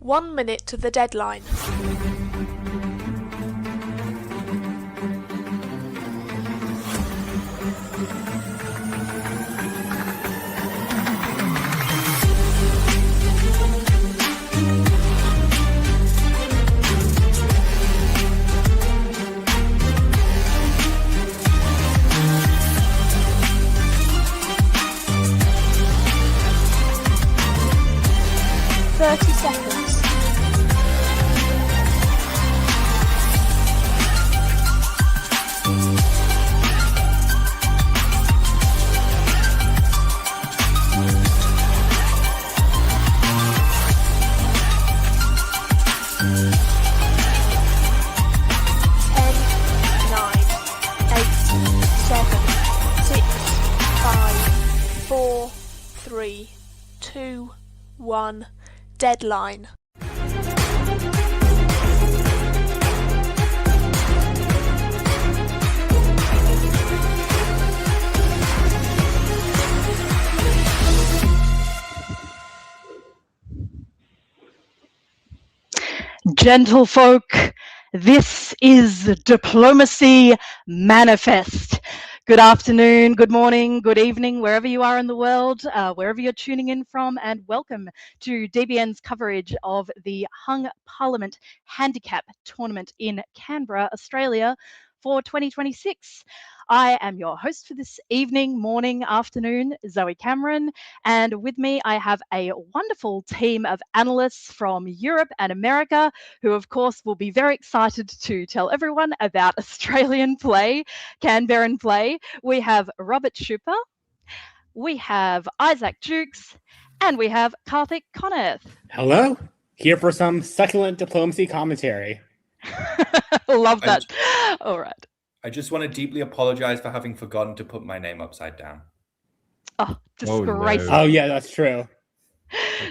1 minute to the deadline. Seconds. 10, 9, 8, 7, 6, 5, 4, 3, 2, 1. Deadline. Gentlefolk, this is Diplomacy Manifest. Good afternoon, good morning, good evening, wherever you are in the world, wherever you're tuning in from, and welcome to DBN's coverage of the Hung Parliament Handicap Tournament in Canberra, Australia for 2026. I am your host for this evening, morning, afternoon, Zoe Cameron, and with me I have a wonderful team of analysts from Europe and America who of course will be very excited to tell everyone about Australian play, Canberran play. We have Robert Schuper, we have Isaac Jukes, and we have Karthik Coneth. Hello, here for some succulent diplomacy commentary. Love that. All right. I just want to deeply apologize for having forgotten to put my name upside down. Oh, disgraceful. Oh, yeah, that's true.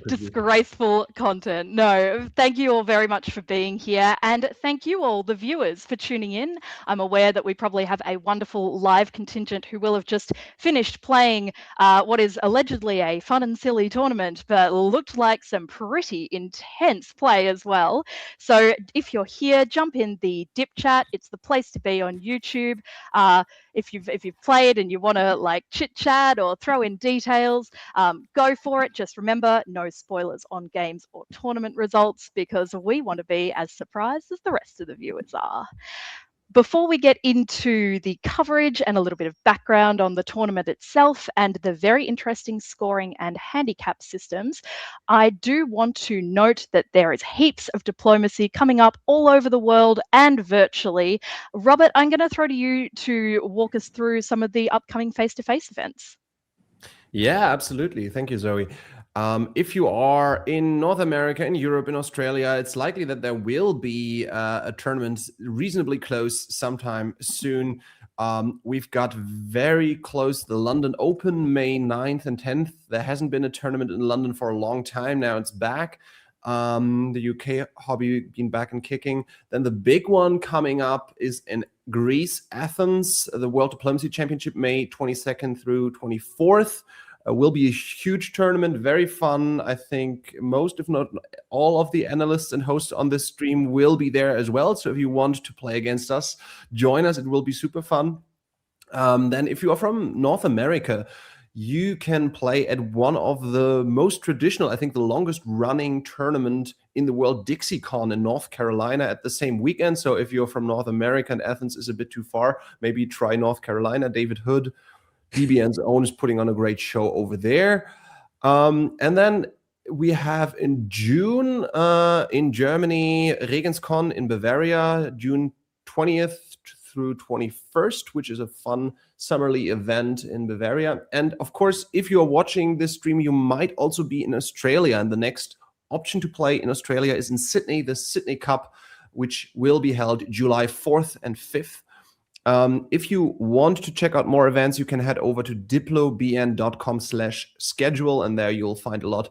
Disgraceful content. No, thank you all very much for being here, and thank you all, the viewers, for tuning in. I'm aware that we probably have a wonderful live contingent who will have just finished playing what is allegedly a fun and silly tournament, but looked like some pretty intense play as well. So if you're here, jump in the dip chat. It's the place to be on YouTube. If you've played and you want to like chit chat or throw in details, go for it. Just remember, no spoilers on games or tournament results, because we want to be as surprised as the rest of the viewers are. Before we get into the coverage and a little bit of background on the tournament itself and the very interesting scoring and handicap systems, I do want to note that there is heaps of diplomacy coming up all over the world and virtually. Robert, I'm going to throw to you to walk us through some of the upcoming face-to-face events. Yeah, absolutely. Thank you, Zoe. If you are in North America, in Europe, in Australia, it's likely that there will be a tournament reasonably close sometime soon. We've got very close the London Open, May 9th and 10th. There hasn't been a tournament in London for a long time. Now it's back. The UK hobby been back and kicking. Then the big one coming up is in Greece, Athens, the World Diplomacy Championship, May 22nd through 24th. Will be a huge tournament, very fun. I think most, if not all, of the analysts and hosts on this stream will be there as well. So if you want to play against us, join us. It will be super fun. Then if you are from North America, you can play at one of the most traditional, I think the longest running tournament in the world, DixieCon in North Carolina at the same weekend. So if you're from North America and Athens is a bit too far, maybe try North Carolina. David Hood, DBN's own, is putting on a great show over there. And then we have in June in Germany, Regenscon in Bavaria, June 20th through 21st, which is a fun summerly event in Bavaria. And of course, if you're watching this stream, you might also be in Australia. And the next option to play in Australia is in Sydney, the Sydney Cup, which will be held July 4th and 5th. If you want to check out more events, you can head over to diplobn.com/schedule, and there you'll find a lot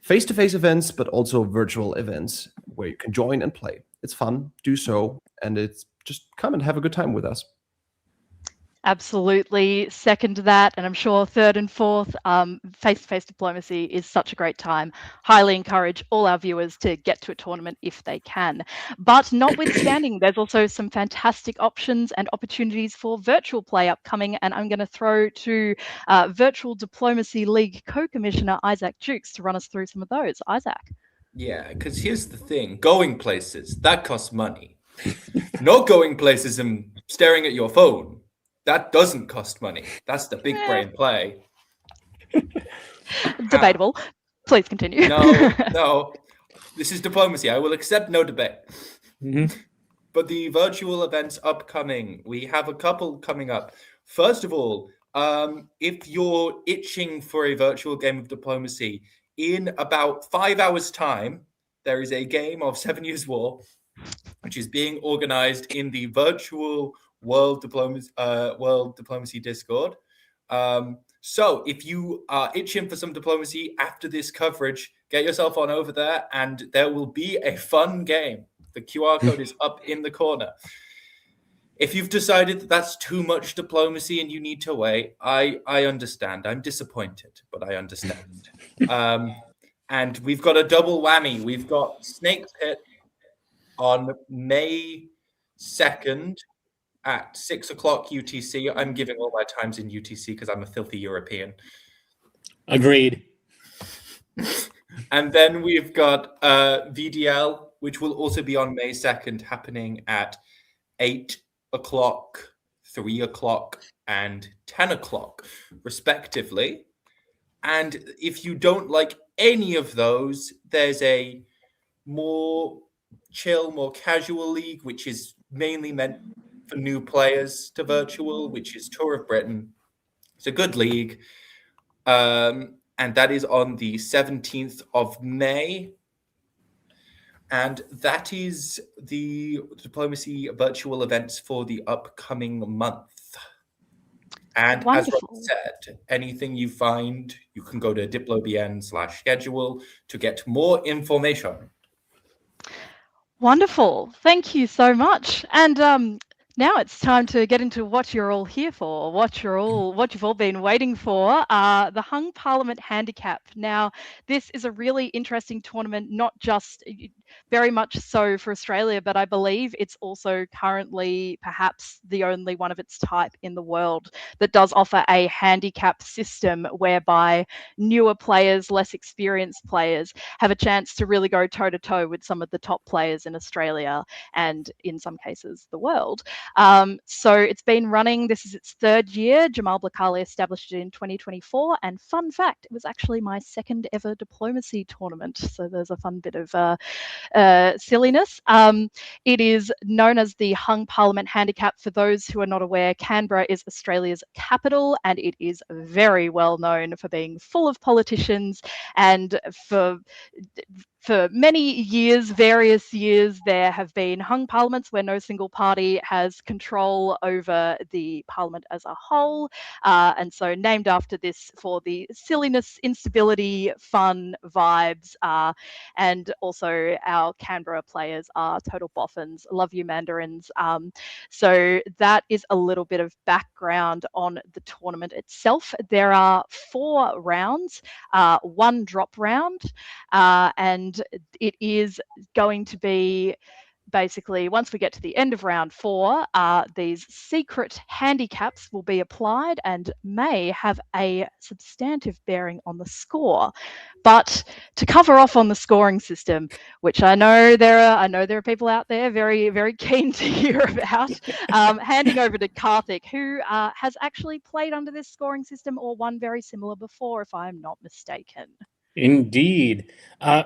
face-to-face events, but also virtual events where you can join and play. It's fun, do so, and it's just come and have a good time with us. Absolutely second that, and I'm sure third and fourth, face-to-face diplomacy is such a great time. Highly encourage all our viewers to get to a tournament if they can. But notwithstanding, there's also some fantastic options and opportunities for virtual play upcoming, and I'm going to throw to Virtual Diplomacy League co-commissioner Isaac Jukes to run us through some of those. Isaac. Yeah, because here's the thing. Going places, that costs money. Not going places and staring at your phone, that doesn't cost money. That's the big brain play. Debatable. Please continue. No. This is diplomacy. I will accept no debate. Mhm. But the virtual events upcoming, we have a couple coming up. First of all, if you're itching for a virtual game of diplomacy, in about 5 hours' time, there is a game of 7 Years' War, which is being organized in the virtual World Diplomacy Discord. So if you are itching for some diplomacy after this coverage, get yourself on over there, and there will be a fun game. The QR code is up in the corner. If you've decided that that's too much diplomacy and you need to wait, I understand. I'm disappointed, but I understand. And we've got a double whammy. We've got Snake Pit on May 2nd at 6 o'clock UTC. I'm giving all my times in UTC because I'm a filthy European. Agreed. And then we've got VDL, which will also be on May 2nd, happening at 8 o'clock, 3 o'clock, and 10 o'clock, respectively. And if you don't like any of those, there's a more chill, more casual league, which is mainly meant for new players to virtual, which is Tour of Britain. It's a good league. And that is on the 17th of May. And that is the diplomacy virtual events for the upcoming month. And Wonderful. as Rob said, anything you find, you can go to diplobn/schedule to get more information. Wonderful. Thank you so much. And now it's time to get into what you're all here for, what you've all been waiting for, the Hung Parliament Handicap. Now, this is a really interesting tournament, not just very much so for Australia, but I believe it's also currently perhaps the only one of its type in the world that does offer a handicap system whereby newer players, less experienced players have a chance to really go toe-to-toe with some of the top players in Australia and in some cases the world. So it's been running, this is its third year. Jamal Blakali established it in 2024. And fun fact, it was actually my second ever diplomacy tournament. So there's a fun bit of silliness. It is known as the Hung Parliament Handicap. For those who are not aware, Canberra is Australia's capital, and it is very well known for being full of politicians. And for many years, various years, there have been hung parliaments where no single party has control over the parliament as a whole. And so named after this for the silliness, instability, fun vibes. And also our Canberra players are total boffins. Love you, Mandarins. So that is a little bit of background on the tournament itself. There are 4 rounds, 1 drop round, and it is going to be basically, once we get to the end of round 4, these secret handicaps will be applied and may have a substantive bearing on the score. But to cover off on the scoring system, which I know there are people out there very, very keen to hear about, handing over to Karthik, who has actually played under this scoring system or one very similar before, if I'm not mistaken. Indeed.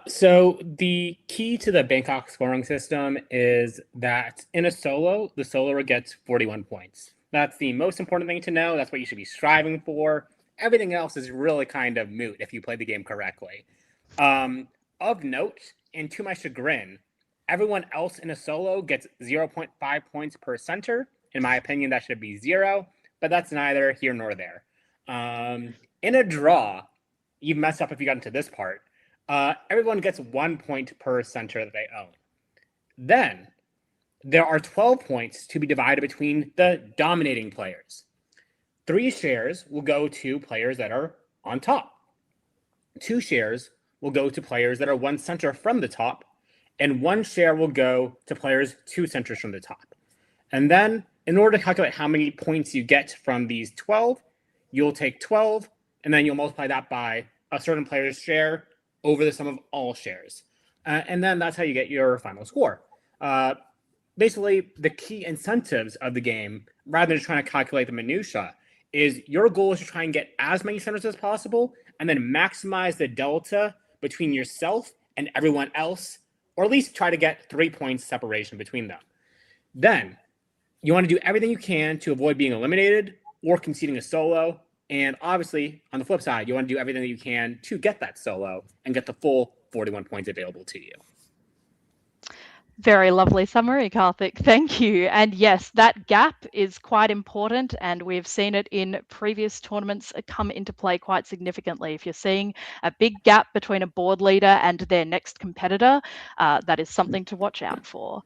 So the key to the Bangkok scoring system is that in a solo, the soloer gets 41 points. That's the most important thing to know. That's what you should be striving for. Everything else is really kind of moot if you play the game correctly. Of note, and to my chagrin, everyone else in a solo gets 0.5 points per center. In my opinion, that should be 0, but that's neither here nor there. In a draw, you messed up if you got into this part. Everyone gets 1 point per center that they own. Then there are 12 points to be divided between the dominating players. 3 shares will go to players that are on top. 2 shares will go to players that are 1 center from the top, and 1 share will go to players 2 centers from the top. And then, in order to calculate how many points you get from these 12, you'll take 12, and then you'll multiply that by a certain player's share over the sum of all shares. And then that's how you get your final score. Basically, the key incentives of the game, rather than just trying to calculate the minutia, is your goal is to try and get as many centers as possible and then maximize the delta between yourself and everyone else, or at least try to get 3 points separation between them. Then you want to do everything you can to avoid being eliminated or conceding a solo. And obviously, on the flip side, you want to do everything that you can to get that solo and get the full 41 points available to you. Very lovely summary, Karthik. Thank you. And yes, that gap is quite important, and we've seen it in previous tournaments come into play quite significantly. If you're seeing a big gap between a board leader and their next competitor, that is something to watch out for.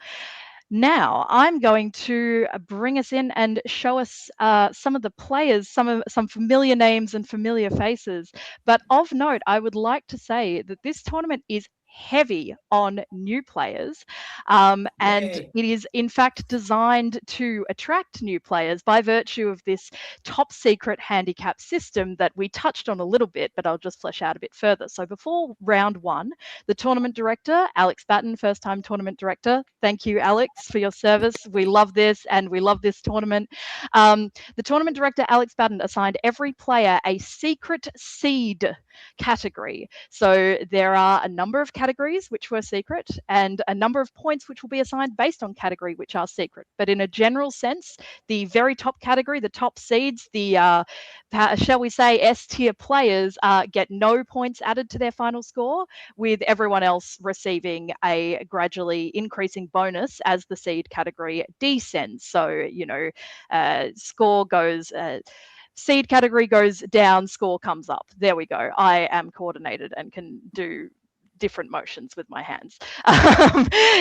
Now, I'm going to bring us in and show us some of the players, some familiar names and familiar faces. But of note, I would like to say that this tournament is heavy on new players, and Yay. it is in fact designed to attract new players by virtue of this top secret handicap system that we touched on a little bit, but I'll just flesh out a bit further. So before round 1, the tournament director, Alex Batten, first time tournament director, thank you, Alex, for your service. We love this and we love this tournament. The tournament director, Alex Batten, assigned every player a secret seed category. So there are a number of categories which were secret and a number of points which will be assigned based on category which are secret. But in a general sense, the very top category, the top seeds, the shall we say S-tier players get no points added to their final score, with everyone else receiving a gradually increasing bonus as the seed category descends. So, you know, score goes seed category goes down, score comes up. There we go. I am coordinated and can do different motions with my hands.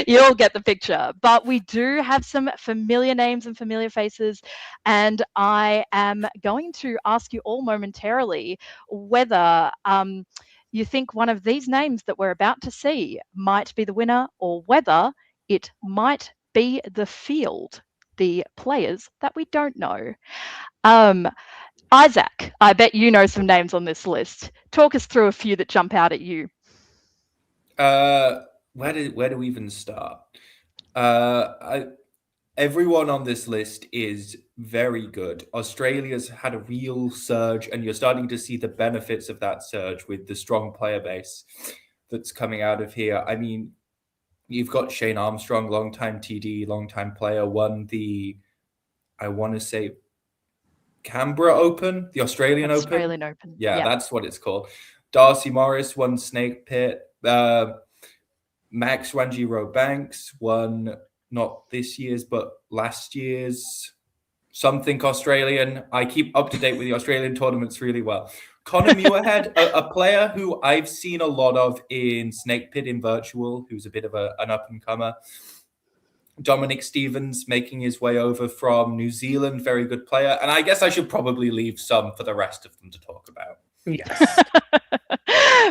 You'll get the picture. But we do have some familiar names and familiar faces, and I am going to ask you all momentarily whether you think one of these names that we're about to see might be the winner, or whether it might be the field, the players that we don't know. Isaac, I bet you know some names on this list. Talk us through a few that jump out at you. Where do we even start? Everyone on this list is very good. Australia's had a real surge, and you're starting to see the benefits of that surge with the strong player base that's coming out of here. I mean, you've got Shane Armstrong, long-time TD, long-time player, won the, I want to say, Canberra Open, the Australian Open. Yeah, that's what it's called. Darcy Morris won Snake Pit. Max Rangi-Banks won not this year's, but last year's something Australian. I keep up to date with the Australian tournaments really well. Connor Muirhead, a player who I've seen a lot of in Snake Pit in virtual, who's a bit of an up-and-comer. Dominic Stevens making his way over from New Zealand, very good player. And I guess I should probably leave some for the rest of them to talk about. Yes.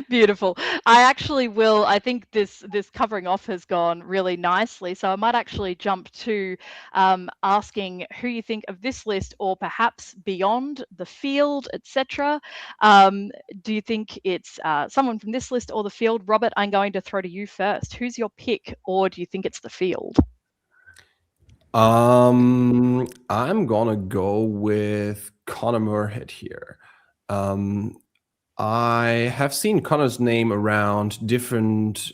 Beautiful. I actually will. I think this covering off has gone really nicely. So I might actually jump to asking who you think of this list, or perhaps beyond the field, etc. Do you think it's someone from this list or the field? Robert, I'm going to throw to you first. Who's your pick, or do you think it's the field? I'm gonna go with Connor Muirhead here. I have seen Connor's name around different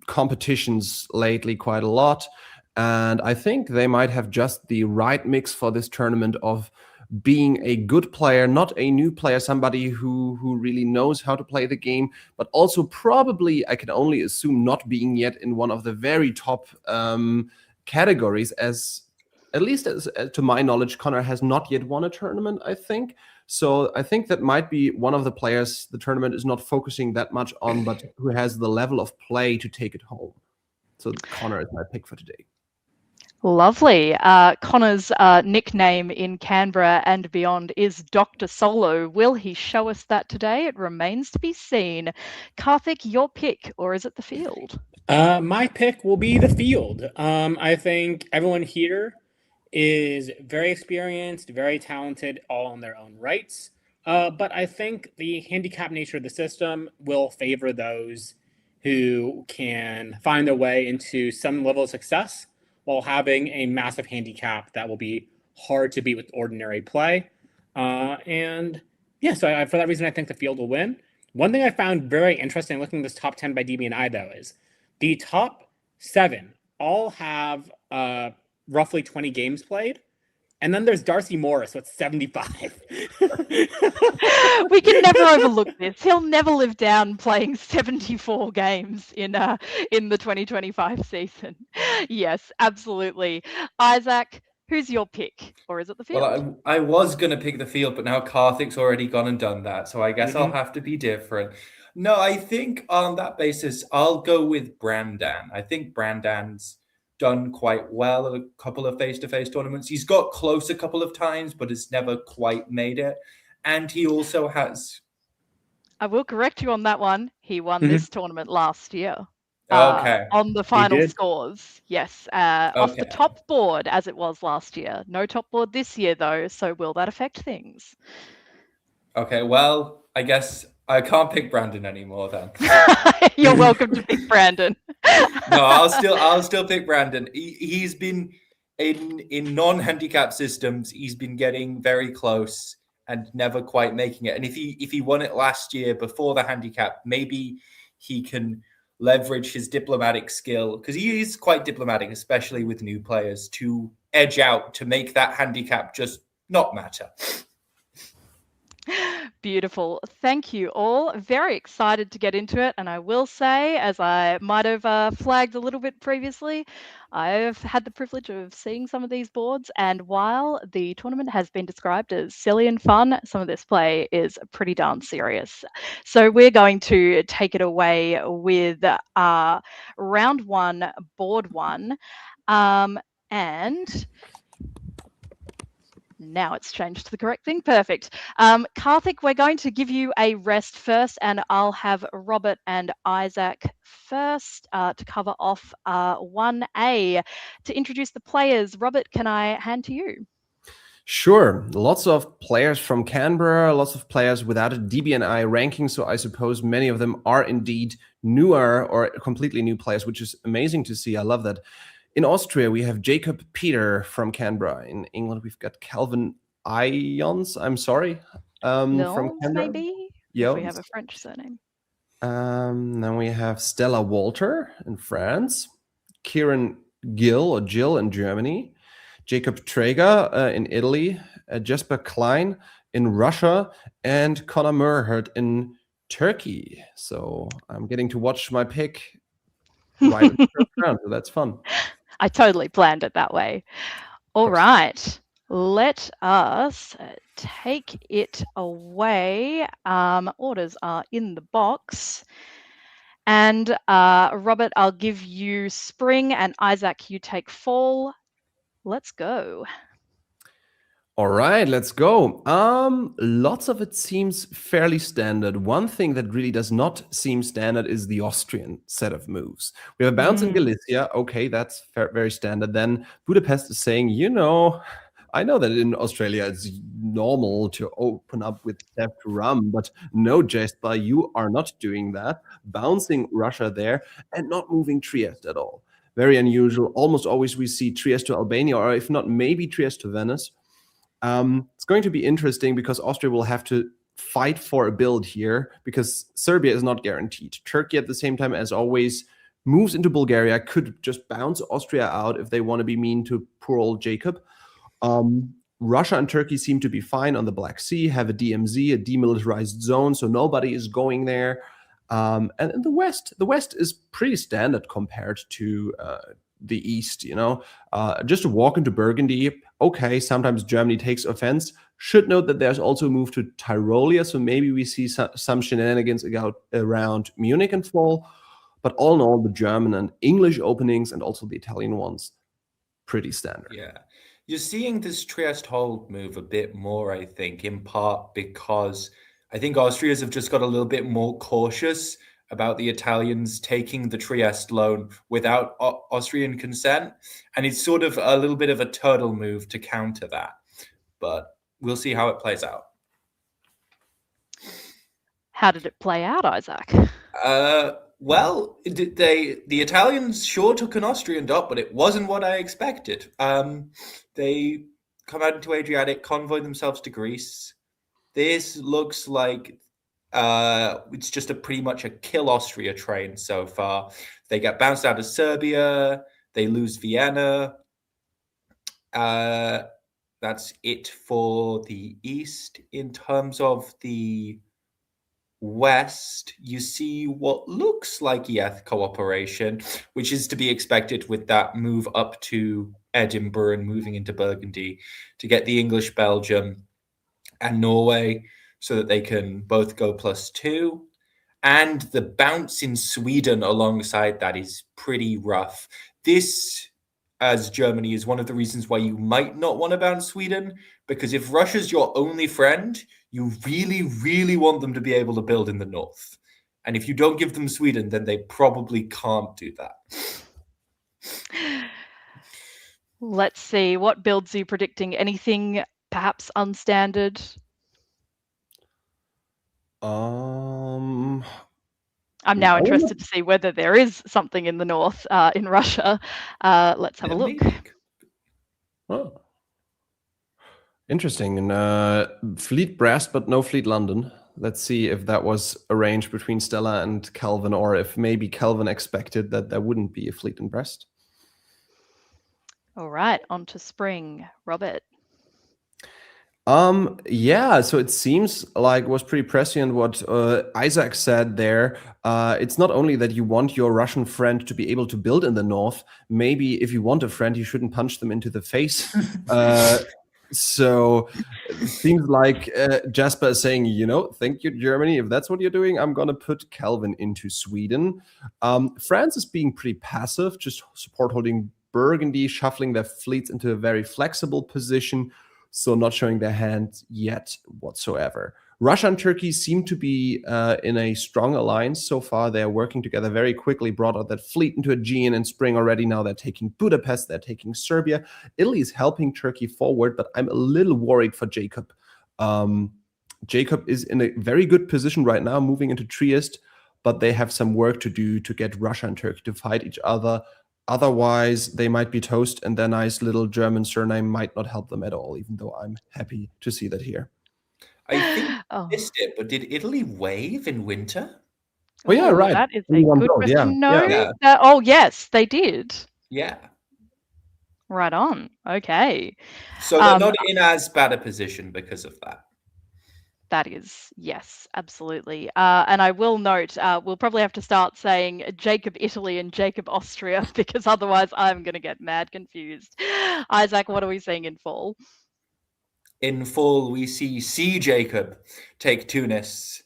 competitions lately quite a lot, and I think they might have just the right mix for this tournament of being a good player, not a new player, somebody who really knows how to play the game, but also probably, I can only assume, not being yet in one of the very top categories, as at least as to my knowledge, Connor has not yet won a tournament, I think. So I think that might be one of the players the tournament is not focusing that much on, but who has the level of play to take it home. So Connor is my pick for today. Lovely. Connor's nickname in Canberra and beyond is Dr. Solo. Will he show us that today? It remains to be seen. Karthik, your pick, or is it the field? My pick will be the field. I think everyone here is very experienced, very talented, all in their own rights. But I think the handicap nature of the system will favor those who can find their way into some level of success while having a massive handicap that will be hard to beat with ordinary play. And yeah, so for that reason, I think the field will win. One thing I found very interesting looking at this top 10 by DB&I, though, is the top 7 all have roughly 20 games played. And then there's Darcy Morris with 75. We can never overlook this. He'll never live down playing 74 games in the 2025 season. Yes, absolutely. Isaac, who's your pick? Or is it the field? Well, I was going to pick the field, but now Karthik's already gone and done that. So I guess I'll have to be different. No, I think on that basis, I'll go with Brandan. I think Brandan's done quite well at a couple of face-to-face tournaments. He's got close a couple of times, but has never quite made it. And he also has... I will correct you on that one. He won this tournament last year. Okay. On the final scores. Yes. Off the top board as it was last year. No top board this year, though. So will that affect things? Okay, well, I guess I can't pick Brandon anymore then. You're welcome to pick Brandon. No, I'll still pick Brandon. He's been in non-handicap systems, he's been getting very close and never quite making it. And if he won it last year before the handicap, maybe he can leverage his diplomatic skill, because he is quite diplomatic, especially with new players, to edge out, to make that handicap just not matter. Beautiful. Thank you all. Very excited to get into it. And I will say, as I might have flagged a little bit previously, I've had the privilege of seeing some of these boards. And while the tournament has been described as silly and fun, some of this play is pretty darn serious. So we're going to take it away with round 1, board 1. And now it's changed to the correct thing. Perfect. Karthik, we're going to give you a rest first, and I'll have Robert and Isaac first to cover off 1A. To introduce the players, Robert, can I hand to you? Sure. Lots of players from Canberra, lots of players without a DB&I ranking, so I suppose many of them are indeed newer or completely new players, which is amazing to see. I love that. In Austria, we have Jacob Peter from Canberra. In England, we've got Calvin Ions, I'm sorry, from Canberra. Maybe, if we have a French surname. Then we have Stella Walter in France, Kieran Gill or Jill in Germany, Jacob Traeger in Italy, Jesper Klein in Russia, and Connor Murhert in Turkey. So I'm getting to watch my pick right in the first round, so that's fun. I totally planned it that way. All right, let us take it away. Orders are in the box. And Robert, I'll give you spring, and Isaac, you take fall. Let's go. All right, let's go. Lots of it seems fairly standard. One thing that really does not seem standard is the Austrian set of moves. We have a bounce in Galicia. Okay, that's very standard. Then Budapest is saying, I know that in Australia it's normal to open up with step to rum, but no, Jesper, you are not doing that. Bouncing Russia there and not moving Trieste at all. Very unusual. Almost always we see Trieste to Albania, or if not, maybe Trieste to Venice. It's going to be interesting because Austria will have to fight for a build here because Serbia is not guaranteed. Turkey, at the same time, as always, moves into Bulgaria, could just bounce Austria out if they want to be mean to poor old Jacob. Russia and Turkey seem to be fine on the Black Sea, have a DMZ, a demilitarized zone, so nobody is going there. And in the West is pretty standard compared to the East, just to walk into Burgundy. Okay, sometimes Germany takes offense. Should note that there's also a move to Tyrolia, so maybe we see some shenanigans around Munich and fall. But all in all, the German and English openings and also the Italian ones, pretty standard. Yeah. You're seeing this Trieste hold move a bit more, I think, in part because I think Austrians have just got a little bit more cautious about the Italians taking the Trieste loan without Austrian consent. And it's sort of a little bit of a turtle move to counter that. But we'll see how it plays out. How did it play out, Isaac? Well, the Italians sure took an Austrian dot, but it wasn't what I expected. They come out into Adriatic, convoy themselves to Greece. This looks like it's just pretty much a kill Austria train so far. They get bounced out of Serbia. They lose Vienna. That's it for the East. In terms of the West, you see what looks like EF cooperation, which is to be expected with that move up to Edinburgh and moving into Burgundy to get the English, Belgium, and Norway so that they can both go +2. And the bounce in Sweden alongside that is pretty rough. This, as Germany, is one of the reasons why you might not want to bounce Sweden, because if Russia's your only friend, you really, really want them to be able to build in the north. And if you don't give them Sweden, then they probably can't do that. Let's see, what builds are you predicting? Anything perhaps unstandard? I'm now interested to see whether there is something in the north in Russia. Let's have a look. Oh. Interesting. And Fleet Brest, but no Fleet London. Let's see if that was arranged between Stella and Calvin, or if maybe Calvin expected that there wouldn't be a fleet in Brest. All right, on to spring. Robert. Yeah, so it seems like it was pretty prescient what Isaac said there. It's not only that you want your Russian friend to be able to build in the north. Maybe if you want a friend, you shouldn't punch them into the face. So it seems like Jasper is saying, thank you, Germany. If that's what you're doing, I'm going to put Calvin into Sweden. France is being pretty passive, just support holding Burgundy, shuffling their fleets into a very flexible position. So not showing their hand yet whatsoever. Russia and Turkey seem to be in a strong alliance so far. They are working together very quickly, brought out that fleet into Aegean in spring already. Now they're taking Budapest, they're taking Serbia. Italy is helping Turkey forward, but I'm a little worried for Jacob. Jacob is in a very good position right now, moving into Trieste, but they have some work to do to get Russia and Turkey to fight each other. Otherwise, they might be toast, and their nice little German surname might not help them at all, even though I'm happy to see that here. I think I missed it, but did Italy wave in winter? Oh, yeah, right. That is a good question. No. Oh, yes, they did. Yeah. Right on. Okay. So they're not in as bad a position because of that. That is, yes, absolutely. And I will note, we'll probably have to start saying Jacob Italy and Jacob Austria, because otherwise I'm going to get mad confused. Isaac, what are we seeing in fall? In fall, we see C. Jacob take Tunis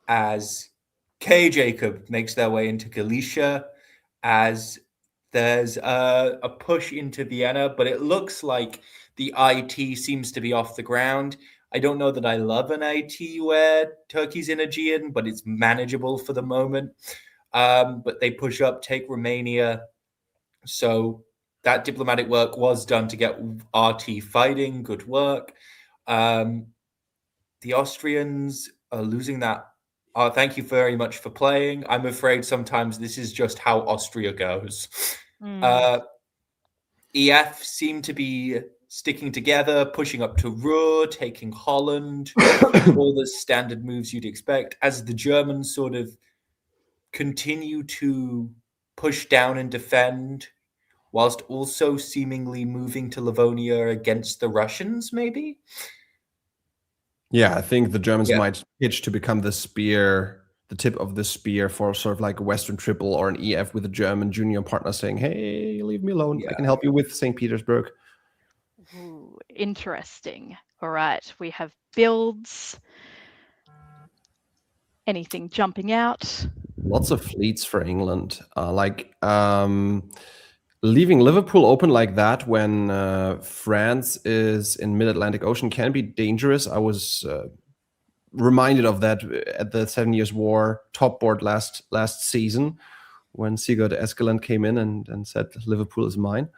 as K. Jacob makes their way into Galicia, as there's a push into Vienna, but it looks like the IT seems to be off the ground. I don't know that I love an IT where Turkey's in Aegean, but it's manageable for the moment. But they push up, take Romania. So that diplomatic work was done to get RT fighting. Good work. The Austrians are losing that. Thank you very much for playing. I'm afraid sometimes this is just how Austria goes. EF seem to be sticking together, pushing up to Ruhr, taking Holland, all the standard moves you'd expect, as the Germans sort of continue to push down and defend, whilst also seemingly moving to Livonia against the Russians, maybe? Yeah, I think the Germans might pitch to become the spear, the tip of the spear for sort of like a Western triple or an EF with a German junior partner saying, hey, leave me alone. I can help you with St. Petersburg. Ooh, interesting. All right, we have builds. Anything jumping out? Lots of fleets for England. Leaving Liverpool open like that when France is in mid-Atlantic Ocean can be dangerous. I was reminded of that at the 7 Years' War top board last season, when Sigurd Eskeland came in and said, Liverpool is mine.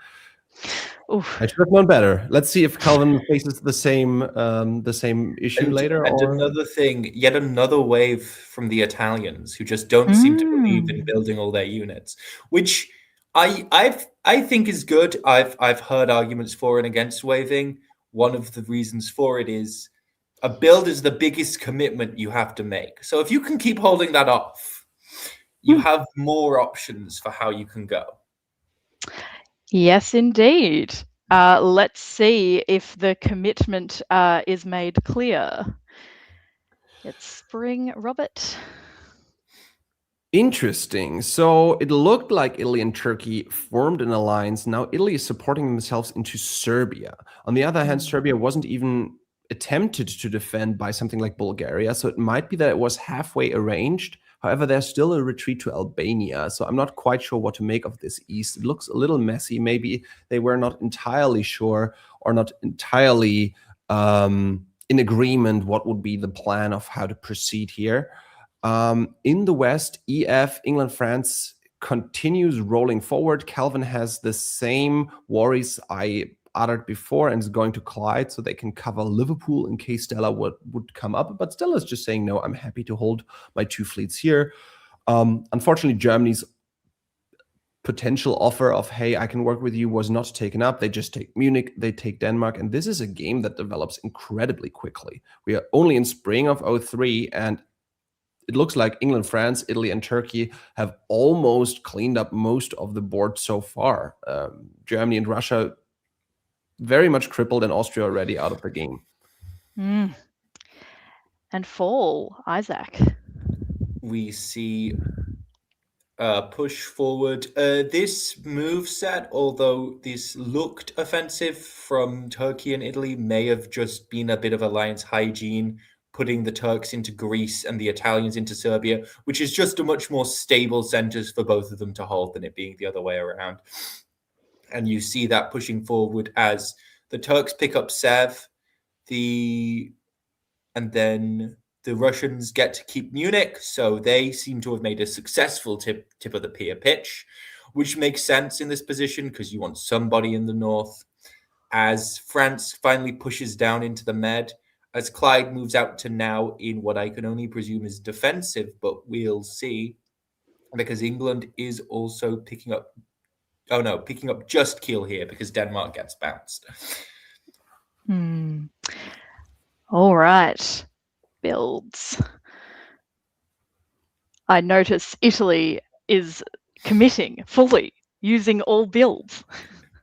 Oof. I should have known better. Let's see if Calvin faces the same issue later. And or... another thing, yet another wave from the Italians, who just don't seem to believe in building all their units, which I think is good. I've heard arguments for and against waving. One of the reasons for it is a build is the biggest commitment you have to make. So if you can keep holding that off, you have more options for how you can go. Yes, indeed. Let's see if the commitment is made clear. It's spring, Robert. Interesting. So it looked like Italy and Turkey formed an alliance. Now Italy is supporting themselves into Serbia. On the other hand, Serbia wasn't even attempted to defend by something like Bulgaria. So it might be that it was halfway arranged. However, there's still a retreat to Albania. So I'm not quite sure what to make of this East. It looks a little messy. Maybe they were not entirely sure or not entirely in agreement what would be the plan of how to proceed here. In the West, EF, England, France continues rolling forward. Calvin has the same worries I uttered before and is going to Clyde so they can cover Liverpool in case Stella would come up. But Stella is just saying, no, I'm happy to hold my 2 fleets here. Unfortunately, Germany's potential offer of, hey, I can work with you was not taken up. They just take Munich, they take Denmark. And this is a game that develops incredibly quickly. We are only in spring of 03, and it looks like England, France, Italy, and Turkey have almost cleaned up most of the board so far. Germany and Russia very much crippled, and Austria already out of the game. And fall, Isaac. We see push forward. This move set, although this looked offensive from Turkey and Italy, may have just been a bit of alliance hygiene, putting the Turks into Greece and the Italians into Serbia, which is just a much more stable centers for both of them to hold than it being the other way around. And you see that pushing forward as the Turks pick up Sev, and then the Russians get to keep Munich, so they seem to have made a successful tip of the pier pitch, which makes sense in this position because you want somebody in the north. As France finally pushes down into the Med, as Clyde moves out to now in what I can only presume is defensive, but we'll see, because England is also picking up just Kiel here because Denmark gets bounced. All right. Builds. I notice Italy is committing fully, using all builds.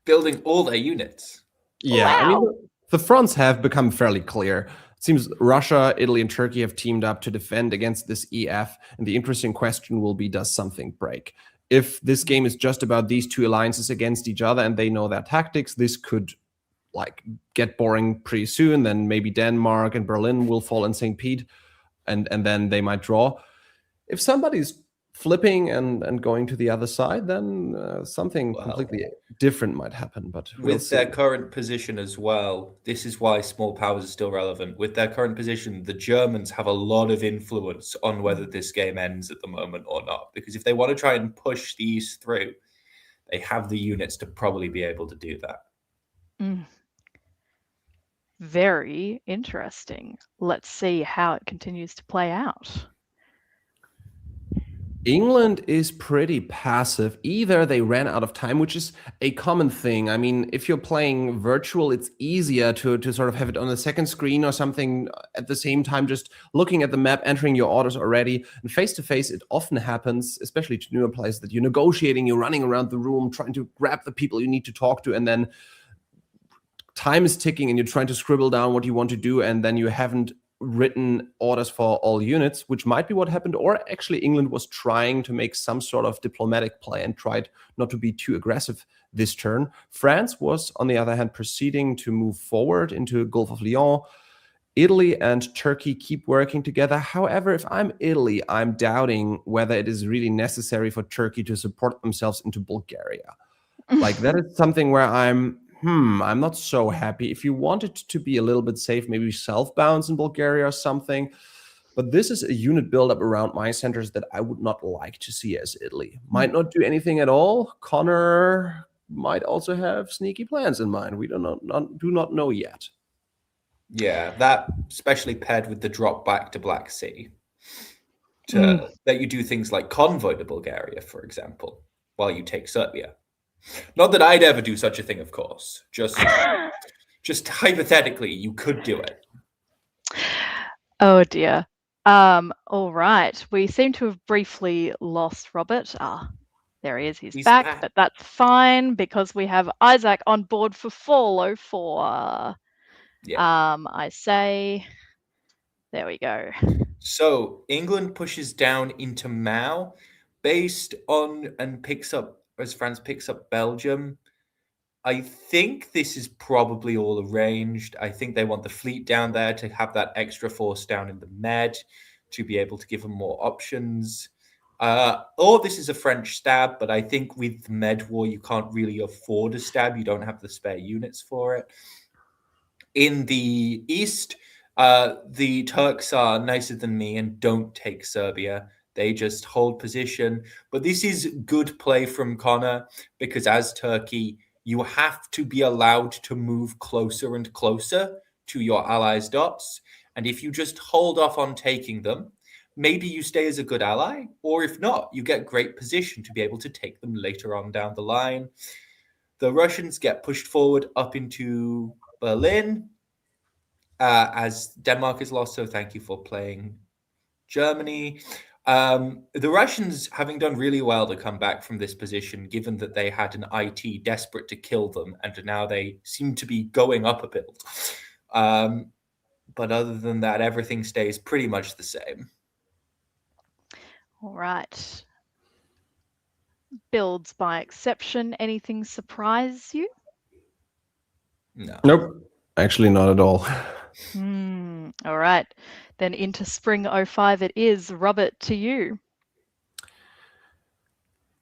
Building all their units. Yeah, wow. I mean, the fronts have become fairly clear. It seems Russia, Italy, and Turkey have teamed up to defend against this EF, and the interesting question will be, does something break? If this game is just about these 2 alliances against each other and they know their tactics, this could get boring pretty soon. Then maybe Denmark and Berlin will fall in St. Pete, and then they might draw. If somebody's flipping and going to the other side, then something completely different might happen. But with their current position as well, this is why small powers are still relevant. With their current position, the Germans have a lot of influence on whether this game ends at the moment or not. Because if they want to try and push the East through, they have the units to probably be able to do that. Very interesting. Let's see how it continues to play out. England is pretty passive. Either they ran out of time, which is a common thing. I mean, if you're playing virtual, it's easier to sort of have it on the second screen or something at the same time, just looking at the map, entering your orders already. And face-to-face, it often happens, especially to newer players, that you're negotiating, you're running around the room, trying to grab the people you need to talk to, and then time is ticking and you're trying to scribble down what you want to do, and then you haven't written orders for all units, which might be what happened. Or actually England was trying to make some sort of diplomatic play and tried not to be too aggressive this turn. France was, on the other hand, proceeding to move forward into Gulf of Lion. Italy and Turkey keep working together. However, if I'm Italy, I'm doubting whether it is really necessary for Turkey to support themselves into Bulgaria. Like that is something where I'm not so happy. If you wanted to be a little bit safe, maybe self-bounce in Bulgaria or something. But this is a unit buildup around my centers that I would not like to see as Italy. Might not do anything at all. Connor might also have sneaky plans in mind. We do not know yet. Yeah, that especially paired with the drop back to Black Sea, that you do things like convoy to Bulgaria, for example, while you take Serbia. Not that I'd ever do such a thing, of course. Just hypothetically, you could do it. Oh dear. All right. We seem to have briefly lost Robert. There he is. He's back, but that's fine because we have Isaac on board for 404. Yeah. I say, there we go. So England pushes down into Mao based on and picks up, as France picks up Belgium. I think this is probably all arranged. I think they want the fleet down there to have that extra force down in the Med to be able to give them more options. Or this is a French stab, but I think with the Med War, you can't really afford a stab. You don't have the spare units for it. In the East, the Turks are nicer than me and don't take Serbia. They just hold position. But this is good play from Connor because as Turkey, you have to be allowed to move closer and closer to your allies' dots. And if you just hold off on taking them, maybe you stay as a good ally. Or if not, you get great position to be able to take them later on down the line. The Russians get pushed forward up into Berlin as Denmark is lost. So thank you for playing Germany. The Russians, having done really well to come back from this position, given that they had an IT desperate to kill them, and now they seem to be going up a build. But other than that, everything stays pretty much the same. All right. Builds by exception. Anything surprise you? No. Nope. Actually, not at all. All right. Then into spring 05 it is. Robert, to you.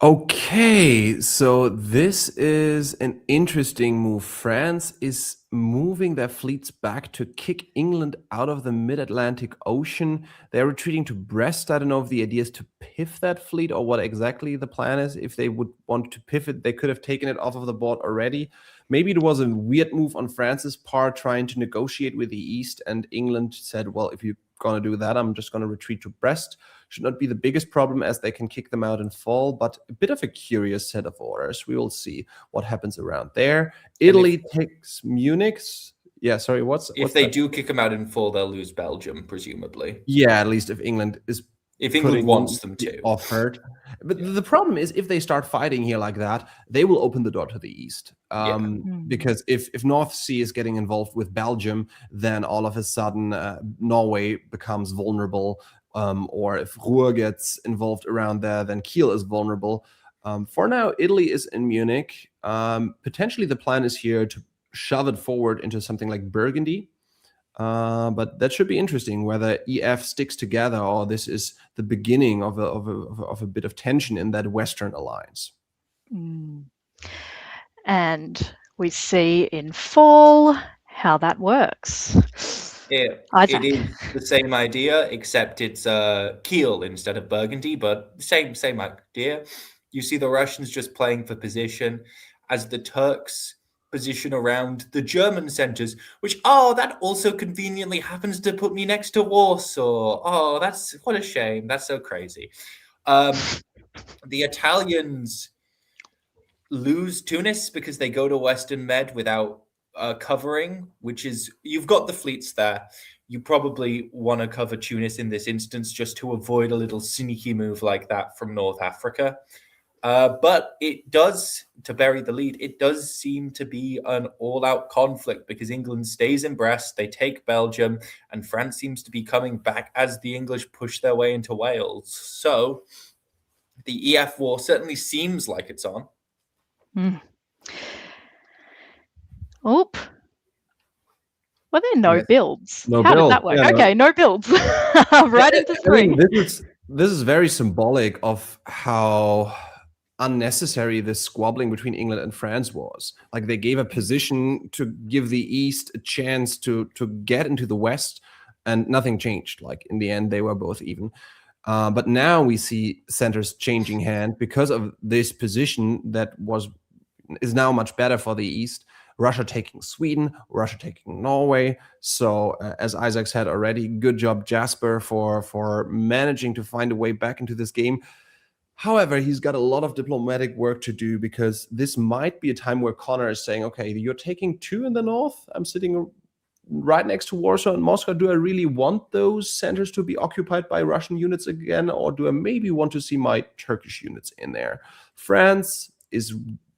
Okay, so this is an interesting move. France is moving their fleets back to kick England out of the mid-Atlantic Ocean. They're retreating to Brest. I don't know if the idea is to piff that fleet or what exactly the plan is. If they would want to piff it, they could have taken it off of the board already. Maybe it was a weird move on France's part, trying to negotiate with the East, and England said, well, if you're going to do that, I'm just going to retreat to Brest. Should not be the biggest problem as they can kick them out in fall, but a bit of a curious set of orders. We will see what happens around there. Italy takes Munich. Yeah, sorry, if they do kick them out in fall, they'll lose Belgium, presumably. Yeah, at least if England is wants them to. Offered. But the problem is if they start fighting here like that, they will open the door to the East. Because if North Sea is getting involved with Belgium, then all of a sudden Norway becomes vulnerable. Or if Ruhr gets involved around there, then Kiel is vulnerable. For now, Italy is in Munich. Potentially the plan is here to shove it forward into something like Burgundy. But that should be interesting whether EF sticks together or this is the beginning of a bit of tension in that Western alliance. And we see in fall how that works. It is the same idea, except it's Kiel instead of Burgundy, but same idea. You see the Russians just playing for position as the Turks position around the German centers, which, that also conveniently happens to put me next to Warsaw. That's what a shame. That's so crazy. The Italians lose Tunis because they go to Western Med without covering, which is, you've got the fleets there. You probably want to cover Tunis in this instance just to avoid a little sneaky move like that from North Africa. But it does, to bury the lead, it does seem to be an all-out conflict because England stays in Brest, they take Belgium, and France seems to be coming back as the English push their way into Wales. So the EF war certainly seems like it's on. Oop. Were there no builds? No How build. did that work? Yeah, okay, no builds. Right into spring. This is very symbolic of how unnecessary this squabbling between England and France was. Like, they gave a position to give the East a chance to get into the West, and nothing changed. Like, in the end, they were both even. But now we see centers changing hand because of this position that is now much better for the East. Russia taking Sweden, Russia taking Norway. So as Isaac said already, good job Jasper for managing to find a way back into this game. However, he's got a lot of diplomatic work to do, because this might be a time where Connor is saying, okay, you're taking 2 in the north. I'm sitting right next to Warsaw and Moscow. Do I really want those centers to be occupied by Russian units again? Or do I maybe want to see my Turkish units in there? France is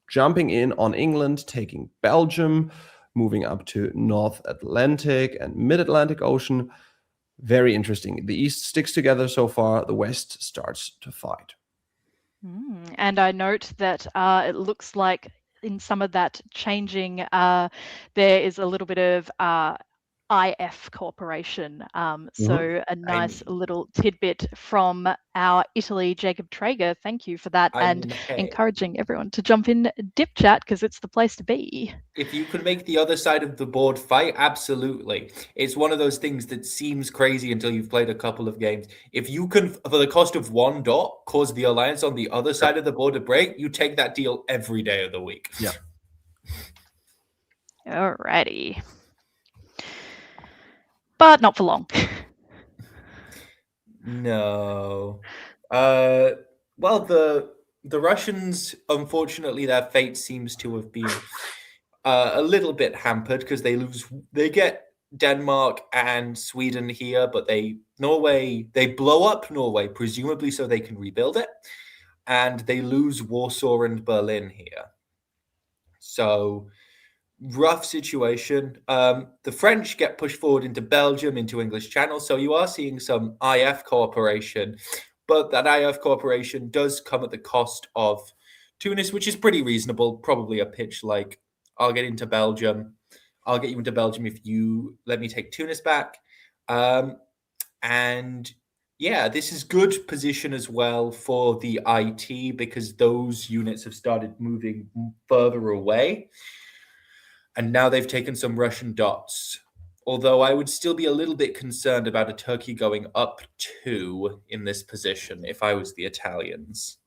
jumping in on England, taking Belgium, moving up to North Atlantic and Mid-Atlantic Ocean. Very interesting. The East sticks together so far. The West starts to fight. And I note that it looks like in some of that changing, there is a little bit of IF cooperation. So a nice little tidbit from our Italy, Jacob Traeger. Thank you for that. And encouraging everyone to jump in Dip Chat, because it's the place to be. If you can make the other side of the board fight, absolutely. It's one of those things that seems crazy until you've played a couple of games. If you can, for the cost of 1 dot, cause the alliance on the other side of the board to break, you take that deal every day of the week. Yeah. Alrighty. But not for long. No. Well, the Russians, unfortunately, their fate seems to have been a little bit hampered, because they get Denmark and Sweden here, but they blow up Norway, presumably so they can rebuild it, and they lose Warsaw and Berlin here. So, rough situation. The French get pushed forward into Belgium, into English Channel, so you are seeing some IF cooperation, but that IF cooperation does come at the cost of Tunis, which is pretty reasonable. Probably a pitch like, I'll get into Belgium. I'll get you into Belgium if you let me take Tunis back. And yeah, this is good position as well for the IT, because those units have started moving further away. And now they've taken some Russian dots. Although I would still be a little bit concerned about a Turkey going up 2 in this position if I was the Italians.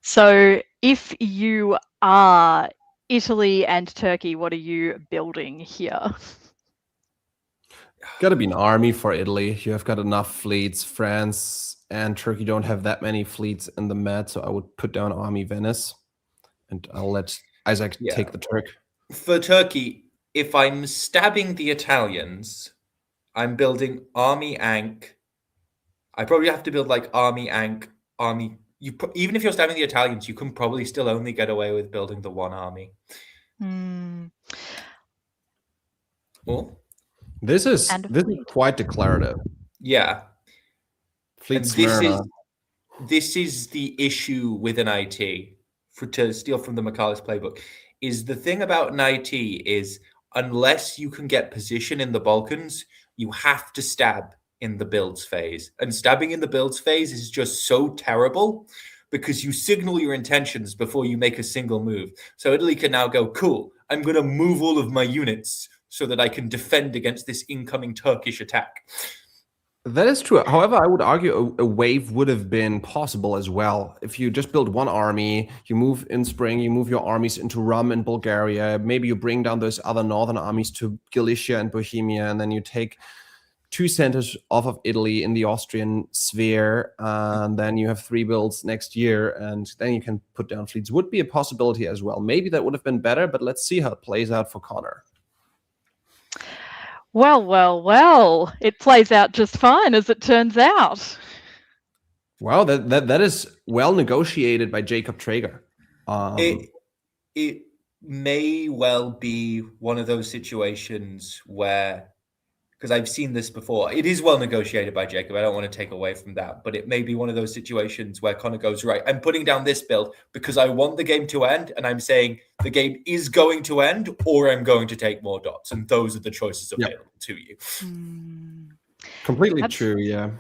So if you are Italy and Turkey, what are you building here? Got to be an army for Italy. You have got enough fleets. France and Turkey don't have that many fleets in the Med, so I would put down Army Venice, and I'll let Isaac take the Turk. For Turkey, if I'm stabbing the Italians, I'm building Army Ankh. I probably have to build like Army Ankh, Army. Even if you're stabbing the Italians, you can probably still only get away with building the 1 army. Well, this is quite declarative. Yeah. Fleet Smyrna. This is the issue with an IT, to steal from the Michalis playbook, is the thing about an IT is, unless you can get position in the Balkans, you have to stab in the builds phase. And stabbing in the builds phase is just so terrible, because you signal your intentions before you make a single move. So Italy can now go, cool, I'm going to move all of my units so that I can defend against this incoming Turkish attack. That is true. However, I would argue a wave would have been possible as well. If you just build 1 army, you move in spring, you move your armies into Rum in Bulgaria, maybe you bring down those other northern armies to Galicia and Bohemia, and then you take 2 centers off of Italy in the Austrian sphere, and then you have 3 builds next year, and then you can put down fleets. Would be a possibility as well. Maybe that would have been better, but let's see how it plays out for Connor. Well. It plays out just fine, as it turns out. Wow, that is well negotiated by Jacob Traeger. It may well be one of those situations where, because I've seen this before, it is well negotiated by Jacob. I don't want to take away from that, but it may be one of those situations where Connor goes, right, I'm putting down this build because I want the game to end, and I'm saying the game is going to end, or I'm going to take more dots, and those are the choices available to you. Completely true, yeah.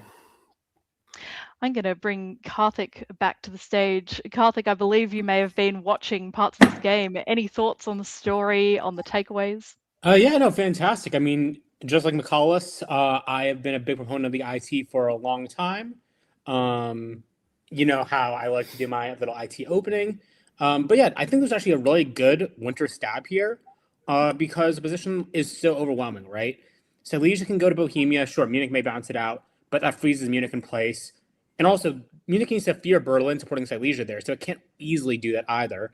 I'm going to bring Karthik back to the stage. Karthik, I believe you may have been watching parts of this game. Any thoughts on the story, on the takeaways? Yeah, no, fantastic. I mean, just like McCullis, I have been a big proponent of the IT for a long time. You know how I like to do my little IT opening. But yeah, I think there's actually a really good winter stab here because the position is so overwhelming, right? So Legia can go to Bohemia. Sure, Munich may bounce it out, but that freezes Munich in place. And also, Munich needs to fear Berlin supporting Silesia there, so it can't easily do that either.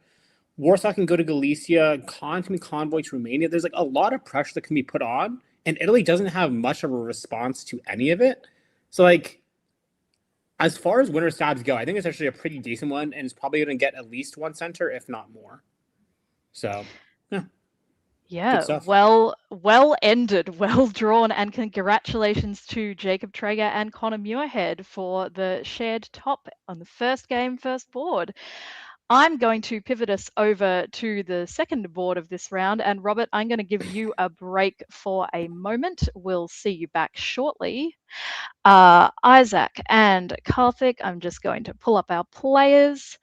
Warsaw can go to Galicia, Con can be convoy to Romania. There's like a lot of pressure that can be put on, and Italy doesn't have much of a response to any of it. So like, as far as winter stabs go, I think it's actually a pretty decent one, and it's probably going to get at least one center, if not more. So, yeah. Yeah, stuff. well ended, well drawn, and congratulations to Jacob Traeger and Connor Muirhead for the shared top on the first game, first board. I'm going to pivot us over to the second board of this round, and Robert, I'm going to give you a break for a moment. We'll see you back shortly. Isaac and Karthik, I'm just going to pull up our players.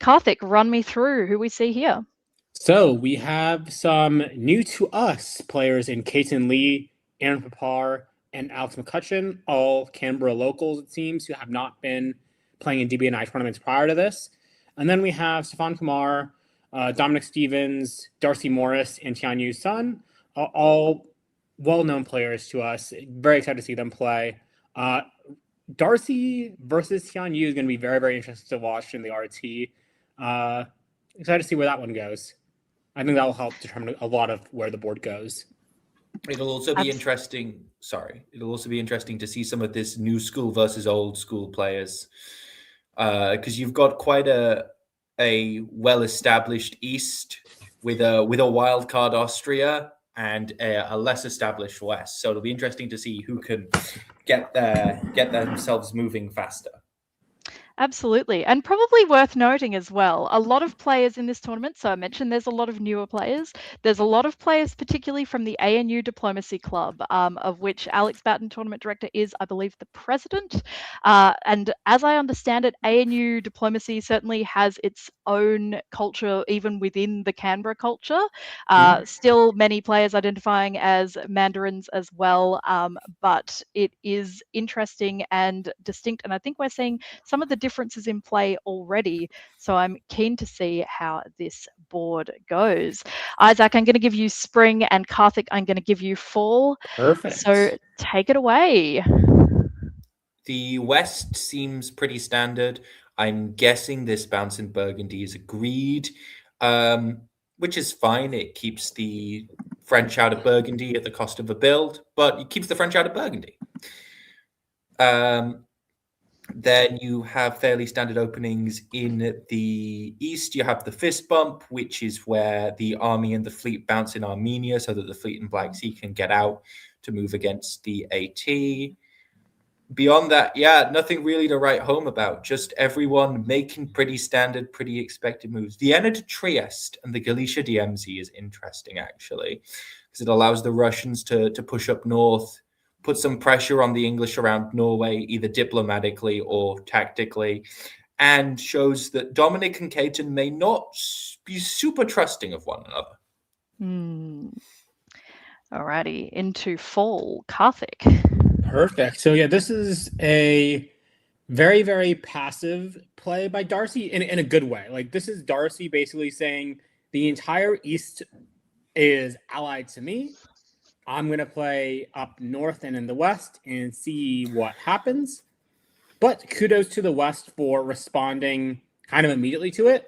Karthik, run me through who we see here. So we have some new to us players in Kaiten Lee, Aaron Papar, and Alex McCutcheon, all Canberra locals, it seems, who have not been playing in DBNI tournaments prior to this. And then we have Stefan Kumar, Dominic Stevens, Darcy Morris, and Tian Yu Sun, all well-known players to us. Very excited to see them play. Darcy versus Tian Yu is going to be very, very interesting to watch in the RT. Excited to see where that one goes. I think that will help determine a lot of where the board goes. It'll also be interesting. Sorry, it'll also be interesting to see some of this new school versus old school players, because you've got quite a well-established East with a wild card Austria and a less established West. So it'll be interesting to see who can get themselves moving faster. Absolutely. And probably worth noting as well, a lot of players in this tournament. So I mentioned there's a lot of newer players. There's a lot of players, particularly from the ANU Diplomacy Club, of which Alex Batten, tournament director, is, I believe, the president. And as I understand it, ANU Diplomacy certainly has its own culture, even within the Canberra culture. Still many players identifying as Mandarins as well. But it is interesting and distinct. And I think we're seeing some of the differences in play already. So I'm keen to see how this board goes. Isaac, I'm going to give you spring, and Karthik, I'm going to give you fall. Perfect. So take it away. The West seems pretty standard. I'm guessing this bounce in Burgundy is agreed, which is fine. It keeps the French out of Burgundy at the cost of a build, but it keeps the French out of Burgundy. Then you have fairly standard openings in the East. You have the fist bump, which is where the army and the fleet bounce in Armenia so that the fleet in Black Sea can get out to move against the AT. Beyond that, yeah, nothing really to write home about. Just everyone making pretty standard, pretty expected moves. Vienna to Trieste and the Galicia DMZ is interesting, actually, because it allows the Russians to push up north, put some pressure on the English around Norway, either diplomatically or tactically, and shows that Dominic and Caton may not be super trusting of one another. Alrighty, into fall. Karthik. Perfect. So yeah, this is a very, very passive play by Darcy in a good way. Like, this is Darcy basically saying the entire East is allied to me. I'm going to play up north and in the West and see what happens. But kudos to the West for responding kind of immediately to it.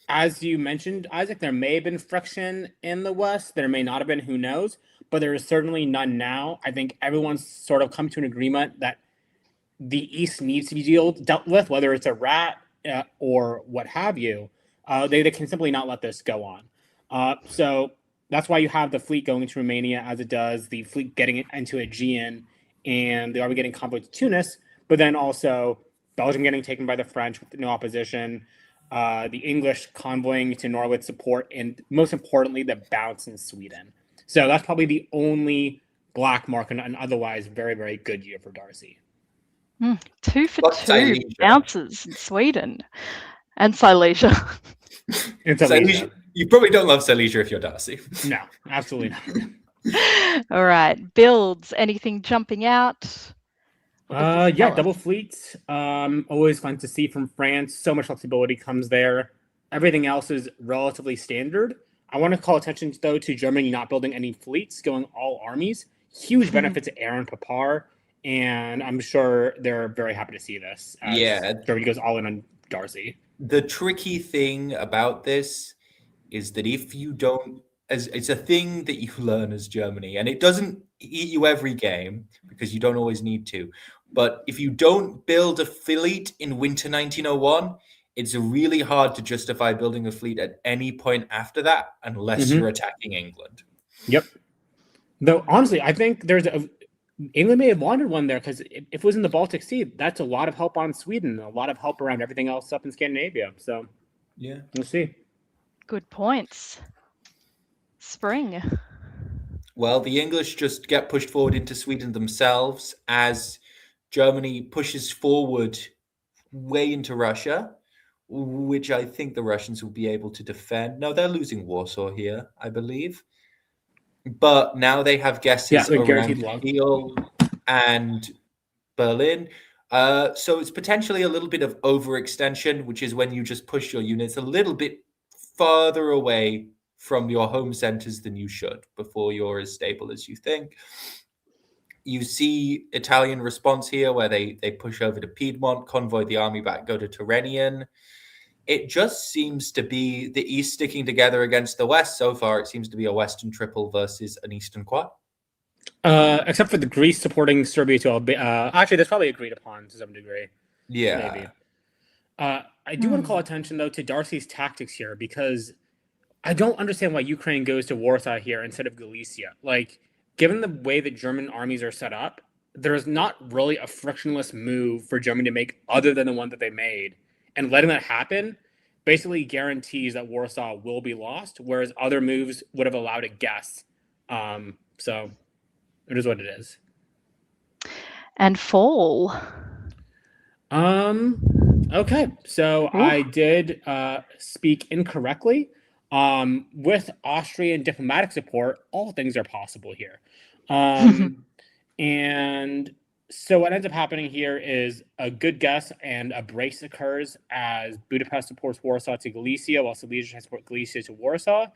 As you mentioned, Isaac, there may have been friction in the West. There may not have been, who knows? But there is certainly none now. I think everyone's sort of come to an agreement that the East needs to be dealt with, whether it's a rat or what have you. They can simply not let this go on. So that's why you have the fleet going to Romania as it does, the fleet getting into Aegean, and the army getting convoy to Tunis, but then also Belgium getting taken by the French with no opposition, the English convoying to Norway with support, and most importantly, the bounce in Sweden. So that's probably the only black mark in an otherwise very, very good year for Darcy. 2 for But 2 Silesia. bounces in Sweden. And Silesia. It's Silesia. You probably don't love Silesia if you're Darcy. No, absolutely not. All right. Builds. Anything jumping out? Yeah, double fleets. Always fun to see from France. So much flexibility comes there. Everything else is relatively standard. I want to call attention, though, to Germany not building any fleets, going all armies. Huge benefit to Aaron Papar, and I'm sure they're very happy to see this. Germany goes all in on Darcy. The tricky thing about this is that if you don't, it's a thing that you learn as Germany, and it doesn't eat you every game because you don't always need to. But if you don't build a fleet in winter 1901, it's really hard to justify building a fleet at any point after that unless you're attacking England. Yep. Though, honestly, I think England may have wanted one there because if it was in the Baltic Sea, that's a lot of help on Sweden, a lot of help around everything else up in Scandinavia. So, yeah, we'll see. Good points. Spring. Well, the English just get pushed forward into Sweden themselves as Germany pushes forward way into Russia, which I think the Russians will be able to defend. No, they're losing Warsaw here, I believe. But now they have guesses around Kiel and Berlin. So it's potentially a little bit of overextension, which is when you just push your units a little bit farther away from your home centers than you should before you're as stable as you think. You see Italian response here where they push over to Piedmont, convoy the army back, go to Tyrrhenian. It just seems to be the East sticking together against the West. So far, it seems to be a Western triple versus an Eastern quad. Except for the Greece supporting Serbia to Albania. Actually, that's probably agreed upon to some degree. Yeah. Maybe. I do want to call attention, though, to Darcy's tactics here because I don't understand why Ukraine goes to Warsaw here instead of Galicia. Like, given the way the German armies are set up, there's not really a frictionless move for Germany to make other than the one that they made. And letting that happen basically guarantees that Warsaw will be lost, whereas other moves would have allowed a guess. So it is what it is. And fall. Okay, so I did speak incorrectly. With Austrian diplomatic support, all things are possible here. And so what ends up happening here is a good guess and a brace occurs as Budapest supports Warsaw to Galicia, while Silesia supports Galicia to Warsaw.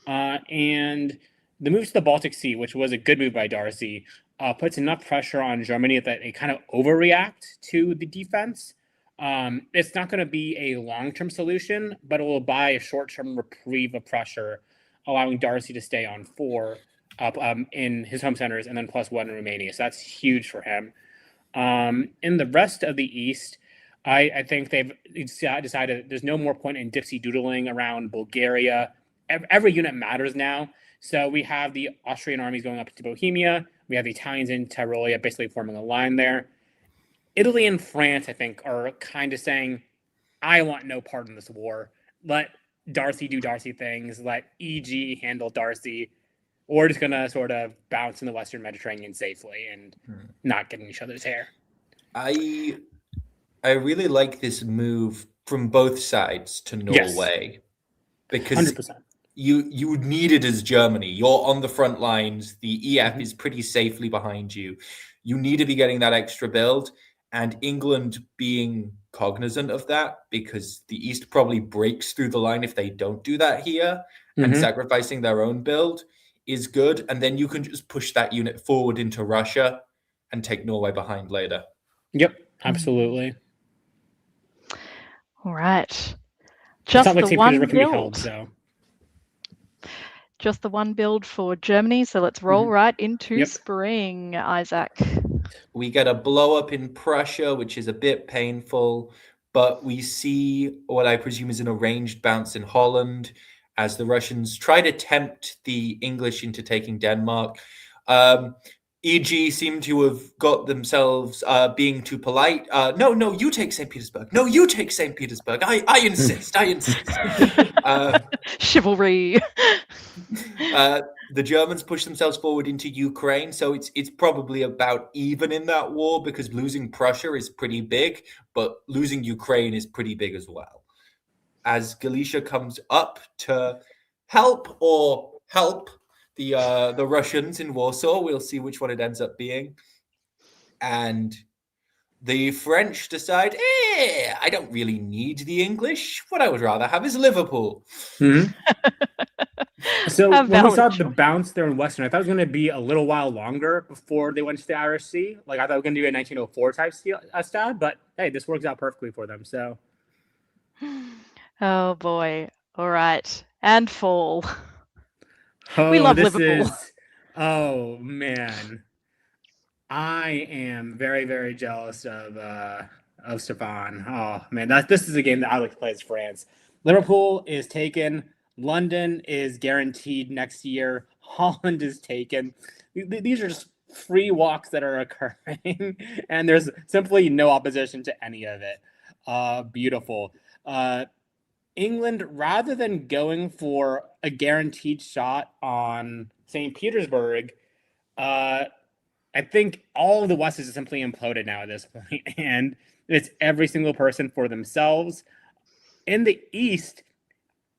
And the move to the Baltic Sea, which was a good move by Darcy, puts enough pressure on Germany that they kind of overreact to the defense. It's not going to be a long-term solution, but it will buy a short-term reprieve of pressure, allowing Darcy to stay on 4 in his home centers and then +1 in Romania. So that's huge for him. In the rest of the East, I think they've decided there's no more point in dipsy doodling around Bulgaria. Every unit matters now. So we have the Austrian armies going up into Bohemia. We have the Italians in Tyrolia basically forming a line there. Italy and France, I think, are kind of saying, I want no part in this war. Let Darcy do Darcy things. Let EG handle Darcy. We're just going to sort of bounce in the Western Mediterranean safely and not get in each other's hair. I really like this move from both sides to Norway. Because 100%. you need it as Germany. You're on the front lines. The EF is pretty safely behind you. You need to be getting that extra build. And England being cognizant of that, because the East probably breaks through the line if they don't do that here, and sacrificing their own build is good. And then you can just push that unit forward into Russia and take Norway behind later. Yep, absolutely. All right. Just the like one build. Can be held, so. Just the one build for Germany. So let's roll right into spring, Isaac. We get a blow up in Prussia, which is a bit painful, but we see what I presume is an arranged bounce in Holland as the Russians try to tempt the English into taking Denmark. EG seem to have got themselves being too polite. No, you take St. Petersburg. No, you take St. Petersburg. I insist. I insist. Chivalry. the Germans push themselves forward into Ukraine, so it's probably about even in that war because losing Prussia is pretty big, but losing Ukraine is pretty big as well. As Galicia comes up to help the Russians in Warsaw, we'll see which one it ends up being, and the French decide, I don't really need the English. What I would rather have is Liverpool. Mhm. So A when we saw valid the choice. bounce there in Western, I thought it was going to be a little while longer before they went to the Irish Sea. Like I thought we were going to do a 1904 type stab, but hey, this works out perfectly for them. So Oh boy. All right. And fall. We oh, love this Liverpool. is oh man. I am very, very jealous of Stefan. Oh man, this is a game that I like to play as France. Liverpool is taken. London is guaranteed next year. Holland is taken. These are just free walks that are occurring, and there's simply no opposition to any of it. Beautiful. England, rather than going for a guaranteed shot on St. Petersburg, I think all of the West is simply imploded now at this point, and it's every single person for themselves. In the East,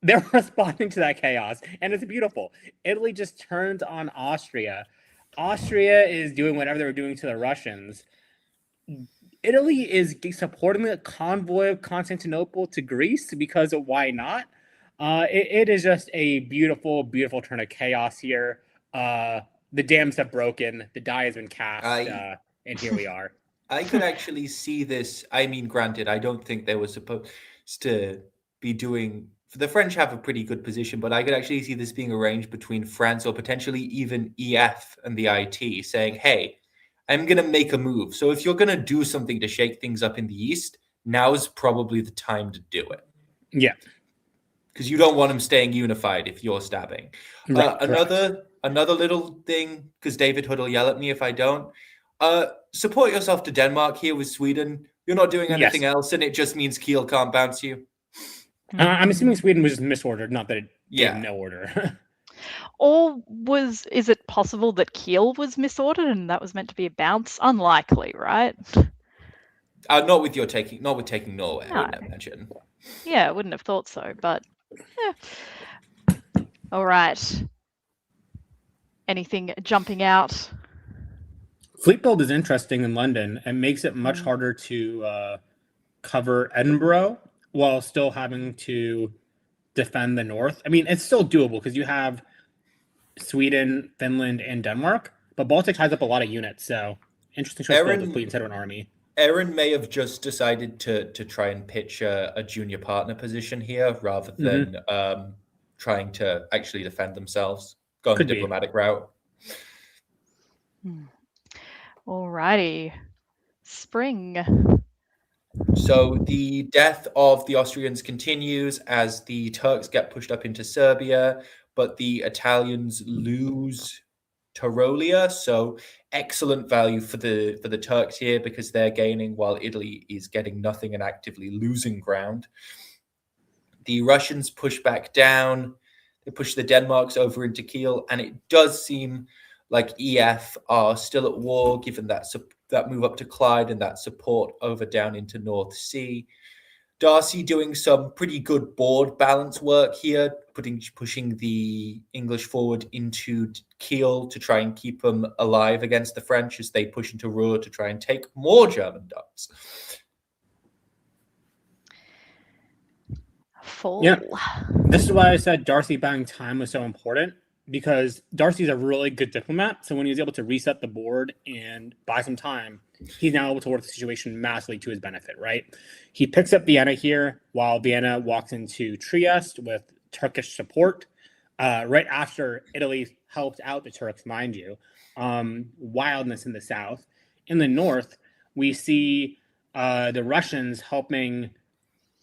they're responding to that chaos, and it's beautiful. Italy just turned on Austria. Austria is doing whatever they were doing to the Russians. Italy is supporting the convoy of Constantinople to Greece because of why not? It is just a beautiful, beautiful turn of chaos here. The dams have broken, the die has been cast, and here we are. I could actually see this. I mean, granted, I don't think they were supposed to be doing. The French have a pretty good position, but I could actually see this being arranged between France or potentially even EF and the IT saying, hey, I'm going to make a move. So if you're going to do something to shake things up in the East, now's probably the time to do it. Yeah. Because you don't want them staying unified if you're stabbing. Right, another little thing, because David Hood will yell at me if I don't. Support yourself to Denmark here with Sweden. You're not doing anything else, and it just means Kiel can't bounce you. I'm assuming Sweden was just misordered, not that it gave no order. Or is it possible that Kiel was misordered and that was meant to be a bounce? Unlikely, right? Not with taking Norway, No. I would imagine. Yeah, I wouldn't have thought so, but yeah. All right. Anything jumping out? Fleet build is interesting in London and makes it much harder to cover Edinburgh while still having to defend the north. I mean, it's still doable because you have Sweden, Finland, and Denmark, but Baltic ties up a lot of units. So interesting choice to build a fleet instead of an army. Aaron may have just decided to try and pitch a junior partner position here rather than trying to actually defend themselves, go on the diplomatic route. Alrighty. Spring. So the death of the Austrians continues as the Turks get pushed up into Serbia, but the Italians lose Tyrolia. So excellent value for the Turks here because they're gaining while Italy is getting nothing and actively losing ground. The Russians push back down. They push the Denmarks over into Kiel, and it does seem like EF are still at war, given that move up to Clyde and that support over down into North Sea. Darcy doing some pretty good board balance work here, pushing the English forward into Kiel to try and keep them alive against the French as they push into Ruhr to try and take more German docks. Fall. Yeah, this is why I said Darcy buying time was so important, because Darcy's a really good diplomat. So when he was able to reset the board and buy some time, he's now able to work the situation massively to his benefit, right? He picks up Vienna here while Vienna walks into Trieste with Turkish support, right after Italy helped out the Turks, mind you. Wildness in the south. In the north, we see the Russians helping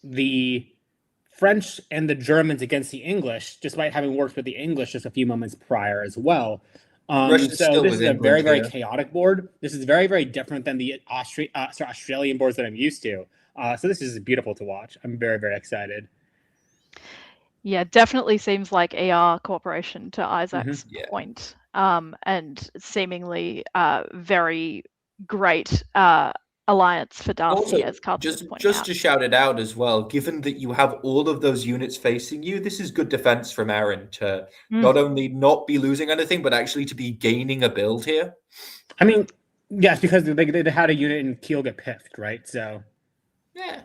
the French and the Germans against the English, despite having worked with the English just a few moments prior as well. So this is a very, very chaotic board. This is very, very different than the Australian boards that I'm used to. So this is beautiful to watch. I'm very, very excited. Yeah, definitely seems like ER cooperation to Isaac's Yeah. point, and seemingly very great alliance for Darcy, as Carlton was pointing just out. to shout it out as well, given that you have all of those units facing you, this is good defense from Aaron to not only not be losing anything, but actually to be gaining a build here. I mean, yes, because they had a unit in Kiel get piffed, right? So yeah,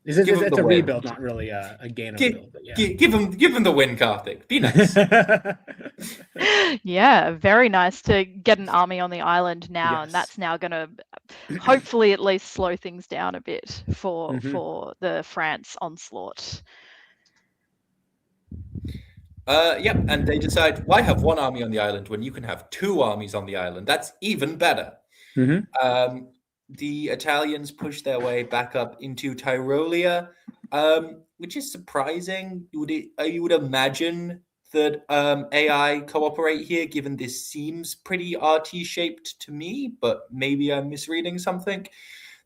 it's a rebuild, not really a gain of build. But yeah. Give him the win, Karthik. Be nice. Yeah, very nice to get an army on the island now, and that's now going to hopefully at least slow things down a bit for the France onslaught. Yep, and they decide, why have one army on the island when you can have two armies on the island? That's even better. The Italians push their way back up into Tyrolia, which is surprising. You would imagine that AI cooperate here, given this seems pretty RT-shaped to me, but maybe I'm misreading something.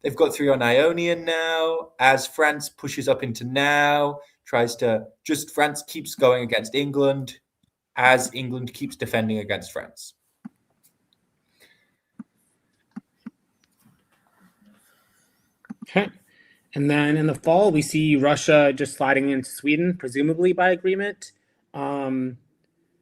They've got 3 on Ionian now, as France pushes up into now, France keeps going against England, as England keeps defending against France. Okay. And then in the fall, we see Russia just sliding into Sweden, presumably by agreement. And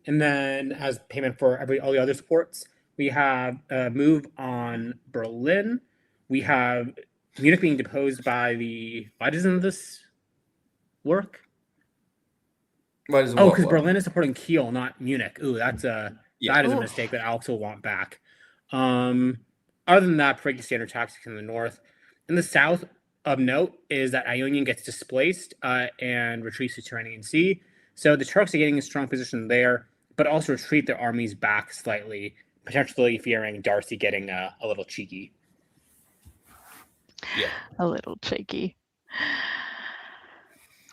then as payment for all the other sports, we have a move on Berlin. We have Munich being deposed by the... Why doesn't this work? Because Berlin is supporting Kiel, not Munich. Ooh, that is a mistake that Alex will want back. Other than that, pretty standard tactics in the north. In the south, of note is that Ionian gets displaced and retreats to Tyrrhenian Sea. So the Turks are getting a strong position there, but also retreat their armies back slightly, potentially fearing Darcy getting a little cheeky. Yeah, a little cheeky.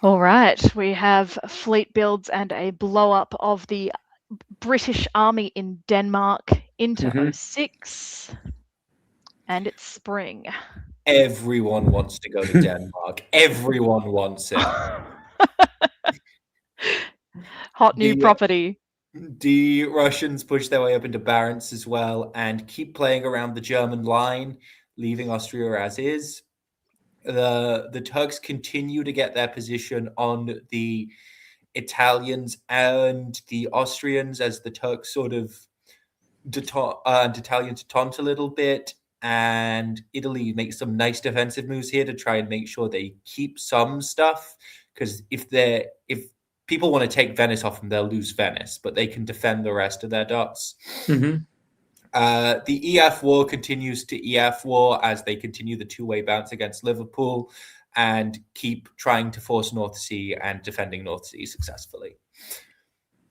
All right, we have fleet builds and a blow up of the British army in Denmark into 06, and it's spring. Everyone wants to go to Denmark. Everyone wants it. Hot new property. The Russians push their way up into Barents as well and keep playing around the German line, leaving Austria as is. The Turks continue to get their position on the Italians and the Austrians as the Turks sort of Italians taunt a little bit. And Italy makes some nice defensive moves here to try and make sure they keep some stuff. Because if people want to take Venice off them, they'll lose Venice, but they can defend the rest of their dots. The EF war continues to EF war as they continue the two-way bounce against Liverpool and keep trying to force North Sea and defending North Sea successfully.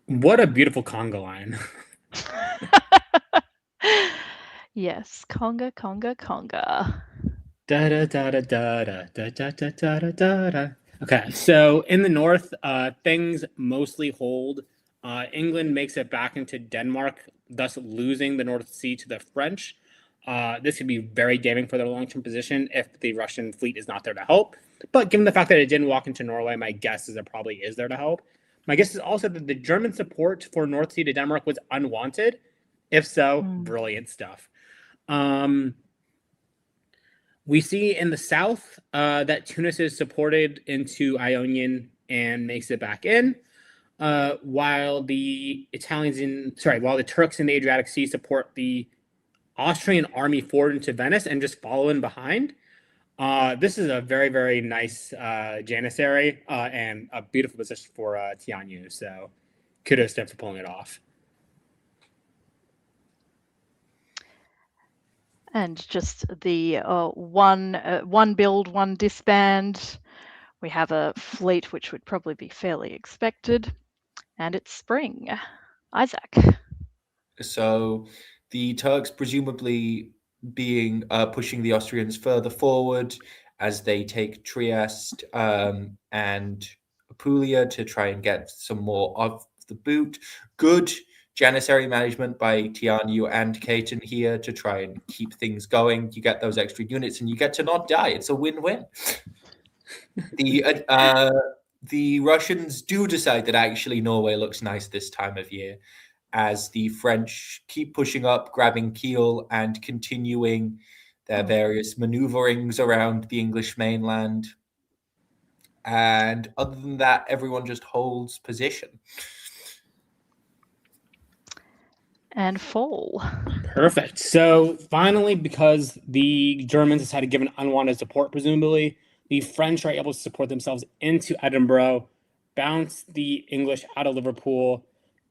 What a beautiful conga line. Yes, conga, conga, conga. Da da da da da da da da da da da da. Okay, so in the north, things mostly hold. England makes it back into Denmark, thus losing the North Sea to the French. This could be very damning for their long-term position if the Russian fleet is not there to help. But given the fact that it didn't walk into Norway, my guess is it probably is there to help. My guess is also that the German support for North Sea to Denmark was unwanted. If so, brilliant stuff. We see in the south that Tunis is supported into Ionian and makes it back in, while the Turks in the Adriatic Sea support the Austrian army forward into Venice and just follow in behind. This is a very, very nice Janissary and a beautiful position for Tianyu. So kudos to him for pulling it off. And just the one build, one disband. We have a fleet which would probably be fairly expected, and it's spring. Isaac. So the Turks presumably pushing the Austrians further forward as they take Trieste and Apulia to try and get some more of the boot. Good Janissary management by Tianyu and Caton here to try and keep things going. You get those extra units and you get to not die. It's a win-win. the Russians do decide that actually Norway looks nice this time of year, as the French keep pushing up, grabbing Kiel, and continuing their various maneuverings around the English mainland. And other than that, everyone just holds position. And fall. Perfect. So finally, because the Germans decided to give an unwanted support, presumably, the French are able to support themselves into Edinburgh, bounce the English out of Liverpool,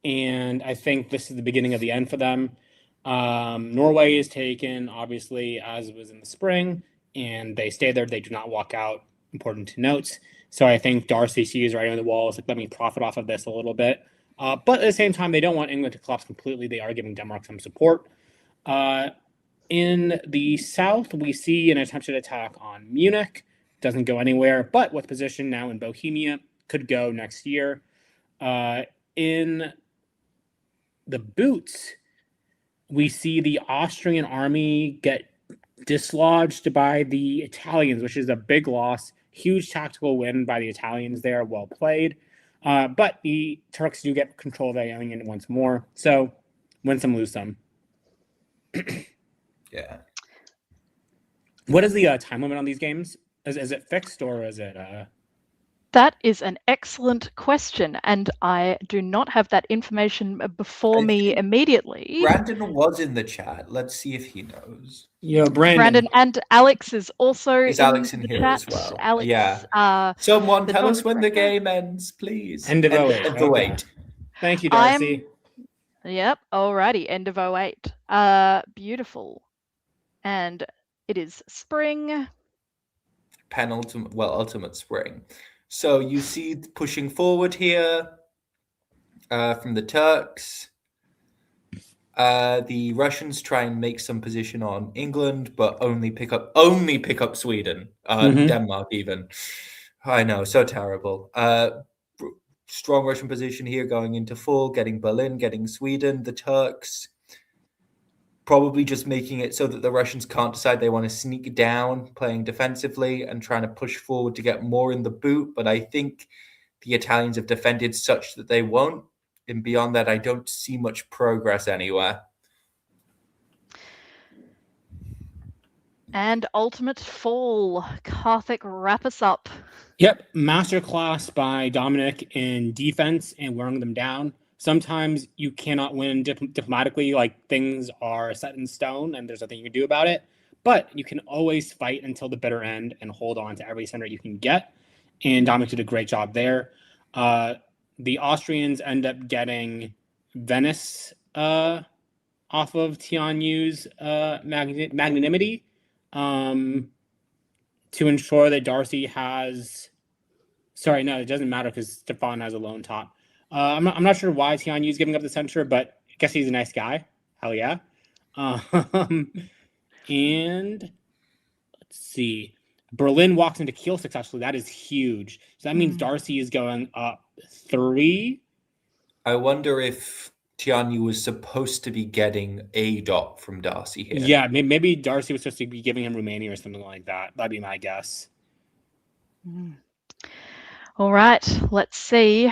and I think this is the beginning of the end for them. Norway is taken, obviously, as it was in the spring, and they stay there. They do not walk out. Important to note. So I think Darcy sees writing on the wall. It's like, let me profit off of this a little bit. But at the same time, they don't want England to collapse completely. They are giving Denmark some support. In the south, we see an attempted attack on Munich. Doesn't go anywhere, but with position now in Bohemia, could go next year. In the boots, we see the Austrian army get dislodged by the Italians, which is a big loss. Huge tactical win by the Italians there. Well played. But the Turks do get control of the Ionian once more. So win some, lose some. Yeah. What is the time limit on these games? Is it fixed or is it... That is an excellent question, and I do not have that information before me immediately. Brandon was in the chat. Let's see if he knows. Yeah, Brandon And Alex is also Is Alex in the here chat. as well? Alex, Yeah. Someone the tell us when the director. game ends, please. End of 08. End of 08. Thank you, Darcy. Yep, alrighty, end of 08. Beautiful. And it is spring. Ultimate spring. So you see pushing forward here from the Turks. The Russians try and make some position on England, but only pick up Sweden, Denmark even. I know, so terrible. Strong Russian position here going into fall, getting Berlin, getting Sweden. The Turks probably just making it so that the Russians can't decide they want to sneak down, playing defensively and trying to push forward to get more in the boot. But I think the Italians have defended such that they won't. And beyond that, I don't see much progress anywhere. And ultimate fall. Karthik, wrap us up. Yep, masterclass by Dominic in defense and wearing them down. Sometimes you cannot win diplomatically, like things are set in stone and there's nothing you can do about it. But you can always fight until the bitter end and hold on to every center you can get. And Dominic did a great job there. The Austrians end up getting Venice off of Tianyu's magnanimity to ensure that Darcy has... Sorry, no, it doesn't matter because Stefan has a lone top. I'm not sure why Tianyu's giving up the center, but I guess he's a nice guy. Hell yeah. And let's see. Berlin walks into Kiel successfully. That is huge. So that means Darcy is going up 3. I wonder if Tianyu was supposed to be getting a dot from Darcy here. Yeah, maybe Darcy was supposed to be giving him Romania or something like that. That'd be my guess. All right, let's see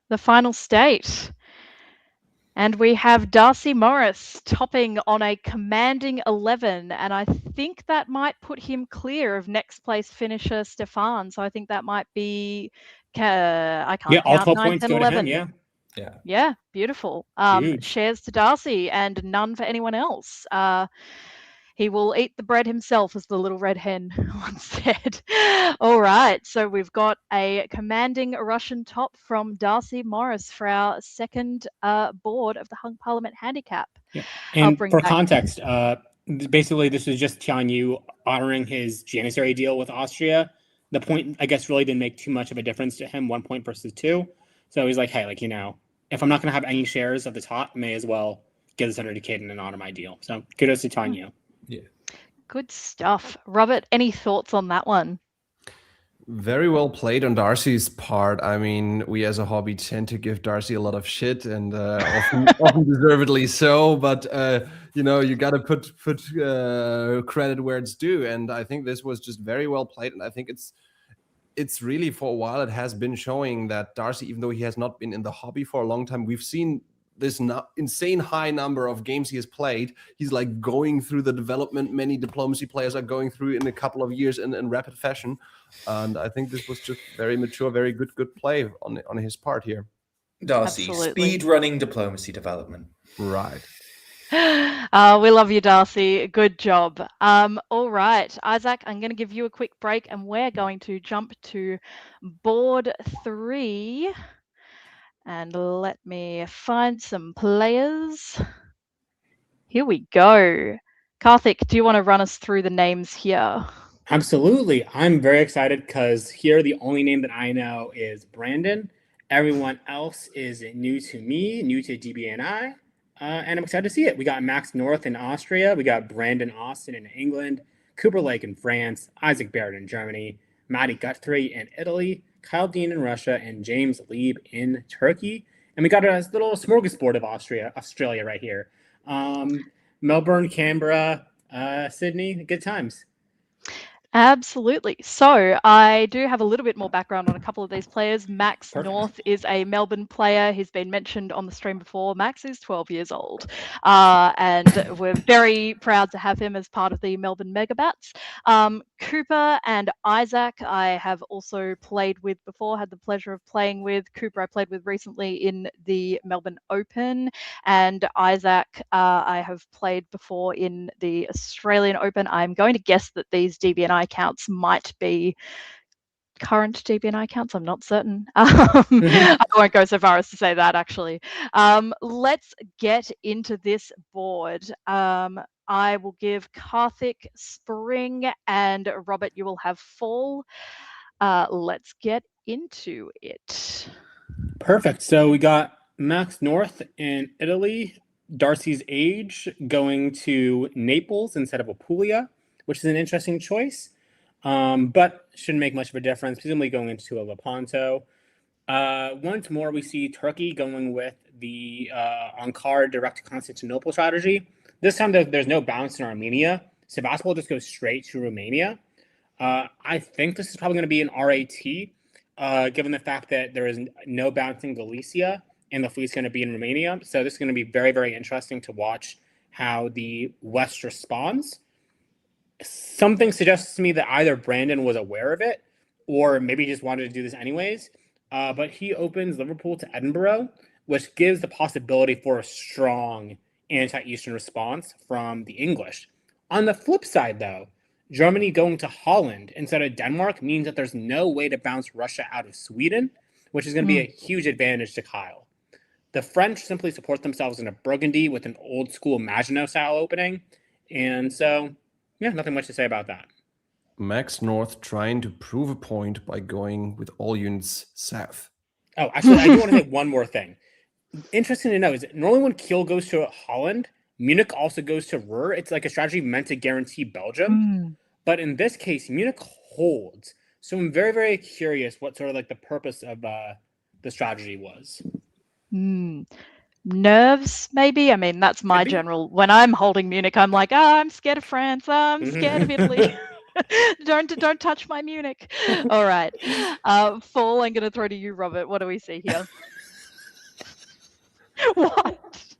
the final state. And we have Darcy Morris topping on a commanding 11. And I think that might put him clear of next place finisher Stefan. So I think that might be, I can't count, all 12 9, points 10, go 11. to him, Yeah, beautiful. Shares to Darcy and none for anyone else. He will eat the bread himself, as the little red hen once said. All right, so we've got a commanding Russian top from Darcy Morris for our second board of the Hung Parliament Handicap. Yeah. And for context, basically this is just Tianyu honoring his Janissary deal with Austria. The point, I guess, really didn't make too much of a difference to him, 1 point versus 2. So he's like, hey, like, if I'm not going to have any shares of the top, I may as well give this under to Caden and honor my deal. So kudos to Tianyu. Yeah. Good stuff. Robert, any thoughts on that one? Very well played on Darcy's part. I mean, we as a hobby tend to give Darcy a lot of shit, and often deservedly so. But you got to put credit where it's due, and I think this was just very well played. And I think it's it's really, for a while, it has been showing that Darcy, even though he has not been in the hobby for a long time, we've seen this insane high number of games he has played. He's like going through the development many diplomacy players are going through in a couple of years in rapid fashion. And I think this was just very mature, very good play on his part here. Darcy, Absolutely. speed running diplomacy development. Right. We love you, Darcy. Good job. All right, Isaac, I'm going to give you a quick break and we're going to jump to board 3. And let me find some players. Here we go. Karthik, do you want to run us through the names here? Absolutely. I'm very excited because here the only name that I know is Brandon. Everyone else is new to me, new to DBNI, and I'm excited to see it. We got Max North in Austria. We got Brandon Austin in England, Cooper Lake in France, Isaac Barrett in Germany, Matty Guthrie in Italy, Kyle Dean in Russia, and James Lieb in Turkey. And we got a little smorgasbord of Australia right here. Melbourne, Canberra, Sydney, good times. Absolutely. So I do have a little bit more background on a couple of these players. Max Perfect. North is a Melbourne player. He's been mentioned on the stream before. Max is 12 years old. And we're very proud to have him as part of the Melbourne Megabats. Cooper and Isaac, I have also played with before, had the pleasure of playing with. Cooper I played with recently in the Melbourne Open. And Isaac, I have played before in the Australian Open. I'm going to guess that these DBNI counts might be current DBNI counts. I'm not certain. I won't go so far as to say that, actually. Let's get into this board. I will give Karthik Spring and Robert, you will have Fall. Let's get into it. Perfect. So we got Max North in Italy, Darcy's age going to Naples instead of Apulia, which is an interesting choice, but shouldn't make much of a difference. Presumably going into a Lepanto. Once more, we see Turkey going with the Ankara direct to Constantinople strategy. This time, there's no bounce in Armenia. Sevastopol just goes straight to Romania. I think this is probably going to be an RAT, given the fact that there is no bounce in Galicia and the fleet's going to be in Romania. So this is going to be very, very interesting to watch how the West responds. Something suggests to me that either Brandon was aware of it or maybe just wanted to do this anyways. But he opens Liverpool to Edinburgh, which gives the possibility for a strong anti-Eastern response from the English. On the flip side, though, Germany going to Holland instead of Denmark means that there's no way to bounce Russia out of Sweden, which is going to be a huge advantage to Kyle. The French simply support themselves in a Burgundy with an old school Maginot style opening. And so, yeah, nothing much to say about that. Max North trying to prove a point by going with all units south. Oh, actually, I do want to say one more thing. Interesting to know is that normally when Kiel goes to Holland, Munich also goes to Ruhr. It's like a strategy meant to guarantee Belgium. But in this case, Munich holds. So I'm very, very curious what sort of like the purpose of the strategy was. Nerves, maybe? I mean, that's my general... When I'm holding Munich, I'm like, I'm scared of France. I'm scared of Italy. Don't touch my Munich. All right. Fall, I'm going to throw to you, Robert. What do we see here? What?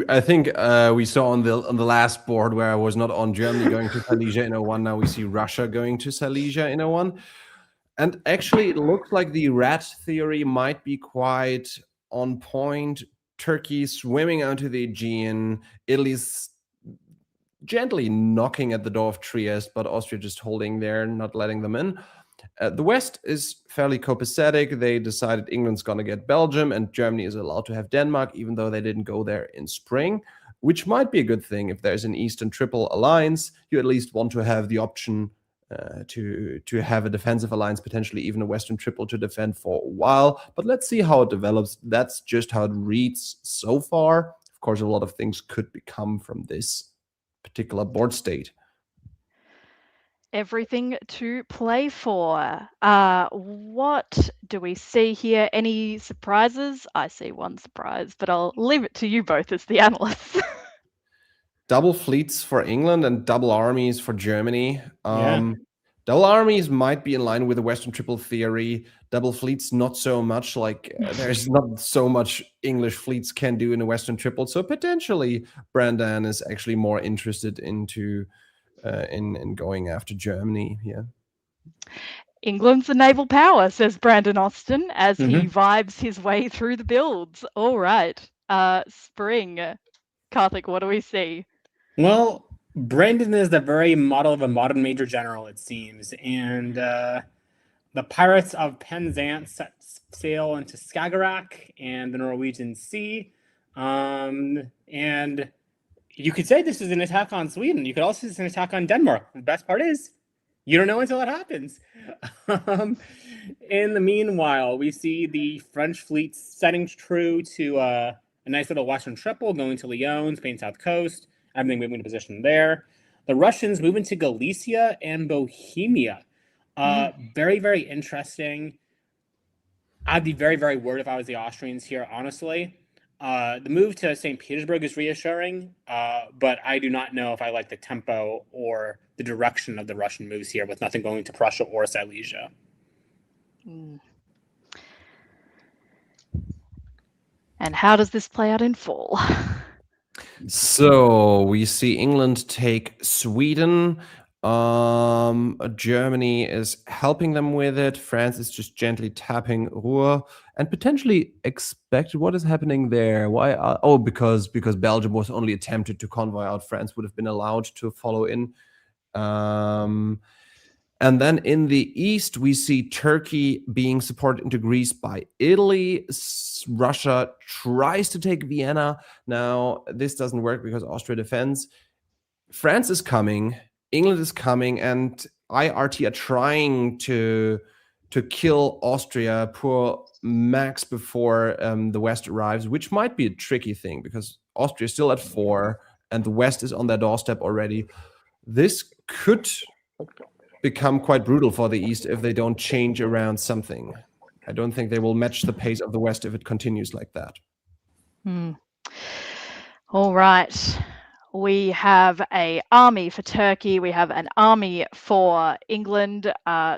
I think we saw on the last board where I was not on, Germany going to Silesia in 01. Now we see Russia going to Silesia in 01. And actually, it looks like the rat theory might be quite on point. Turkey swimming onto the Aegean. Italy's gently knocking at the door of Trieste, but Austria just holding there, not letting them in. The West is fairly copacetic. They decided England's going to get Belgium and Germany is allowed to have Denmark, even though they didn't go there in spring, which might be a good thing. If there's an Eastern Triple Alliance, you at least want to have the option to have a defensive alliance, potentially even a Western Triple to defend for a while. But let's see how it develops. That's just how it reads so far. Of course, a lot of things could become from this particular board state. Everything to play for. What do we see here? Any surprises? I see one surprise, but I'll leave it to you both as the analysts. Double fleets for England and double armies for Germany. Double armies might be in line with the Western triple theory. Double fleets, not so much. Like there's not so much English fleets can do in a Western triple. So potentially, Brandon is actually more interested into in going after Germany. Yeah. England's a naval power, says Brandon Austin as he Mhm. vibes his way through the builds. All right. Spring. Karthik, what do we see? Well, Brandon is the very model of a modern major general, it seems, and the pirates of Penzance set sail into Skagerrak and the Norwegian Sea, and you could say this is an attack on Sweden. You could also say it's an attack on Denmark. The best part is, you don't know until it happens. In the meanwhile, we see the French fleet setting true to a nice little Western triple, going to Lyon, Spain south coast, everything moving to position there. The Russians move into Galicia and Bohemia. Very, very interesting. I'd be very, very worried if I was the Austrians here, honestly. The move to St. Petersburg is reassuring, but I do not know if I like the tempo or the direction of the Russian moves here with nothing going to Prussia or Silesia. And how does this play out in fall? So we see England take Sweden. Germany is helping them with it. France is just gently tapping Ruhr and potentially expected. What is happening there? Why? Because Belgium was only attempted to convoy out. France would have been allowed to follow in. And then in the east, we see Turkey being supported into Greece by Italy. Russia tries to take Vienna. Now, this doesn't work because Austria defends. France is coming. England is coming. And IRT are trying to kill Austria, poor Max, before the West arrives, which might be a tricky thing because Austria is still at 4 and the West is on their doorstep already. This could become quite brutal for the East if they don't change around something. I don't think they will match the pace of the West if it continues like that. All right. We have an army for Turkey. We have an army for England,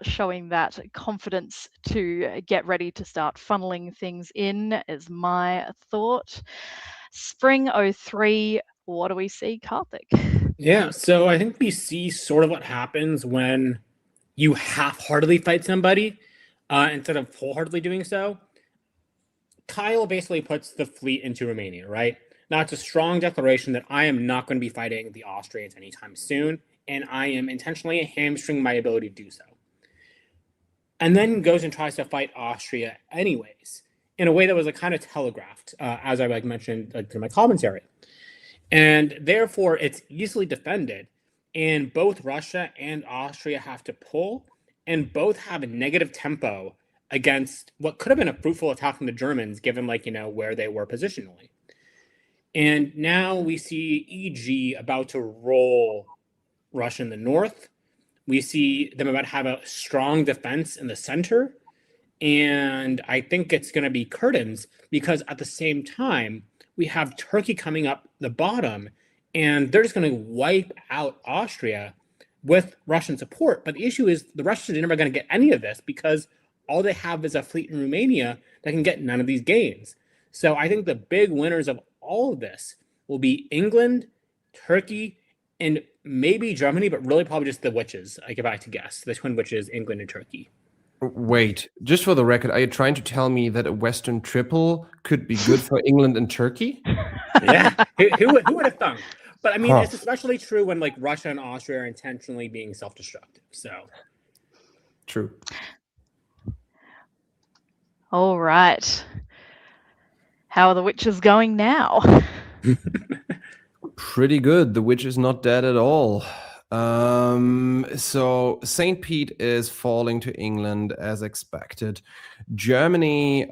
showing that confidence to get ready to start funneling things in is my thought. Spring 03, what do we see, Karthik? Yeah, so I think we see sort of what happens when you half-heartedly fight somebody instead of full-heartedly doing so. Kyle basically puts the fleet into Romania, right? Now, it's a strong declaration that I am not going to be fighting the Austrians anytime soon, and I am intentionally hamstringing my ability to do so. And then goes and tries to fight Austria anyways, in a way that was kind of telegraphed, as I mentioned through my commentary. And therefore, it's easily defended, and both Russia and Austria have to pull, and both have a negative tempo against what could have been a fruitful attack from the Germans, given where they were positionally. And now we see EG about to roll Russia in the north. We see them about to have a strong defense in the center. And I think it's going to be curtains because at the same time, we have Turkey coming up the bottom, and they're just going to wipe out Austria with Russian support. But the issue is the Russians are never going to get any of this because all they have is a fleet in Romania that can get none of these gains. So I think the big winners of all of this will be England, Turkey, and maybe Germany, but really probably just the witches, if I had to guess. The twin witches, England and Turkey. Wait, just for the record, are you trying to tell me that a Western triple could be good for England and Turkey? Yeah, who would have thunk? But I mean, it's especially true when Russia and Austria are intentionally being self-destructive. So true. All right. How are the witches going now? Pretty good. The witch is not dead at all. So St. Pete is falling to England as expected. Germany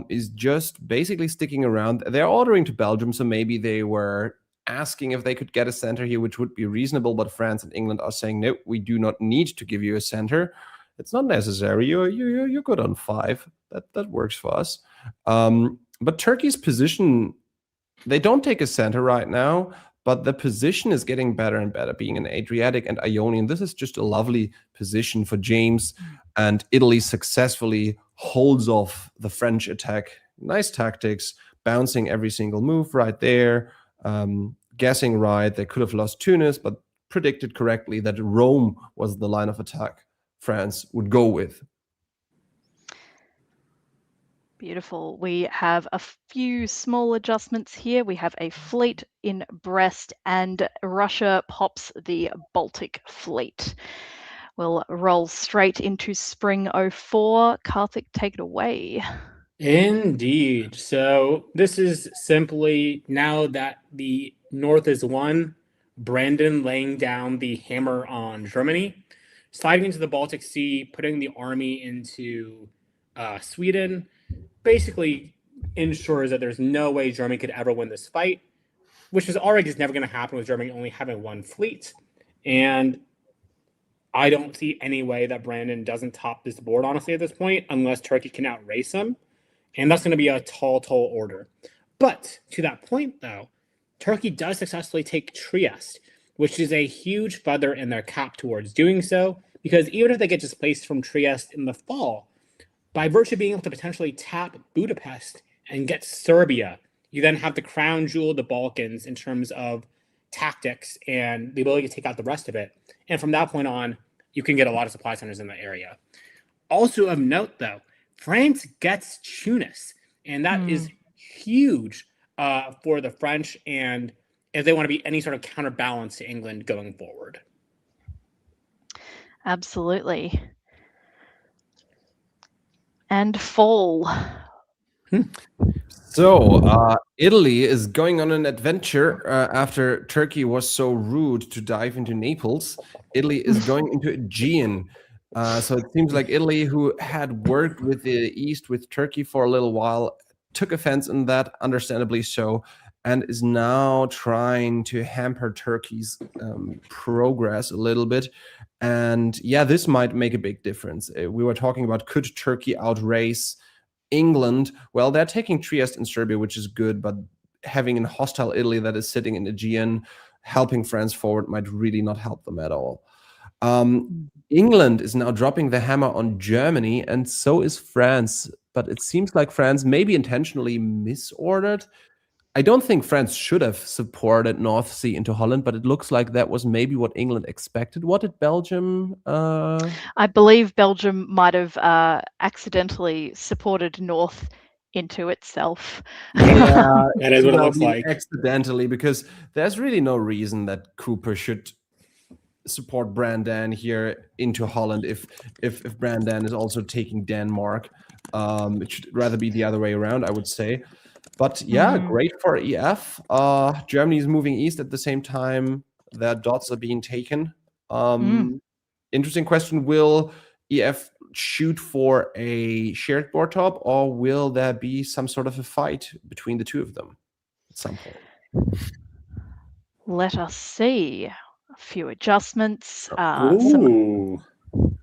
is just basically sticking around. They're ordering to Belgium, so maybe they were asking if they could get a center here, which would be reasonable. But France and England are saying, no, we do not need to give you a center. It's not necessary. You're good on 5. That works for us. But Turkey's position, they don't take a center right now, but the position is getting better and better, being an Adriatic and Ionian. This is just a lovely position for James, and Italy successfully holds off the French attack. Nice tactics, bouncing every single move right there, guessing right. They could have lost Tunis, but predicted correctly that Rome was the line of attack France would go with. Beautiful. We have a few small adjustments here. We have a fleet in Brest, and Russia pops the Baltic fleet. We'll roll straight into spring 04. Karthik, take it away. Indeed. So this is simply, now that the North is won, Brandon laying down the hammer on Germany, sliding into the Baltic Sea, putting the army into Sweden, basically ensures that there's no way Germany could ever win this fight, which is already just never going to happen with Germany only having one fleet. And I don't see any way that Brandon doesn't top this board, honestly, at this point, unless Turkey can outrace him. And that's going to be a tall order. But to that point, though, Turkey does successfully take Trieste, which is a huge feather in their cap towards doing so, because even if they get displaced from Trieste in the fall, by virtue of being able to potentially tap Budapest and get Serbia, you then have the crown jewel of the Balkans in terms of tactics and the ability to take out the rest of it. And from that point on, you can get a lot of supply centers in the area. Also of note, though, France gets Tunis, and that is huge for the French, and if they want to be any sort of counterbalance to England going forward. Absolutely. And fall. So Italy is going on an adventure after Turkey was so rude to dive into Naples. Italy is going into Aegean. So it seems like Italy, who had worked with the East, with Turkey for a little while, took offense in that, understandably so, and is now trying to hamper Turkey's progress a little bit. And yeah, this might make a big difference. We were talking about, could Turkey outrace England? Well, they're taking Trieste and Serbia, which is good, but having a hostile Italy that is sitting in Aegean, helping France forward, might really not help them at all. England is now dropping the hammer on Germany, and so is France. But it seems like France maybe intentionally misordered. I don't think France should have supported North Sea into Holland, but it looks like that was maybe what England expected. What did Belgium? I believe Belgium might have accidentally supported North into itself. Yeah, That is what it looks like. Accidentally, because there's really no reason that Cooper should support Brandan here into Holland if Brandan is also taking Denmark. It should rather be the other way around, I would say. But yeah, great for EF. Germany is moving east at the same time. Their dots are being taken. Interesting question. Will EF shoot for a shared board top, or will there be some sort of a fight between the two of them at some point? Let us see. A few adjustments. Ooh. Some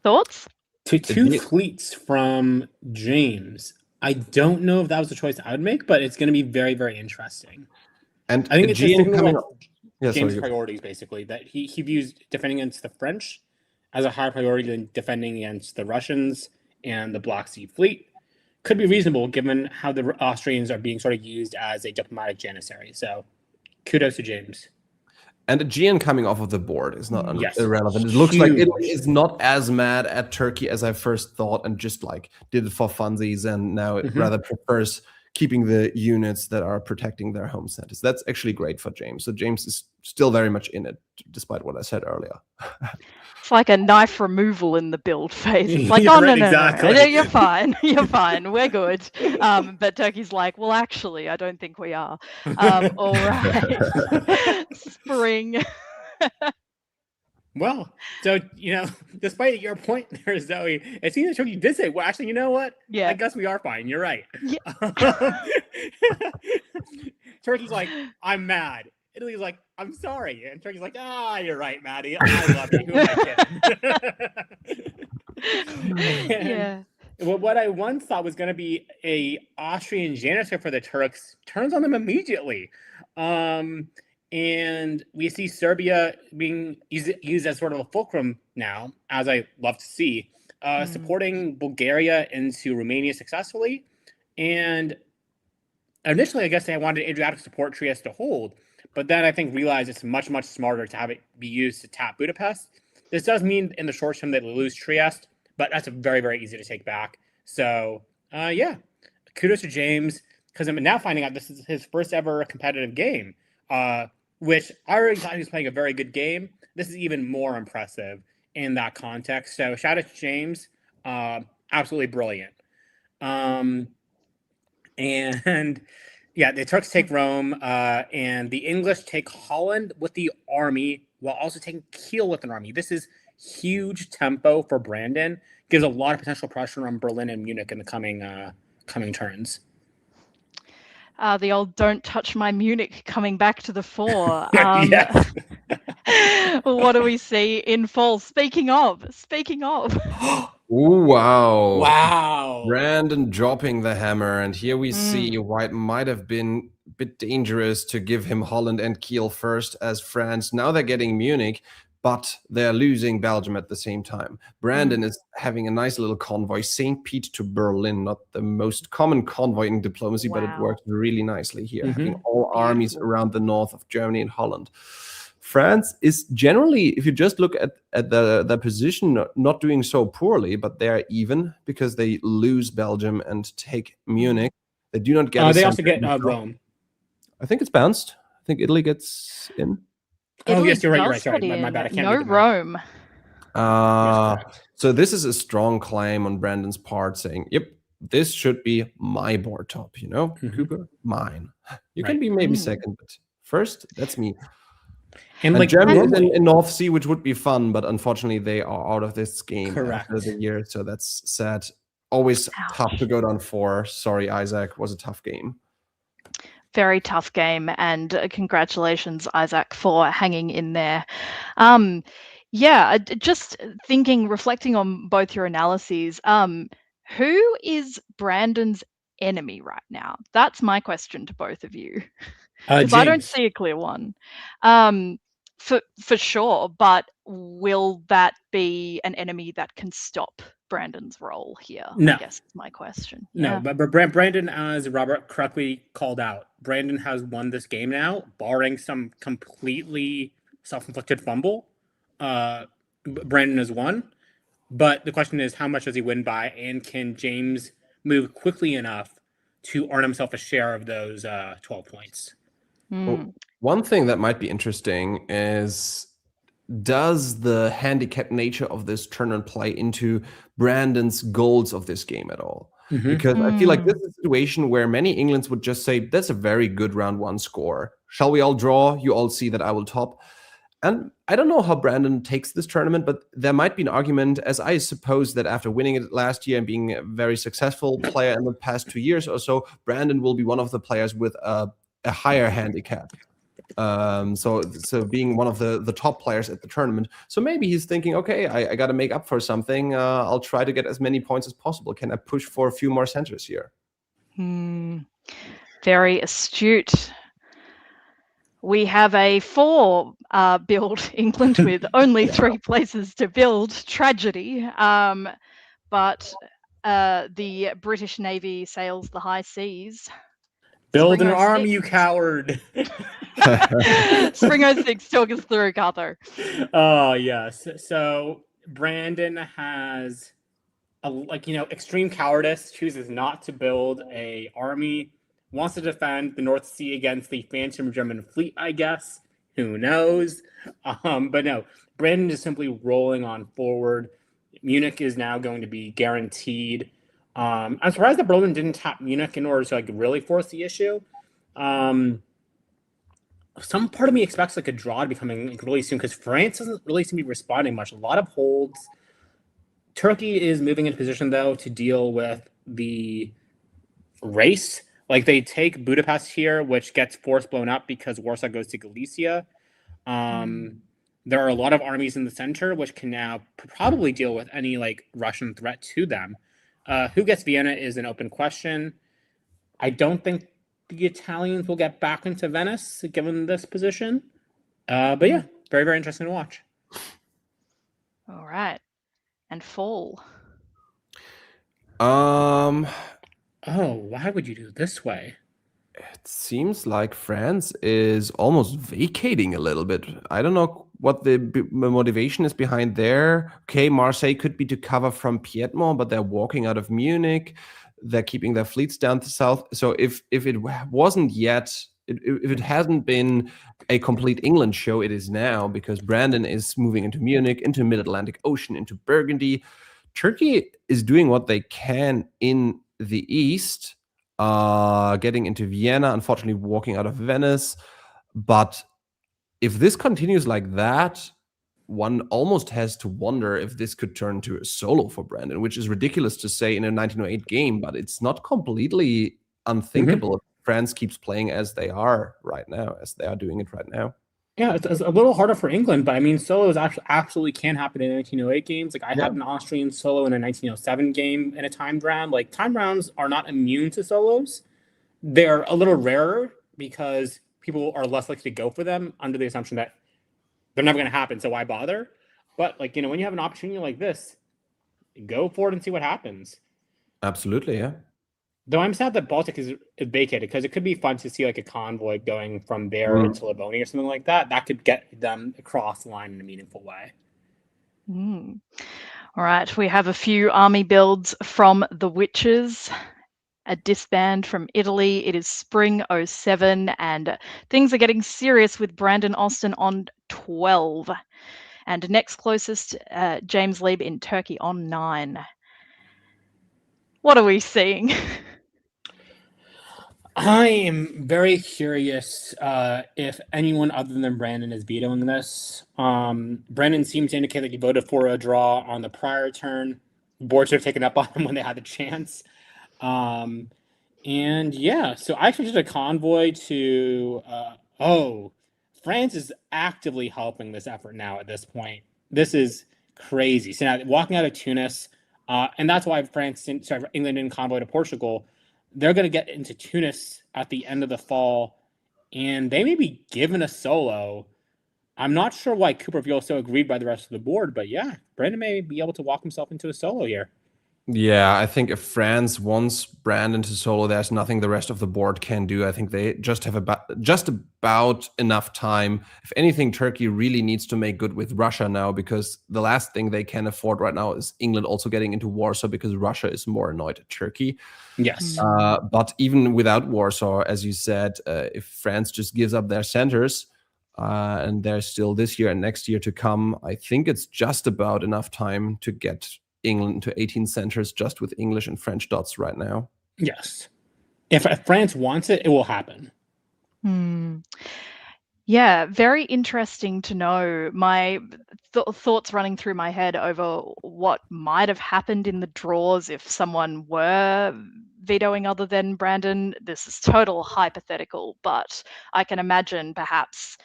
thoughts? Two fleets from James. I don't know if that was a choice I would make, but it's going to be very, very interesting. And I think it's just coming up. James' priorities, basically, that he views defending against the French as a higher priority than defending against the Russians and the Black Sea Fleet. Could be reasonable given how the Austrians are being sort of used as a diplomatic janissary. So kudos to James. And Aegean coming off of the board is not irrelevant. It Huge. looks like Italy is not as mad at Turkey as I first thought, and just like did it for funsies, and now it rather prefers keeping the units that are protecting their home centers. That's actually great for James. So James is still very much in it, despite what I said earlier. It's like a knife removal in the build phase. It's like, Yeah, oh, right, no, exactly. no, you're fine. You're fine. We're good. But Turkey's like, well, actually, I don't think we are. All right. Spring. Well, so, despite your point there, Zoe, it seems that Turkey did say, well, actually, you know what? Yeah. I guess we are fine. You're right. Yeah. Turkey's like, I'm mad. Italy's like, I'm sorry. And Turkey's like, you're right, Maddie. I love you. Who am I kidding? Yeah. What I once thought was going to be a Austrian janissary for the Turks turns on them immediately. And we see Serbia being used as sort of a fulcrum now, as I love to see, supporting Bulgaria into Romania successfully. And initially, I guess I wanted Adriatic support Trieste to hold, but then I think realized it's much, much smarter to have it be used to tap Budapest. This does mean in the short term that they lose Trieste, but that's very, very easy to take back. So, yeah, kudos to James, because I'm now finding out this is his first ever competitive game, which I already thought he was playing a very good game. This is even more impressive in that context. So shout out to James. Absolutely brilliant. And yeah, the Turks take Rome, and the English take Holland with the army, while also taking Kiel with an army. This is huge tempo for Brandon. Gives a lot of potential pressure on Berlin and Munich in the coming turns. The old "don't touch my Munich" coming back to the fore. Yes. What do we see in fall? Speaking of. Ooh, wow. Wow. Brandon dropping the hammer, and here we see why it might have been a bit dangerous to give him Holland and Kiel first as France. Now they're getting Munich, but they're losing Belgium at the same time. Brandon is having a nice little convoy, St. Pete to Berlin, not the most common convoy in diplomacy, but it works really nicely here, having all armies around the north of Germany and Holland. France is generally, if you just look at the position, not doing so poorly, but they're even because they lose Belgium and take Munich. They do not get. They also get Rome. I think it's bounced. I think Italy gets in. Oh, yes, you're right. Sorry, my bad. I can't read the map. Rome. So this is a strong claim on Brandon's part, saying, "Yep, this should be my board top. You know, Cooper, mine. You can be maybe second, but first, that's me." And like Germany is in North Sea, which would be fun, but unfortunately they are out of this game after the year, so that's sad. Always tough to go down 4. Sorry, Isaac, was a tough game. Very tough game, and congratulations, Isaac, for hanging in there. Just reflecting on both your analyses, who is Brandon's enemy right now? That's my question to both of you. Because I don't see a clear one. For sure, but will that be an enemy that can stop Brandon's role here? No. I guess is my question. No, but Brandon, as Robert correctly called out, Brandon has won this game now, barring some completely self-inflicted fumble. Brandon has won, but the question is, how much does he win by, and can James move quickly enough to earn himself a share of those 12 points? Well, one thing that might be interesting is, does the handicap nature of this tournament play into Brandon's goals of this game at all? Because I feel like this is a situation where many Englands would just say, that's a very good round 1 score. Shall we all draw? You all see that I will top. And I don't know how Brandon takes this tournament, but there might be an argument, as I suppose that after winning it last year and being a very successful player in the past 2 years or so, Brandon will be one of the players with a higher handicap. So being one of the top players at the tournament. So maybe he's thinking, okay, I got to make up for something. I'll try to get as many points as possible. Can I push for a few more centers here? Very astute. We have a 4 build England with only 3 places to build. Tragedy. But the British Navy sails the high seas. Build an army, you coward. Spring 06, talk us through, Catho. Oh, yes. So Brandon has extreme cowardice, chooses not to build a army, wants to defend the North Sea against the phantom German fleet, I guess. Who knows? But no, Brandon is simply rolling on forward. Munich is now going to be guaranteed. I'm surprised that Berlin didn't tap Munich in order to really force the issue. Some part of me expects a draw to be coming really soon, because France doesn't really seem to be responding much. A lot of holds. Turkey is moving in position, though, to deal with the race. They take Budapest here, which gets force blown up because Warsaw goes to Galicia. There are a lot of armies in the center, which can now probably deal with any Russian threat to them. Who gets Vienna is an open question. I don't think the Italians will get back into Venice given this position. But yeah, very, very interesting to watch. All right. And fall. Um, Oh, why would you do it this way? it seems like France is almost vacating a little bit. I don't know what the motivation is behind there. Okay, Marseille could be to cover from Piedmont, but they're walking out of Munich. They're keeping their fleets down to south. So if it wasn't yet, if it hasn't been a complete England show, it is now, because Brandon is moving into Munich, into Mid-Atlantic Ocean, into Burgundy. Turkey is doing what they can in the east, getting into Vienna, unfortunately walking out of Venice. But if this continues like that, one almost has to wonder if this could turn to a solo for Brandon, which is ridiculous to say in a 1908 game, but it's not completely unthinkable if France keeps playing as they are right now, as they are doing it right now. Yeah, it's a little harder for England, but I mean, solos actually absolutely can happen in 1908 games. Like I had an Austrian solo in a 1907 game in a timed round. Like timed rounds are not immune to solos. They're a little rarer because people are less likely to go for them under the assumption that they're never going to happen, so why bother? But like, when you have an opportunity like this, go for it and see what happens. Absolutely, yeah. Though I'm sad that Baltic is vacated, because it could be fun to see like a convoy going from there into Livonia or something like that. That could get them across the line in a meaningful way. All right, we have a few army builds from the Witches. A disband from Italy. It is spring 07, and things are getting serious with Brandon Austin on 12. And next closest, James Lieb in Turkey on 9. What are we seeing? I am very curious if anyone other than Brandon is vetoing this. Brandon seems to indicate that he voted for a draw on the prior turn. Boards have taken up on him when they had the chance. And yeah, so I actually did a convoy to France is actively helping this effort now at this point. This is crazy. So now walking out of Tunis, and that's why England didn't convoy to Portugal. They're going to get into Tunis at the end of the fall, and they may be given a solo. I'm not sure why Cooper feels so aggrieved by the rest of the board, but yeah, Brandon may be able to walk himself into a solo here. Yeah, I think if France wants Brandon to solo, there's nothing the rest of the board can do. I think they just have just about enough time. If anything, Turkey really needs to make good with Russia now, because the last thing they can afford right now is England also getting into Warsaw, because Russia is more annoyed at Turkey. Yes. But even without Warsaw, as you said, if France just gives up their centers, and there's still this year and next year to come, I think it's just about enough time to get England to 18 centers just with English and French dots right now. Yes. If France wants it, it will happen. Yeah, very interesting to know. My thoughts running through my head over what might have happened in the draws if someone were vetoing other than Brandon. This is total hypothetical, but I can imagine perhaps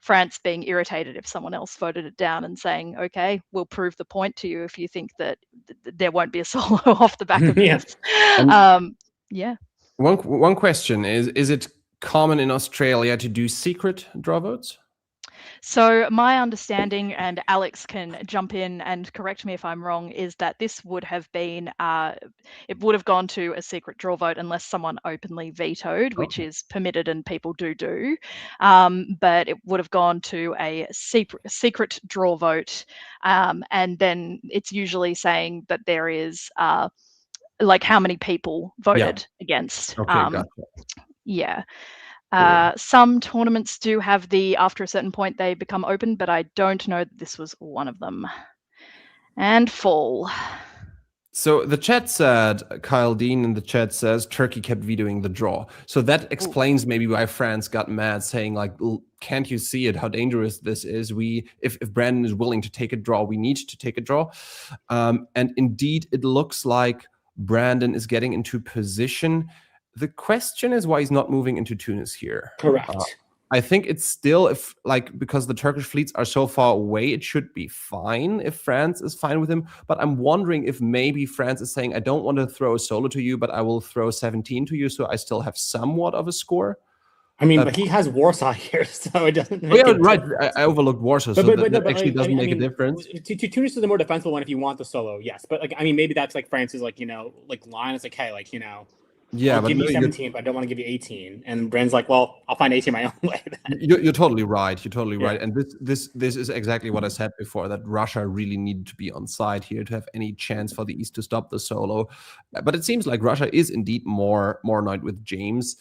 France being irritated if someone else voted it down and saying, okay, we'll prove the point to you if you think that there won't be a solo off the back of this. Yeah. One question is it common in Australia to do secret draw votes? So my understanding, and Alex can jump in and correct me if I'm wrong, is that this would have been, it would have gone to a secret draw vote unless someone openly vetoed, which is permitted and people do. But it would have gone to a secret draw vote. And then it's usually saying that there is like how many people voted against. Okay, gotcha. Yeah. Cool. Some tournaments do have after a certain point, they become open, but I don't know that this was one of them. And fall. So the chat said, Kyle Dean in the chat says, Turkey kept vetoing the draw. So that explains maybe why France got mad, saying like, can't you see it, how dangerous this is? If Brandon is willing to take a draw, we need to take a draw. And indeed, it looks like Brandon is getting into position. The question is why he's not moving into Tunis here. Correct. I think it's still, if like, because the Turkish fleets are so far away, it should be fine if France is fine with him. But I'm wondering if maybe France is saying, I don't want to throw a solo to you, but I will throw 17 to you, so I still have somewhat of a score. I mean, but he has Warsaw here, so it doesn't make Oh, yeah, a right. difference. I overlooked Warsaw, so that actually doesn't make a difference. Tunis is the more defensible one if you want the solo, yes. But like, I mean, maybe that's like France's like, like line is like, hey, like, Yeah, I'll but give no, you 17, but I don't want to give you 18. And Brand's like, well, I'll find 18 my own way then. you're totally right. You're totally Yeah. right. And this is exactly what I said before, that Russia really needed to be on side here to have any chance for the East to stop the solo. But it seems like Russia is indeed more annoyed with James.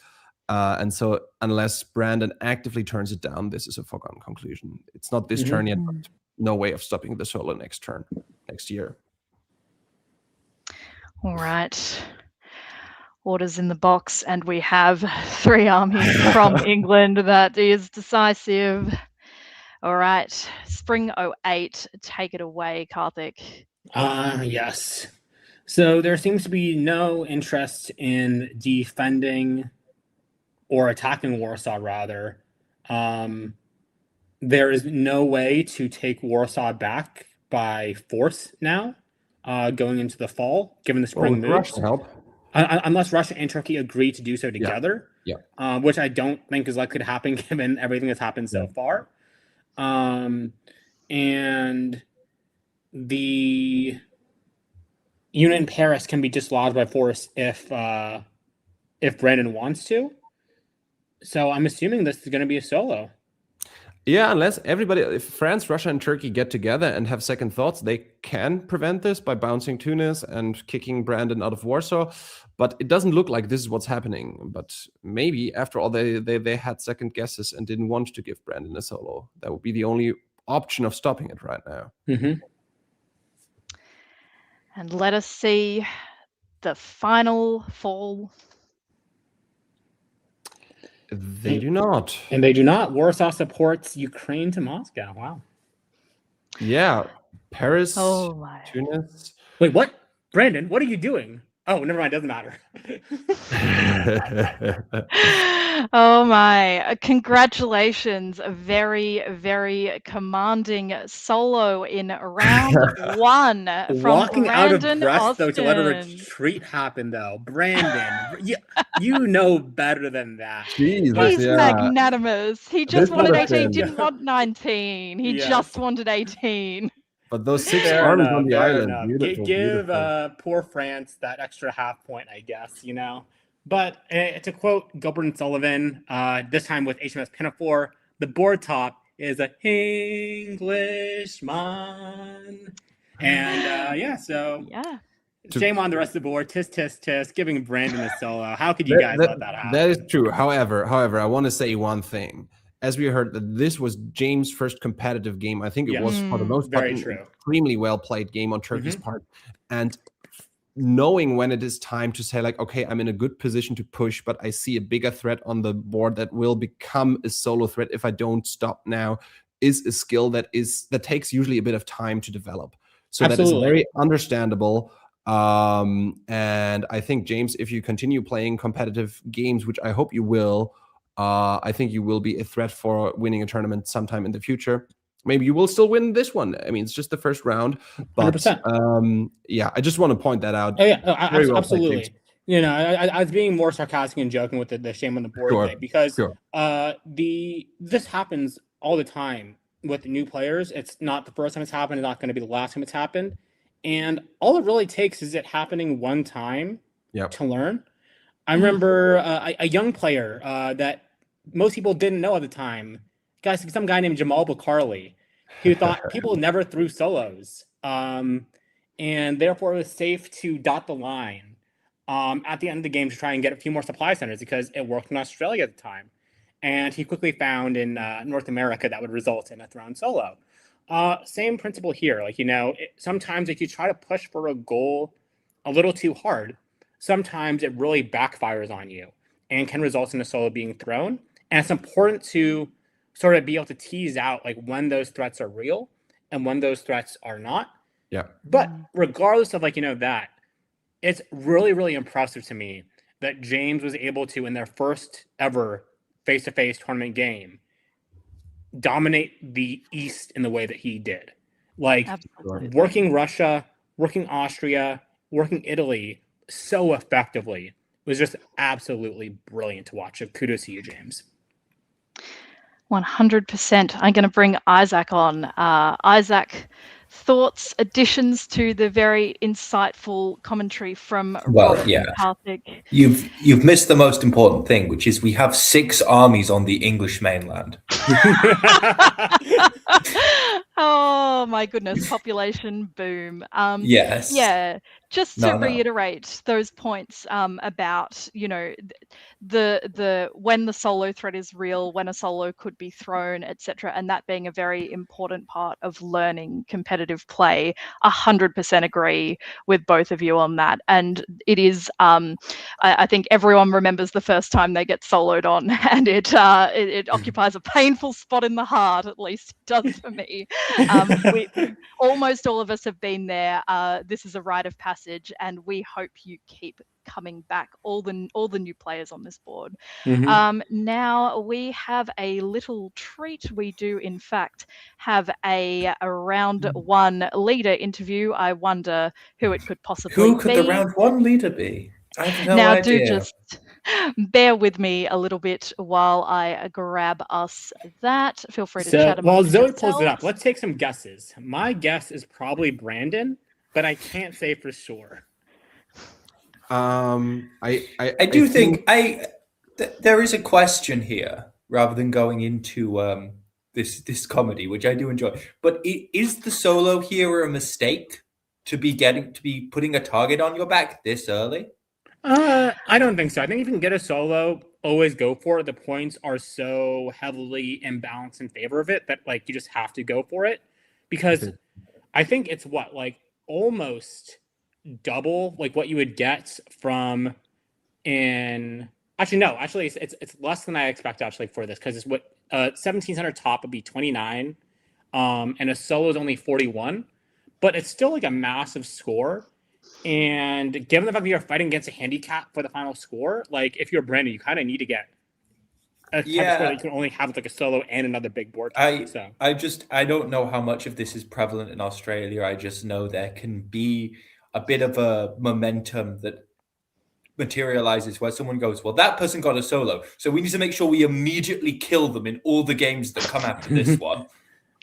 And so unless Brandon actively turns it down, this is a foregone conclusion. It's not this turn yet, but no way of stopping the solo next year. All right. Orders in the box, and we have 3 armies from England. That is decisive. All right. Spring 08. Take it away, Karthik. Yes. So there seems to be no interest in defending or attacking Warsaw, rather. There is no way to take Warsaw back by force now, going into the fall, given the spring moves. Russia help. Unless Russia and Turkey agree to do so together, Yeah. Which I don't think is likely to happen given everything that's happened so far. And the unit in Paris can be dislodged by force if Brandon wants to. So I'm assuming this is going to be a solo. Yeah, unless if France, Russia, and Turkey get together and have second thoughts, they can prevent this by bouncing Tunis and kicking Brandon out of Warsaw. But it doesn't look like this is what's happening. But maybe, after all, they had second guesses and didn't want to give Brandon a solo. That would be the only option of stopping it right now. Mm-hmm. And let us see the final fall. They do not. And they do not. Warsaw supports Ukraine to Moscow. Wow. Yeah. Paris, Oh my. Tunis. Wait, what? Brandon, what are you doing? Oh, never mind. Doesn't matter. Oh my. Congratulations. A very, very commanding solo in round 1 from Walking out of Brandon Brest, though, to let a Austin. retreat happen, though. Brandon, you know better than that. Jesus, He's magnanimous. He just This wanted would have 18, been- didn't want 19. He Yes. just wanted 18. But those 6 Fair armies enough, on the fair island, enough. beautiful, Give beautiful. poor France that extra half point, I guess, But to quote Gilbert and Sullivan, this time with HMS Pinafore, the board top is a Englishman. And so Yeah. shame on the rest of the board. Tisk, tisk, tisk, giving Brandon a solo. How could you guys let that happen? That is true. However, I want to say one thing. As we heard, that this was James' first competitive game. I think it was, for the most part, Very an true. extremely well played game on Turkey's part. And knowing when it is time to say, like, okay, I'm in a good position to push, but I see a bigger threat on the board that will become a solo threat if I don't stop now, is a skill that takes usually a bit of time to develop. So Absolutely. that is very understandable. And I think, James, if you continue playing competitive games, which I hope you will, I think you will be a threat for winning a tournament sometime in the future. Maybe you will still win this one. I mean, it's just the first round. But 100%. Yeah, I just want to point that out. Oh, yeah, Very well absolutely. played, I was being more sarcastic and joking with the shame on the board thing, because this happens all the time with new players. It's not the first time it's happened. It's not going to be the last time it's happened. And all it really takes is it happening one time to learn. I remember a young player that most people didn't know at the time. Some guy named Jamal Bukhari, who thought people never threw solos. And therefore it was safe to dot the line at the end of the game to try and get a few more supply centers, because it worked in Australia at the time. And he quickly found in North America that would result in a thrown solo. Same principle here. Sometimes if you try to push for a goal a little too hard, sometimes it really backfires on you and can result in a solo being thrown. And it's important to sort of be able to tease out when those threats are real and when those threats are not. Yeah. But regardless of that, it's really, really impressive to me that James was able to, in their first ever face-to-face tournament game dominate the East in the way that he did. Like, Absolutely. working Russia, working Austria, working Italy so effectively was just absolutely brilliant to watch. So kudos to you, James. 100%. I'm going to bring Isaac on. Isaac, thoughts, additions to the very insightful commentary from Rob Karthik? You've missed the most important thing, which is we have 6 armies on the English mainland. Oh my goodness, population boom. Yes. Yeah, just to reiterate those points about, you know, the when the solo threat is real, when a solo could be thrown, etc., and that being a very important part of learning competitive play. 100% agree with both of you on that, and it is. I think everyone remembers the first time they get soloed on, and it occupies a painful spot in the heart. At least it does for me. Almost all of us have been there. This is a rite of passage, and we hope you keep coming back, all the new players on this board. Now we have a little treat. We do in fact have a round 1 leader interview. I wonder who it could possibly be. Who could the round 1 leader be? I have no idea. Do just bear with me a little bit while I grab us that. Feel free to chat. While Zoe pulls it up, let's take some guesses. My guess is probably Brandon, but I can't say for sure. I do think there is a question here, rather than going into this comedy, which I do enjoy. But is the solo here a mistake to be putting a target on your back this early? I don't think so. I think if you can get a solo, always go for it. The points are so heavily imbalanced in favor of it that like you just have to go for it, because I think it's almost double like what you would get from it's less than I expect actually for this, because it's what 1700 top would be 29, and a solo is only 41, but it's still like a massive score. And given the fact that you're fighting against a handicap for the final score, like if you're Brandon, you kind of need to get a score that you can only have like a solo and another big board. I don't know how much of this is prevalent in Australia. I just know there can be a bit of a momentum that materializes where someone goes, well, that person got a solo, so we need to make sure we immediately kill them in all the games that come after this one.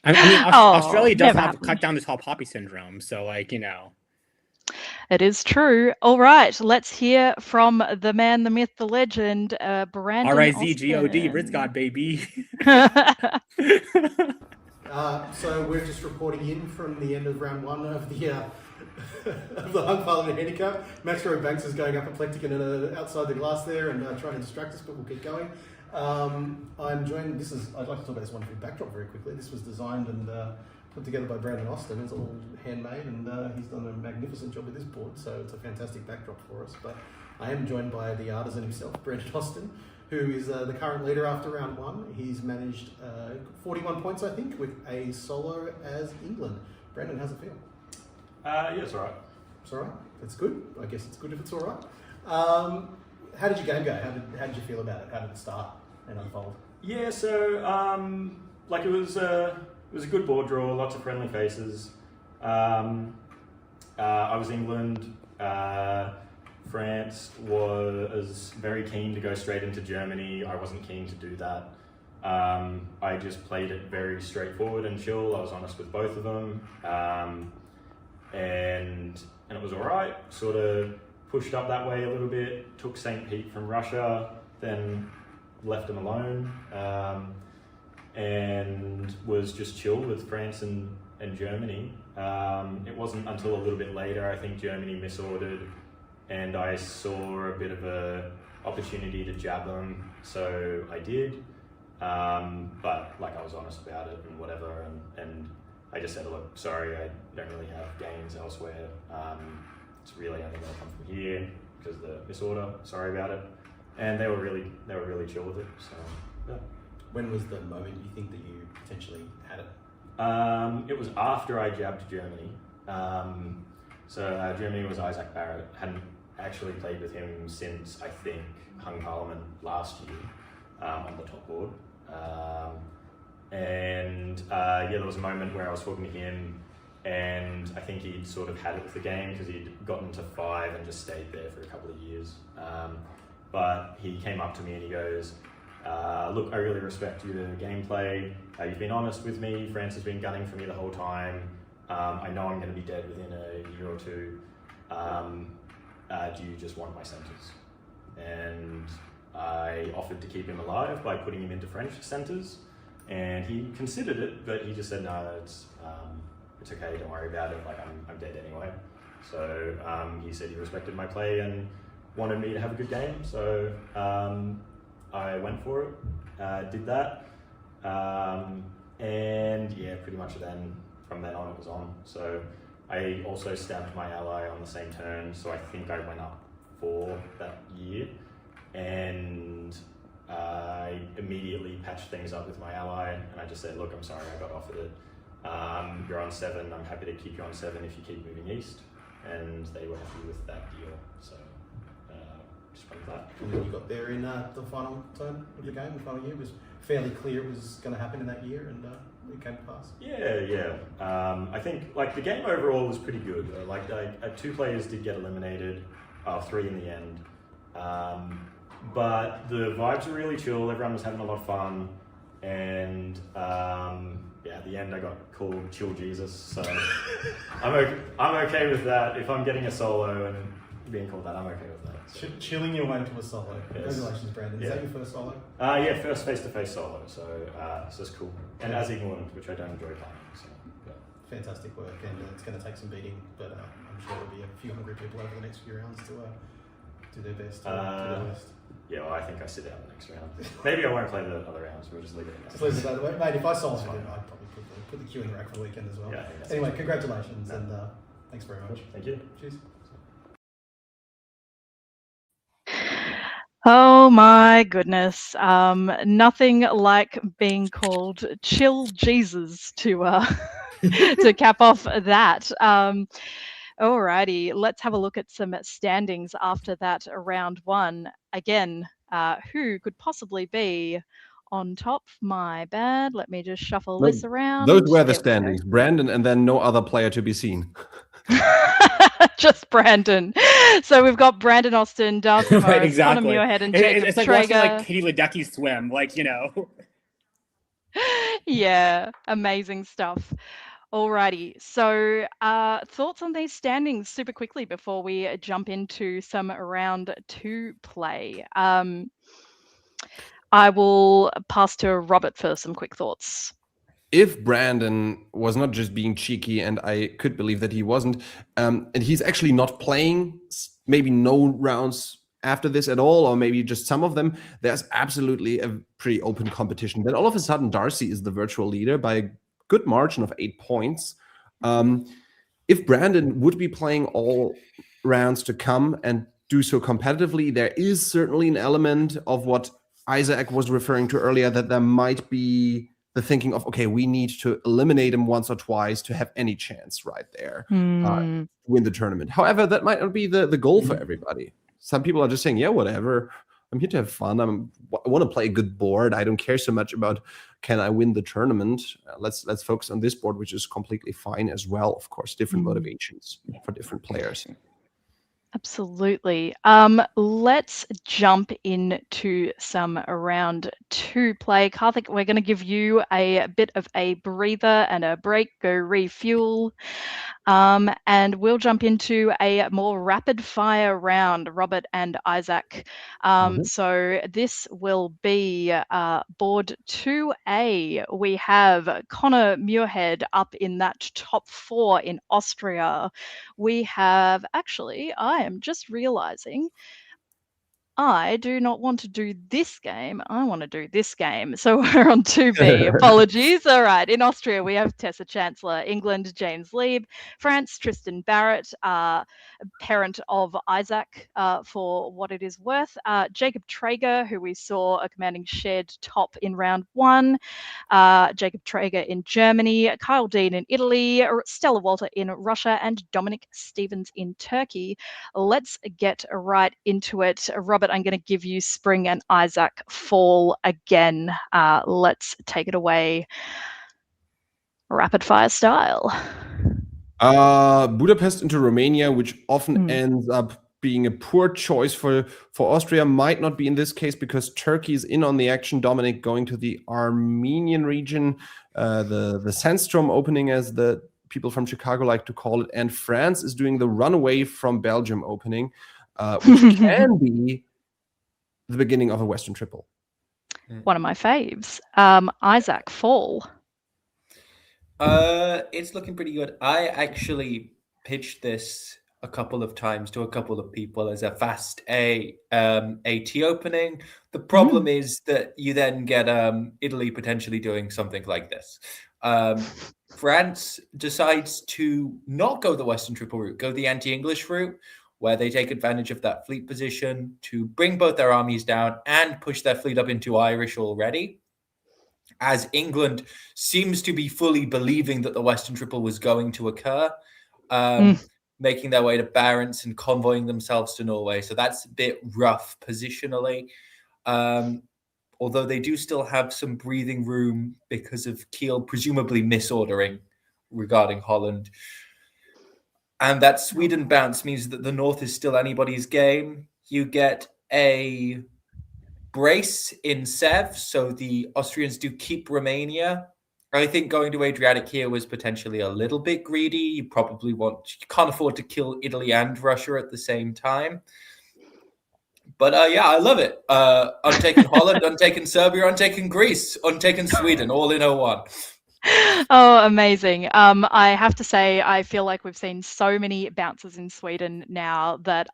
I mean, Australia does have cut down the tall poppy syndrome, so like, you know. It is true. All right, let's hear from the man, the myth, the legend, Brandon RIZGOD, Ritzgod, baby. So we're just reporting in from the end of round 1 of the Hung Parliament Handicap. Maxwell Banks is going up eclectic and outside the glass there and trying to distract us, but we'll keep going. I'm joined. I'd like to talk about this wonderful backdrop very quickly. This was designed and put together by Brandon Austin. It's all handmade, and he's done a magnificent job with this board, so it's a fantastic backdrop for us. But I am joined by the artisan himself, Brandon Austin, who is the current leader after round 1. He's managed 41 points, I think, with a solo as England. Brandon, how's it feel? Yeah, it's all right. It's all right? That's good. I guess it's good if it's all right. How did your game go? How did you feel about it? How did it start and unfold? Yeah, so it was a good board draw, lots of friendly faces. I was England. France was very keen to go straight into Germany. I wasn't keen to do that. I just played it very straightforward and chill. I was honest with both of them. And it was all right. Sort of pushed up that way a little bit, took St. Pete from Russia, then left them alone, and was just chill with France and Germany. It wasn't until a little bit later, I think Germany misordered, and I saw a bit of a opportunity to jab them, so I did. But like I was honest about it and whatever, and I just said, look, sorry, I don't really have gains elsewhere. It's really only going to come from here because the misorder. Sorry about it. And they were really chill with it. So yeah. When was the moment you think that you potentially had it? It was after I jabbed Germany. So Germany was Isaac Barrett. Hadn't actually played with him since I think Hung Parliament last year. on the top board. There was a moment where I was talking to him, and I think he'd sort of had it with the game because he'd gotten to 5 and just stayed there for a couple of years. But he came up to me and he goes, look, I really respect your gameplay. You've been honest with me. France has been gunning for me the whole time. I know I'm going to be dead within a year or two. Do you just want my centres? And I offered to keep him alive by putting him into French centres, and he considered it, but he just said, no, it's okay, don't worry about it, like I'm dead anyway. So he said he respected my play and wanted me to have a good game, so I went for it, did that, and yeah, pretty much from then on it was on. So I also stabbed my ally on the same turn, so I think I went up 4 that year, and I immediately patched things up with my ally, and I just said, look, I'm sorry, I got offered it. You're on 7, I'm happy to keep you on 7 if you keep moving east, and they were happy with that deal, so just went with that. And then you got there in the final turn of the game, the final year. It was fairly clear it was going to happen in that year, and it came to pass. Yeah. I think like the game overall was pretty good. 2 players did get eliminated, 3 in the end. But the vibes were really chill. Everyone was having a lot of fun, and at the end I got called Chill Jesus, so I'm okay with that. If I'm getting a solo and being called that, I'm okay with that. So. Chilling your way to a solo. Yes. Congratulations, Brandon. Is that your first solo? Yeah, first face-to-face solo, so it's cool. And as England, which I don't enjoy playing. So, yeah. Fantastic work, and it's going to take some beating, but I'm sure there'll be a few hungry people over the next few rounds to do their best. Yeah, well, I think I sit out the next round. Maybe I won't play the other rounds. We'll just leave it. Just leave it that way, mate. If I solo again, I'd probably put the queue in the rack for the weekend as well. Yeah, I think that's anyway, congratulations, and thanks very much. Thank you. Cheers. Oh my goodness. Nothing like being called Chill Jesus to to cap off that. Alrighty, let's have a look at some standings after that round 1. Again, who could possibly be on top? My bad. Let me just shuffle this around. Those were the There we go. standings. Brandon and then no other player to be seen. Just Brandon. So we've got Brandon Austin, Darcy Morris, Right, exactly. Connor Muirhead, and Jacob It's like watching Traeger. like Katie Ledecky swim, Yeah, amazing stuff. Alrighty, so thoughts on these standings super quickly before we jump into some round 2 play. I will pass to Robert for some quick thoughts. If Brandon was not just being cheeky, and I could believe that he wasn't, and he's actually not playing maybe no rounds after this at all, or maybe just some of them, there's absolutely a pretty open competition. Then all of a sudden, Darcy is the virtual leader by a good margin of 8 points. If Brandon would be playing all rounds to come and do so competitively, there is certainly an element of what Isaac was referring to earlier, that there might be the thinking of, okay, we need to eliminate him once or twice to have any chance right there to win the tournament. However, that might not be the goal for everybody. Some people are just saying, yeah, whatever. I'm here to have fun. I want to play a good board. I don't care so much about can I win the tournament. Let's focus on this board, which is completely fine as well. Of course, different motivations for different players. Absolutely. Let's jump into some round 2 play. Karthik, we're going to give you a bit of a breather and a break, go refuel. And we'll jump into a more rapid fire round, Robert and Isaac. So this will be board 2A. We have Connor Muirhead up in that top 4 in Austria. We have, actually, I am just realizing I do not want to do this game. I want to do this game. So we're on 2B. Apologies. All right. In Austria, we have Tessa Chancellor. England, James Lieb. France, Tristan Barrett, parent of Isaac, for what it is worth. Jacob Traeger, who we saw a commanding shared top in round 1. Jacob Traeger in Germany. Kyle Dean in Italy. Stella Walter in Russia. And Dominic Stevens in Turkey. Let's get right into it. Robert, Robert, I'm going to give you Spring and Isaac Fall again. Let's take it away, rapid fire style. Budapest into Romania, which often ends up being a poor choice for Austria. Might not be in this case because Turkey is in on the action. Dominic going to the Armenian region, the Sandstrom opening, as the people from Chicago like to call it, and France is doing the runaway from Belgium opening, which can be the beginning of a Western triple. One of my faves. Isaac Fall. It's looking pretty good. I actually pitched this a couple of times to a couple of people as a fast AT opening. The problem is that you then get Italy potentially doing something like this. France decides to not go the Western triple route, go the anti-English route, where they take advantage of that fleet position to bring both their armies down and push their fleet up into Irish already. As England seems to be fully believing that the Western triple was going to occur, making their way to Barents and convoying themselves to Norway. So that's a bit rough positionally. Although they do still have some breathing room because of Kiel presumably misordering regarding Holland. And that Sweden bounce means that the North is still anybody's game. You get a brace in Sev, so the Austrians do keep Romania. I think going to Adriatic here was potentially a little bit greedy. You can't afford to kill Italy and Russia at the same time. But yeah, I love it. I'm taking Holland, I'm taking Serbia, I'm taking Greece, I'm taking Sweden, all in 01. Oh, amazing. I have to say, I feel like we've seen so many bounces in Sweden now that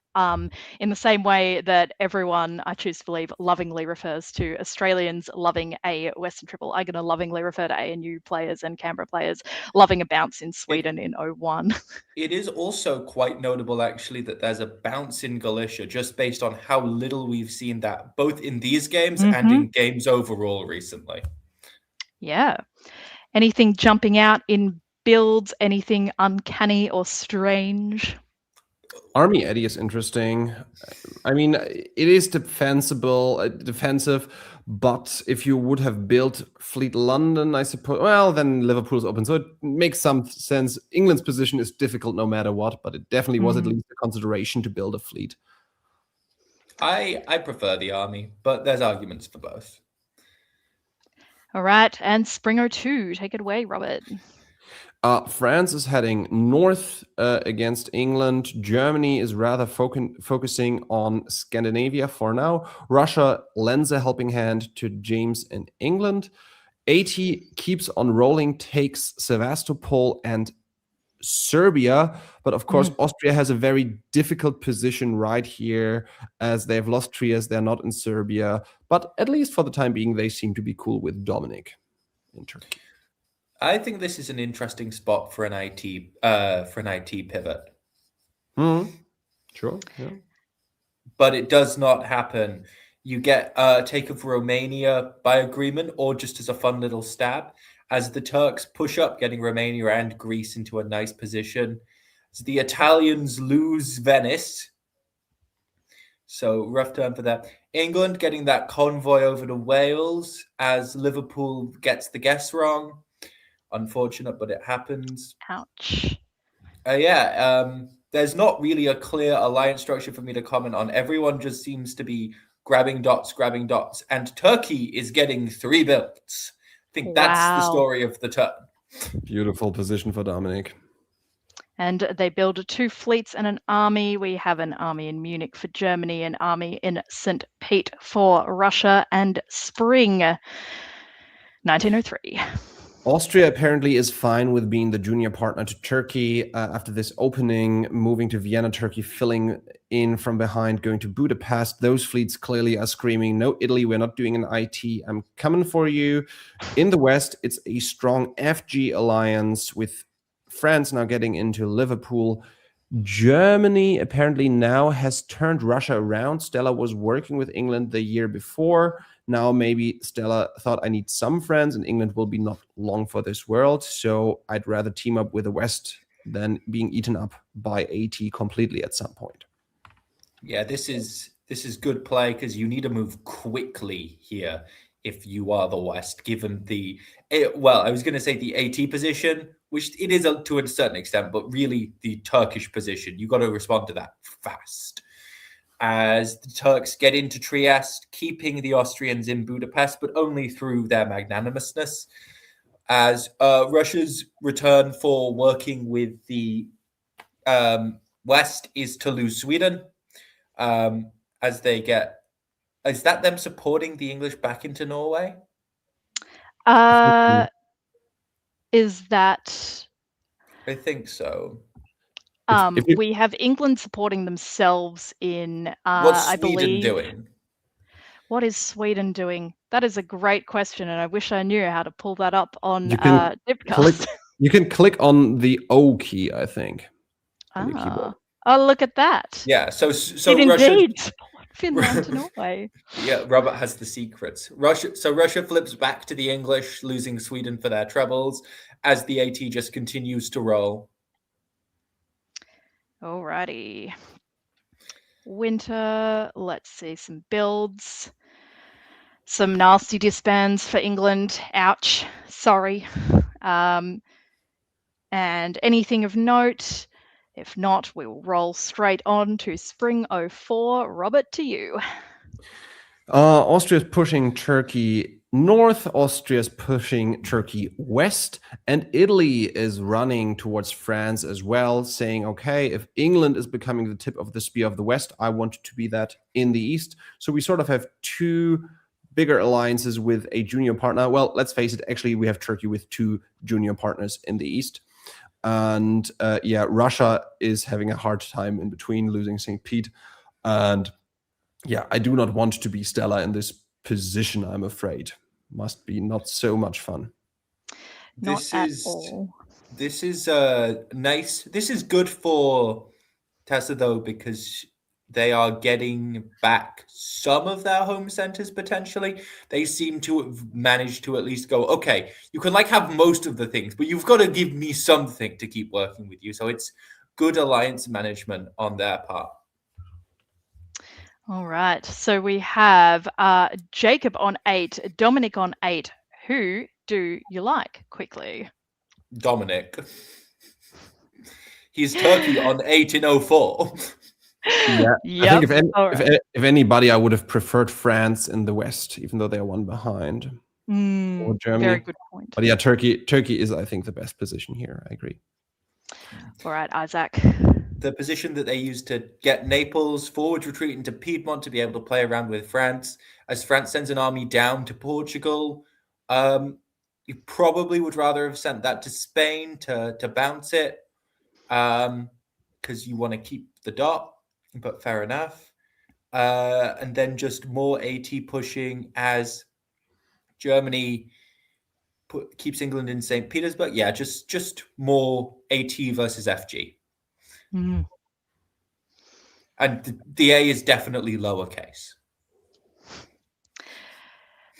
in the same way that everyone, I choose to believe, lovingly refers to Australians loving a Western triple, I'm going to lovingly refer to ANU players and Canberra players loving a bounce in Sweden in 01. It is also quite notable, actually, that there's a bounce in Galicia just based on how little we've seen that, both in these games and in games overall recently. Yeah. Anything jumping out in builds? Anything uncanny or strange? Army Eddie is interesting. I mean, it is defensive, but if you would have built Fleet London, I suppose, well, then Liverpool's open. So it makes some sense. England's position is difficult no matter what, but it definitely was at least a consideration to build a fleet. I prefer the army, but there's arguments for both. All right, and Springer 2, take it away, Robert. France is heading north against England. Germany is rather focusing on Scandinavia for now. Russia lends a helping hand to James and England. AT keeps on rolling, takes Sevastopol and Serbia, but of course Austria has a very difficult position right here as they've lost Trieste. They're not in Serbia, but at least for the time being they seem to be cool with Dominic in Turkey. I think this is an interesting spot for an IT pivot. Sure, yeah. But it does not happen. You get take of Romania by agreement or just as a fun little stab, as the Turks push up, getting Romania and Greece into a nice position. As the Italians lose Venice. So rough turn for that. England getting that convoy over to Wales as Liverpool gets the guess wrong. Unfortunate, but it happens. Ouch. There's not really a clear alliance structure for me to comment on. Everyone just seems to be grabbing dots. And Turkey is getting 3 builds. I think that's the story of the turn. Beautiful position for Dominic. And they build 2 fleets and an army. We have an army in Munich for Germany, an army in St. Pete for Russia, and spring 1903. Austria apparently is fine with being the junior partner to Turkey after this opening, moving to Vienna, Turkey, filling in from behind, going to Budapest. Those fleets clearly are screaming, no, Italy, we're not doing an IT. I'm coming for you. In the West, it's a strong FG alliance with France now getting into Liverpool. Germany apparently now has turned Russia around. Stella was working with England the year before. Now maybe Stella thought I need some friends and England will be not long for this world. So I'd rather team up with the West than being eaten up by AT completely at some point. Yeah, this is This is good play because you need to move quickly here if you are the West, given I was going to say the AT position, which it is to a certain extent, but really the Turkish position. You got to respond to that fast. As the Turks get into Trieste, keeping the Austrians in Budapest, but only through their magnanimousness. As Russia's return for working with the West is to lose Sweden. As they get, is that them supporting the English back into Norway? Is that? I think so. We have England supporting themselves in, What's I Sweden believe. doing? What is Sweden doing? That is a great question, and I wish I knew how to pull that up on You can Dipcast. You can click on the O key, I think, on the keyboard. Oh, look at that. Yeah, so it Russia indeed support Finland to Norway. Yeah, Robert has the secrets. Russia flips back to the English, losing Sweden for their troubles, as the AT just continues to roll. Alrighty. Winter, let's see some builds. Some nasty disbands for England. Ouch. Sorry. And anything of note? If not, we will roll straight on to Spring 04. Robert, to you. Austria's pushing Turkey north, Austria's pushing Turkey west, and Italy is running towards France as well, saying, okay, if England is becoming the tip of the spear of the West, I want to be that in the East. So we sort of have two bigger alliances with a junior partner. Well, let's face it, actually, we have Turkey with two junior partners in the East. And Russia is having a hard time in between, losing St. Pete. And yeah, I do not want to be Stella in this position, I'm afraid. Must be not so much fun. Not at all. This is nice. This is good for Tessa, though, because they are getting back some of their home centers potentially. They seem to have managed to at least go, okay, you can have most of the things, but you've got to give me something to keep working with you. So it's good alliance management on their part. All right. So we have Jacob on 8, Dominic on 8. Who do you like? Quickly. Dominic. He's Turkey on 8 in 04. Yeah, yep. I think if anybody, I would have preferred France in the West, even though they are one behind. Or Germany. Very good point. But yeah, Turkey is, I think, the best position here. I agree. All right, Isaac. The position that they used to get Naples forward retreat into Piedmont to be able to play around with France. As France sends an army down to Portugal, you probably would rather have sent that to Spain to bounce it because you want to keep the dot, but fair enough. And then just more AT pushing as Germany keeps England in St. Petersburg. Yeah, just more AT versus FG. Mm. And the A is definitely lowercase.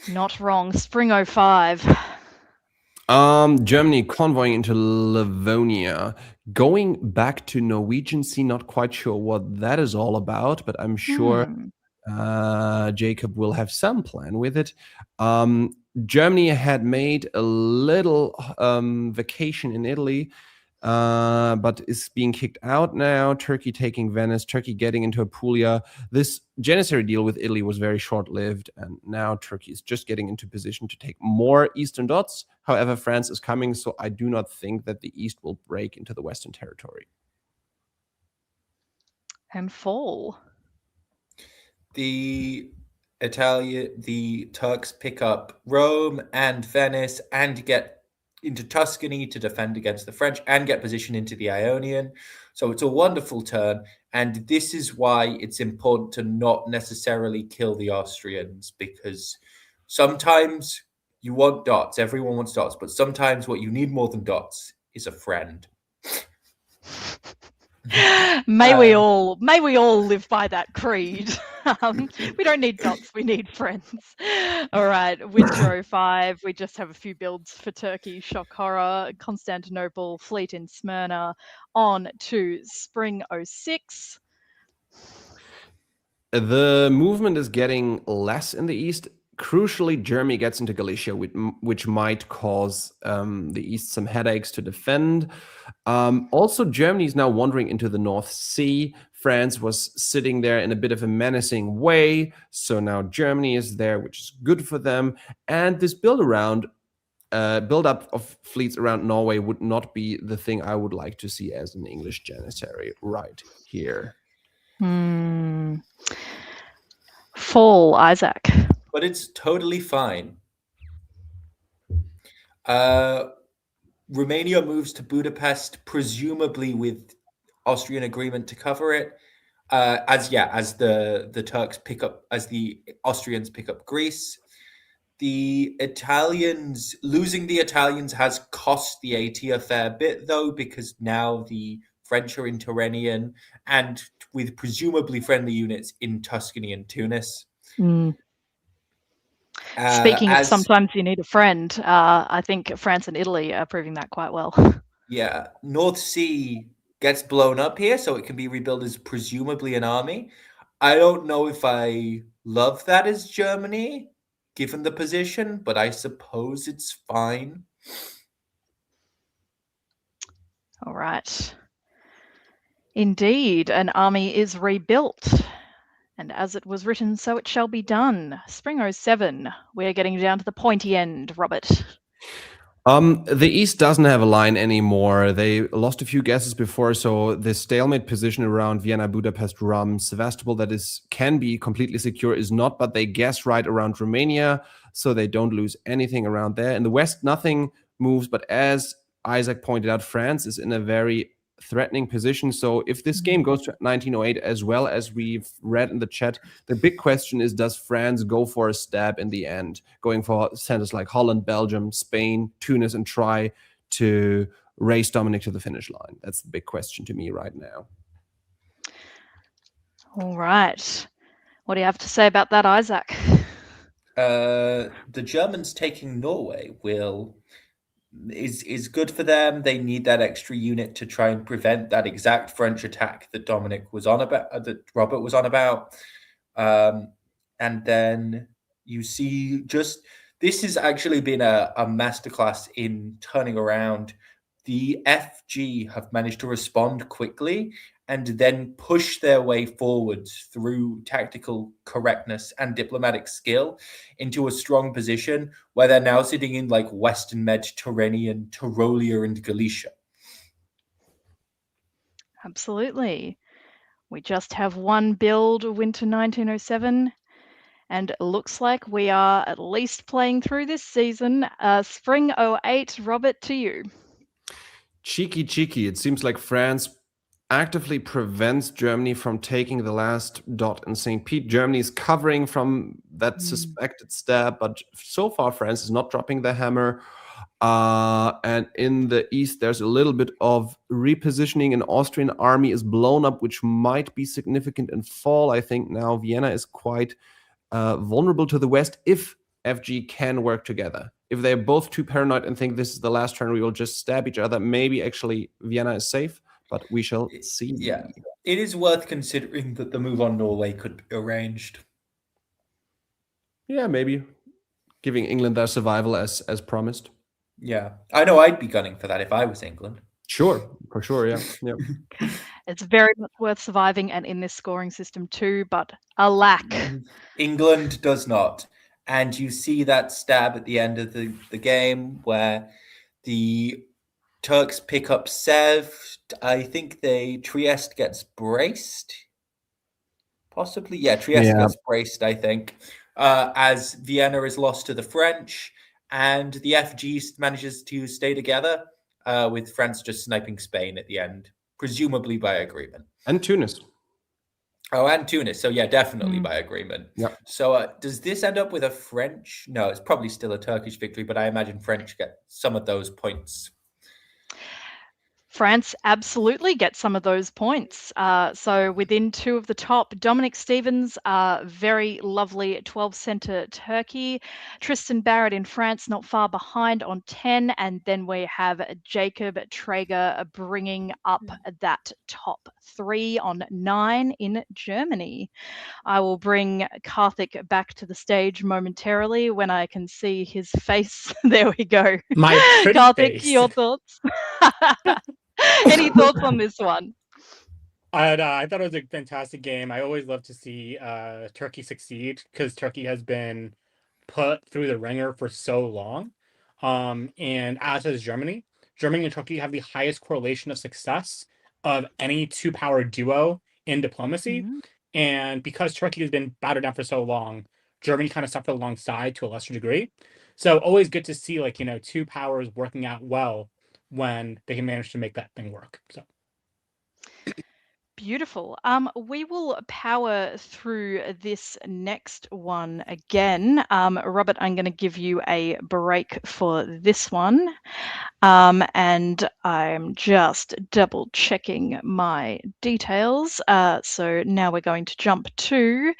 Not wrong. Spring 05. Germany convoying into Livonia, going back to Norwegian Sea. Not quite sure what that is all about, but I'm sure Jacob will have some plan with it. Germany had made a little vacation in Italy, but is being kicked out now. Turkey taking Venice, Turkey getting into Apulia. This Janissary deal with Italy was very short-lived, and now Turkey is just getting into position to take more eastern dots. However, France is coming, so I do not think that the East will break into the Western territory. And fall. The Turks pick up Rome and Venice and get into Tuscany to defend against the French and get position into the Ionian. So it's a wonderful turn. And this is why it's important to not necessarily kill the Austrians, because sometimes you want dots. Everyone wants dots. But sometimes what you need more than dots is a friend. May we all live by that creed. We don't need dots, we need friends. All right, Winter 05. We just have a few builds for Turkey. Shock Horror, Constantinople, Fleet in Smyrna. On to Spring 06. The movement is getting less in the east. Crucially, Germany gets into Galicia, which might cause the east some headaches to defend. Also, Germany is now wandering into the North Sea. France was sitting there in a bit of a menacing way. So now Germany is there, which is good for them. And this build up of fleets around Norway would not be the thing I would like to see as an English janissary right here. Fall, Isaac. But it's totally fine. Romania moves to Budapest, presumably with Austrian agreement to cover it. As the Turks pick up, as the Austrians pick up Greece. The Italians, losing the Italians has cost the AT a fair bit, though, because now the French are in Tyrrhenian and with presumably friendly units in Tuscany and Tunis. Speaking of sometimes you need a friend, I think France and Italy are proving that quite well. Yeah, North Sea gets blown up here, so it can be rebuilt as presumably an army. I don't know if I love that as Germany, given the position, but I suppose it's fine. All right. Indeed, an army is rebuilt. And as it was written, so it shall be done. Spring 07, we're getting down to the pointy end, Robert. The East doesn't have a line anymore. They lost a few guesses before, so the stalemate position around Vienna, Budapest, Rum, Sevastopol that can be completely secure is not, but they guess right around Romania, so they don't lose anything around there. In the West, nothing moves, but as Isaac pointed out, France is in a very threatening position. So if this game goes to 1908, as well as we've read in the chat, the big question is, does France go for a stab in the end, going for centers like Holland, Belgium, Spain, Tunis, and try to race Dominic to the finish line? That's the big question to me right now. All right. What do you have to say about that, Isaac? The Germans taking Norway is good for them. They need that extra unit to try and prevent that exact French attack that Dominic was on about, that Robert was on about. And then you see this has actually been a masterclass in turning around. The FG have managed to respond quickly and then push their way forwards through tactical correctness and diplomatic skill into a strong position where they're now sitting in like Western Mediterranean, Tyrolia, and Galicia. Absolutely. We just have one build, Winter 1907, and it looks like we are at least playing through this season. Spring 08, Robert, to you. Cheeky. It seems like France actively prevents Germany from taking the last dot in St. Pete. Germany is covering from that suspected stab, but so far France is not dropping the hammer. And in the east, there's a little bit of repositioning. An Austrian army is blown up, which might be significant in fall. I think now Vienna is quite vulnerable to the west if FG can work together. If they're both too paranoid and think this is the last turn, we will just stab each other, maybe actually Vienna is safe. But we shall see. Yeah, it is worth considering that the move on Norway could be arranged. Yeah, maybe giving England their survival as promised. Yeah, I know I'd be gunning for that if I was England. Sure, for sure, yeah. It's very much worth surviving and in this scoring system too, but alack. England does not. And you see that stab at the end of the game where the Turks pick up Sev. I think Trieste gets braced. Possibly, yeah, Trieste gets braced, I think, as Vienna is lost to the French, and the FG manages to stay together, with France just sniping Spain at the end, presumably by agreement. And Tunis. Oh, and Tunis. So, yeah, definitely by agreement. Yeah. So, does this end up with a French? No, it's probably still a Turkish victory, but I imagine French get some of those points. France absolutely get some of those points. So within 2 of the top, Dominic Stevens, very lovely 12 centre Turkey. Tristan Barrett in France, not far behind on 10. And then we have Jacob Traeger bringing up that top 3 on 9 in Germany. I will bring Karthik back to the stage momentarily when I can see his face. There we go. My pretty Karthik, face. your thoughts? Any thoughts on this one? I thought it was a fantastic game. I always love to see Turkey succeed because Turkey has been put through the ringer for so long. And as is Germany. Germany and Turkey have the highest correlation of success of any two-power duo in diplomacy. Mm. And because Turkey has been battered down for so long, Germany kind of suffered alongside to a lesser degree. So always good to see, like, two powers working out well when they can manage to make that thing work. So Beautiful. We will power through this next one again. Robert, I'm going to give you a break for this one. And I'm just double checking my details. So now we're going to jump to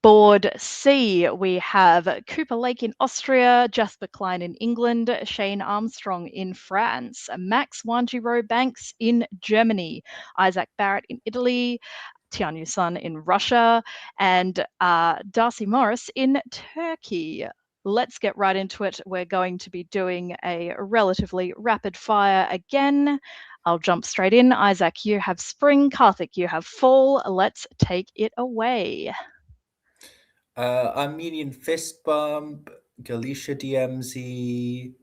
Board C. We have Cooper Lake in Austria, Jasper Klein in England, Shane Armstrong in France, Max Wanjiro Banks in Germany, Isaac Barrett in Italy, Tianyu Sun in Russia, and Darcy Morris in Turkey. Let's get right into it. We're going to be doing a relatively rapid fire again. I'll jump straight in. Isaac, you have spring. Karthik, you have fall. Let's take it away. Armenian fist bump, Galicia DMZ,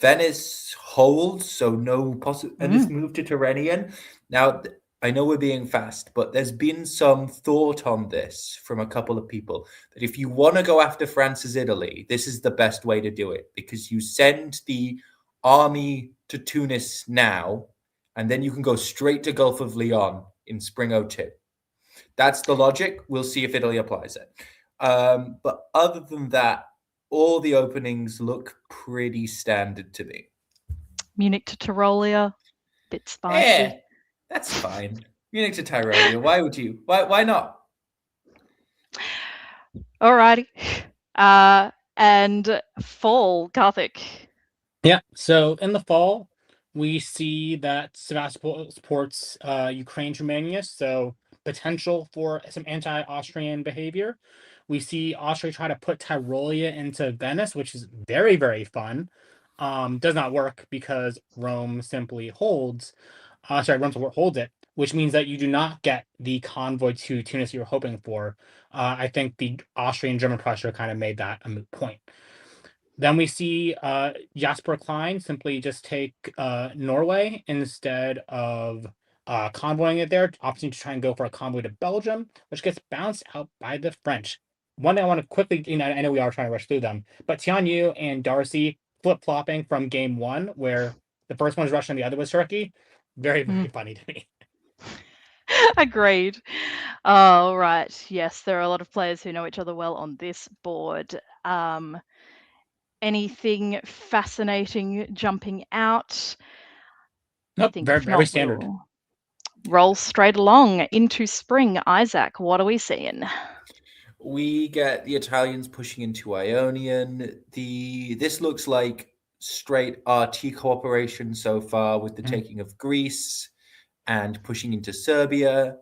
Venice holds, so no possible. And this move to Tyrrhenian. Now, I know we're being fast, but there's been some thought on this from a couple of people that if you want to go after France's Italy, this is the best way to do it because you send the army to Tunis now, and then you can go straight to Gulf of Leon in spring 02. That's the logic. We'll see if Italy applies it. But other than that, all the openings look pretty standard to me. Munich to Tyrolia, bit spicy. Yeah, that's fine. Munich to Tyrolia. Why would you? Why not? Alrighty. And fall, Karthik. yeah, so in the fall, we see that Sevastopol supports Ukraine Germania, so potential for some anti-Austrian behavior. We see Austria try to put Tyrolia into Venice, which is very, very fun. Does not work because Rome simply holds. Rome holds it, which means that you do not get the convoy to Tunis you're hoping for. I think the Austrian-German pressure kind of made that a moot point. Then we see Jasper Klein simply just take Norway instead of convoying it there, opting to try and go for a convoy to Belgium, which gets bounced out by the French. One thing I want to quickly, I know we are trying to rush through them, but Tianyu and Darcy flip-flopping from game 1, where the first one was Russia and the other was Turkey. Very, very funny to me. Agreed. All right. Yes, there are a lot of players who know each other well on this board. Anything fascinating jumping out? Nope, very standard. We'll roll straight along into spring. Isaac, what are we seeing? We get the Italians pushing into Ionian. This looks like straight RT cooperation so far with the taking of Greece and pushing into Serbia,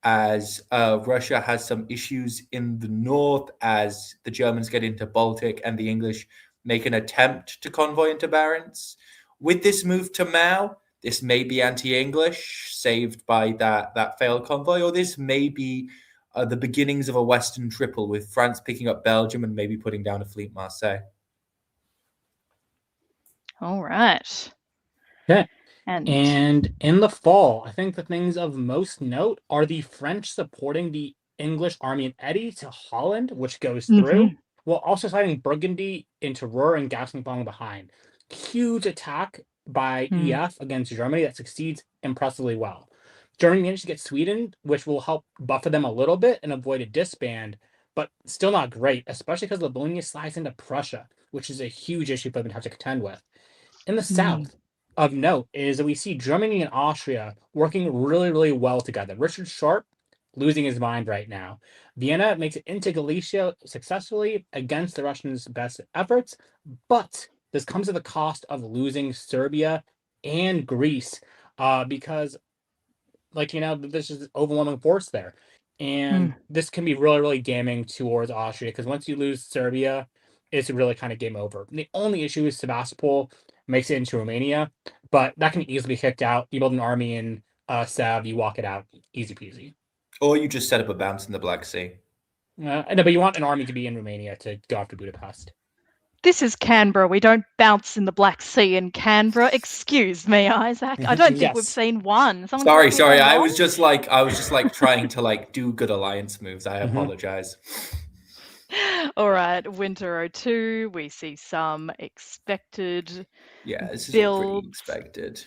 as Russia has some issues in the north as the Germans get into Baltic and the English make an attempt to convoy into Barents. With this move to Mao, this may be anti-English, saved by that failed convoy, or this may be the beginnings of a Western triple with France picking up Belgium and maybe putting down a fleet Marseille. All right. Okay. And in the fall, I think the things of most note are the French supporting the English army in Eddy to Holland, which goes through, while also sliding Burgundy into Ruhr and Gascony falling behind. Huge attack by EF against Germany that succeeds impressively well. Germany managed to get Sweden, which will help buffer them a little bit and avoid a disband, but still not great, especially because Livonia slides into Prussia, which is a huge issue for them to have to contend with. In the south, of note is that we see Germany and Austria working really, really well together. Richard Sharp losing his mind right now. Vienna makes it into Galicia successfully against the Russians' best efforts, but this comes at the cost of losing Serbia and Greece, because, like, there's just overwhelming force there. And this can be really, really damning towards Austria, because once you lose Serbia, it's really kind of game over. The only issue is Sevastopol makes it into Romania, but that can easily be kicked out. You build an army in Sev, you walk it out, easy peasy. Or you just set up a bounce in the Black Sea. No, but you want an army to be in Romania to go after Budapest. This is Canberra. We don't bounce in the Black Sea in Canberra. Excuse me, Isaac. I don't think we've Yes. seen one. Someone Sorry, correct me if I'm I wrong. was just like trying to like do good alliance moves. I apologize. All right, Winter 02. We see some expected Yeah, this is all pretty builds. expected.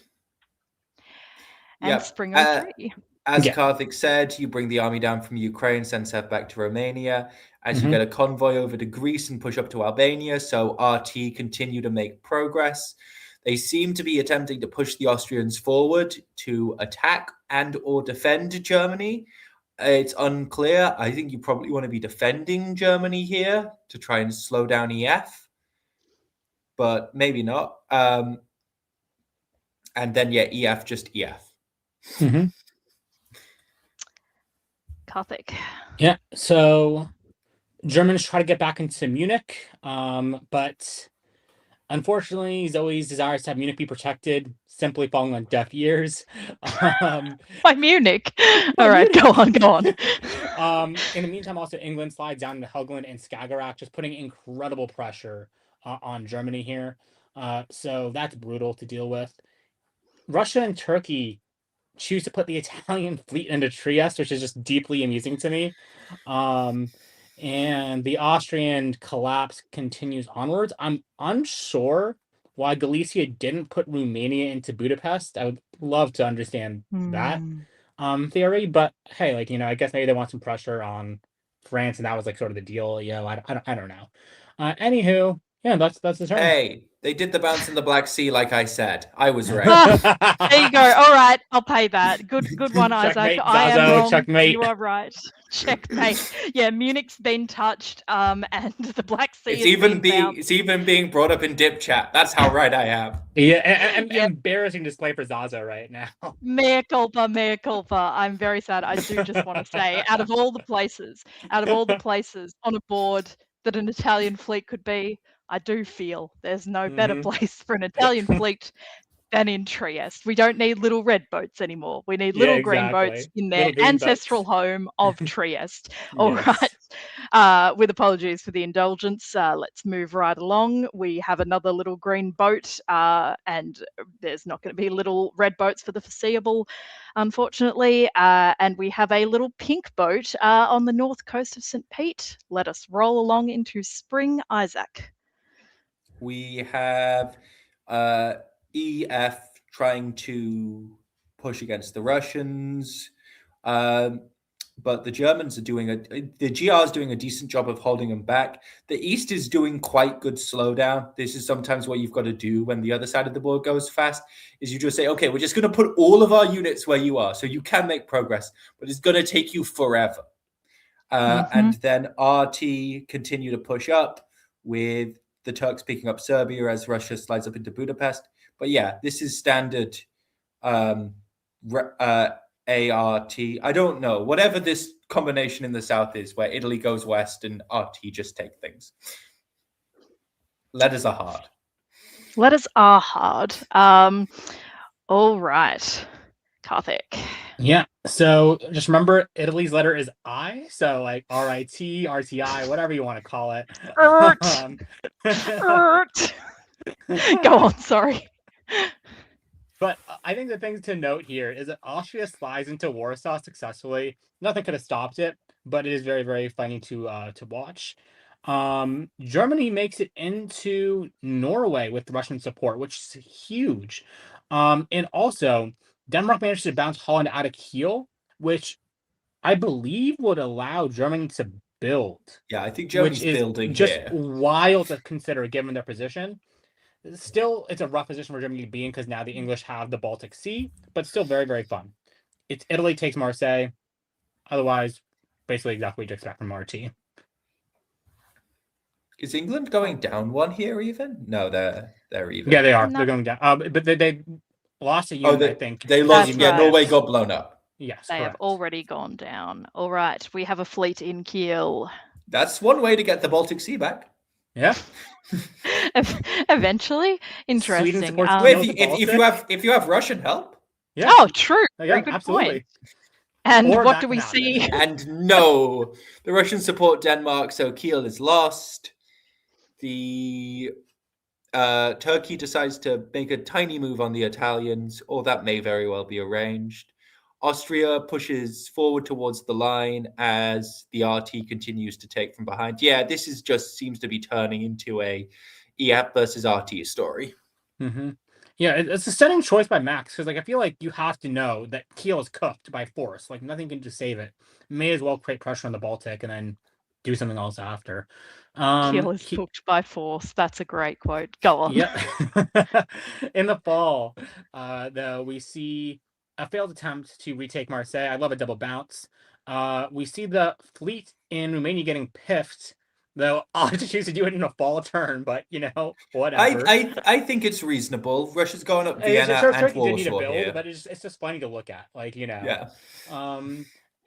And Yep. Spring 03. As Yeah. Karthik said, you bring the army down from Ukraine, send Sev back to Romania. As you Mhm. get a convoy over to Greece and push up to Albania, so RT continue to make progress. They seem to be attempting to push the Austrians forward to attack and or defend Germany. It's unclear. I think you probably want to be defending Germany here to try and slow down EF, but maybe not. And then, yeah, EF, just EF. Mhm. Karthik. Yeah, so Germans try to get back into Munich, but unfortunately, Zoe's desires to have Munich be protected simply falling on deaf ears. By Munich. By All right, Munich. go on. In the meantime, also England slides down to Helgoland and Skagerrak, just putting incredible pressure on Germany here. So that's brutal to deal with. Russia and Turkey choose to put the Italian fleet into Trieste, which is just deeply amusing to me. And the Austrian collapse continues onwards. I'm unsure why Galicia didn't put Romania into Budapest. I would love to understand that theory, but hey, I guess maybe they want some pressure on France, and that was like sort of the deal. I don't know. Anywho, yeah, that's the turn. Hey, they did the bounce in the Black Sea, like I said. I was right. There you go. All right, I'll pay that. Good one, Isaac. Checkmate, I am Zazo, wrong. checkmate. You are right. Checkmate. Yeah, Munich's been touched, and the Black Sea It's is even being bounced. it's even being brought up in dip chat. That's how right I am. Yeah, and Yep. embarrassing display for Zazo right now. Mea culpa, mea culpa. I'm very sad. I do just want to say, out of all the places on a board that an Italian fleet could be, I do feel there's no better place for an Italian fleet than in Trieste. We don't need little red boats anymore. We need little green boats exactly. in their Little green ancestral boats. home of Trieste. All Yes. right. With apologies for the indulgence, let's move right along. We have another little green boat, and there's not going to be little red boats for the foreseeable, unfortunately. And we have a little pink boat on the north coast of St. Pete. Let us roll along into spring, Isaac. We have EF trying to push against the Russians, but the Germans are the GR is doing a decent job of holding them back. The East is doing quite good slowdown. This is sometimes what you've got to do when the other side of the board goes fast, is you just say, okay, we're just going to put all of our units where you are, so you can make progress, but it's going to take you forever. And then RT continue to push up with the Turks picking up Serbia as Russia slides up into Budapest. But yeah, this is standard ART. I don't know. Whatever this combination in the south is, where Italy goes west and RT just take things. Letters are hard. Letters are hard. All right. Karthik. Yeah. So just remember, Italy's letter is I. So like RIT, RTI, whatever you want to call it. Go on. Sorry. But I think the thing to note here is that Austria slides into Warsaw successfully. Nothing could have stopped it, but it is very, very funny to watch. Germany makes it into Norway with Russian support, which is huge. And also, Denmark managed to bounce Holland out of Kiel, which I believe would allow Germany to build. Yeah, I think Germany's which is building just here. wild to consider given their position. Still, it's a rough position for Germany to be in because now the English have the Baltic Sea, but still very, very fun. It's Italy takes Marseille. Otherwise, basically exactly what you expect from RT. Is England going down one here even? No, they're even. Yeah, they are. No. They're going down. But they lost a Oh, unit, I think. they lost. That's Yeah, right. Norway got blown up. Yes, They have correct. already gone down. All right, we have a fleet in Kiel. That's one way to get the Baltic Sea back. Yeah. Eventually, interesting. Sweden supports Well, Kiel if you have Russian help, Yeah. Oh, true. Very Yeah, good absolutely. point. And Or what that do we can happen. see? and no, the Russians support Denmark, so Kiel is lost. The Turkey decides to make a tiny move on the Italians, or that may very well be arranged. Austria pushes forward towards the line as the RT continues to take from behind. Yeah, this is just seems to be turning into a EF versus RT story. Mm-hmm. Yeah, it's a stunning choice by Max because, like, I feel like you have to know that Kiel is cooked by force. Like, nothing can just save it. May as well create pressure on the Baltic and then do something else after. Kiel is cooked by force. That's a great quote. Go on. Yeah. In the fall, though, we see a failed attempt to retake Marseille. I love a double bounce. We see the fleet in Romania getting piffed, though I'll have to choose to do it in a fall turn, but whatever. I think it's reasonable. Russia's going up It's Vienna just, and you do need a Warsaw build, here. but it's just funny to look at. Like, Yeah.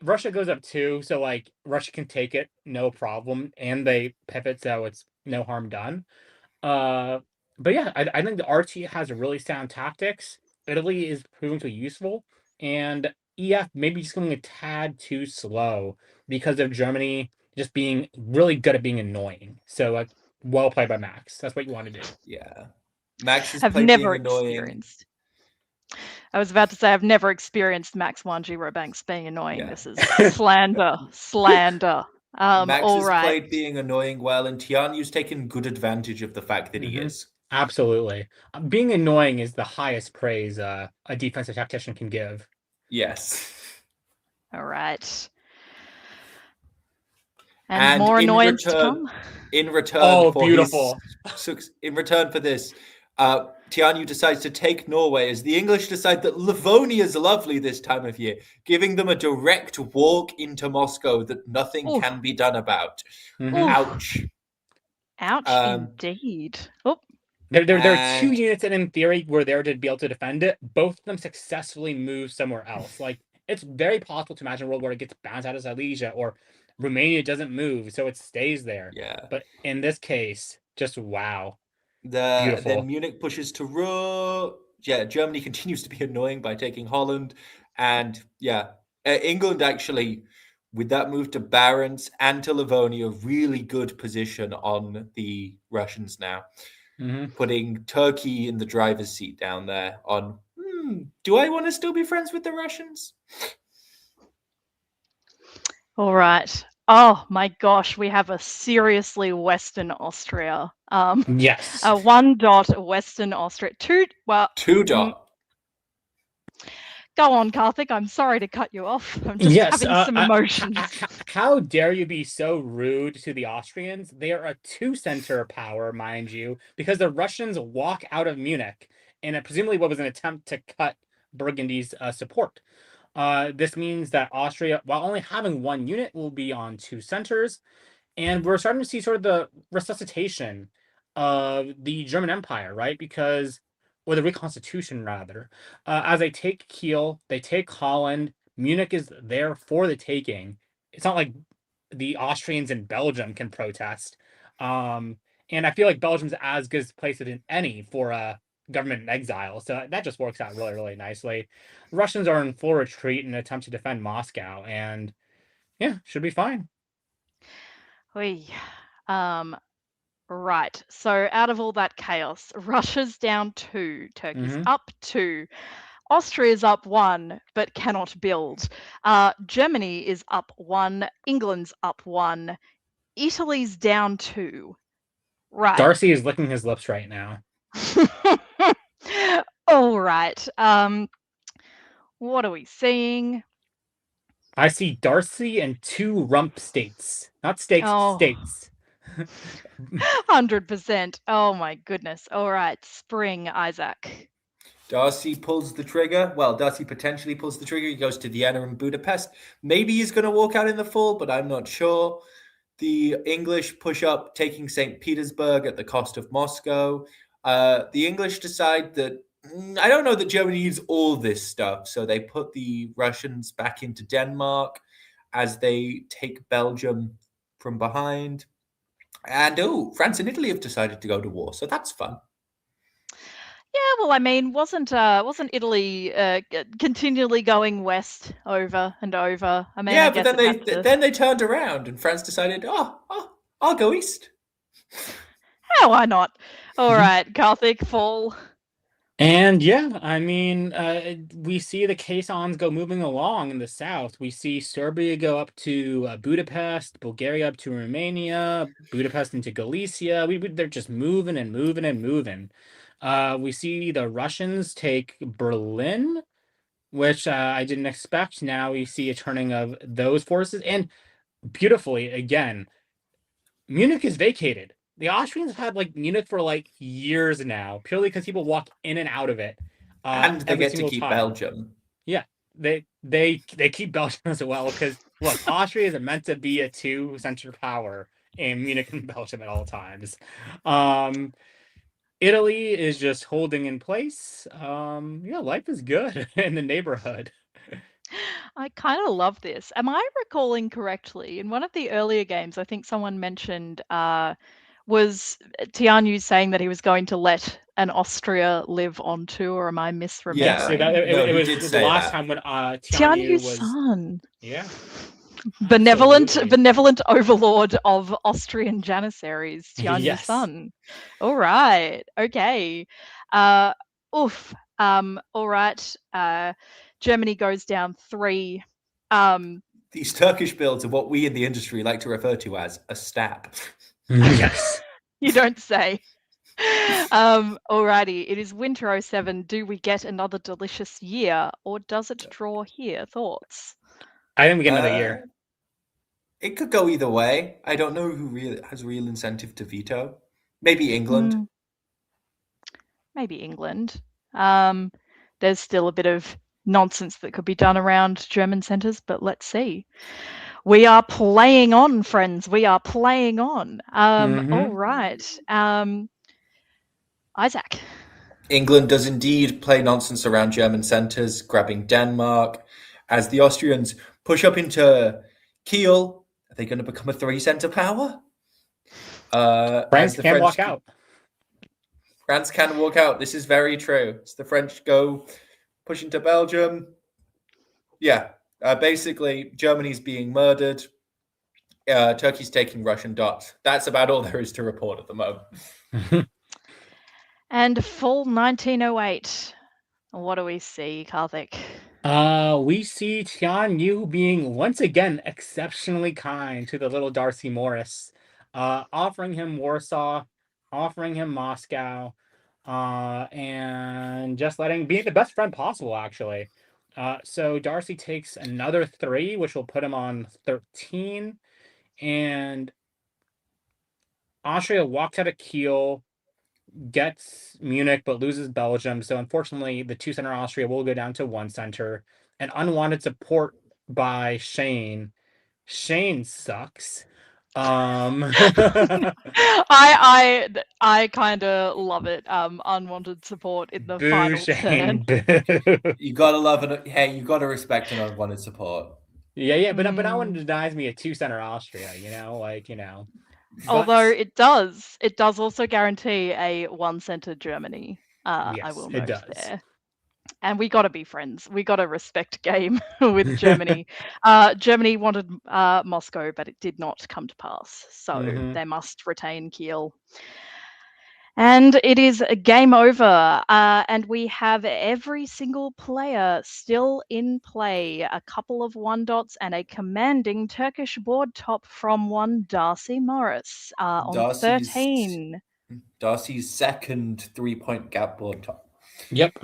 Russia goes up 2, so like Russia can take it, no problem, and they pivot, so it's no harm done. But yeah, I think the RT has really sound tactics. Italy is proving to be useful, and EF maybe just going a tad too slow because of Germany just being really good at being annoying. So like, well played by Max. That's what you want to do. Yeah. Max has I've played never being annoying. experienced. I was about to say I've never experienced Max 1 Banks being annoying. Yeah. This is slander. Slander. Max all has right. played being annoying well, and Tianyu's taken good advantage of the fact that he Mhm. is. Absolutely. Being annoying is the highest praise a defensive tactician can give. Yes. All right. And more in annoyance to return- come. In return Oh, for beautiful. in return for this, Tianyu decides to take Norway as the English decide that Livonia is lovely this time of year, giving them a direct walk into Moscow that nothing Oof. can be done about. Mhm. Oof. Ouch. Ouch, indeed. Oh, There are 2 And- units that, in theory, were there to be able to defend it. Both of them successfully moved somewhere else. Like, it's very possible to imagine a world where it gets bounced out of Silesia or Romania doesn't move, so it stays there. Yeah. But in this case, just wow. Then Beautiful. Munich pushes to Ruhr. Yeah, Germany continues to be annoying by taking Holland. And yeah, England actually, with that move to Barents and to Livonia, really good position on the Russians now. Mhm. Putting Turkey in the driver's seat down there on, do I want to still be friends with the Russians? all right. Oh my gosh, we have a seriously Western Austria. Yes. 1 dot Western Austria. 2. Well, 2 dot. go on, Karthik. I'm sorry to cut you off. I'm just having some emotions. How dare you be so rude to the Austrians? They are a 2-center power, mind you, because the Russians walk out of Munich, and presumably what was an attempt to cut Burgundy's support. This means that Austria, while only having 1 unit, will be on 2 centers, and we're starting to see sort of the resuscitation of the German Empire, right? Or the reconstitution, rather. As they take Kiel, they take Holland. Munich is there for the taking. It's not like the Austrians in Belgium can protest. And I feel like Belgium's as good a place as any for a government in exile. So that just works out really, really nicely. Russians are in full retreat in an attempt to defend Moscow. And yeah, should be fine. Oy. Right. So out of all that chaos, Russia's down 2, Turkey's up 2, Austria's up 1, but cannot build. Germany is up 1, England's up 1, Italy's down 2. Right. Darcy is licking his lips right now. All right. What are we seeing? I see Darcy and 2 rump states. Not stakes, Oh. states. 100%. Oh my goodness. All right, spring, Isaac. Darcy pulls the trigger. Well, Darcy potentially pulls the trigger. He goes to Vienna and Budapest. Maybe he's going to walk out in the fall, but I'm not sure. The English push up, taking St. Petersburg at the cost of Moscow. The English decide that I don't know that Germany needs all this stuff, so they put the Russians back into Denmark as they take Belgium from behind. And France and Italy have decided to go to war, so that's fun. Yeah, well, I mean, wasn't Italy continually going west over and over? I mean, Yeah, I but guess then they turned around and France decided, I'll go east. yeah, why not? All right, Karthik, fall. And yeah, I mean, we see the caissons go moving along in the south. We see Serbia go up to Budapest, Bulgaria up to Romania, Budapest into Galicia. They're just moving and moving and moving. We see the Russians take Berlin, which I didn't expect. Now we see a turning of those forces. And beautifully, again, Munich is vacated. The Austrians have had like Munich for like years now, purely because people walk in and out of it. And they every get to single keep time. Belgium. Yeah, they keep Belgium as well because look, Austria is meant to be a two-center power in Munich and Belgium at all times. Italy is just holding in place. Yeah, life is good in the neighborhood. I kind of love this. Am I recalling correctly? In one of the earlier games, I think someone mentioned was Tianyu saying that he was going to let an Austria live on too, or am I misremembering? Yeah, it he did was the say last that. time when Tianyu's was son. yeah. Benevolent Absolutely. overlord of Austrian Janissaries, Tianyu's Yes. son. All right. Okay. All right. Germany goes down 3. These Turkish builds are what we in the industry like to refer to as a stab. Yes. You don't say. Alrighty, it is winter 07. Do we get another delicious year, or does it draw here? Thoughts? I think we get another year. It could go either way. I don't know who has real incentive to veto. Maybe England. Maybe England. There's still a bit of nonsense that could be done around German centres, but let's see. We are playing on, friends. We are playing on. All right. Isaac. England does indeed play nonsense around German centres, grabbing Denmark. As the Austrians push up into Kiel, are they going to become a 3-centre power? France can walk out. France can walk out. This is very true. As the French go push into Belgium. Yeah, basically, Germany's being murdered. Turkey's taking Russian dots. That's about all there is to report at the moment. And full 1908. What do we see, Karthik? We see Tianyu being once again exceptionally kind to the little Darcy Morris, offering him Warsaw, offering him Moscow, and just being the best friend possible, actually. So Darcy takes another 3, which will put him on 13, and Austria walks out of Kiel, gets Munich, but loses Belgium. So unfortunately, the 2-center Austria will go down to 1-center. And unwanted support by Shane. Shane sucks. I kind of love it. Unwanted support in the final Shane. turn. You gotta love it. Hey, you gotta respect an unwanted support. Yeah, but no one denies me a 2-center Austria. Although it does also guarantee a 1-center Germany. Yes, I will it note does. there. And we got to be friends. We got to respect game with Germany. Germany wanted Moscow, but it did not come to pass. So they must retain Kiel. And it is game over. And we have every single player still in play. A couple of 1-dots and a commanding Turkish board top from one Darcy Morris on 13. Darcy's second 3-point gap board top. Yep.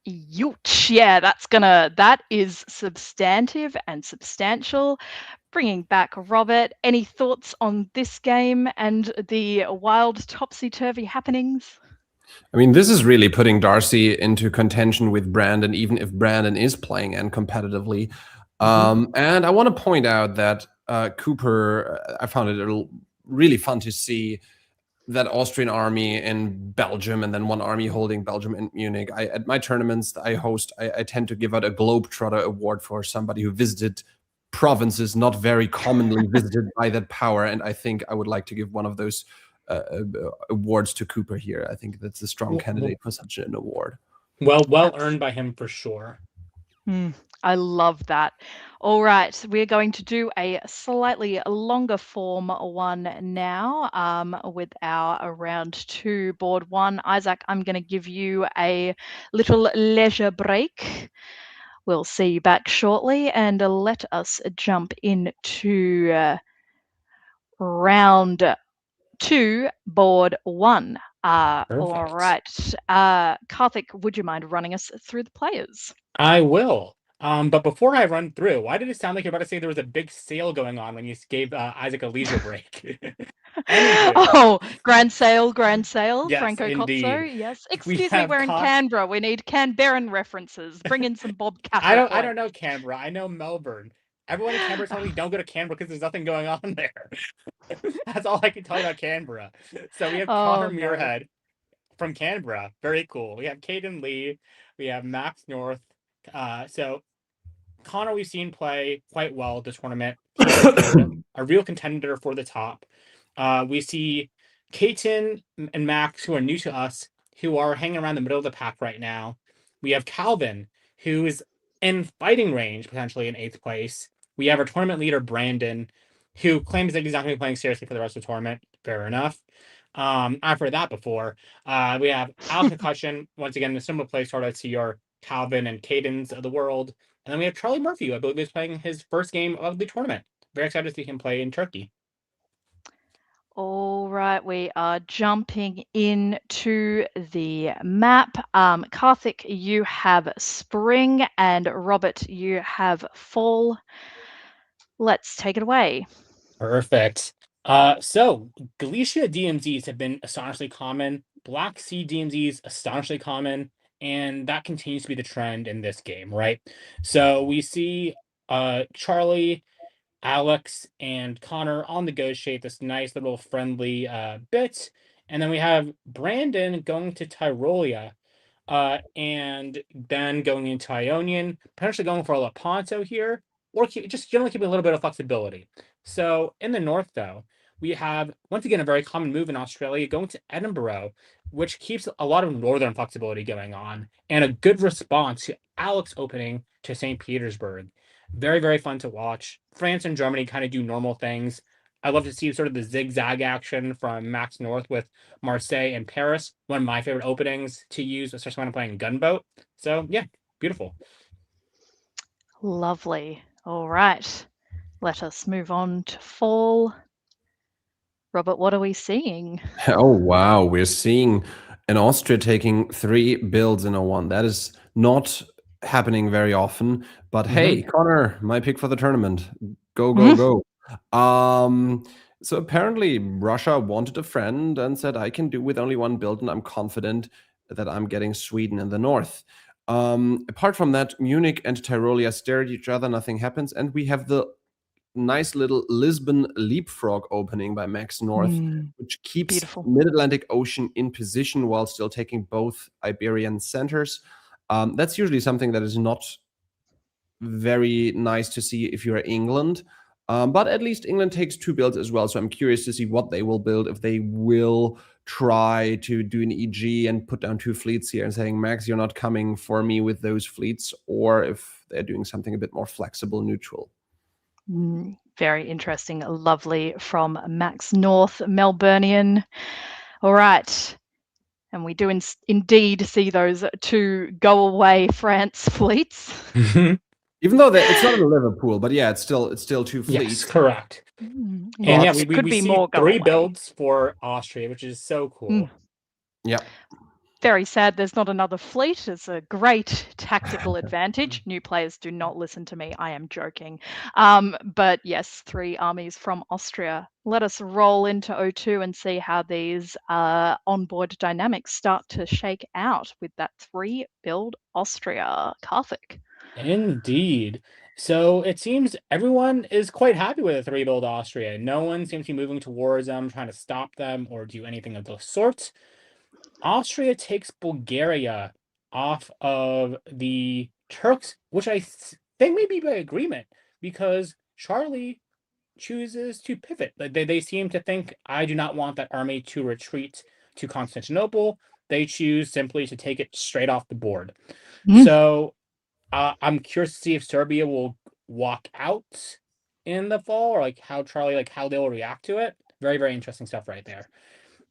Youch. Yeah, that is substantive and substantial. bringing back Robert. Any thoughts on this game and the wild topsy-turvy happenings? I mean, this is really putting Darcy into contention with Brandon, even if Brandon is playing and competitively. And I want to point out that Cooper, I found it really fun to see that Austrian army in Belgium and then one army holding Belgium and Munich. At my tournaments that I host, I tend to give out a Globetrotter award for somebody who visited provinces not very commonly visited by that power. And I think I would like to give one of those awards to Cooper here. I think that's a strong candidate for such an award. Well earned by him for sure. I love that. All right, we're going to do a slightly longer form one now with our round 2 board 1. Isaac, I'm going to give you a little leisure break. We'll see you back shortly, and let us jump into round 2, board 1. All right. Karthik, would you mind running us through the players? I will. But before I run through, why did it sound like you're about to say there was a big sale going on when you gave Isaac a leisure break? Oh, grand sale, Yes, Franco indeed. Cozzo. Yes. Excuse me, we're in Canberra. We need Canberran references. Bring in some Bob Catter. I don't know Canberra. I know Melbourne. Everyone in Canberra told me don't go to Canberra because there's nothing going on there. That's all I can tell you about Canberra. So we have Connor Muirhead from Canberra. Very cool. We have Caden Lee. We have Max North. So Connor we've seen play quite well this tournament. A real contender for the top. We see Kaiten and Max, who are new to us, who are hanging around the middle of the pack right now. We have Calvin, who is in fighting range, potentially in 8th place. We have our tournament leader, Brandon, who claims that he's not going to be playing seriously for the rest of the tournament. Fair enough. I've heard that before. We have Al Concussion, once again, in a similar place sort of to your Calvin and Cadence of the world. And then we have Charlie Murphy, who I believe is playing his first game of the tournament. Very excited to see him play in Turkey. All right, we are jumping into the map. Karthik, you have spring, and Robert, you have fall. Let's take it away. Perfect. So Galicia DMZs have been astonishingly common. Black Sea DMZs astonishingly common, and that continues to be the trend in this game, right? So we see Charlie, Alex, and Connor all negotiate this nice little friendly bit, and then we have Brandon going to Tyrolia, and then going into Ionian, potentially going for a Lepanto here, or just generally keeping a little bit of flexibility. So in the north, though, we have, once again, a very common move in Australia, going to Edinburgh, which keeps a lot of northern flexibility going on, and a good response to Alex opening to St. Petersburg. Very, very fun to watch. France and Germany kind of do normal things. I love to see sort of the zigzag action from Max North with Marseille and Paris. One of my favorite openings to use, especially when I'm playing Gunboat. So yeah, beautiful. Lovely. All right. Let us move on to fall. Robert, what are we seeing? Oh, wow. We're seeing an Austria taking 3 builds in a 1. That is not happening very often. But hey, Connor, my pick for the tournament. Go, go, go. So apparently Russia wanted a friend and said, I can do with only 1 build, and I'm confident that I'm getting Sweden in the north. Apart from that, Munich and Tyrolia stare at each other, nothing happens, and we have the nice little Lisbon leapfrog opening by Max North, which keeps Mid-Atlantic Ocean in position while still taking both Iberian centers. That's usually something that is not very nice to see if you're England. But at least England takes 2 builds as well, so I'm curious to see what they will build, if they will try to do an EG and put down 2 fleets here and saying, Max, you're not coming for me with those fleets, or if they're doing something a bit more flexible, neutral. Very interesting. Lovely from Max North, Melburnian. All right. And we do indeed see those 2 go away France fleets. Even though it's not in Liverpool, but yeah, it's still 2 fleets. Yes, correct. And yeah, we see more 3 builds for Austria, which is so cool. Yeah. very sad there's not another fleet. It's a great tactical advantage. New players, do not listen to me. I am joking. But yes, 3 armies from Austria. Let us roll into O2 and see how these onboard dynamics start to shake out with that 3 build Austria. Karthik. Indeed. So it seems everyone is quite happy with a 3-build Austria. No one seems to be moving towards them, trying to stop them, or do anything of the sort. Austria takes Bulgaria off of the Turks, which I think may be by agreement, because Charlie chooses to pivot. They seem to think, I do not want that army to retreat to Constantinople. They choose simply to take it straight off the board. So I'm curious to see if Serbia will walk out in the fall, or like how Charlie, like how they'll react to it. Very, very interesting stuff right there.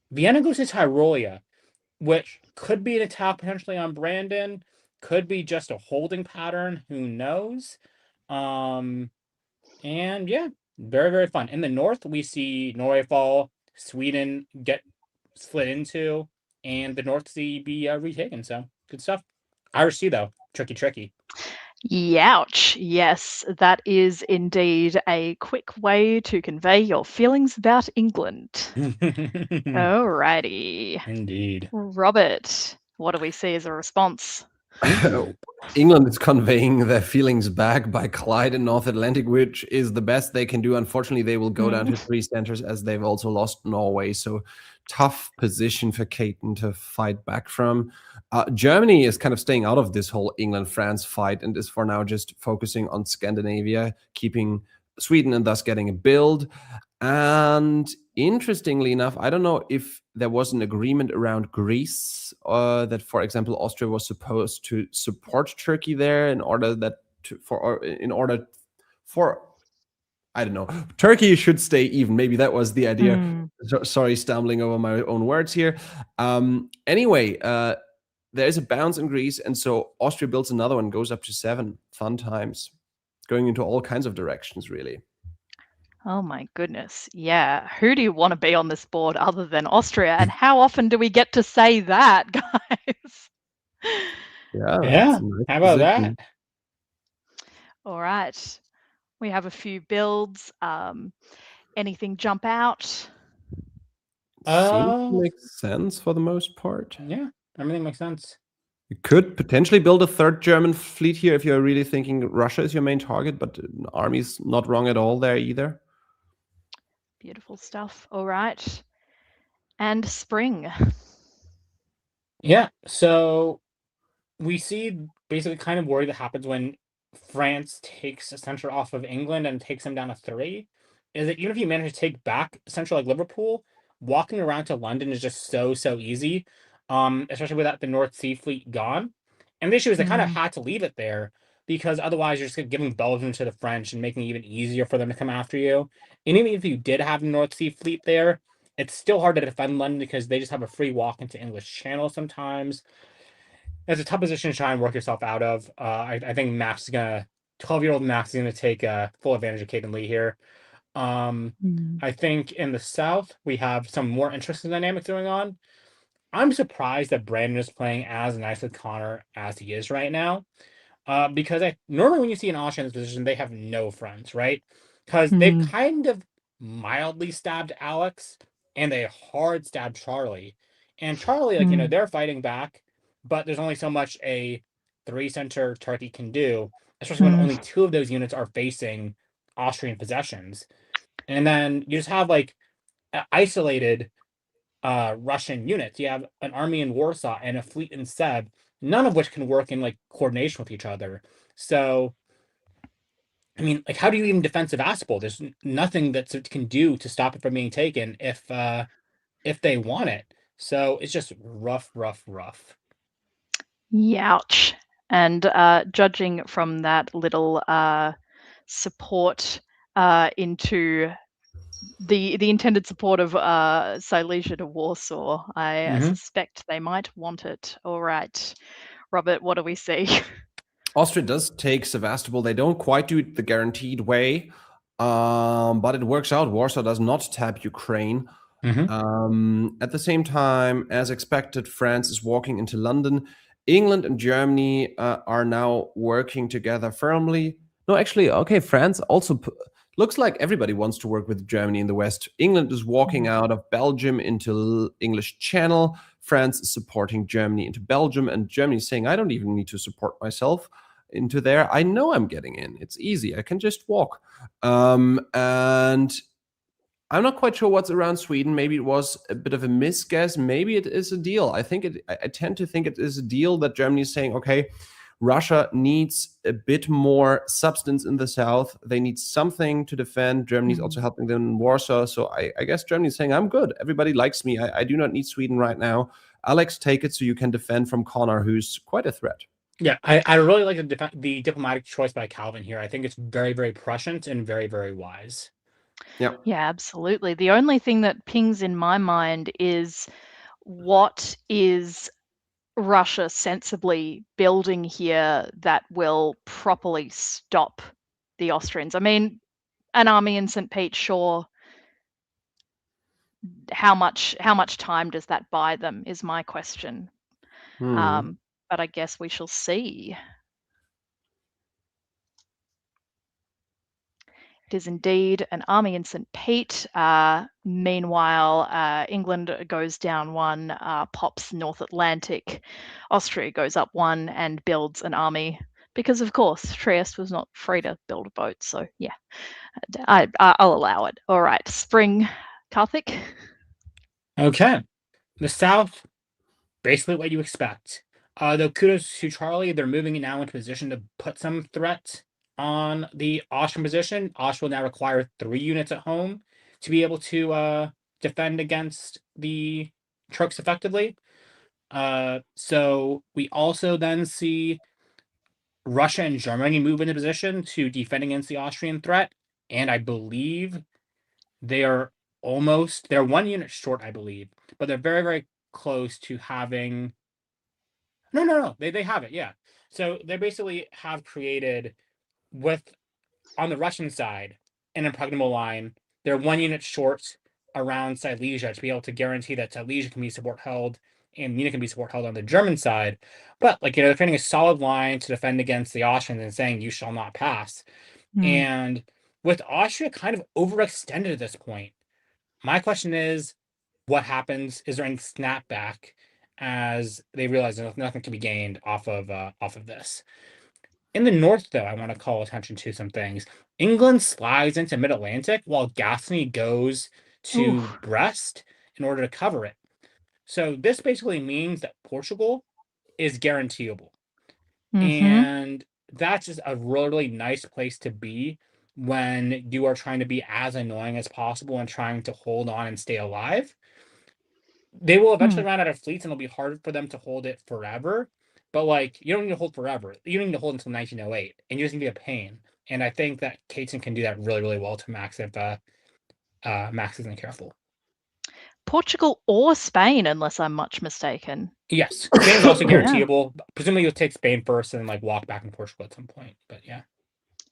Vienna goes to Tyrolia, which could be an attack potentially on Brandon, could be just a holding pattern, who knows? And yeah, very, very fun. In the north, we see Norway fall, Sweden get split into, and the North Sea be retaken. So good stuff. Irish Sea, though, tricky. Youch. Yes, that is indeed a quick way to convey your feelings about England. Alrighty. Indeed. Robert, what do we see as a response? England is conveying their feelings back by Clyde in North Atlantic, which is the best they can do. Unfortunately, they will go down to 3 centers as they've also lost Norway. So tough position for Caton to fight back from. Germany is kind of staying out of this whole England-France fight and is for now just focusing on Scandinavia, keeping Sweden and thus getting a build. And interestingly enough, I don't know if there was an agreement around Greece that, for example, Austria was supposed to support Turkey there in order for I don't know. Turkey should stay even. Maybe that was the idea. Sorry, stumbling over my own words here. Anyway, there is a bounce in Greece, and so Austria builds another one, goes up to 7. Fun times, going into all kinds of directions, really. Oh my goodness. Yeah. Who do you want to be on this board other than Austria? And how often do we get to say that, guys? Yeah. How about that? All right. We have a few builds. Anything jump out? Seems to make sense for the most part. Yeah, everything makes sense. You could potentially build a 3rd German fleet here if you're really thinking Russia is your main target, but army's not wrong at all there either. Beautiful stuff. All right. And spring. Yeah, so we see basically kind of worry that happens when France takes a center off of England and takes them down to 3, is that even if you manage to take back a center like Liverpool, walking around to London is just so easy, especially without the North Sea fleet gone. And the issue is they kind of had to leave it there, because otherwise you're just giving Belgium to the French and making it even easier for them to come after you. And even if you did have the North Sea fleet there, it's still hard to defend London because they just have a free walk into English Channel sometimes. It's a tough position to try and work yourself out of. I think 12-year-old Max is gonna take full advantage of Caden Lee here. I think in the South we have some more interesting dynamics going on. I'm surprised that Brandon is playing as nice with Connor as he is right now. Because normally when you see an Austrian in this position, they have no friends, right? Because they've kind of mildly stabbed Alex and they hard stabbed Charlie. And Charlie, like, they're fighting back, but there's only so much a 3-center Turkey can do, especially when only 2 of those units are facing Austrian possessions. And then you just have like isolated Russian units. You have an army in Warsaw and a fleet in Seb, none of which can work in like coordination with each other. So, I mean, like, how do you even defend Sevastopol? There's nothing that it can do to stop it from being taken if they want it. So it's just rough. Youch. And judging from that little support into the intended support of Silesia to Warsaw, I suspect they might want it. All right. Robert, what do we see? Austria does take Sevastopol. They don't quite do it the guaranteed way, but it works out. Warsaw does not tap Ukraine. At the same time, as expected, France is walking into London. England and Germany are now working together firmly. No, actually, okay, France also looks like everybody wants to work with Germany in the West. England is walking out of Belgium into English Channel. France is supporting Germany into Belgium, and Germany is saying, I don't even need to support myself into there. I know I'm getting in. It's easy. I can just walk. And I'm not quite sure what's around Sweden. Maybe it was a bit of a misguess. Maybe it is a deal. I tend to think it is a deal that Germany is saying, okay, Russia needs a bit more substance in the south. They need something to defend. Germany's also helping them in Warsaw. So I guess Germany's saying, I'm good. Everybody likes me. I do not need Sweden right now. Alex, take it so you can defend from Connor, who's quite a threat. Yeah, I really like the diplomatic choice by Calvin here. I think it's very, very prescient and very, very wise. Yeah, absolutely. The only thing that pings in my mind is, what is Russia sensibly building here that will properly stop the Austrians? I mean, an army in St. Pete, sure. How much time does that buy them is my question. But I guess we shall see. It is indeed an army in St. Pete. Meanwhile, England goes down 1, pops North Atlantic. Austria goes up 1 and builds an army. Because, of course, Trieste was not free to build a boat. So, yeah, I'll allow it. All right, spring, Karthik. Okay. The South, basically what you expect. Though kudos to Charlie, they're moving now into position to put some threat on the Austrian position. Austria will now require 3 units at home to be able to defend against the Turks effectively. So we also then see Russia and Germany move into position to defend against the Austrian threat. And I believe they're 1 unit short, I believe, but they're very, very close to having. No. They have it, yeah. So they basically have created, on the Russian side, an impregnable line. They're 1 unit short around Silesia to be able to guarantee that Silesia can be support held and Munich can be support held on the German side. But they're creating a solid line to defend against the Austrians and saying, you shall not pass. And with Austria kind of overextended at this point, my question is, what happens? Is there any snapback as they realize nothing can be gained off of this? In the north, though, I want to call attention to some things. England slides into mid-Atlantic while Gascony goes to Brest in order to cover it. So this basically means that Portugal is guaranteeable. And that's just a really nice place to be when you are trying to be as annoying as possible and trying to hold on and stay alive. They will eventually run out of fleets and it'll be hard for them to hold it forever. But you don't need to hold forever. You don't need to hold until 1908, and you just need to be a pain. And I think that Caton can do that really, really well to Max if Max isn't careful. Portugal or Spain, unless I'm much mistaken. Yes, Spain is also guaranteeable. Presumably, you'll take Spain first and walk back in Portugal at some point. But yeah.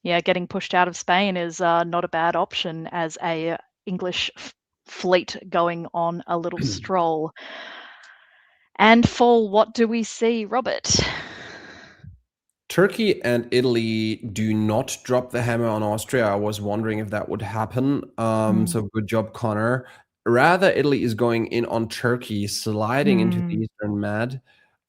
Yeah, getting pushed out of Spain is not a bad option as a English fleet going on a little stroll. And fall, what do we see, Robert? Turkey and Italy do not drop the hammer on Austria. I was wondering if that would happen. So good job, Connor. Rather, Italy is going in on Turkey, sliding into the Eastern Med.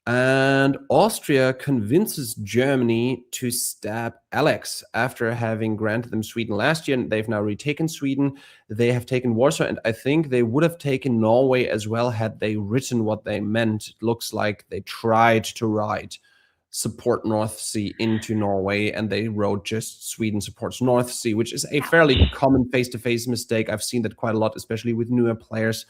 And Austria convinces Germany to stab Alex after having granted them Sweden last year. And they've now retaken Sweden. They have taken Warsaw, and I think they would have taken Norway as well had they written what they meant. It looks like they tried to write support North Sea into Norway, and they wrote just Sweden supports North Sea, which is a fairly common face-to-face mistake. I've seen that quite a lot, especially with newer players.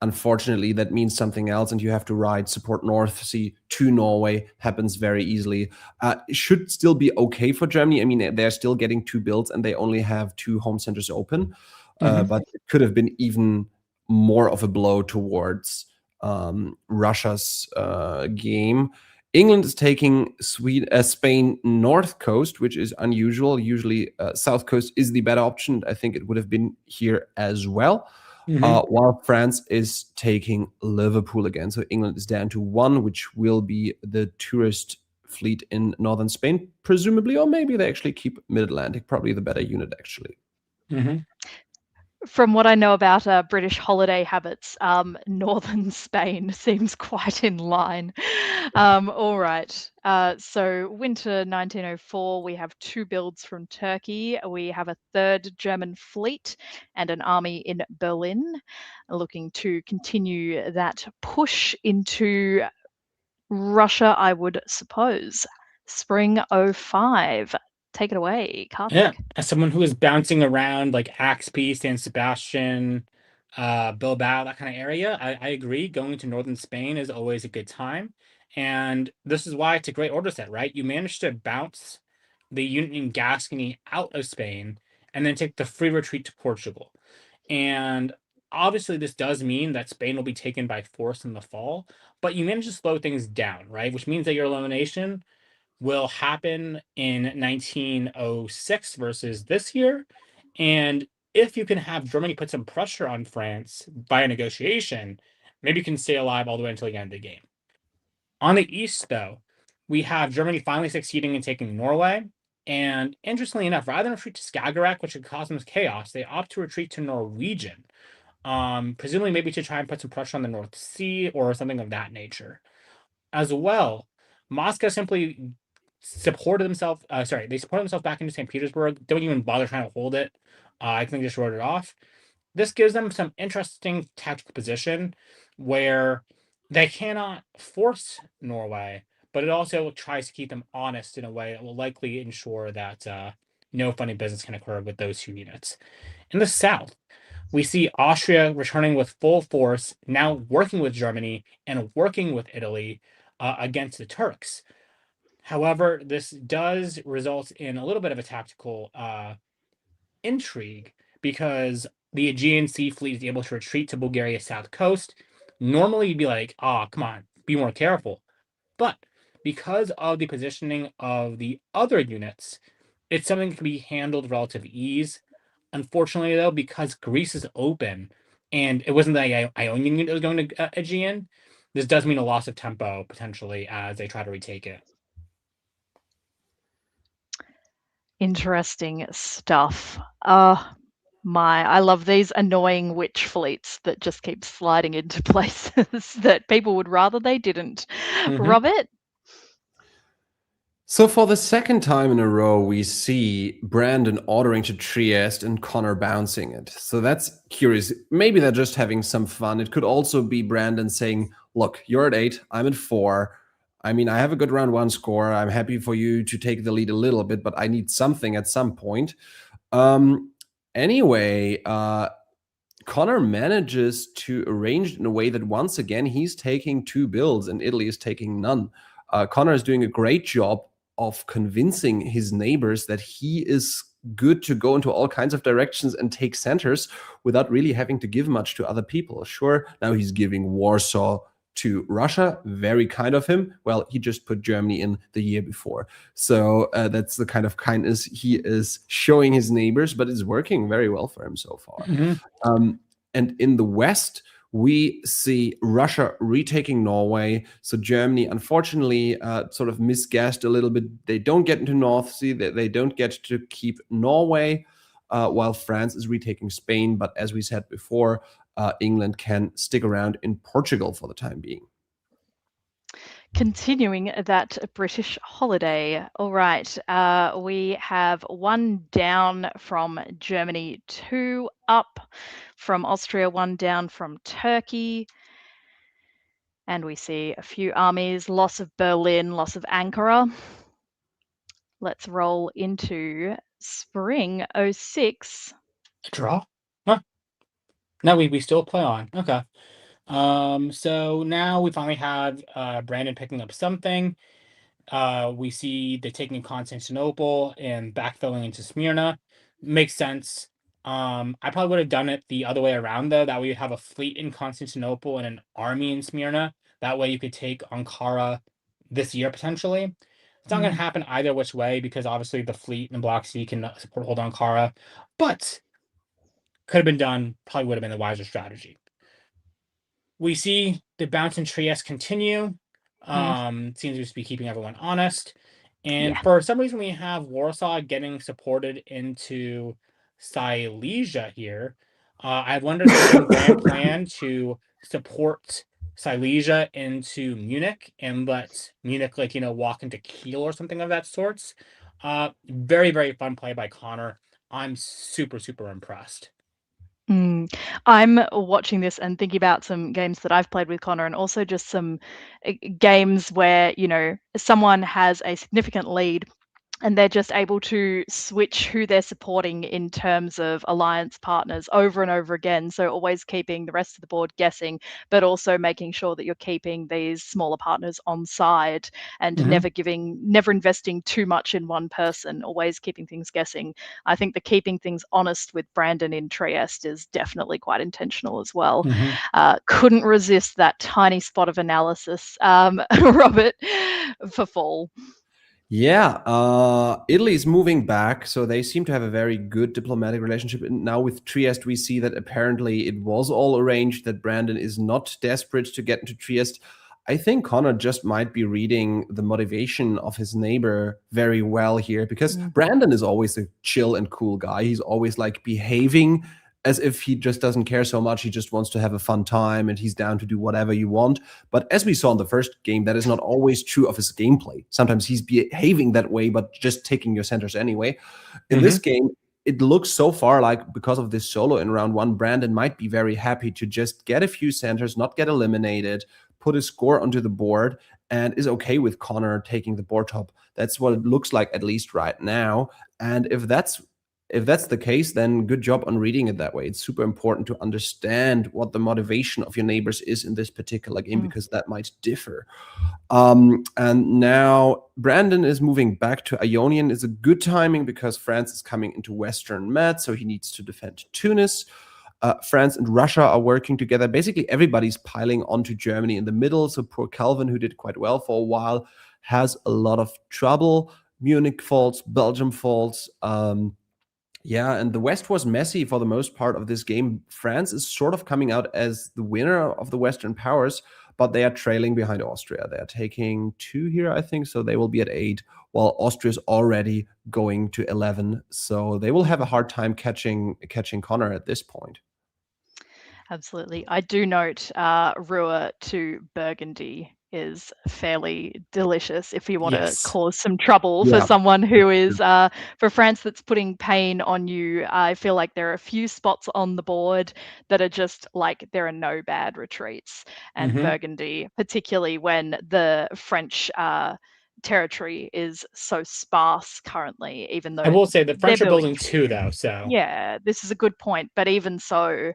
Unfortunately, that means something else, and you have to write support North Sea to Norway. Happens very easily. It should still be okay for Germany. I mean, they're still getting 2 builds, and they only have 2 home centers open. But it could have been even more of a blow towards Russia's game. England is taking Spain north coast, which is unusual. Usually south coast is the better option. I think it would have been here as well. while France is taking Liverpool again. So England is down to 1, which will be the tourist fleet in northern Spain, presumably, or maybe they actually keep Mid-Atlantic, probably the better unit, actually. From what I know about British holiday habits, northern Spain seems quite in line. All right. So winter 1904, we have 2 builds from Turkey. We have a 3rd German fleet and an army in Berlin, looking to continue that push into Russia, I would suppose. Spring 05. Take it away, Karthik. Yeah, as someone who is bouncing around like Axpe, San Sebastian, Bilbao, that kind of area, I agree. Going to northern Spain is always a good time. And this is why it's a great order set, right? You managed to bounce the unit in Gascony out of Spain and then take the free retreat to Portugal. And obviously, this does mean that Spain will be taken by force in the fall, but you managed to slow things down, right? Which means that your elimination will happen in 1906 versus this year. And if you can have Germany put some pressure on France by a negotiation, maybe you can stay alive all the way until the end of the game. On the east, though, we have Germany finally succeeding in taking Norway. And interestingly enough, rather than retreat to Skagerrak, which would cause them chaos, they opt to retreat to Norwegian, presumably maybe to try and put some pressure on the North Sea or something of that nature. As well, Moscow simply supported themselves. They supported themselves back into St. Petersburg. Don't even bother trying to hold it. I think they just wrote it off. This gives them some interesting tactical position where they cannot force Norway, but it also tries to keep them honest in a way that will likely ensure that no funny business can occur with those 2 units. In the south, we see Austria returning with full force, now working with Germany and working with Italy against the Turks. However, this does result in a little bit of a tactical intrigue because the Aegean Sea Fleet is able to retreat to Bulgaria's south coast. Normally, you'd be like, oh, come on, be more careful. But because of the positioning of the other units, it's something that can be handled with relative ease. Unfortunately, though, because Greece is open and it wasn't the Ionian unit that was going to Aegean, this does mean a loss of tempo potentially as they try to retake it. Interesting stuff. I love these annoying witch fleets that just keep sliding into places that people would rather they didn't. Robert? So for the second time in a row, we see Brandon ordering to Trieste and Connor bouncing it. So that's curious. Maybe they're just having some fun. It could also be Brandon saying, look, you're at 8, I'm at 4. I mean, I have a good round 1 score. I'm happy for you to take the lead a little bit, but I need something at some point. Anyway, Connor manages to arrange it in a way that once again, he's taking 2 builds and Italy is taking none. Connor is doing a great job of convincing his neighbors that he is good to go into all kinds of directions and take centers without really having to give much to other people. Sure, now he's giving Warsaw to Russia, very kind of him. Well, he just put Germany in the year before. So that's the kind of kindness he is showing his neighbors, but it's working very well for him so far. And in the West, we see Russia retaking Norway. So Germany, unfortunately, sort of misguessed a little bit. They don't get into North Sea. They don't get to keep Norway, while France is retaking Spain. But as we said before, England can stick around in Portugal for the time being. Continuing that British holiday. All right, we have 1 down from Germany, 2 up from Austria, 1 down from Turkey. And we see a few armies, loss of Berlin, loss of Ankara. Let's roll into spring 06. A draw? Huh. No, we still play on. Okay. So now we finally have Brandon picking up something. We see the taking Constantinople and backfilling into Smyrna. Makes sense. I probably would have done it the other way around though. That way you have a fleet in Constantinople and an army in Smyrna. That way you could take Ankara this year potentially. It's not going to happen either which way because obviously the fleet in the Black Sea can hold Ankara. But could have been done, probably would have been the wiser strategy. We see the bounce in Trieste continue. Seems to be keeping everyone honest. And for some reason, we have Warsaw getting supported into Silesia here. I wonder if there's some grand plan to support Silesia into Munich and let Munich, like, walk into Kiel or something of that sorts. Very, very fun play by Connor. I'm super, super impressed. I'm watching this and thinking about some games that I've played with Connor, and also just some games where, someone has a significant lead and they're just able to switch who they're supporting in terms of alliance partners over and over again. So always keeping the rest of the board guessing, but also making sure that you're keeping these smaller partners on side and never investing too much in one person, always keeping things guessing. I think the keeping things honest with Brandon in Trieste is definitely quite intentional as well. Couldn't resist that tiny spot of analysis, Robert, for fall. Yeah, Italy is moving back, so they seem to have a very good diplomatic relationship. And now with Trieste, we see that apparently it was all arranged, that Brandon is not desperate to get into Trieste. I think Connor just might be reading the motivation of his neighbor very well here, because Brandon is always a chill and cool guy. He's always like behaving as if he just doesn't care so much. He just wants to have a fun time and he's down to do whatever you want. But as we saw in the first game, that is not always true of his gameplay. Sometimes he's behaving that way, but just taking your centers anyway. In this game, it looks so far like, because of this solo in round one, Brandon might be very happy to just get a few centers, not get eliminated, put a score onto the board, and is okay with Connor taking the board top. That's what it looks like, at least right now. And if that's the case, then good job on reading it that way. It's super important to understand what the motivation of your neighbors is in this particular game, because that might differ. And now Brandon is moving back to Ionian. Is a good timing because France is coming into Western Med, so he needs to defend Tunis. France and Russia are working together. Basically, everybody's piling onto Germany in the middle. So poor Calvin, who did quite well for a while, has a lot of trouble. Munich falls, Belgium falls. Yeah, and the West was messy for the most part of this game. France is sort of coming out as the winner of the Western powers, but they are trailing behind Austria. They are taking 2 here, I think, so they will be at 8, while Austria is already going to 11. So they will have a hard time catching Connor at this point. Absolutely. I do note Ruhr to Burgundy is fairly delicious if you want to cause some trouble for someone who is, for France, that's putting pain on you. I feel like there are a few spots on the board that are just like, there are no bad retreats. And Burgundy, particularly when the French territory is so sparse currently, even though I will say the French are building 2 2. though, so Yeah, this is a good point. But even so,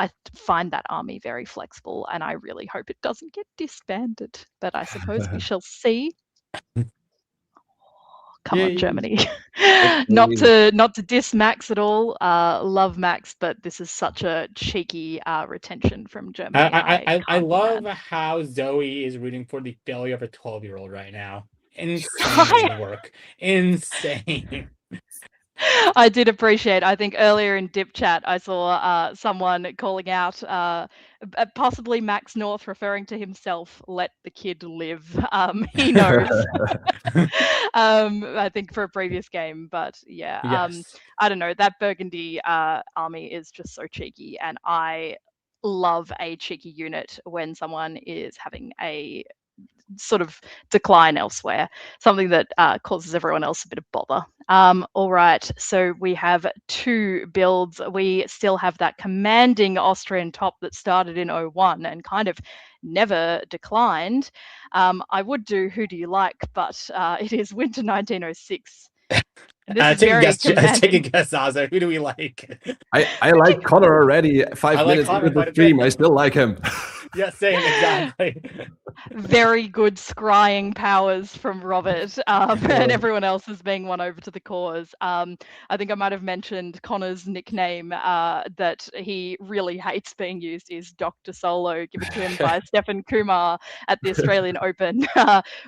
I find that army very flexible, and I really hope it doesn't get disbanded. But I suppose we shall see. Come on, Germany. not to diss Max at all. Love Max, but this is such a cheeky retention from Germany. I love how Zoe is rooting for the failure of a 12-year-old right now. Insane work. Insane. I did appreciate, I think earlier in Dip Chat, I saw someone calling out possibly Max North referring to himself, let the kid live. He knows. I think for a previous game, but yeah, I don't know. That Burgundy army is just so cheeky, and I love a cheeky unit when someone is having a sort of decline elsewhere, something that causes everyone else a bit of bother. All right, so we have 2 builds. We still have that commanding Austrian top that started in 01 and kind of never declined. I would do Who Do You Like, but it is Winter 1906. This is very commanding. Take a guess, Azza. Who do we like? I like Connor already. 5 minutes into the stream. I still like him. Yeah, same, exactly. Very good scrying powers from Robert, and everyone else is being won over to the cause. I think I might have mentioned Connor's nickname that he really hates being used is Dr. Solo, given to him by Stephen Kumar at the Australian Open,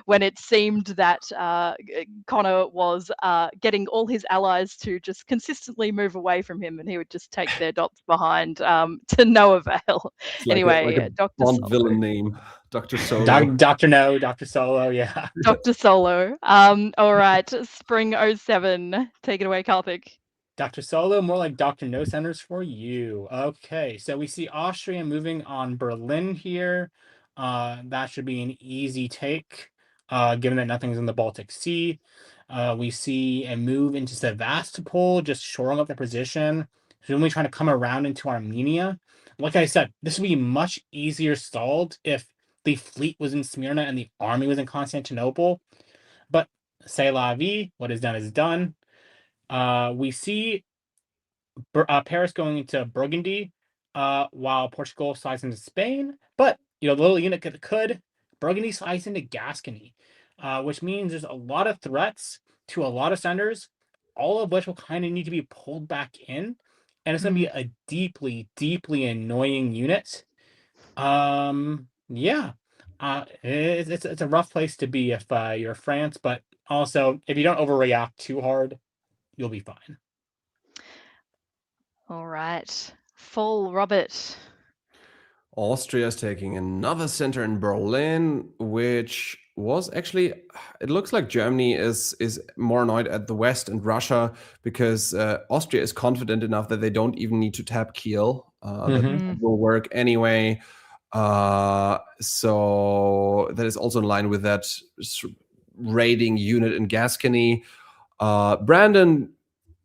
when it seemed that Connor was getting all his allies to just consistently move away from him, and he would just take their dots behind to no avail. It's like Anyway, a Dr. Bond Solo. villain name, Dr. Solo. Dr. No, Dr. Solo, yeah. Dr. Solo. All right, Spring 07. Take it away, Karthik. Dr. Solo, more like Dr. No Centers for you. Okay, so we see Austria moving on Berlin here. That should be an easy take, given that nothing's in the Baltic Sea. We see a move into Sevastopol, just shoring up the position. Presumably trying to come around into Armenia. Like I said, this would be much easier stalled if the fleet was in Smyrna and the army was in Constantinople. But c'est la vie, what is done is done. We see Paris going into Burgundy, while Portugal slides into Spain. But the little unit could Burgundy slides into Gascony, which means there's a lot of threats to a lot of centers, all of which will kind of need to be pulled back in, and it's going to be a deeply, deeply annoying unit. Yeah, it's a rough place to be if you're France, but also if you don't overreact too hard, you'll be fine. All right. Full Robert. Austria is taking another center in Berlin, which was actually, it looks like Germany is more annoyed at the West and Russia because Austria is confident enough that they don't even need to tap Kiel. That will work anyway. So that is also in line with that raiding unit in Gascony. Brandon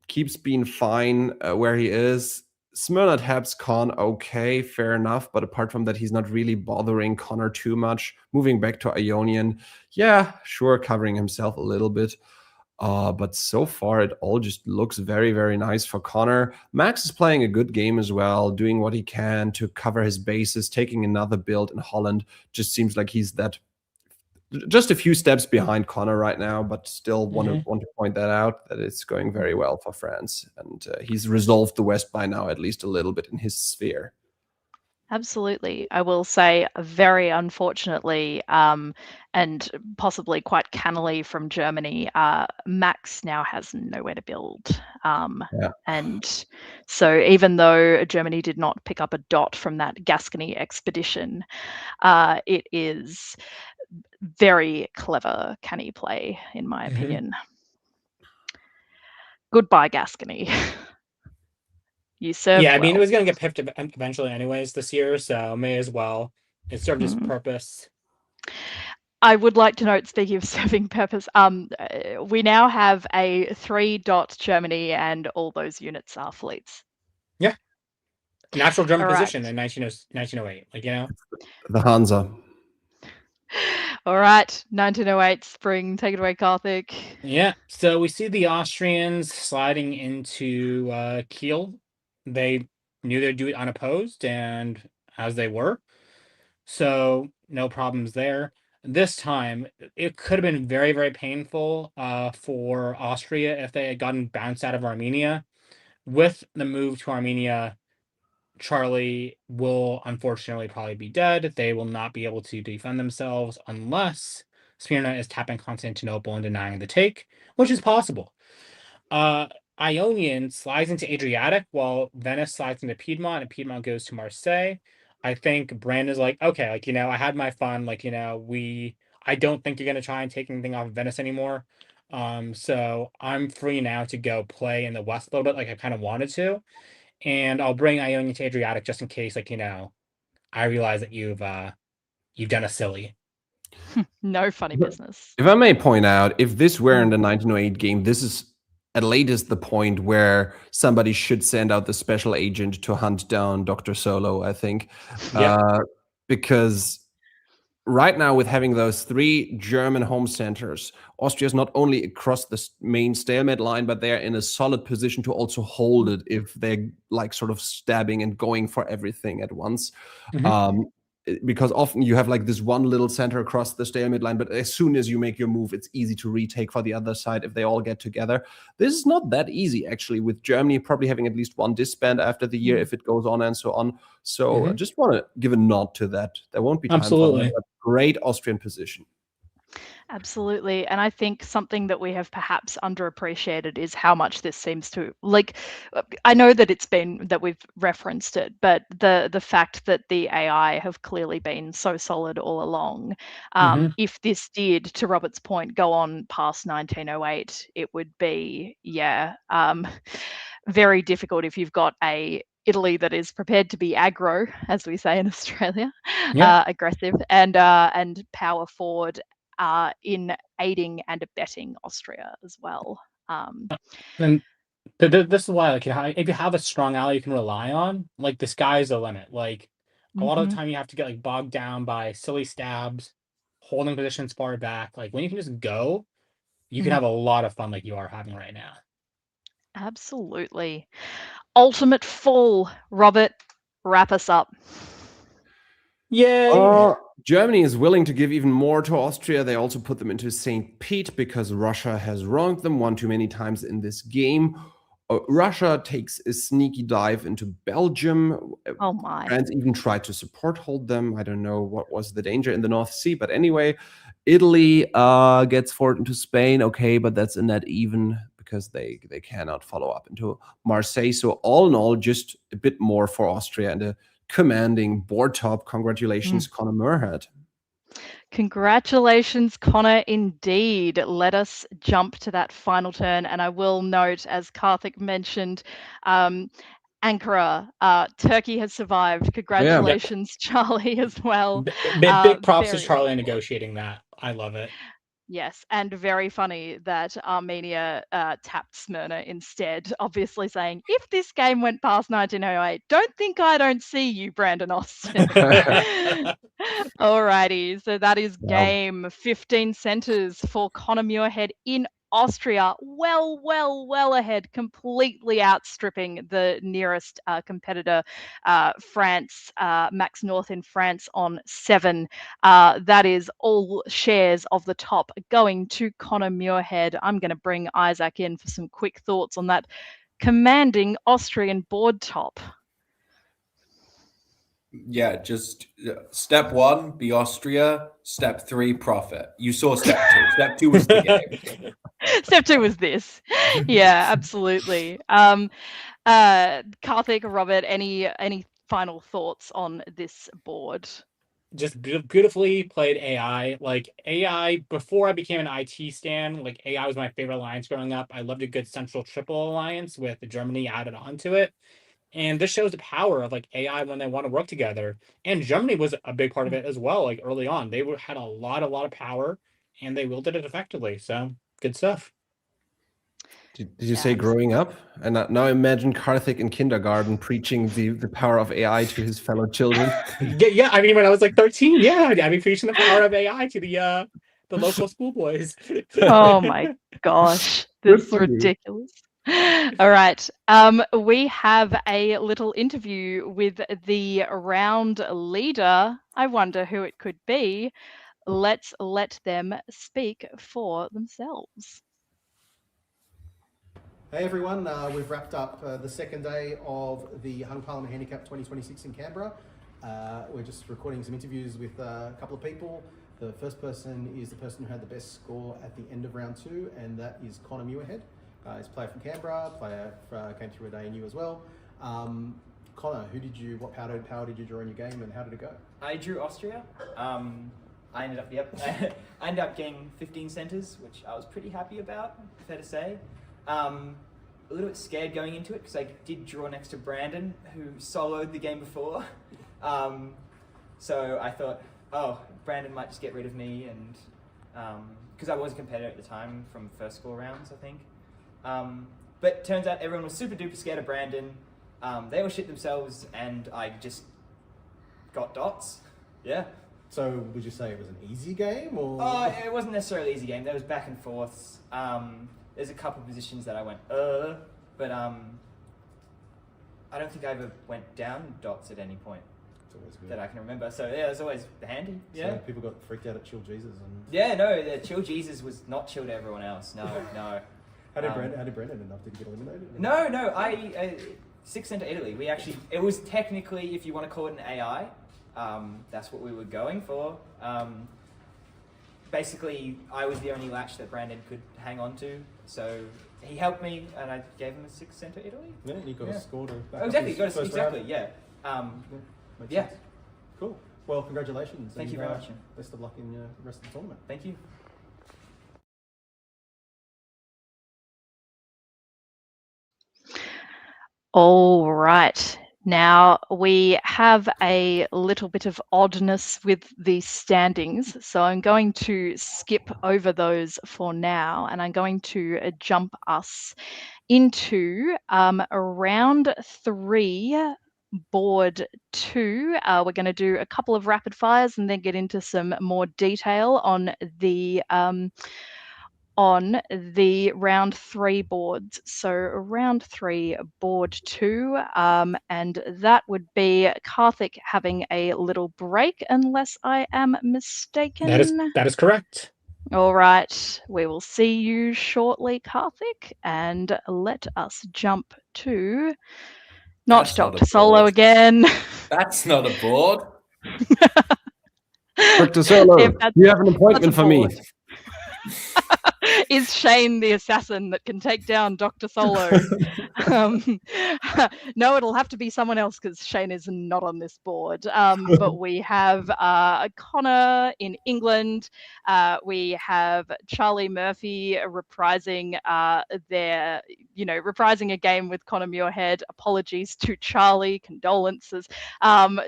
keeps being fine where he is. Smyrna taps Con okay, fair enough, but apart from that, he's not really bothering Connor too much. Moving back to Ionian, yeah, sure, covering himself a little bit. But so far, it all just looks very, very nice for Connor. Max is playing a good game as well, doing what he can to cover his bases, taking another build in Holland. Just seems like he's just a few steps behind Connor right now, but still want to point that out, that it's going very well for France. And he's resolved the West by now, at least a little bit in his sphere. Absolutely. I will say, very unfortunately, and possibly quite cannily from Germany, Max now has nowhere to build. And so even though Germany did not pick up a dot from that Gascony expedition, it is very clever canny play, in my opinion. Goodbye, Gascony. You served Yeah, I mean, well. it was going to get pipped eventually anyways this year, so may as well. It served its purpose. I would like to note, speaking of serving purpose, we now have a 3-dot Germany, and all those units are fleets. Yeah. Natural German All right. position in 1908. The Hansa. All right, 1908 spring. Take it away, Karthik. Yeah, so we see the Austrians sliding into Kiel. They knew they'd do it unopposed, and as they were. So no problems there. This time, it could have been very, very painful for Austria if they had gotten bounced out of Armenia. With the move to Armenia, Charlie will unfortunately probably be dead. They will not be able to defend themselves unless Smyrna is tapping Constantinople and denying the take, which is possible. Ionian slides into Adriatic while Venice slides into Piedmont, and Piedmont goes to Marseille. I think Brandon's like, okay, I had my fun. I don't think you're going to try and take anything off of Venice anymore. So I'm free now to go play in the West a little bit like I kind of wanted to. And I'll bring Ionian to Adriatic just in case, I realize that you've done a silly. No funny business. If I may point out, if this were in the 1908 game, this is at latest the point where somebody should send out the special agent to hunt down Dr. Solo, I think. Yeah. Because right now, with having those 3 German home centers, Austria is not only across the main stalemate line, but they're in a solid position to also hold it if they're sort of stabbing and going for everything at once. because often you have like this one little center across the stalemate line, but as soon as you make your move, it's easy to retake for the other side if they all get together. This is not that easy, actually, with Germany probably having at least one disband after the year if it goes on and so on. So I just want to give a nod to that. There won't be time for that. But great Austrian position. Absolutely. And I think something that we have perhaps underappreciated is how much this seems to, like, I know that we've referenced it, but the fact that the AI have clearly been so solid all along. If this did, to Robert's point, go on past 1908, it would be, very difficult if you've got a Italy that is prepared to be aggro, as we say in Australia, aggressive and power forward in aiding and abetting Austria as well. And this is why, like, if you have a strong ally you can rely on, like, the sky's the limit. Like, a lot of the time you have to get like bogged down by silly stabs, holding positions far back. Like, when you can just go, you can have a lot of fun like you are having right now. Absolutely. Ultimate fall. Robert, wrap us up. Yay! Germany is willing to give even more to Austria. They also put them into St. Pete because Russia has wronged them one too many times in this game. Russia takes a sneaky dive into Belgium. Oh my. France even tried to support hold them. I don't know what was the danger in the North Sea, but anyway, Italy gets forward into Spain. Okay, but that's a net even because they cannot follow up into Marseille. So all in all, just a bit more for Austria and a commanding board top. Congratulations, Conor Moorhead. Congratulations, Connor, indeed. Let us jump to that final turn. And I will note, as Karthik mentioned, Ankara, Turkey has survived. Congratulations, Charlie, as well. Big props to Charlie in negotiating that. I love it. Yes, and very funny that Armenia tapped Smyrna instead, obviously saying, if this game went past 1908, don't think I don't see you, Brandon Austin. Alrighty, so that is game 15 centres for Conor Muirhead in Austria, well ahead, completely outstripping the nearest competitor, France, Max North in France on 7. That is all shares of the top going to Conor Muirhead. I'm going to bring Isaac in for some quick thoughts on that commanding Austrian board top. Yeah, just step 1, be Austria. Step 3, profit. You saw step 2. Step 2 was the game. Step 2 was this. Yeah, absolutely. Karthik, Robert, any final thoughts on this board? Just beautifully played AI. Like, AI, before I became an IT stan, like, AI was my favorite alliance growing up. I loved a good central triple alliance with Germany added onto it. And this shows the power of like AI when they want to work together. And Germany was a big part of it as well. Like, early on, they had a lot of power, and they wielded it effectively. So good stuff. Did you say growing up? And now imagine Karthik in kindergarten preaching the power of AI to his fellow children. Yeah. I mean, when I was like 13, I'd be preaching the power of AI to the local schoolboys. Oh my gosh, this is ridiculous. All right, we have a little interview with the round leader. I wonder who it could be. Let's let them speak for themselves. Hey everyone, we've wrapped up the second day of the Hung Parliament Handicap 2026 in Canberra. We're just recording some interviews with a couple of people. The first person is the person who had the best score at the end of round 2, and that is Conor Muirhead. He's a player from Canberra, came through a ANU as well. Conor, what power did you draw in your game, and how did it go? I drew Austria. I ended up getting 15 centres, which I was pretty happy about, fair to say. A little bit scared going into it because I did draw next to Brandon, who soloed the game before. So I thought, Brandon might just get rid of me, and because I was a competitor at the time from first score rounds, I think. But turns out everyone was super duper scared of Brandon. They all shit themselves, and I just got dots. Yeah. So would you say it was an easy game, or? It wasn't necessarily an easy game. There was back and forths. There's a couple of positions that I went, but I don't think I ever went down dots at any point. always good. that I can remember. So yeah, it's always handy. Yeah. So people got freaked out at Chill Jesus. And Yeah, no, the Chill Jesus was not chill to everyone else. No, no. How did Brandon end up? Did he get eliminated? No, I 6 center Italy. We actually, it was technically, if you want to call it an AI, that's what we were going for. Basically, I was the only latch that Brandon could hang on to, so he helped me, and I gave him a 6 center Italy. Yeah, and you got a score to back Oh, up exactly, his got a, first exactly, round. yeah. Makes Yeah. sense. Cool. Well, congratulations. Thank you and, very much. Best of luck in the rest of the tournament. Thank you. All right. Now we have a little bit of oddness with the standings, so I'm going to skip over those for now, and I'm going to jump us into round 3, board 2. We're going to do a couple of rapid fires and then get into some more detail on the round 3 boards. So round 3, board 2, and that would be Karthik having a little break, unless I am mistaken. That is correct. All right, we will see you shortly, Karthik, and let us jump to not That's not a Dr. Solo board. again. That's not a board. Dr. Solo, If that's- you have an appointment that's a for me. board. Is Shane the assassin that can take down Dr. Solo? No, it'll have to be someone else because Shane is not on this board. But we have Connor in England. We have Charlie Murphy reprising reprising a game with Connor Muirhead. Apologies to Charlie, condolences.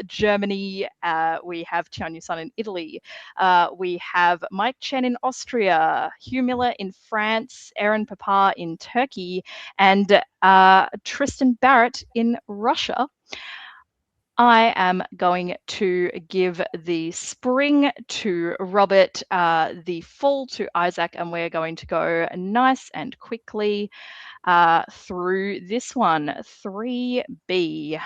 Germany, we have Tianyu Sun in Italy. We have Mike Chen in Austria, Hugh Miller in France, Aaron Papar in Turkey, and Tristan Barrett in Russia. I am going to give the spring to Robert, the fall to Isaac, and we're going to go nice and quickly through this one. 3B.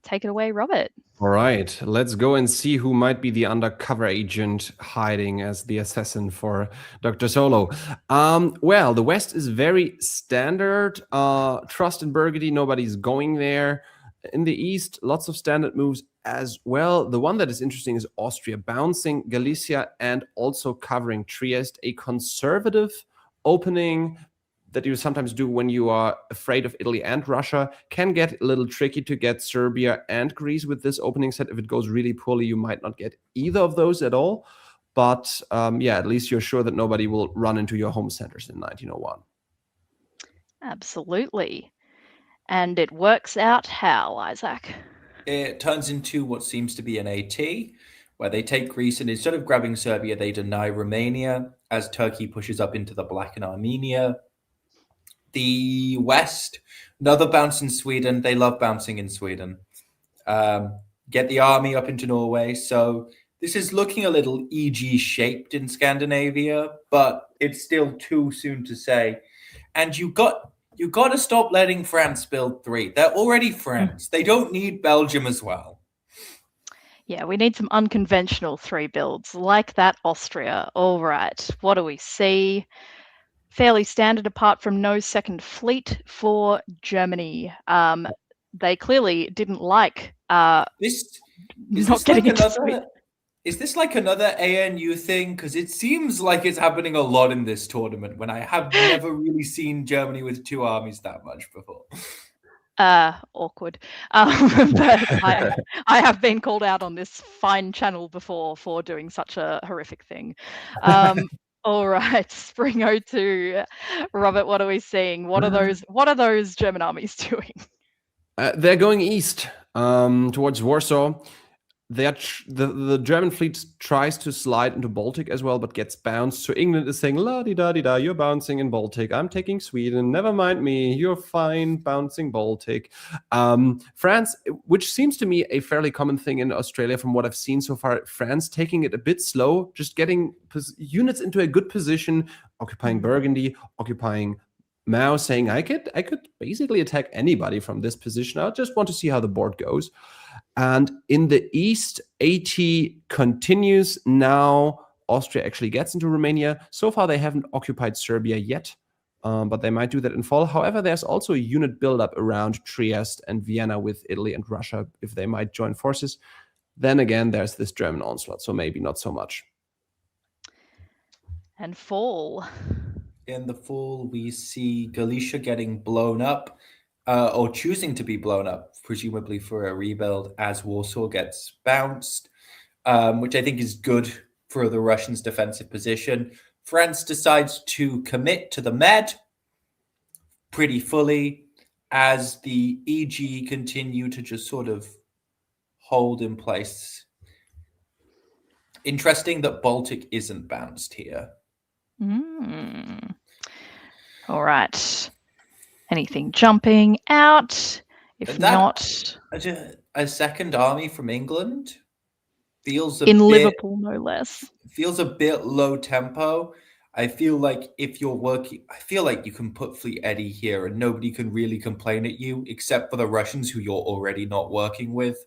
Take it away, Robert. All right, let's go and see who might be the undercover agent hiding as the assassin for Dr. Solo. Well, the West is very standard. Trust in Burgundy, nobody's going there. In the East, lots of standard moves as well. The one that is interesting is Austria, bouncing Galicia and also covering Trieste, a conservative opening that you sometimes do when you are afraid of Italy and Russia. Can get a little tricky to get Serbia and Greece with this opening set. If it goes really poorly, you might not get either of those at all. But yeah, at least you're sure that nobody will run into your home centers in 1901. Absolutely. And it works out how, Isaac? It turns into what seems to be an AT, where they take Greece and instead of grabbing Serbia, they deny Romania as Turkey pushes up into the Black and Armenia. The West, another bounce in Sweden. They love bouncing in Sweden. Get the army up into Norway. So this is looking a little EG shaped in Scandinavia, but it's still too soon to say. And you got to stop letting France build 3. They're already France. They don't need Belgium as well. Yeah, we need some unconventional 3 builds like that Austria. All right, what do we see? Fairly standard apart from no second fleet for Germany. They clearly didn't like Is not getting into Sweden. Is this like another ANU thing? Because it seems like it's happening a lot in this tournament when I have never really seen Germany with 2 armies that much before. Awkward. But I have been called out on this fine channel before for doing such a horrific thing. All right, Spring 02. Robert, what are we seeing? What are those German armies doing? They're going east towards Warsaw. The German fleet tries to slide into Baltic as well, but gets bounced. So England is saying, la-di-da-di-da, you're bouncing in Baltic. I'm taking Sweden. Never mind me. You're fine bouncing Baltic. France, which seems to me a fairly common thing in Australia from what I've seen so far, France taking it a bit slow, just getting units into a good position, occupying Burgundy, occupying Mao, saying, I could basically attack anybody from this position. I just want to see how the board goes. And in the east, AT continues. Now Austria actually gets into Romania. So far, they haven't occupied Serbia yet, but they might do that in fall. However, there's also a unit buildup around Trieste and Vienna with Italy and Russia if they might join forces. Then again, there's this German onslaught, so maybe not so much. And fall. In the fall, we see Galicia getting blown up, or choosing to be blown up, presumably for a rebuild, as Warsaw gets bounced, which I think is good for the Russians' defensive position. France decides to commit to the Med pretty fully as the EG continue to just sort of hold in place. Interesting that Baltic isn't bounced here. All right. Anything jumping out? If And that- not, A second army from England feels Liverpool, no less. feels a bit low tempo. I feel like if you're working, I feel like you can put Fleet Eddie here and nobody can really complain at you except for the Russians who you're already not working with.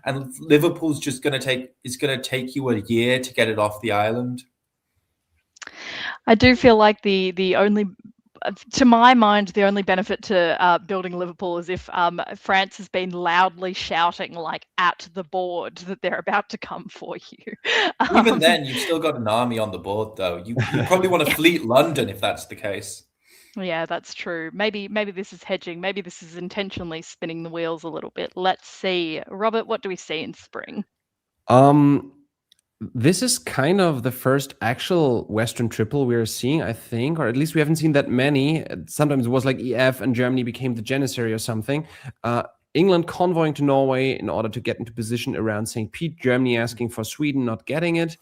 And Liverpool's just going to take you a year to get it off the island. I do feel like the only, to my mind, the only benefit to building Liverpool is if France has been loudly shouting like at the board that they're about to come for you. Even then, you've still got an army on the board, though. You probably want to fleet London if that's the case. Yeah, that's true. Maybe this is hedging. Maybe this is intentionally spinning the wheels a little bit. Let's see. Robert, what do we see in spring? This is kind of the first actual Western triple we're seeing, I think, or at least we haven't seen that many. Sometimes it was like EF and Germany became the Janissary or something. England convoying to Norway in order to get into position around St. Pete. Germany asking for Sweden, not getting it.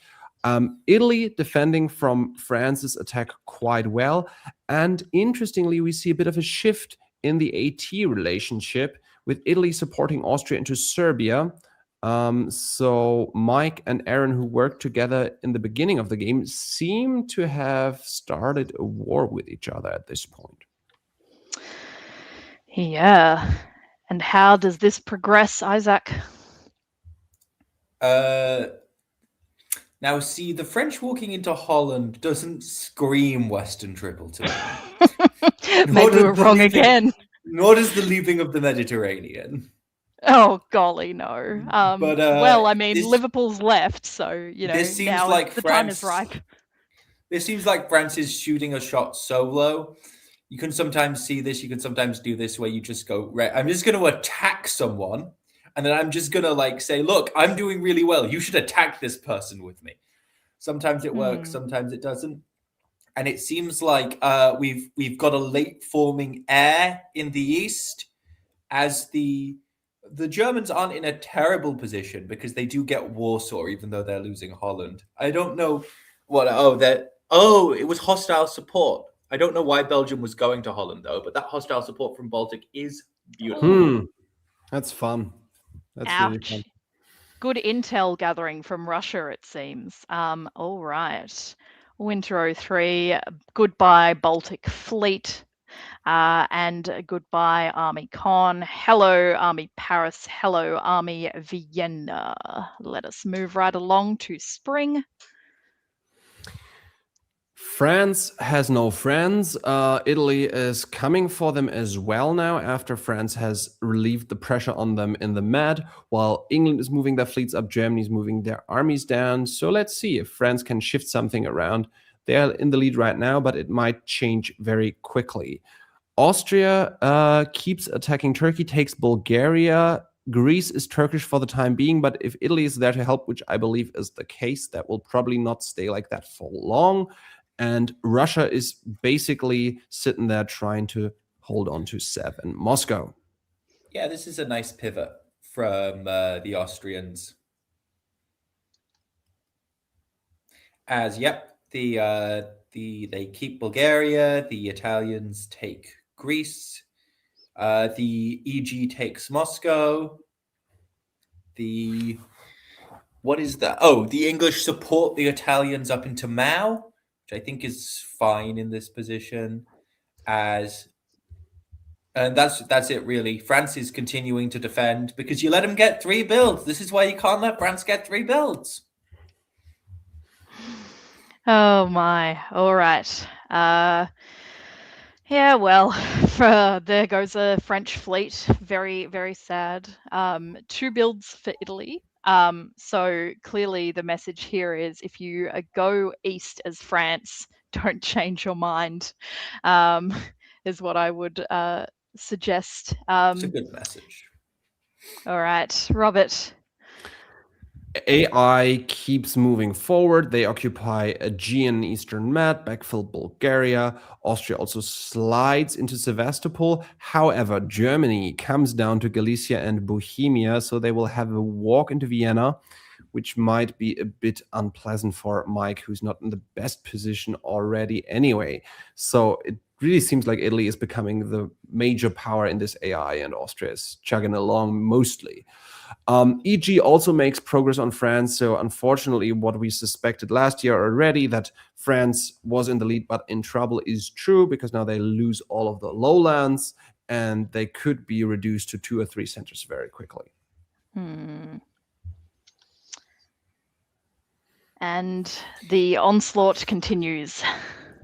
Italy defending from France's attack quite well. And interestingly, we see a bit of a shift in the AT relationship with Italy supporting Austria into Serbia. So Mike and Aaron, who worked together in the beginning of the game, seem to have started a war with each other at this point. Yeah. And how does this progress, Isaac? Now, see, the French walking into Holland doesn't scream Western triple to me. Maybe we're wrong again. Nor does the leaving of the Mediterranean. Oh golly, no. Well, I mean, this- Liverpool's left, so this seems now like the time is France- ripe. This seems like France is shooting a shot solo. You can sometimes see this. You can sometimes do this where you just go, right, I'm just going to attack someone. And then I'm just going to say, look, I'm doing really well. You should attack this person with me. Sometimes it works. Sometimes it doesn't. And it seems like we've got a late forming air in the east as the Germans aren't in a terrible position because they do get Warsaw, even though they're losing Holland. I don't know what. It was hostile support. I don't know why Belgium was going to Holland though, but that hostile support from Baltic is beautiful. That's fun. That's Ouch. really fun. Good intel gathering from Russia, it seems. All right. Winter 03, goodbye Baltic Fleet, and goodbye Army Con. Hello Army Paris, hello Army Vienna. Let us move right along to spring. France has no friends. Italy is coming for them as well now after France has relieved the pressure on them in the Med, while England is moving their fleets up, Germany is moving their armies down. So let's see if France can shift something around. They're in the lead right now, but it might change very quickly. Austria keeps attacking Turkey, takes Bulgaria. Greece is Turkish for the time being, but if Italy is there to help, which I believe is the case, that will probably not stay like that for long. And Russia is basically sitting there trying to hold on to 7. Moscow. Yeah, this is a nice pivot from the Austrians. They keep Bulgaria, the Italians take Greece, the EG takes Moscow. What is that? Oh, the English support the Italians up into Mao, which I think is fine in this position. As And that's it, really. France is continuing to defend because you let them get 3 builds. This is why you can't let France get 3 builds. Oh my. All right. Yeah, well, there goes a French fleet. Very, very sad. 2 builds for Italy. So clearly the message here is if you go east as France, don't change your mind, is what I would suggest. It's a good message. All right, Robert. AI keeps moving forward. They occupy Aegean Eastern Med, backfill Bulgaria. Austria also slides into Sevastopol. However, Germany comes down to Galicia and Bohemia, so they will have a walk into Vienna, which might be a bit unpleasant for Mike, who's not in the best position already anyway. So it really seems like Italy is becoming the major power in this AI, and Austria is chugging along mostly. EG also makes progress on France. So unfortunately, what we suspected last year already, that France was in the lead but in trouble, is true, because now they lose all of the lowlands and they could be reduced to 2 or 3 centers very quickly. And the onslaught continues.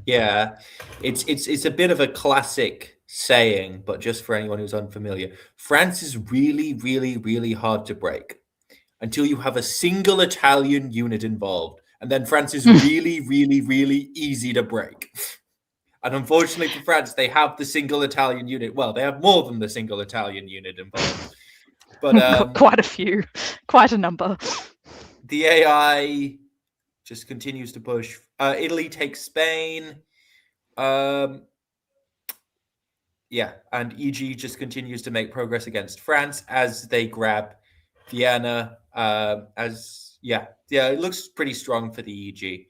Yeah, it's a bit of a classic saying, but just for anyone who's unfamiliar, France is really, really, really hard to break until you have a single Italian unit involved, and then France is really, really, really easy to break. And unfortunately for France, they have the single Italian unit. Well, they have more than the single Italian unit involved, but quite a few, quite a number. The AI just continues to push. Italy takes Spain. Yeah, and EG just continues to make progress against France as they grab Vienna. It looks pretty strong for the EG.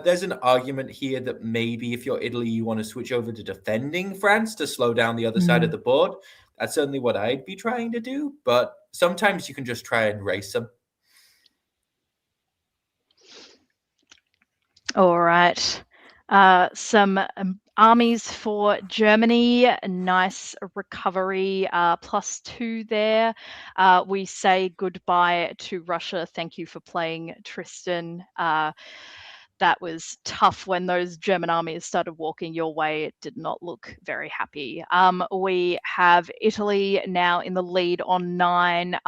There's an argument here that maybe if you're Italy, you want to switch over to defending France to slow down the other side of the board. That's certainly what I'd be trying to do, but sometimes you can just try and race them. All right. Some armies for Germany. Nice recovery. +2 there. We say goodbye to Russia. Thank you for playing, Tristan. That was tough when those German armies started walking your way. It did not look very happy. We have Italy now in the lead on 9.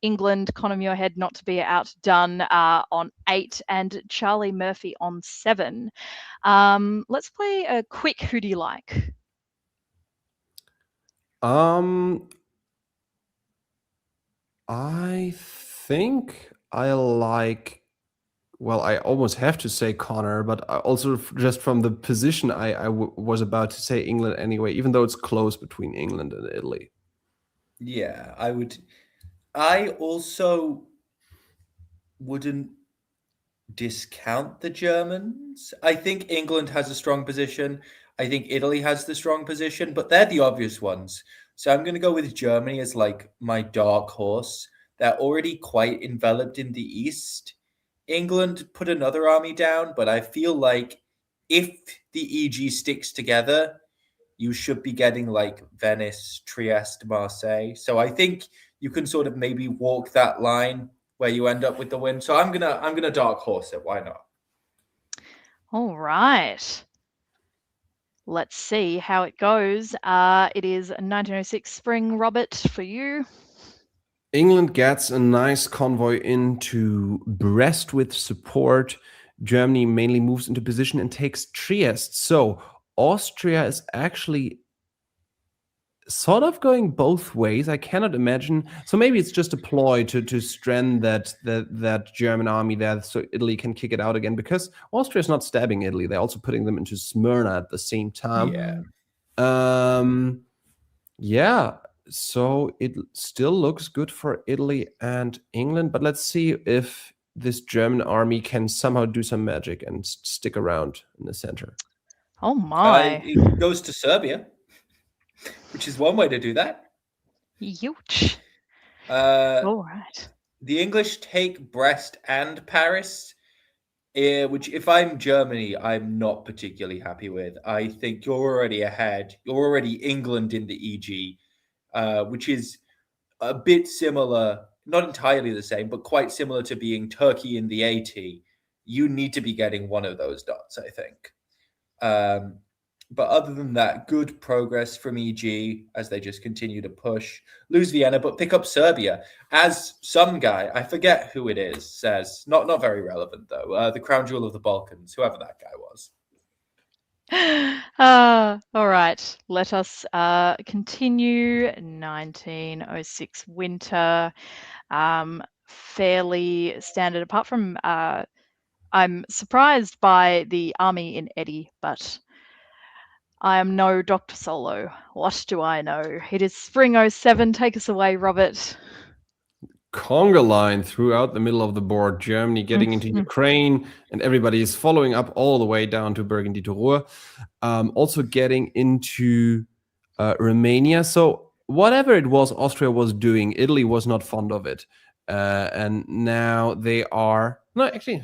England, Conor Muirhead not to be outdone on 8, and Charlie Murphy on 7. Let's play a quick who do you like? I think I like, well, I almost have to say Connor, but also just from the position I was about to say England anyway, even though it's close between England and Italy. Yeah, I would. I also wouldn't discount the Germans. I think England has a strong position. I think Italy has the strong position, but they're the obvious ones. So I'm going to go with Germany as like my dark horse. They're already quite enveloped in the East. England put another army down, but I feel like if the EG sticks together, you should be getting like Venice, Trieste, Marseille. So I think you can sort of maybe walk that line where you end up with the win. So I'm gonna dark horse it. Why not? All right. Let's see how it goes. It is 1906 spring, Robert, for you. England gets a nice convoy into Brest with support. Germany mainly moves into position and takes Trieste. So Austria is actually sort of going both ways. I cannot imagine. So maybe it's just a ploy to strand that German army there so Italy can kick it out again, because Austria is not stabbing Italy. They're also putting them into Smyrna at the same time. Yeah. So it still looks good for Italy and England, but let's see if this German army can somehow do some magic and stick around in the center. Oh my. It goes to Serbia, which is one way to do that. Huge. All right. The English take Brest and Paris. which if I'm Germany, I'm not particularly happy with. I think you're already ahead. You're already England in the EG, which is a bit similar, not entirely the same, but quite similar to being Turkey in the AT. You need to be getting one of those dots, I think. But other than that, good progress from EG as they just continue to push. Lose Vienna, but pick up Serbia. As some guy, I forget who it is, says, not very relevant though, the crown jewel of the Balkans, whoever that guy was. All right, let us continue. 1906 winter, fairly standard. Apart from, I'm surprised by the army in Eddie, but I am no Dr. Solo. What do I know? It is spring 07. Take us away, Robert. Conga line throughout the middle of the board. Germany getting into Ukraine, and everybody is following up all the way down to Burgundy to Ruhr. Also getting into Romania. So whatever it was Austria was doing, Italy was not fond of it. And now they are... No, actually,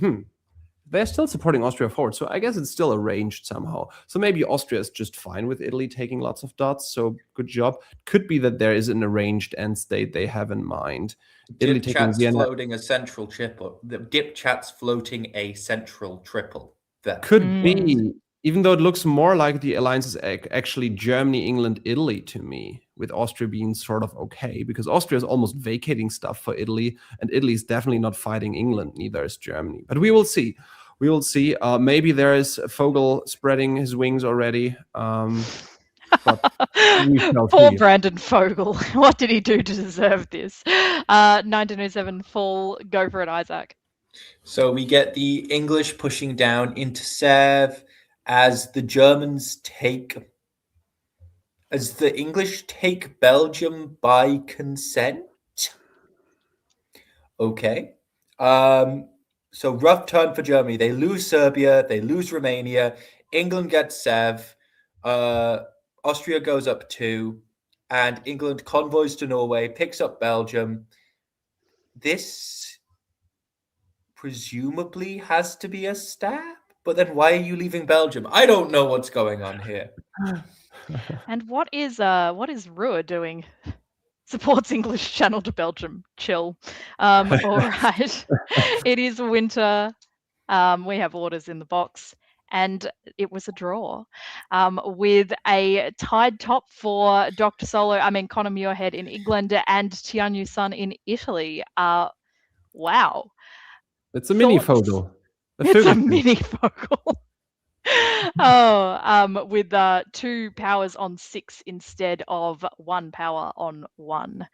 they're still supporting Austria forward. So I guess it's still arranged somehow. So maybe Austria is just fine with Italy taking lots of dots. So good job. Could be that there is an arranged end state they have in mind. Italy Dip taking chat's Vienna. floating a central triple. The dip chat's floating a central triple. There. Could be, even though it looks more like the alliance is actually Germany, England, Italy to me, with Austria being sort of okay, because Austria is almost vacating stuff for Italy, and Italy is definitely not fighting England, neither is Germany. But we will see. We will see. Maybe there is Vogel spreading his wings already. But Poor Brandon Vogel. What did he do to deserve this? 1907 fall. Go for it, Isaac. So we get the English pushing down into Sèvres as the English take Belgium by consent. Okay. So rough turn for Germany. They lose Serbia. They lose Romania. England gets Sèvres. Austria goes up 2. And England convoys to Norway, picks up Belgium. This presumably has to be a stab. But then why are you leaving Belgium? I don't know what's going on here. And what is Ruhr doing? Supports English channel to Belgium. Chill. All right. It is winter. We have orders in the box, and it was a draw with a tied top for Dr. Solo. Conor Muirhead in England and Tianyu Sun in Italy. Wow. It's a mini Vogel. It's a mini Vogel. With 2 powers on 6 instead of 1 power on 1.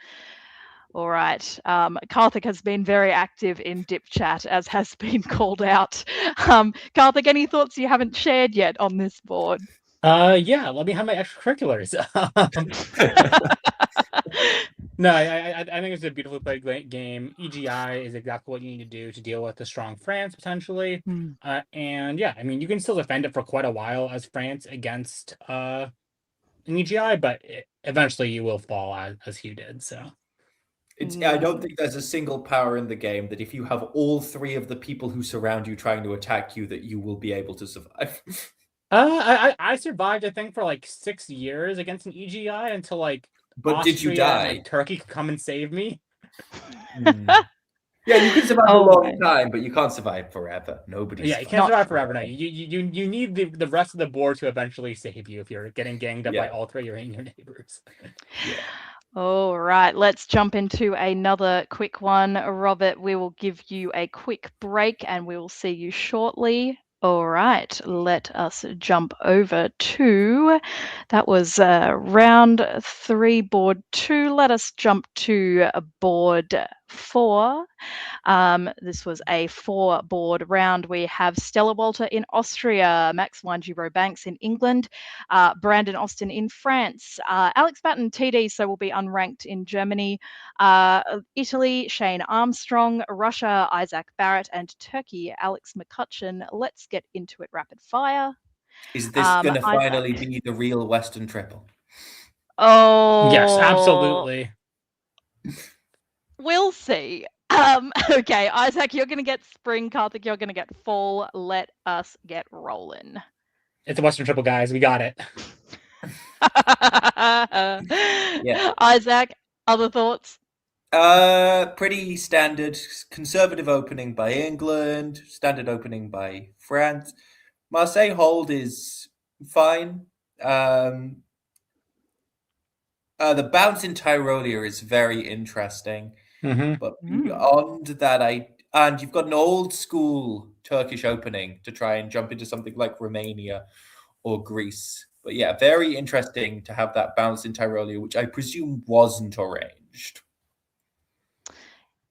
All right. Karthik has been very active in Dip Chat, as has been called out. Karthik, any thoughts you haven't shared yet on this board? Yeah, let me have my extracurriculars. No, I think it's a beautifully played game. EGI is exactly what you need to do to deal with the strong France, potentially. And yeah, you can still defend it for quite a while as France against an EGI, but eventually you will fall as Hugh did, so... I don't think there's a single power in the game that if you have all 3 of the people who surround you trying to attack you, that you will be able to survive. I survived, I think, for like 6 years against an EGI until But Austria did you die? and Turkey could come and save me. Yeah, you can survive a long time, but you can't survive forever. Nobody. Yeah, you can't survive forever. No, you need the rest of the board to eventually save you if you're getting ganged up by all 3 of your neighbors. Yeah. All right, let's jump into another quick one. Robert, we will give you a quick break and we will see you shortly. All right, let us jump over to, that was round 3, board 2. Let us jump to board 4. This was a 4-board round. We have Stella Walter in Austria, Max Wanjiro Banks in England, Brandon Austin in France, Alex Batten TD, so will be unranked in Germany, Italy, Shane Armstrong, Russia, Isaac Barrett, and Turkey, Alex McCutcheon. Let's get into it rapid fire. Is this going to finally be the real Western triple? Oh. Yes, absolutely. We'll see. Okay, Isaac, you're going to get spring. Karthik, you're going to get fall. Let us get rolling. It's a Western triple, guys. We got it. Isaac, other thoughts? Pretty standard. Conservative opening by England. Standard opening by France. Marseille hold is fine. The bounce in Tyrolia is very interesting. Mm-hmm. But beyond that, and you've got an old school Turkish opening to try and jump into something like Romania or Greece. But yeah, very interesting to have that bounce in Tyrolia, which I presume wasn't arranged.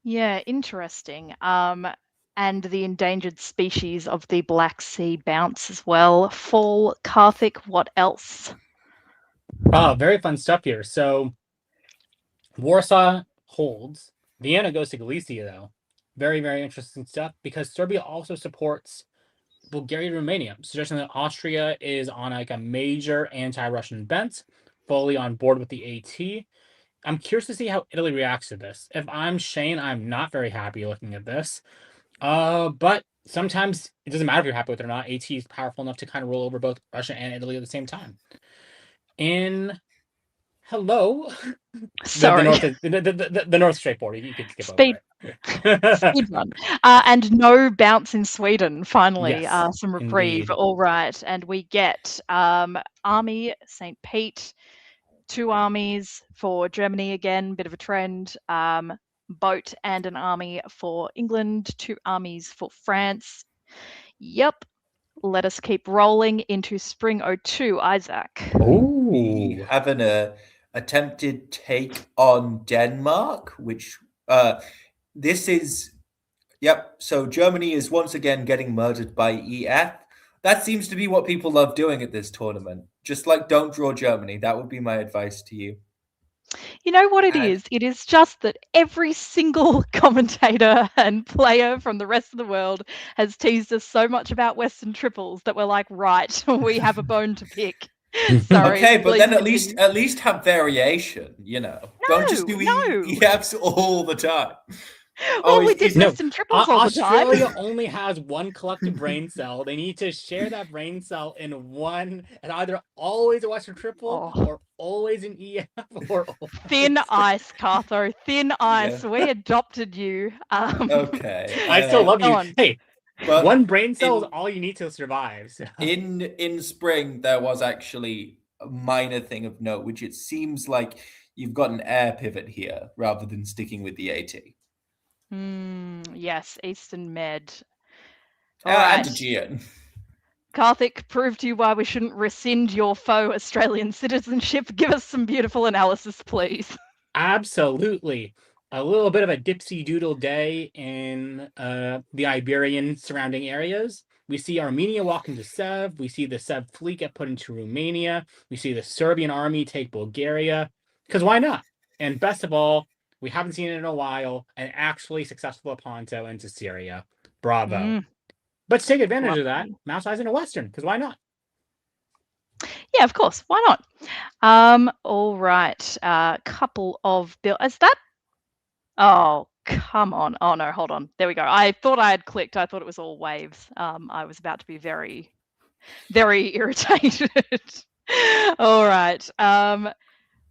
Yeah, interesting. And the endangered species of the Black Sea bounce as well. Fall, Karthik, what else? Oh, very fun stuff here. So Warsaw holds. Vienna goes to Galicia, though. Very, very interesting stuff because Serbia also supports Bulgaria and Romania, suggesting that Austria is on like a major anti-Russian bent, fully on board with the AT. I'm curious to see how Italy reacts to this. If I'm Shane, I'm not very happy looking at this. But sometimes it doesn't matter if you're happy with it or not. AT is powerful enough to kind of roll over both Russia and Italy at the same time. Hello. Sorry. The North straightforward. You could skip Speed. over it. Speed run. And no bounce in Sweden, finally. Yes, some reprieve. indeed. All right. And we get Army, St. Pete, 2 armies for Germany again, bit of a trend. Boat and an army for England, 2 armies for France. Yep. Let us keep rolling into Spring 02, Isaac. We have an attempted take on Denmark, which this is, yep. So Germany is once again getting murdered by EF. That seems to be what people love doing at this tournament. Just like don't draw Germany. That would be my advice to you. You know what it is? It is just that every single commentator and player from the rest of the world has teased us so much about Western triples that we're like, right, we have a bone to pick. Sorry. Okay, but then continue. at least have variation, you know. Don't just do EFs all the time. Well, we did Western triples all the time. Australia only has one collective brain cell. They need to share that brain cell in one, and either always a Western triple or always an EF or thin ice, Cartho. Thin ice. Yeah. We adopted you. Okay. I still love you. Hey, but one brain cell is all you need to survive. So. In spring, there was actually a minor thing of note, which it seems like you've got an air pivot here rather than sticking with the AT. Yes, Eastern Med. And Aegean. Karthik, prove to you why we shouldn't rescind your faux Australian citizenship. Give us some beautiful analysis, please. Absolutely. A little bit of a dipsy doodle day in the Iberian surrounding areas. We see Armenia walk into Sev. We see the Sev fleet get put into Romania. We see the Serbian army take Bulgaria. Because why not? And best of all, we haven't seen it in a while, an actually successful Lepanto into Syria. Bravo. But to take advantage of that, Mouse Eyes into Western, because why not? Yeah, of course. Why not? All right. Couple of bill. Is that? Oh, come on. Oh, no, hold on. There we go. I thought I had clicked. I thought it was all waves. I was about to be very, very irritated. All right.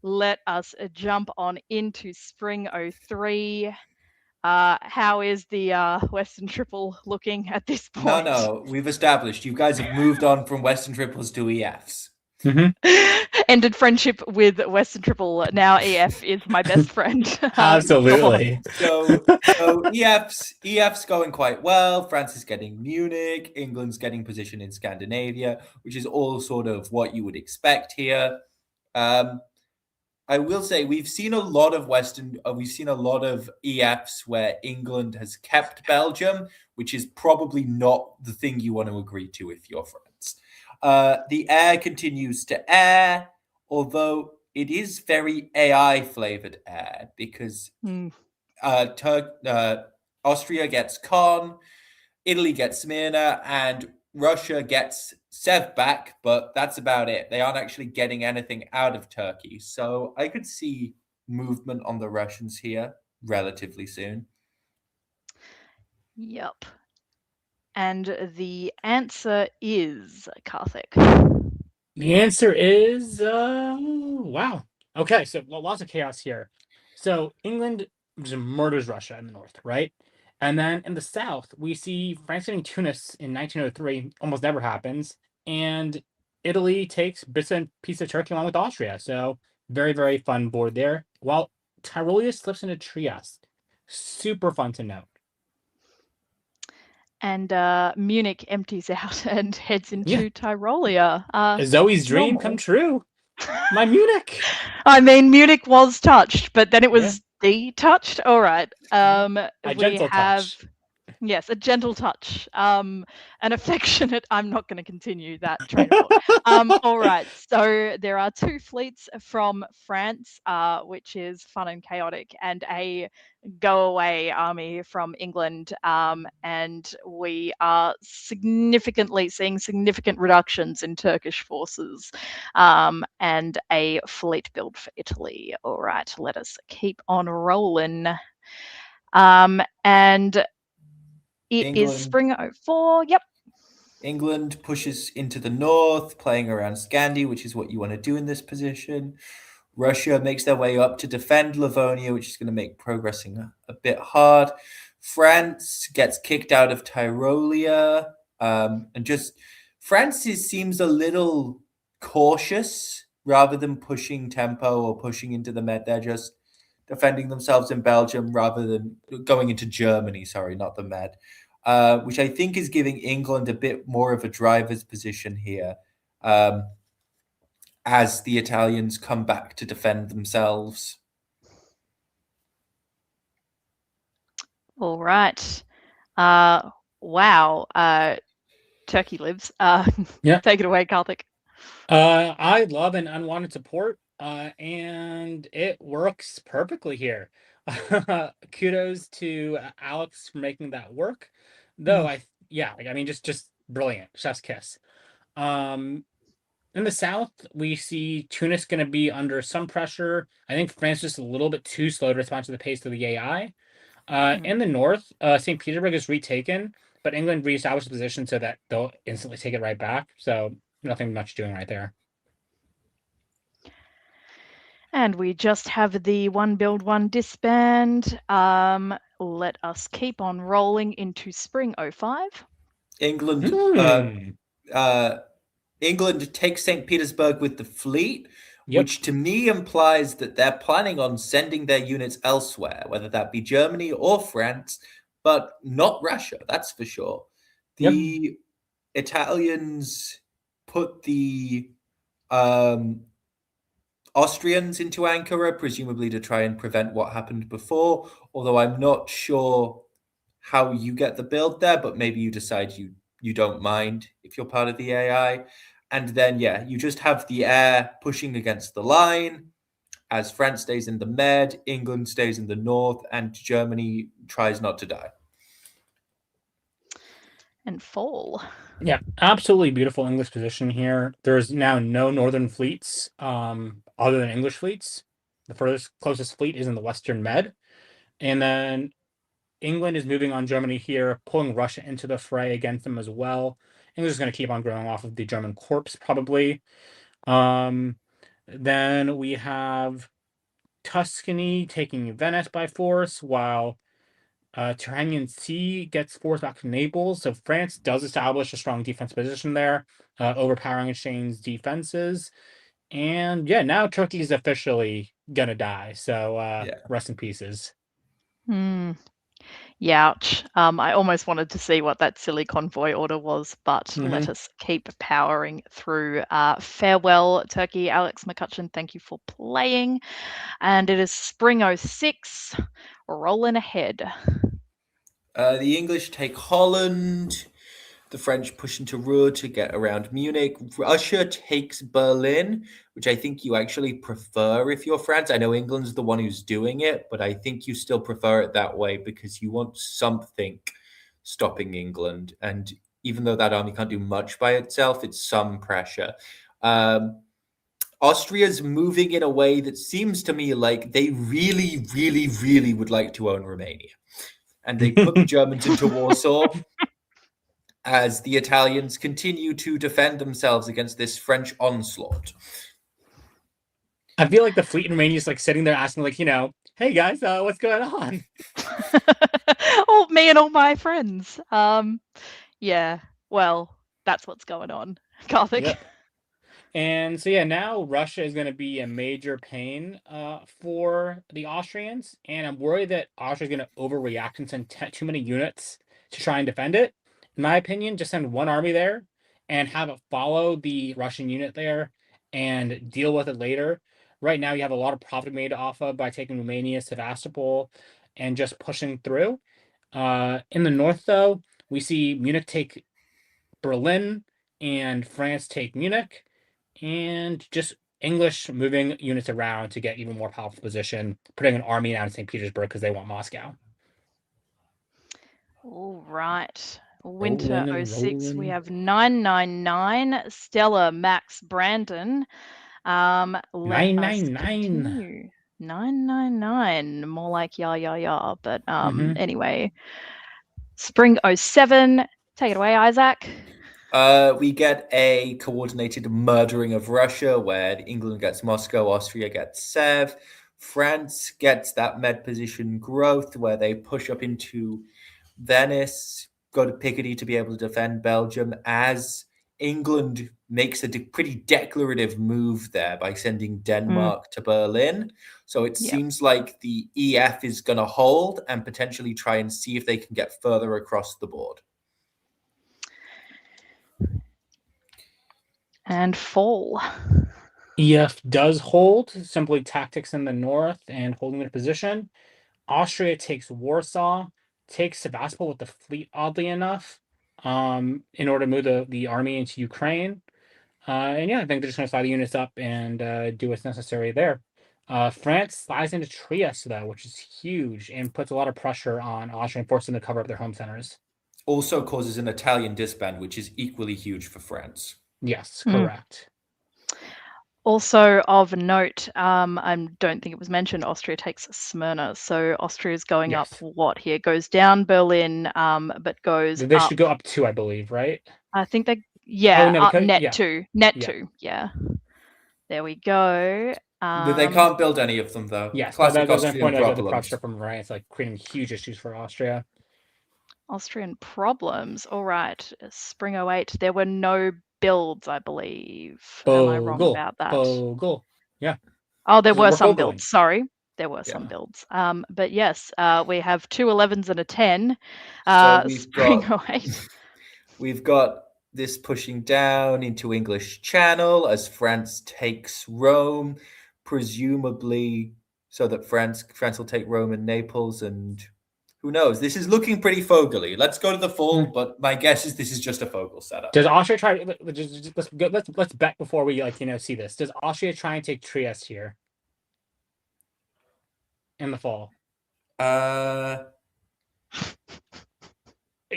Let us jump on into Spring 03. How is the Western triple looking at this point? No, we've established you guys have moved on from Western triples to EFs. Ended friendship with Western triple. Now EF is my best friend. Absolutely. So EF's going quite well. France is getting Munich. England's getting position in Scandinavia, which is all sort of what you would expect here. I will say we've seen a lot of EFs where England has kept Belgium, which is probably not the thing you want to agree to if you're France. The air continues to air, although it is very AI flavored air because Austria gets Con, Italy gets Smyrna, and Russia gets Sev back, but that's about it. They aren't actually getting anything out of Turkey. So I could see movement on the Russians here relatively soon. Yep. And the answer is Karthik. The answer is wow. Okay, so lots of chaos here. So England just murders Russia in the north, right? And then in the south, we see France getting Tunis in 1903, almost never happens, and Italy takes bits and pieces of Turkey along with Austria. So very, very fun board there. While Tyrolia slips into Trieste. Super fun to note. And Munich empties out and heads into Yeah. Tyrolia. Zoe's dream normal. come true. My Munich. I mean, Munich was touched, but then it was detouched. All right. A We gentle have touch. yes, a gentle touch, an affectionate. I'm not going to continue that train of thought. All right. So there are 2 fleets from France, which is fun and chaotic, and a go away army from England. And we are seeing significant reductions in Turkish forces, and a fleet build for Italy. All right. Let us keep on rolling. And it is spring 04. Yep. England pushes into the north, playing around Scandi, which is what you want to do in this position. Russia makes their way up to defend Livonia, which is going to make progressing a bit hard. France gets kicked out of Tyrolia. And just France seems a little cautious rather than pushing tempo or pushing into the Med. They're just defending themselves in Belgium rather than going into Germany, sorry, not the Med. Which I think is giving England a bit more of a driver's position here, as the Italians come back to defend themselves. All right. Wow. Turkey lives. Yeah. Take it away, Karthik. I love an unwanted support, and it works perfectly here. Kudos to Alex for making that work. Though I mean, just brilliant, chef's kiss. In the south, we see Tunis going to be under some pressure. I think France is just a little bit too slow to respond to the pace of the AI. In the north, St. Petersburg is retaken, but England reestablished the position so that they'll instantly take it right back. So nothing much doing right there. And we just have the 1 build 1 disband. Let us keep on rolling into spring 05. England takes St. Petersburg with the fleet, which to me implies that they're planning on sending their units elsewhere, whether that be Germany or France, but not Russia, that's for sure. The Italians put the Austrians into Ankara, presumably to try and prevent what happened before, although I'm not sure how you get the build there, but maybe you decide you don't mind if you're part of the AI. And then, you just have the air pushing against the line as France stays in the Med, England stays in the north, and Germany tries not to die. And fall. Yeah, absolutely beautiful English position here. There's now no northern fleets other than English fleets. The closest fleet is in the Western Med. And then England is moving on Germany here, pulling Russia into the fray against them as well. England is going to keep on growing off of the German corpse, probably. Then we have Tuscany taking Venice by force, while Tyrrhenian Sea gets forced back to Naples. So France does establish a strong defense position there, overpowering Shane's defenses. And now Turkey is officially gonna die. So rest in pieces. Youch. I almost wanted to see what that silly convoy order was, but let us keep powering through. Farewell, Turkey. Alex McCutcheon, thank you for playing. And it is spring 06, rolling ahead. The English take Holland. The French push into Ruhr to get around Munich. Russia takes Berlin, which I think you actually prefer if you're France. I know England's the one who's doing it, but I think you still prefer it that way because you want something stopping England. And even though that army can't do much by itself, it's some pressure. Austria's moving in a way that seems to me like they really, really, really would like to own Romania. and they put the Germans into Warsaw as the Italians continue to defend themselves against this French onslaught. I feel like the fleet in Romania is like sitting there asking, like, hey guys, what's going on? Oh, me and all my friends. Yeah. Well, that's what's going on. Karthik. Yep. And so yeah, now Russia is going to be a major pain for the Austrians, and I'm worried that Austria is going to overreact and send too many units to try and defend it. In my opinion, just send one army there and have it follow the Russian unit there and deal with it later. Right now, you have a lot of profit made off of by taking Romania, Sevastopol, and just pushing through. In the north, though, we see Munich take Berlin and France take Munich, and just English moving units around to get even more powerful position, putting an army out in St. Petersburg because they want Moscow. All right. Winter Rolling and 06, we rolling. have 999, Stella, Max, Brandon. Let us 999. continue. 999, more like ya, but anyway. Spring 07, take it away, Isaac. We get a coordinated murdering of Russia where England gets Moscow, Austria gets Sev. France gets that med position growth where they push up into Venice, go to Picardy to be able to defend Belgium, as England makes a pretty declarative move there by sending Denmark to Berlin. So it seems like the EF is going to hold and potentially try and see if they can get further across the board. And fall. EF does hold, simply tactics in the north and holding their position. Austria takes Warsaw, takes Sevastopol with the fleet, oddly enough, in order to move the army into Ukraine. And yeah, I think they're just going to slide the units up and do what's necessary there. France slides into Trieste, though, which is huge and puts a lot of pressure on Austria and forces them to cover up their home centers. Also causes an Italian disband, which is equally huge for France. Yes, correct. Also of note, I don't think it was mentioned, Austria takes Smyrna. So Austria is going up what here? Goes down Berlin, but goes They up. should go up 2, I believe, right? I think they, no, net 2. Net 2, There we go. They can't build any of them, though. Yes, classic that's Austrian point problems. The pressure from France, like creating huge issues for Austria. Austrian problems. All right. Spring 08. There were no builds, I believe. Am I wrong about that? Bogle. Yeah. Oh, there were We're some fogling. builds. Sorry. There were some builds. But yes, we have 2 11s and a 10. So Spring 08. We've got this pushing down into English Channel as France takes Rome, presumably so that France will take Rome and Naples, and who knows? This is looking pretty Fogely. Let's go to the fall, but my guess is this is just a Fogel setup. Does Austria try? Let's bet before we see this. Does Austria try and take Trieste here in the fall?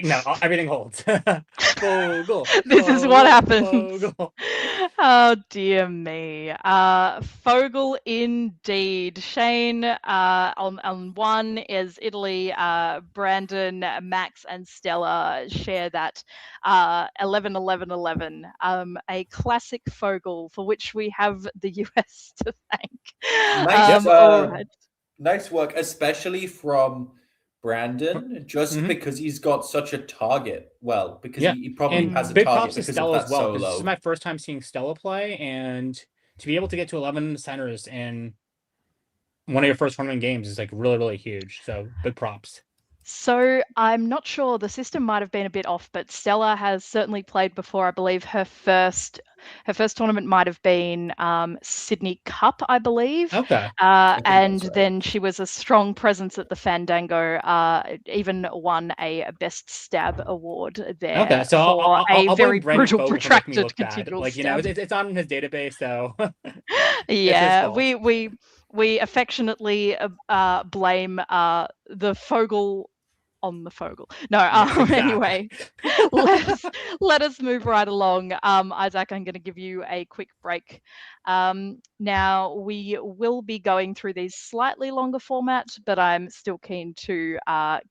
No, everything holds. Fogel, This is what happens. Fogel. Oh dear me. Fogel indeed. Shane on 1 is Italy. Brandon, Max, and Stella share that 11 11 11. A classic Fogel for which we have the US to thank. Nice, all right. Nice work, especially from Brandon, just because he's got such a target. Well, because he probably has a big target props to because Stella of that as well. solo. This is my first time seeing Stella play, and to be able to get to 11 centers in one of your first tournament games is like really, really huge. So big props. So I'm not sure, the system might have been a bit off, but Stella has certainly played before. I believe her first tournament might have been Sydney Cup, I believe. Okay. And then she was a strong presence at the Fandango, even won a Best Stab award there. Okay, so I'll very blame brutal, Brandon protracted continual like, stab. it's on his database, so Yeah, we affectionately blame the Fogel on the Fogel. No, exactly. Anyway, let us move right along. Isaac, I'm going to give you a quick break Now, we will be going through these slightly longer format, but I'm still keen to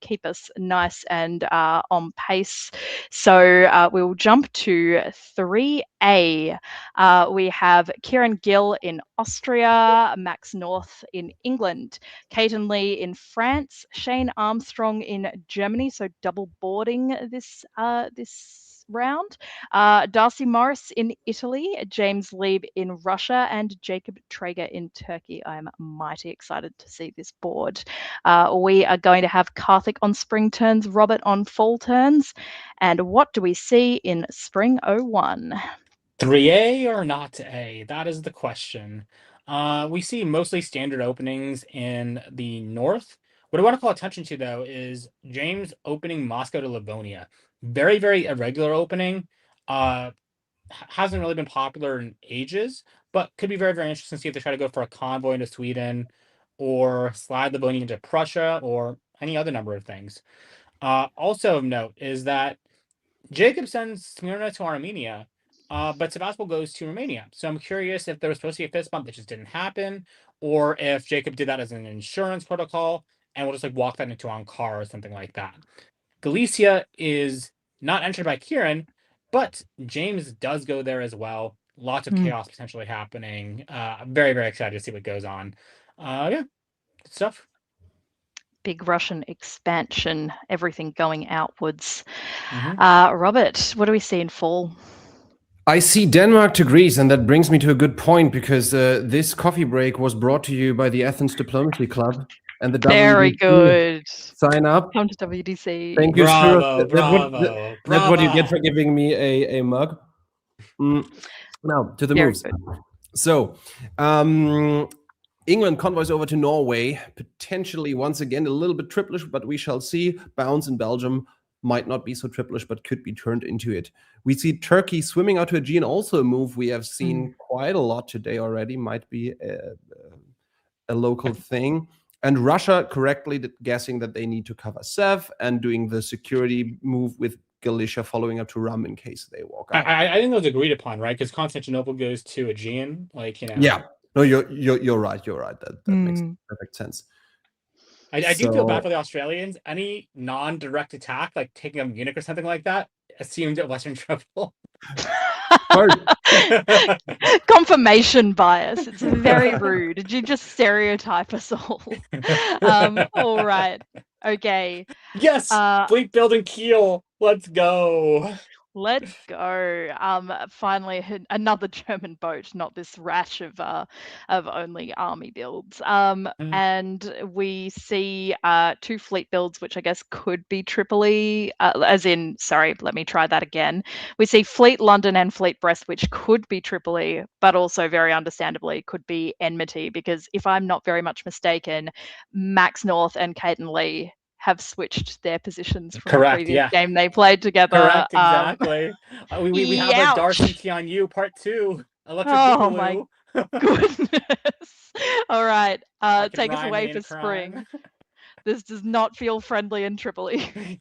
keep us nice and on pace. So we'll jump to 3A. We have Kieran Gill in Austria, Max North in England, Caton Lee in France, Shane Armstrong in Germany, so double boarding this round. Darcy Morris in Italy, James Lieb in Russia, and Jacob Traeger in Turkey. I'm mighty excited to see this board. We are going to have Karthik on spring turns, Robert on fall turns. And what do we see in spring 01? 3A or not A? That is the question. We see mostly standard openings in the north. What I want to call attention to, though, is James opening Moscow to Livonia. Very, very irregular opening. Hasn't really been popular in ages, but could be very, very interesting to see if they try to go for a convoy into Sweden or slide Livonia into Prussia or any other number of things. Also of note is that Jacob sends Smyrna to Armenia, but Sebastopol goes to Romania. So I'm curious if there was supposed to be a fist bump that just didn't happen, or if Jacob did that as an insurance protocol and we'll just like walk that into Ankara or something like that. Galicia is not entered by Kieran, but James does go there as well. Lots of chaos potentially happening. I'm very, very excited to see what goes on. Yeah, good stuff. Big Russian expansion, everything going outwards. Robert, what do we see in fall? I see Denmark to Greece, and that brings me to a good point because this coffee break was brought to you by the Athens Diplomacy Club and the Very WDC. good. Sign up. Come to WDC. Thank you, Bravo, sir. bravo, That's what you bravo. get for giving me a mug. Now, to the Very moves. good. So, England convoys over to Norway, potentially once again a little bit triplish, but we shall see. Bounce in Belgium might not be so triplish, but could be turned into it. We see Turkey swimming out to Aegean, also a move we have seen quite a lot today already, might be a local thing. And Russia correctly guessing that they need to cover Sev and doing the security move with Galicia following up to Rum in case they walk out. I think that was agreed upon, right? Because Constantinople goes to Aegean, like, you know. Yeah. No, you're right. You're right. That makes perfect sense. I do feel bad for the Australians. Any non-direct attack, like taking a Munich or something like that, assumed at Western trouble. Confirmation bias. It's very rude. Did you just stereotype us all? All right. Okay. Yes. Fleet building Kiel. Let's go. Let's go. Finally, another German boat, not this rash of only army builds. And we see 2 fleet builds, which I guess could be Tripoli, sorry, let me try that again. We see Fleet London and Fleet Brest, which could be Tripoli, but also very understandably could be Enmity, because if I'm not very much mistaken, Max North and Caton Lee have switched their positions from the previous game they played together. Correct, exactly. We have a Darcy Tianyu part 2. Electric Boogaloo. My goodness. All right, take us away for spring. This does not feel friendly in Tripoli.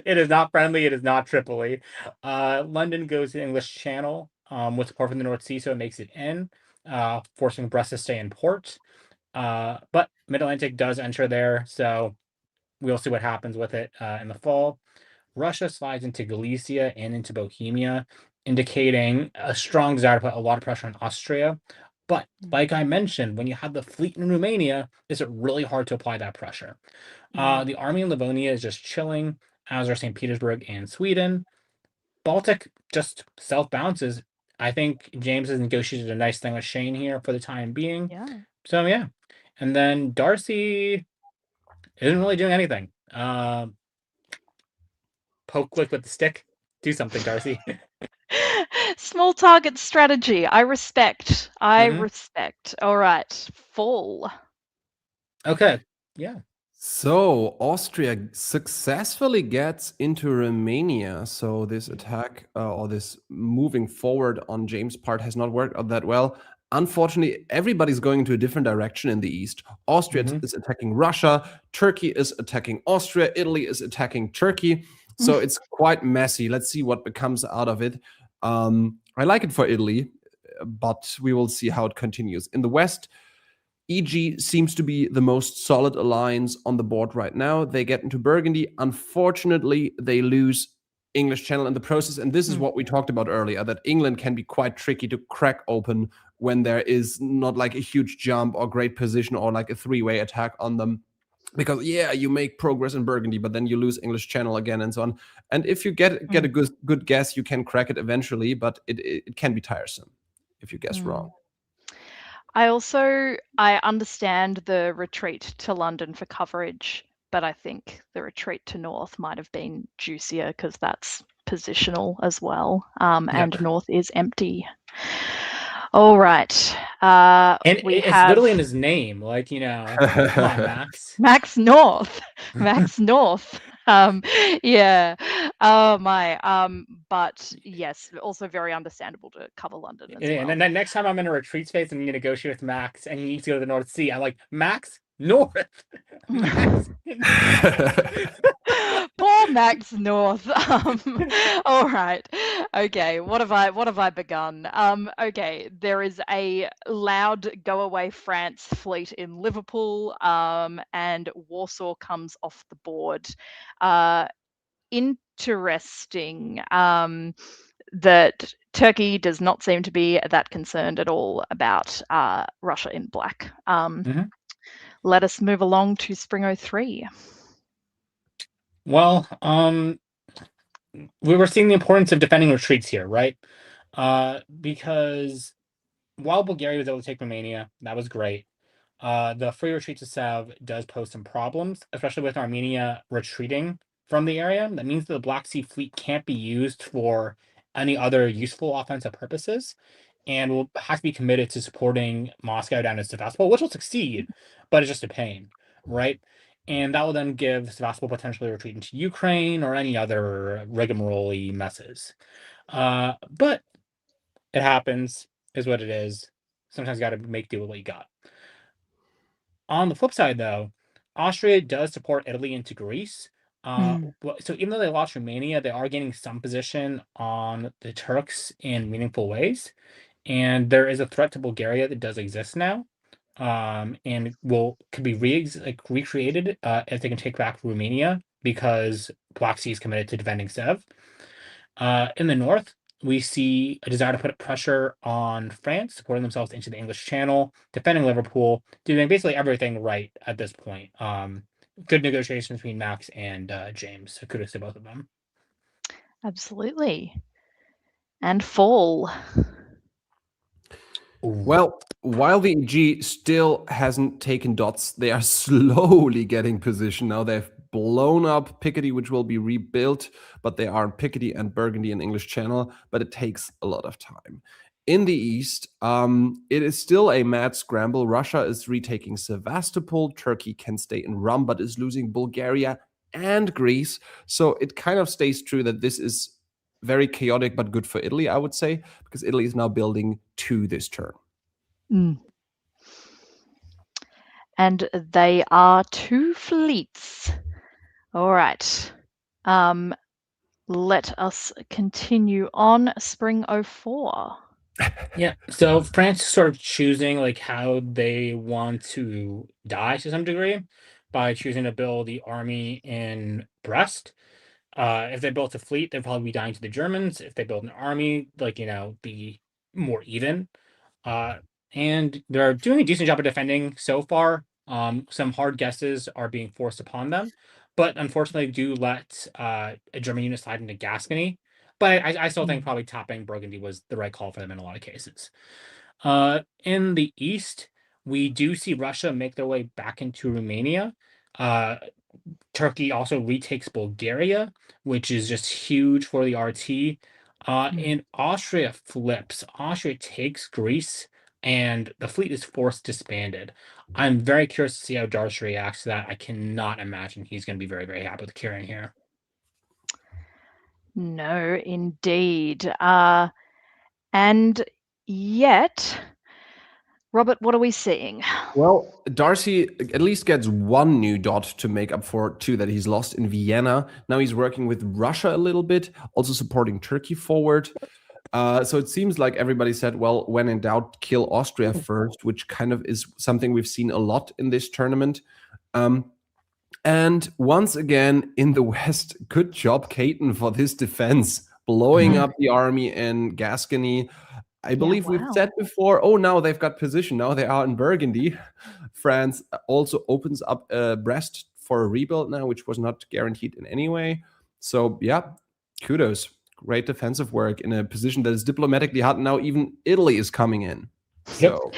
It is not friendly. It is not Tripoli. London goes to English Channel with support from the North Sea, so it makes it in, forcing Brest to stay in port. But Mid-Atlantic does enter there, so we'll see what happens with it in the fall. Russia slides into Galicia and into Bohemia, indicating a strong desire to put a lot of pressure on Austria. But like I mentioned, when you have the fleet in Romania, it's really hard to apply that pressure. The army in Livonia is just chilling, as are St. Petersburg and Sweden. Baltic just self-bounces. I think James has negotiated a nice thing with Shane here for the time being. Yeah. So, yeah. And then Darcy isn't really doing anything. Poke click with the stick. Do something, Darcy. Small target strategy. I respect. Respect. All right. Fall. Okay. Yeah. So Austria successfully gets into Romania. So this attack or this moving forward on James' part has not worked out that well. Unfortunately, everybody's going into a different direction in the east. Austria is attacking Russia. Turkey is attacking Austria. Italy is attacking Turkey. So it's quite messy. Let's see what becomes out of it. I like it for Italy. but we will see how it continues. In the West, EG seems to be the most solid alliance on the board right now. They get into Burgundy. Unfortunately, they lose English Channel in the process. And this is what we talked about earlier, that England can be quite tricky to crack open when there is not like a huge jump or great position or like a three-way attack on them. Because you make progress in Burgundy, but then you lose English Channel again and so on. And if you get a good guess, you can crack it eventually, but it can be tiresome if you guess wrong. I understand the retreat to London for coverage, but I think the retreat to North might have been juicier because that's positional as well. And North is empty. All right. And we it's have literally in his name. Like, come on, Max. Max North. Max North. Yeah. Oh my. But yes, also very understandable to cover London as well. And then next time I'm in a retreat space and you negotiate with Max and he needs to go to the North Sea, I'm like, Max North. Max. Poor Max North. All right. Okay. What have I begun? Okay. There is a loud go away France fleet in Liverpool, and Warsaw comes off the board. Interesting. That Turkey does not seem to be that concerned at all about Russia in black. Let us move along to Spring 03. Well, we were seeing the importance of defending retreats here, right? Because while Bulgaria was able to take Romania, that was great. The free retreat to Sev does pose some problems, especially with Armenia retreating from the area. That means that the Black Sea Fleet can't be used for any other useful offensive purposes, and will have to be committed to supporting Moscow down to Sevastopol, which will succeed, but it's just a pain, right? And that will then give Sevastopol potentially retreat into Ukraine or any other rigmarole messes. But it happens, is what it is. Sometimes you got to make do with what you got. On the flip side, though, Austria does support Italy into Greece. So even though they lost Romania, they are gaining some position on the Turks in meaningful ways. And there is a threat to Bulgaria that does exist now, and could be recreated if they can take back Romania, because Black Sea is committed to defending Sev. In the north, we see a desire to put pressure on France, supporting themselves into the English Channel, defending Liverpool, doing basically everything right at this point. Good negotiations between Max and James. So kudos to both of them. Absolutely. And fall. Well, while the EG still hasn't taken dots, they are slowly getting position. Now they've blown up Picardy, which will be rebuilt, but they are in Picardy and Burgundy and English Channel, but it takes a lot of time. In the east, it is still a mad scramble. Russia is retaking Sevastopol. Turkey can stay in Rum, but is losing Bulgaria and Greece. So it kind of stays true that this is very chaotic, but good for Italy, I would say, because Italy is now building to this turn. And they are 2 fleets. All right. Let us continue on. Spring 04. Yeah, so France is sort of choosing like how they want to die to some degree by choosing to build the army in Brest. If they built a fleet, they'd probably be dying to the Germans. If they build an army, be more even. And they're doing a decent job of defending so far. Some hard guesses are being forced upon them, but unfortunately do let a German unit slide into Gascony. But I still think probably topping Burgundy was the right call for them in a lot of cases. In the east, we do see Russia make their way back into Romania. Turkey also retakes Bulgaria, which is just huge for the RT. And Austria flips. Austria takes Greece, and the fleet is forced disbanded. I'm very curious to see how Darcy reacts to that. I cannot imagine he's going to be very, very happy with carrying here. No, indeed. And yet, Robert, what are we seeing? Well, Darcy at least gets 1 new dot to make up for 2 that he's lost in Vienna. Now he's working with Russia a little bit, also supporting Turkey forward. So it seems like everybody said, well, when in doubt, kill Austria first, which kind of is something we've seen a lot in this tournament. And once again, in the West, good job, Caton, for this defense, blowing up the army in Gascony. I believe we've said before, oh, now they've got position. Now they are in Burgundy. France also opens up Brest for a rebuild now, which was not guaranteed in any way. So, yeah, kudos. Great defensive work in a position that is diplomatically hard. Now even Italy is coming in. So,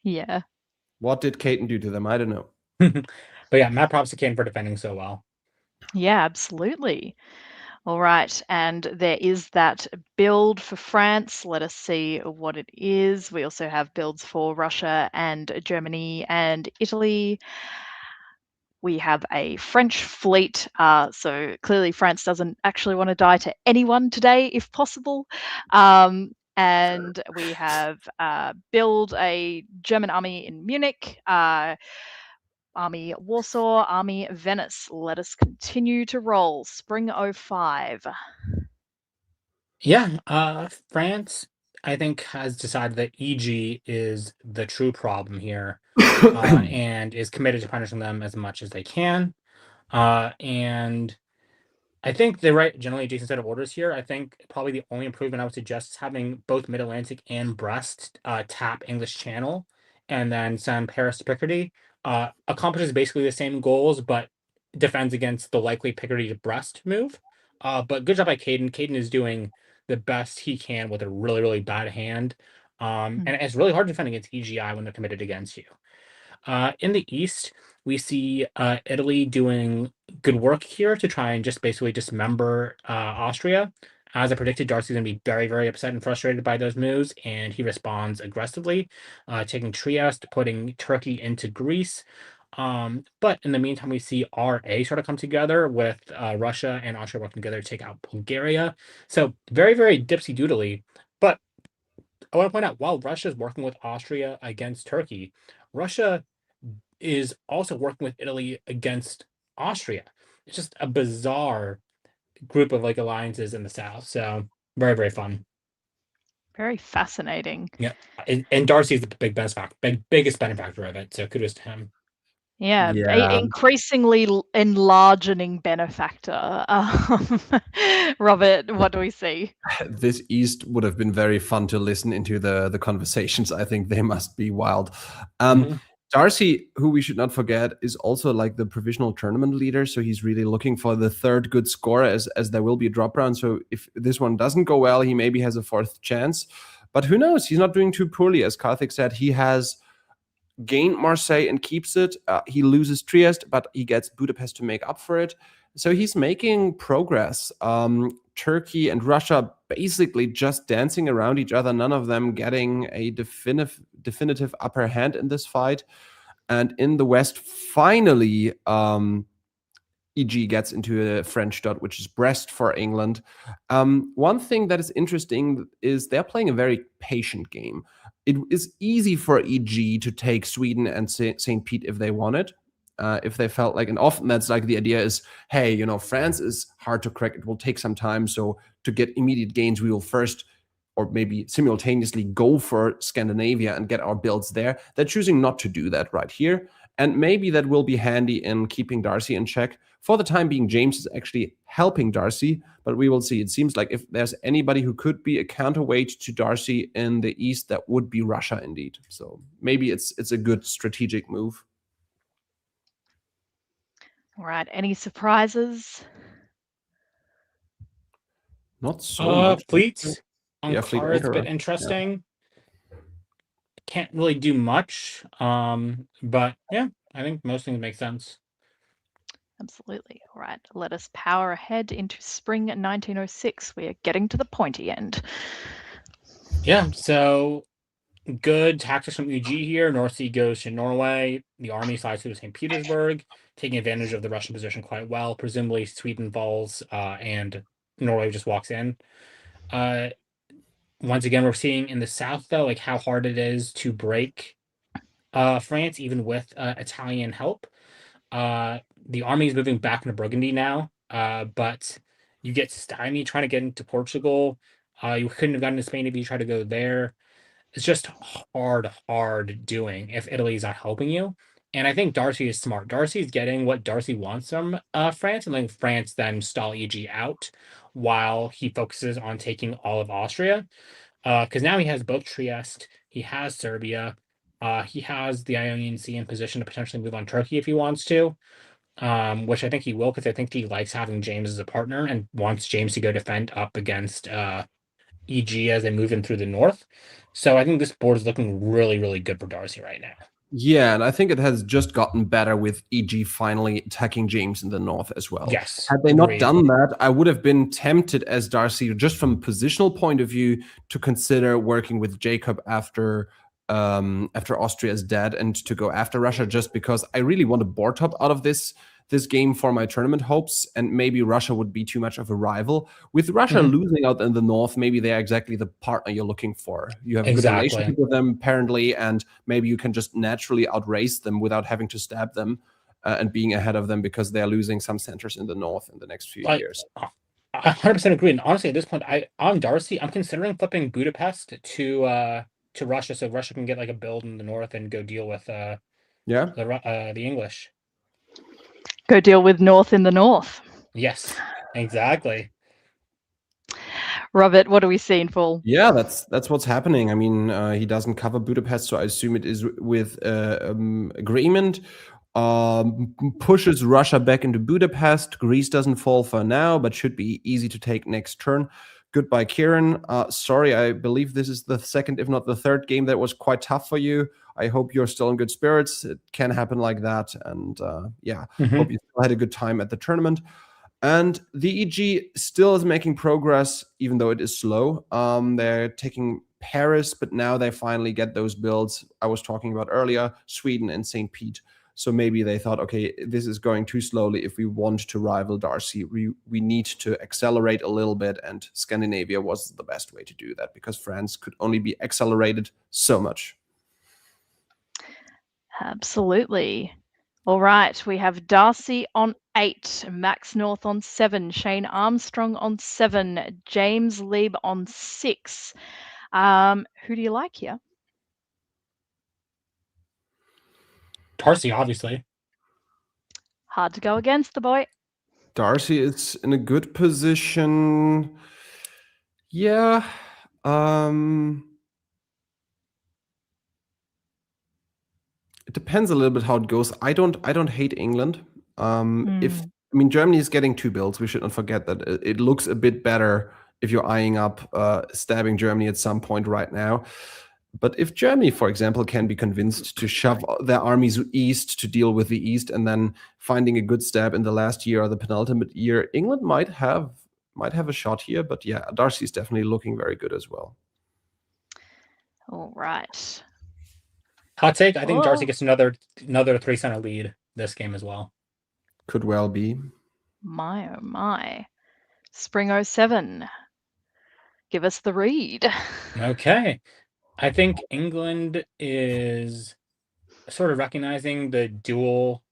yeah. What did Caton do to them? I don't know. But yeah, mad props to Caton for defending so well. Yeah, absolutely. All right, and there is that build for France. Let us see what it is. We also have builds for Russia and Germany and Italy. We have a French fleet, so clearly France doesn't actually want to die to anyone today, if possible. And we have build a German army in Munich, Army Warsaw, Army Venice. Let us continue to roll. Spring 05. Yeah, France, I think, has decided that EG is the true problem here, and is committed to punishing them as much as they can. And I think they write generally a decent set of orders here. I think probably the only improvement I would suggest is having both Mid-Atlantic and Brest tap English Channel, and then send Paris to Picardy. Accomplishes basically the same goals, but defends against the likely Picardy to Brest move. But good job by Caden. Caden is doing the best he can with a really, really bad hand. And it's really hard to defend against EGI when they're committed against you. In the East, we see Italy doing good work here to try and just basically dismember Austria. As I predicted, Darcy's going to be very, very upset and frustrated by those moves, and he responds aggressively, taking Trieste, putting Turkey into Greece. But in the meantime, we see RA sort of come together with Russia and Austria working together to take out Bulgaria. So very, very dipsy-doodly. But I want to point out, while Russia is working with Austria against Turkey, Russia is also working with Italy against Austria. It's just a bizarre group of like alliances in the South. So very, very fun. Very fascinating. Yeah. And Darcy is the biggest benefactor of it. So kudos to him. Yeah, Yeah. increasingly enlarging benefactor. Robert, what do we see? This East would have been very fun to listen into the conversations. I think they must be wild. Darcy, who we should not forget, is also like the provisional tournament leader. So he's really looking for the third good score as there will be a drop round. So if this one doesn't go well, he maybe has a fourth chance. But who knows? He's not doing too poorly. As Karthik said, he has gained Marseille and keeps it. He loses Trieste, but he gets Budapest to make up for it. So he's making progress. Turkey and Russia basically just dancing around each other, none of them getting a definitive upper hand in this fight. And in the West, finally, EG gets into a French dot, which is Brest for England. One thing that is interesting is they're playing a very patient game. It is easy for EG to take Sweden and St. Pete if they wanted. If they felt like, and often that's like the idea is, hey, you know, France is hard to crack. It will take some time. So to get immediate gains, we will first, or maybe simultaneously, go for Scandinavia and get our builds there. They're choosing not to do that right here. And maybe that will be handy in keeping Darcy in check. For the time being, James is actually helping Darcy, but we will see. It seems like if there's anybody who could be a counterweight to Darcy in the East, that would be Russia indeed. So maybe it's a good strategic move. All right, any surprises? Not so much. Fleet on Fleet cards, a Ankara. bit interesting. Can't really do much. But yeah, I think most things make sense. Absolutely. All right, let us power ahead into spring 1906. We are getting to the pointy end. Yeah, so good tactics from EG here. North Sea goes to Norway. The army slides to St. Petersburg, taking advantage of the Russian position quite well. Presumably Sweden falls and Norway just walks in. Once again, we're seeing in the south, though, like how hard it is to break France, even with Italian help. The army is moving back into Burgundy now, but you get stymied trying to get into Portugal. You couldn't have gotten to Spain if you tried to go there. It's just hard doing if Italy's not helping you. And I think Darcy is smart. Darcy's getting what Darcy wants from France, and letting France then stall EG out while he focuses on taking all of Austria. Because now he has both Trieste, he has Serbia, he has the Ionian Sea in position to potentially move on Turkey if he wants to, which I think he will, because I think he likes having James as a partner and wants James to go defend up against EG as they move in through the north. So I think this board is looking really good for Darcy right now. Yeah, and I think it has just gotten better with EG finally attacking James in the north as well. Yes. Had they not agreed. done that, I would have been tempted as Darcy, just from a positional point of view, to consider working with Jacob after Austria is dead and to go after Russia, just because I really want a board top out of this game for my tournament hopes, and maybe Russia would be too much of a rival. With Russia losing out in the north, maybe they're exactly the partner you're looking for. You have a good relationship with them, apparently, and maybe you can just naturally outrace them without having to stab them and being ahead of them, because they're losing some centers in the north in the next few years. I 100% agree. And honestly, at this point, I'm Darcy. I'm considering flipping Budapest to Russia, so Russia can get like a build in the north and go deal with the English. Go deal with North in the north. Yes, exactly. Robert, what are we seeing, Paul? Yeah, that's what's happening. I mean, he doesn't cover Budapest, so I assume it is with agreement. Pushes Russia back into Budapest. Greece doesn't fall for now, but should be easy to take next turn. Goodbye, Kieran. Sorry, I believe this is the second, if not the third game that was quite tough for you. I hope you're still in good spirits. It can happen like that. And hope you still had a good time at the tournament. And the EG still is making progress, even though it is slow. They're taking Paris, but now they finally get those builds I was talking about earlier, Sweden and St. Pete. So maybe they thought, okay, this is going too slowly. If we want to rival Darcy, we need to accelerate a little bit. And Scandinavia was the best way to do that, because France could only be accelerated so much. Absolutely. All right, we have Darcy on 8, Max North on 7, Shane Armstrong on 7, James Lieb on 6. Who do you like here? Darcy, obviously. Hard to go against the boy. Darcy is in a good position. Yeah. It depends a little bit how it goes. I don't hate England. Germany is getting 2 builds. We should not forget that. It looks a bit better if you're eyeing up stabbing Germany at some point right now. But if Germany, for example, can be convinced to shove their armies east to deal with the east, and then finding a good stab in the last year or the penultimate year, England might have a shot here. But yeah, Darcy is definitely looking very good as well. All right. Hot take, I think Darcy gets another 3-center lead this game as well. Could well be. My, oh my. Spring 07. Give us the read. Okay. I think England is sort of recognizing the dual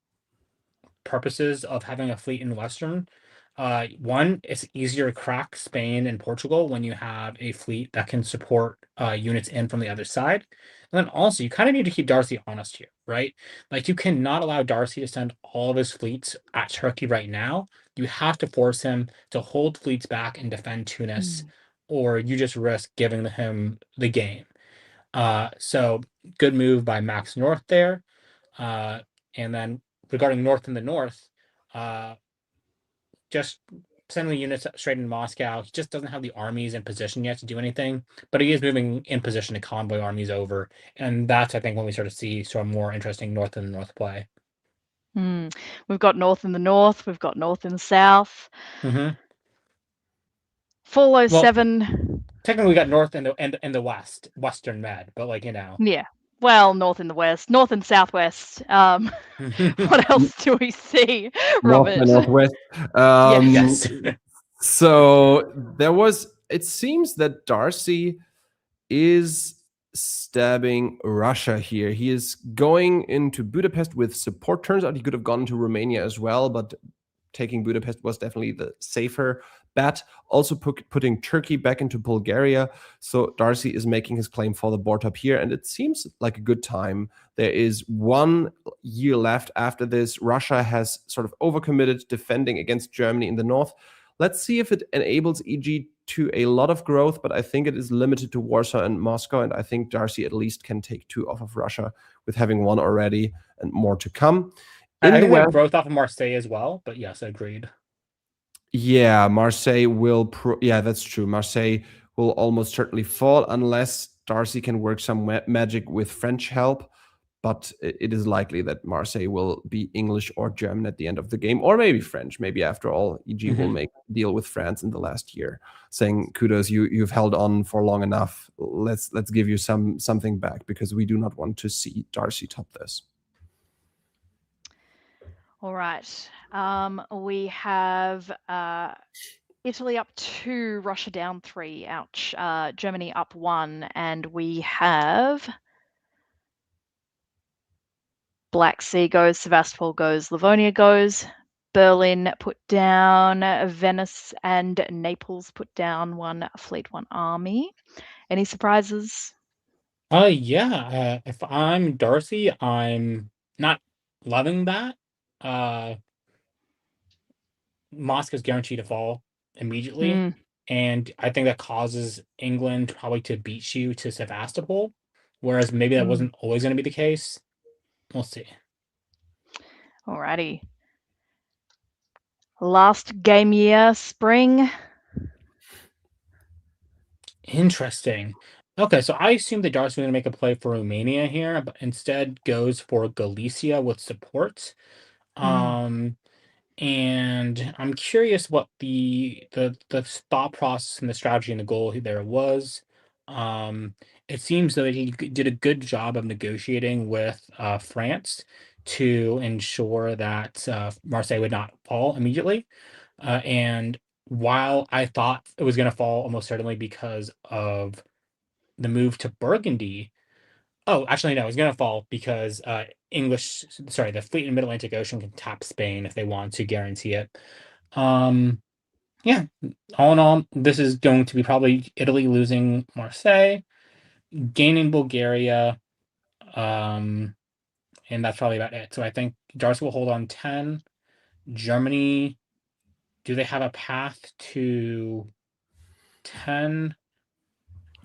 purposes of having a fleet in Western. One, it's easier to crack Spain and Portugal when you have a fleet that can support units in from the other side. And then also, you kind of need to keep Darcy honest here, right? Like, you cannot allow Darcy to send all of his fleets at Turkey right now. You have to force him to hold fleets back and defend Tunis, or you just risk giving him the game. So good move by Max North there. And then regarding North in the North, just sending units straight into Moscow. He just doesn't have the armies in position yet to do anything, but he is moving in position to convoy armies over. And that's, I think, when we sort of see sort of more interesting North in the North play. We've got North in the North. We've got North in the South. 407. Well, technically, we got North in the West, Western Med, but Yeah. Well, North in the West, North and Southwest. What else do we see, Robert? North and Northwest. Yes. So it seems that Darcy is stabbing Russia here. He is going into Budapest with support. Turns out he could have gone to Romania as well, but taking Budapest was definitely the safer bet, also putting Turkey back into Bulgaria. So Darcy is making his claim for the board top here, and it seems like a good time. There is 1 year left after this. Russia has sort of overcommitted, defending against Germany in the north. Let's see if it enables EG to a lot of growth, but I think it is limited to Warsaw and Moscow, and I think Darcy at least can take 2 off of Russia with having 1 already and more to come. I In the think they have West, growth off of Marseille as well, but yes, agreed. yeah, Marseille will. Yeah, that's true. Marseille will almost certainly fall unless Darcy can work some magic with French help. But it is likely that Marseille will be English or German at the end of the game, or maybe French. Maybe after all, EG will make a deal with France in the last year, saying, "Kudos, you've held on for long enough. Let's give you something back because we do not want to see Darcy top this." All right. We have Italy up 2, Russia down 3. Ouch. Germany up 1, and we have Black Sea goes, Sevastopol goes, Livonia goes, Berlin put down, Venice and Naples put down 1 fleet, 1 army. Any surprises? Yeah. If I'm Darcy, I'm not loving that. Moscow's guaranteed to fall immediately, and I think that causes England probably to beat you to Sevastopol, whereas maybe that wasn't always going to be the case. We'll see. Alrighty. Last game year, spring. Interesting. Okay, so I assume that Darcy's going to make a play for Romania here, but instead goes for Galicia with support. And I'm curious what the thought process and the strategy and the goal there was. It seems that he did a good job of negotiating with France to ensure that Marseille would not fall immediately. And while I thought it was going to fall almost certainly because of the move to Burgundy, oh, actually, no, it's going to fall because the fleet in the Mid-Atlantic Ocean can tap Spain if they want to guarantee it. Yeah, all in all, this is going to be probably Italy losing Marseille, gaining Bulgaria, and that's probably about it. So I think Darcy will hold on 10. Germany, do they have a path to 10?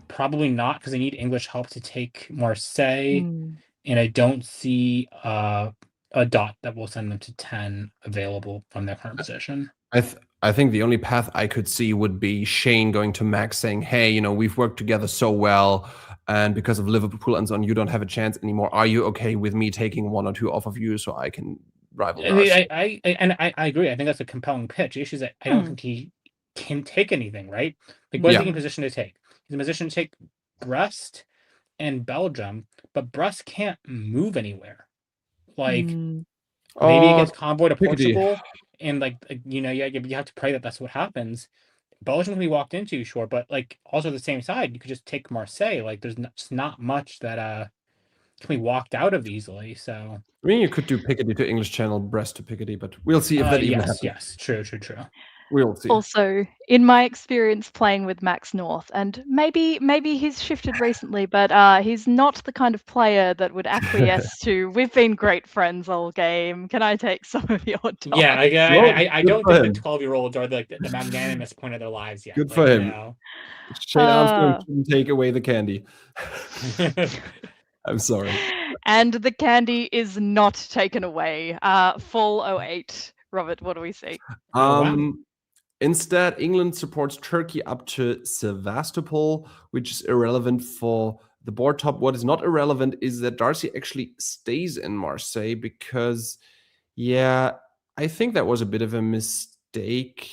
Probably not, because they need English help to take Marseille, and I don't see a dot that will send them to 10 available from their current position. I think the only path I could see would be Shane going to Max saying, "Hey, we've worked together so well, and because of Liverpool and so on, you don't have a chance anymore. Are you okay with me taking 1 or 2 off of you so I can rival Darcy?" I agree. I think that's a compelling pitch. The issue is that I don't think he can take anything, right? Like, what is he in position to take? He's in position to take Brest and Belgium, but Brest can't move anywhere. Like, maybe it gets convoy to Portugal, and you have to pray that that's what happens. Belgium can be walked into, sure, but also the same side, you could just take Marseille. There's just not much that can be walked out of easily. So I mean, you could do Picardy to English Channel, Brest to Picardy, but we'll see if that even happens. Yes, true. We'll see. Also, in my experience playing with Max North, and maybe he's shifted recently, but he's not the kind of player that would acquiesce to, "We've been great friends all game. Can I take some of your dots?" Yeah, I don't think the 12-year-olds are the magnanimous point of their lives yet. Good for him. Shane Armstrong shouldn't take away the candy. I'm sorry. And the candy is not taken away. Full 08. Robert, what do we see? Instead, England supports Turkey up to Sevastopol, which is irrelevant for the board top. What is not irrelevant is that Darcy actually stays in Marseille because, I think that was a bit of a mistake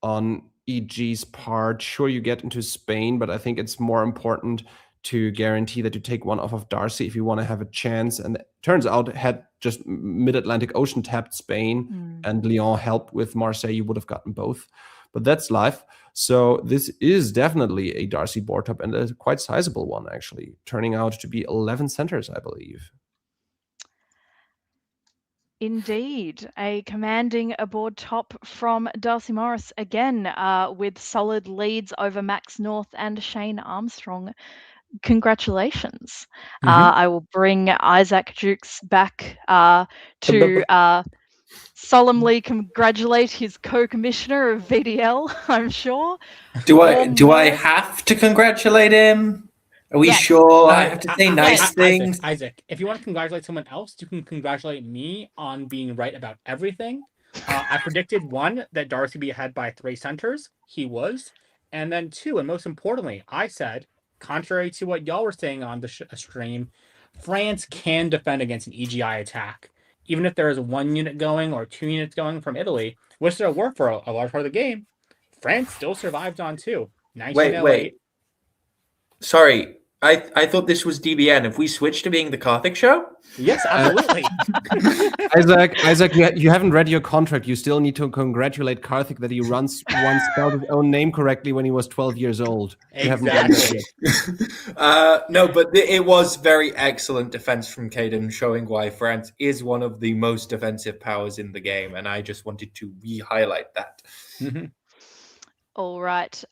on EG's part. Sure, you get into Spain, but I think it's more important to guarantee that you take 1 off of Darcy if you want to have a chance. And it turns out, had just Mid-Atlantic Ocean tapped Spain and Lyon helped with Marseille, you would have gotten both. But that's life. So this is definitely a Darcy board top, and a quite sizable one, actually, turning out to be 11 centers, I believe. Indeed, a commanding aboard top from Darcy Morris again, with solid leads over Max North and Shane Armstrong. Congratulations. I will bring Isaac Jukes back to solemnly congratulate his co-commissioner of VDL, I'm sure. Do I have to congratulate him? Are we sure? I have to say nice things. Isaac, if you want to congratulate someone else, you can congratulate me on being right about everything. I predicted 1, that Darcy would be ahead by 3 centers. He was. And then 2, and most importantly, I said, contrary to what y'all were saying on the stream, France can defend against an EGI attack. Even if there is 1 unit going or 2 units going from Italy, which there were for a large part of the game, France still survived on 2. Wait. Sorry, I thought this was DBN. Have we switched to being the Karthik show? Yes, absolutely. Isaac, you haven't read your contract. You still need to congratulate Karthik that he once spelled his own name correctly when he was 12 years old. Exactly. No, but it was very excellent defense from Caden, showing why France is one of the most defensive powers in the game, and I just wanted to re-highlight that. All right,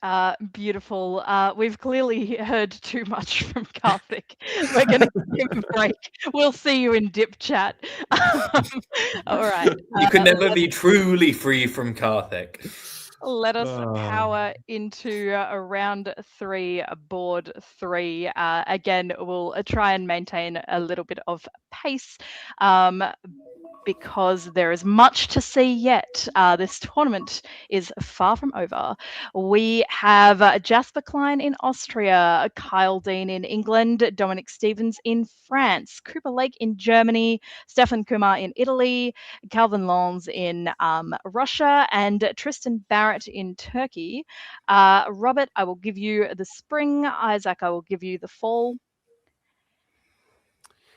beautiful. We've clearly heard too much from Karthik. We're going to give him a break. We'll see you in dip chat. All right. You can never be truly free from Karthik. Let us power into round 3, board 3. Again, we'll try and maintain a little bit of pace. Because there is much to see yet. This tournament is far from over. We have Jasper Klein in Austria, Kyle Dean in England, Dominic Stevens in France, Cooper Lake in Germany, Stefan Kumar in Italy, Calvin Lons in Russia, and Tristan Barrett in Turkey. Robert, I will give you the spring. Isaac, I will give you the fall.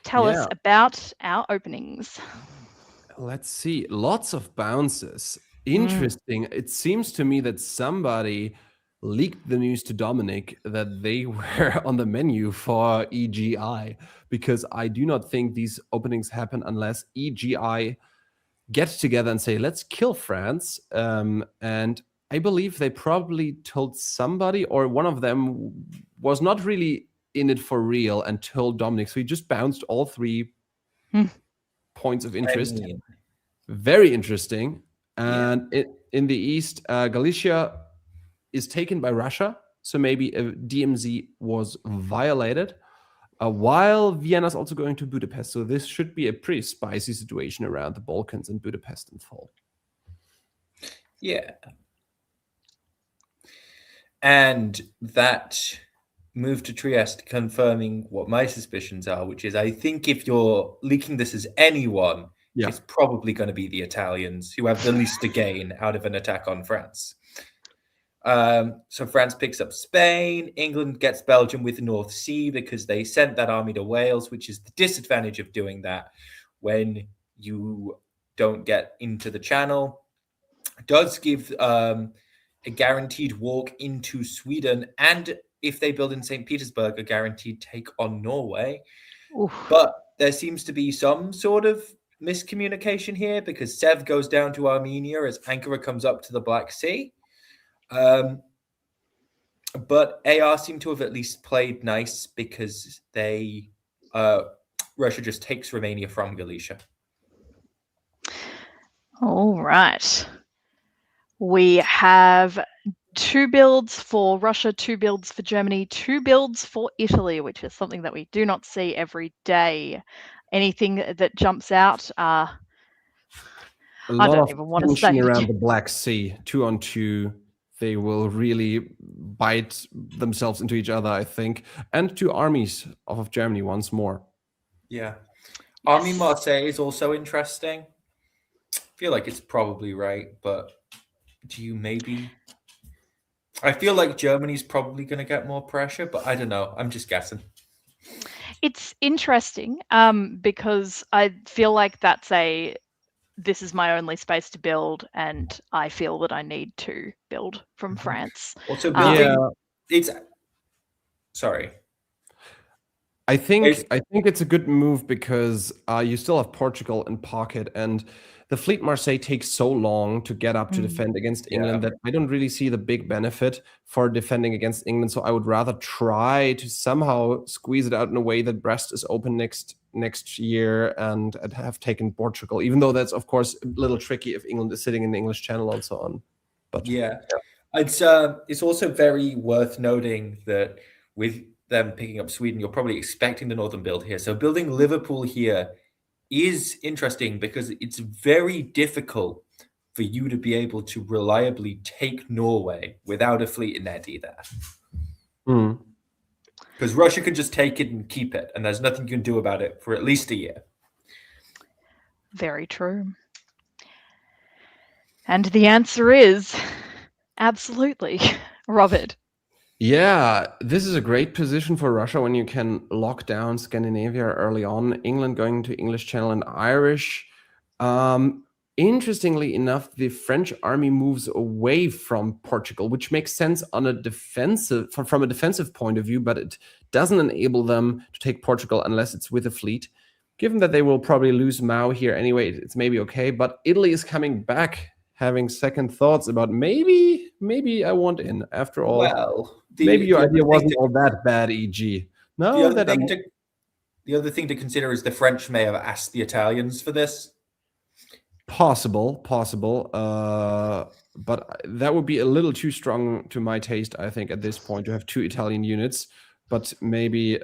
Tell us about our openings. Let's see. Lots of bounces. Interesting. It seems to me that somebody leaked the news to Dominic that they were on the menu for EGI, because I do not think these openings happen unless EGI get together and say, let's kill France. And I believe they probably told somebody, or one of them was not really in it for real and told Dominic. So he just bounced all 3 points of interest. Very interesting. And in the east, Galicia is taken by Russia, so maybe a DMZ was violated, while Vienna's also going to Budapest. So this should be a pretty spicy situation around the Balkans and Budapest in fall. Yeah. And that move to Trieste confirming what my suspicions are, which is I think if you're leaking this as anyone, it's probably going to be the Italians, who have the least to gain out of an attack on France. So France picks up Spain. England gets Belgium with the North Sea because they sent that army to Wales, which is the disadvantage of doing that when you don't get into the Channel. It does give a guaranteed walk into Sweden, and if they build in St. Petersburg, a guaranteed take on Norway. Oof. But there seems to be some sort of miscommunication here, because Sev goes down to Armenia as Ankara comes up to the Black Sea. But AR seem to have at least played nice, because they Russia just takes Romania from Galicia. All right. We have 2 builds for Russia, 2 builds for Germany, 2 builds for Italy, which is something that we do not see every day. Anything that jumps out? I don't even want to say around the Black Sea, 2-on-2. They will really bite themselves into each other, I think, and 2 armies off of Germany once more. Yeah, Army Marseille is also interesting. I feel like it's probably right, but do you maybe? I feel like Germany's probably going to get more pressure, but I don't know. I'm just guessing. It's interesting because I feel like this is my only space to build, and I feel that I need to build from France. Also, building, it's sorry. I think it's a good move because you still have Portugal in pocket, and the Fleet Marseille takes so long to get up to defend against England that I don't really see the big benefit for defending against England. So I would rather try to somehow squeeze it out in a way that Brest is open next year and have taken Portugal, even though that's of course a little tricky if England is sitting in the English Channel and so on. But it's also very worth noting that with them picking up Sweden, you're probably expecting the Northern build here. So building Liverpool here is interesting because it's very difficult for you to be able to reliably take Norway without a fleet in there either. Because Russia could just take it and keep it, and there's nothing you can do about it for at least a year. Very true. And the answer is absolutely, Robert. Yeah, this is a great position for Russia when you can lock down Scandinavia early on. England going to English Channel and Irish. Interestingly enough, the French army moves away from Portugal, which makes sense on a defensive from a defensive point of view, but it doesn't enable them to take Portugal unless it's with a fleet. Given that they will probably lose Mao here anyway, it's maybe okay. But Italy is coming back, having second thoughts about maybe I want in after all. Well, maybe your idea wasn't all that bad, e.g. No, the other thing to consider is the French may have asked the Italians for this. Possible, but that would be a little too strong to my taste, I think, at this point to have 2 Italian units. But maybe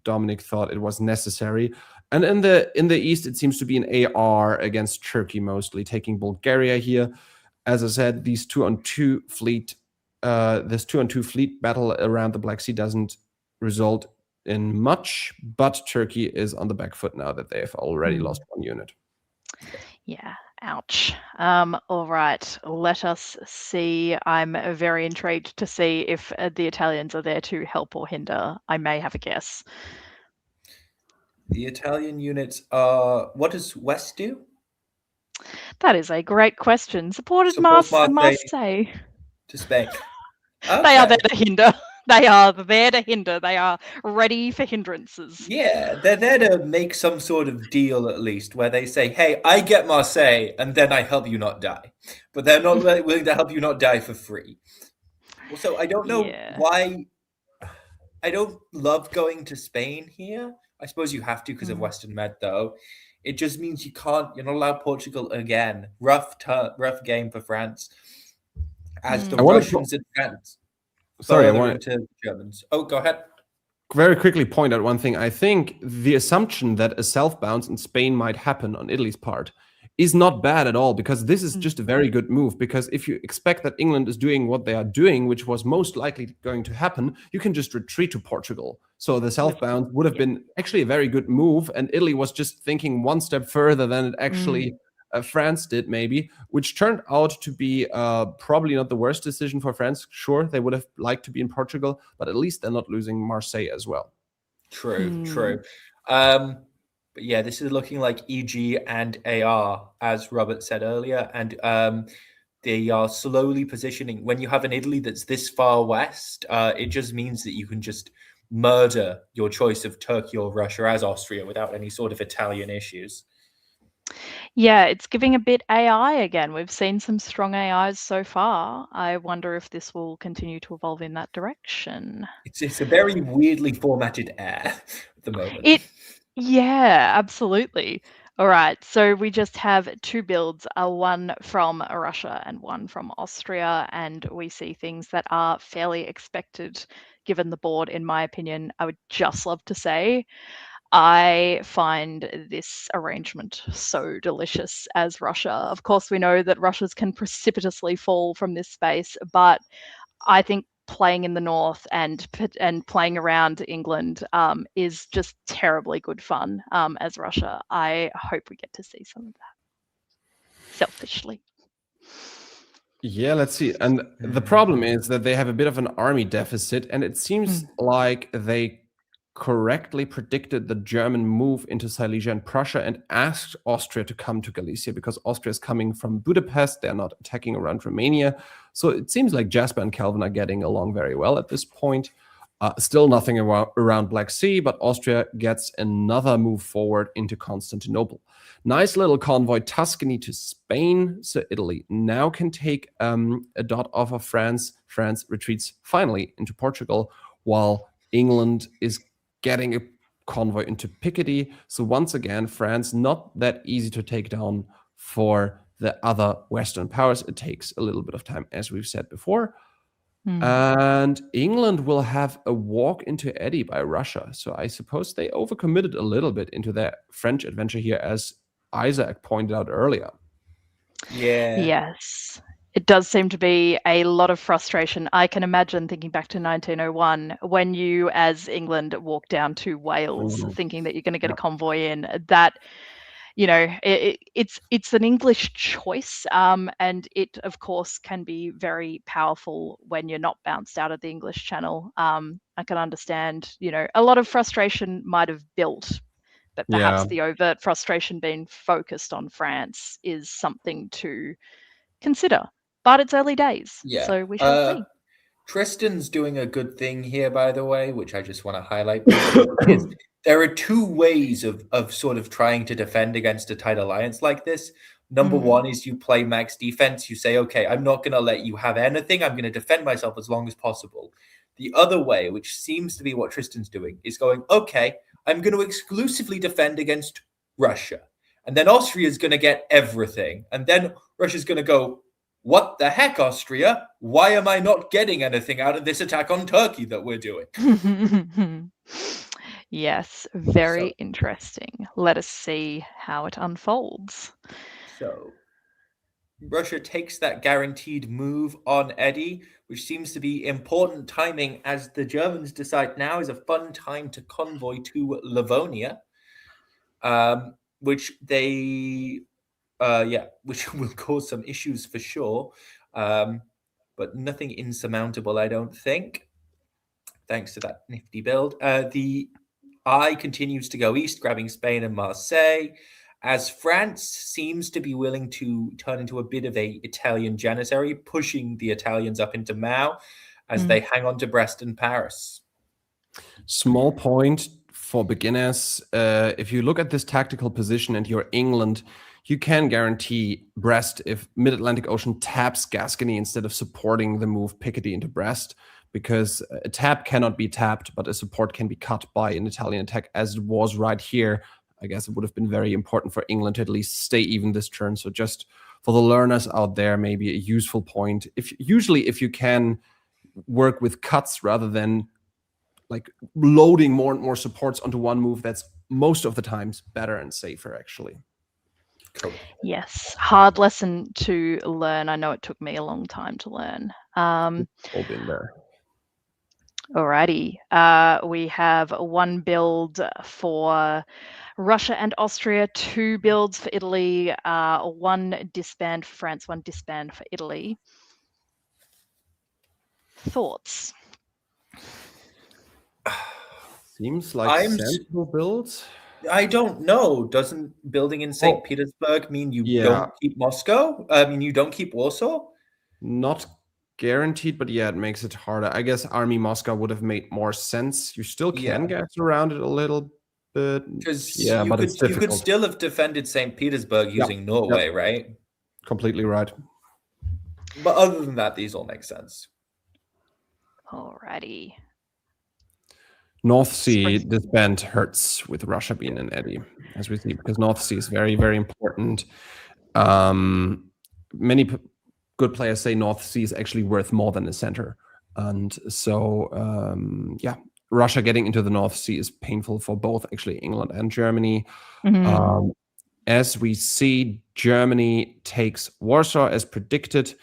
Dominic thought it was necessary. And in the east, it seems to be an AR against Turkey mostly, taking Bulgaria here. As I said, these 2-on-2 fleet, this 2-on-2 fleet battle around the Black Sea doesn't result in much, but Turkey is on the back foot now that they have already lost 1 unit. Yeah, ouch. All right, let us see. I'm very intrigued to see if the Italians are there to help or hinder. I may have a guess. The Italian units are... What does West do? That is a great question. Support Marseille to Spain. Okay. They are there to hinder. They are there to hinder. They are ready for hindrances. Yeah, they're there to make some sort of deal at least where they say, hey, I get Marseille and then I help you not die. But they're not willing to help you not die for free. Also, I don't know why... I don't love going to Spain here. I suppose you have to because of Western Med, though. It just means you're not allowed Portugal again. Rough game for France. As the Russians advance. Sorry, I wanted to Germans. Oh, go ahead. Very quickly point out one thing. I think the assumption that a self-bounce in Spain might happen on Italy's part is not bad at all, because this is just a very good move. Because if you expect that England is doing what they are doing, which was most likely going to happen, you can just retreat to Portugal. So the self-bounce would have been actually a very good move, and Italy was just thinking one step further than it actually France did, maybe, which turned out to be probably not the worst decision for France. Sure, they would have liked to be in Portugal, but at least they're not losing Marseille as well. True. But yeah, this is looking like EG and AR, as Robert said earlier, and they are slowly positioning. When you have an Italy that's this far west, it just means that you can just murder your choice of Turkey or Russia as Austria without any sort of Italian issues. Yeah, it's giving a bit AI again. We've seen some strong AIs so far. I wonder if this will continue to evolve in that direction. It's a very weirdly formatted air at the moment. Yeah, absolutely. All right, so we just have 2 builds, one from Russia and one from Austria, and we see things that are fairly expected given the board, in my opinion. I would just love to say I find this arrangement so delicious as Russia. Of course, we know that Russias can precipitously fall from this space, but I think playing in the north and playing around England is just terribly good fun as Russia. I hope we get to see some of that, selfishly. Yeah, let's see. And the problem is that they have a bit of an army deficit, and it seems like they correctly predicted the German move into Silesia and Prussia and asked Austria to come to Galicia, because Austria is coming from Budapest. They're not attacking around Romania. So it seems like Jasper and Calvin are getting along very well at this point. Still nothing around Black Sea, but Austria gets another move forward into Constantinople. Nice little convoy, Tuscany to Spain. So Italy now can take a dot off of France. France retreats finally into Portugal, while England is getting a convoy into Picardy. So once again, France not that easy to take down for the other Western powers. It takes a little bit of time, as we've said before. And England will have a walk into Eddy by Russia. So I suppose they overcommitted a little bit into their French adventure here, as Isaac pointed out earlier. Yeah. Yes. It does seem to be a lot of frustration. I can imagine thinking back to 1901 when you, as England, walk down to Wales thinking that you're going to get a convoy in. That, it's an English choice, and it, of course, can be very powerful when you're not bounced out of the English Channel. I can understand, a lot of frustration might have built, but perhaps the overt frustration being focused on France is something to consider. But it's early days, so we shall see. Tristan's doing a good thing here, by the way, which I just want to highlight. There are two ways of sort of trying to defend against a tight alliance like this. Number one is you play max defense. You say, okay, I'm not going to let you have anything. I'm going to defend myself as long as possible. The other way, which seems to be what Tristan's doing, is going, okay, I'm going to exclusively defend against Russia. And then Austria is going to get everything. And then Russia's going to go, what the heck, Austria? Why am I not getting anything out of this attack on Turkey that we're doing? Yes, very interesting. Let us see how it unfolds. So Russia takes that guaranteed move on Eddy, which seems to be important timing, as the Germans decide now is a fun time to convoy to Livonia, which they... which will cause some issues for sure, but nothing insurmountable, I don't think, thanks to that nifty build. The eye continues to go east, grabbing Spain and Marseille, as France seems to be willing to turn into a bit of a Italian janissary, pushing the Italians up into Mao as they hang on to Brest and Paris. Small point for beginners. If you look at this tactical position and you're England, you can guarantee Brest if Mid-Atlantic Ocean taps Gascony instead of supporting the move Picardy into Brest, because a tap cannot be tapped, but a support can be cut by an Italian attack, as it was right here. I guess it would have been very important for England to at least stay even this turn. So just for the learners out there, maybe a useful point. Usually if you can work with cuts rather than like loading more and more supports onto one move, that's most of the times better and safer, actually. Cool. Yes, hard lesson to learn. I know it took me a long time to learn. All been there. Alrighty, we have one build for Russia and Austria, two builds for Italy, one disband for France, one disband for Italy. Thoughts? Seems like sensible builds. I don't know. Doesn't building in St. Petersburg mean you don't keep Moscow? I mean, you don't keep Warsaw? Not guaranteed, but yeah, it makes it harder. I guess Army Moscow would have made more sense. You still can get around it a little bit. Because it's difficult. You could still have defended St. Petersburg using Norway, right? Completely right. But other than that, these all make sense. Alrighty. North Sea disband hurts with Russia being in Eddy, as we see, because North Sea is very, very important. Many good players say North Sea is actually worth more than the center. And so, Russia getting into the North Sea is painful for both actually England and Germany. As we see, Germany takes Warsaw as predicted.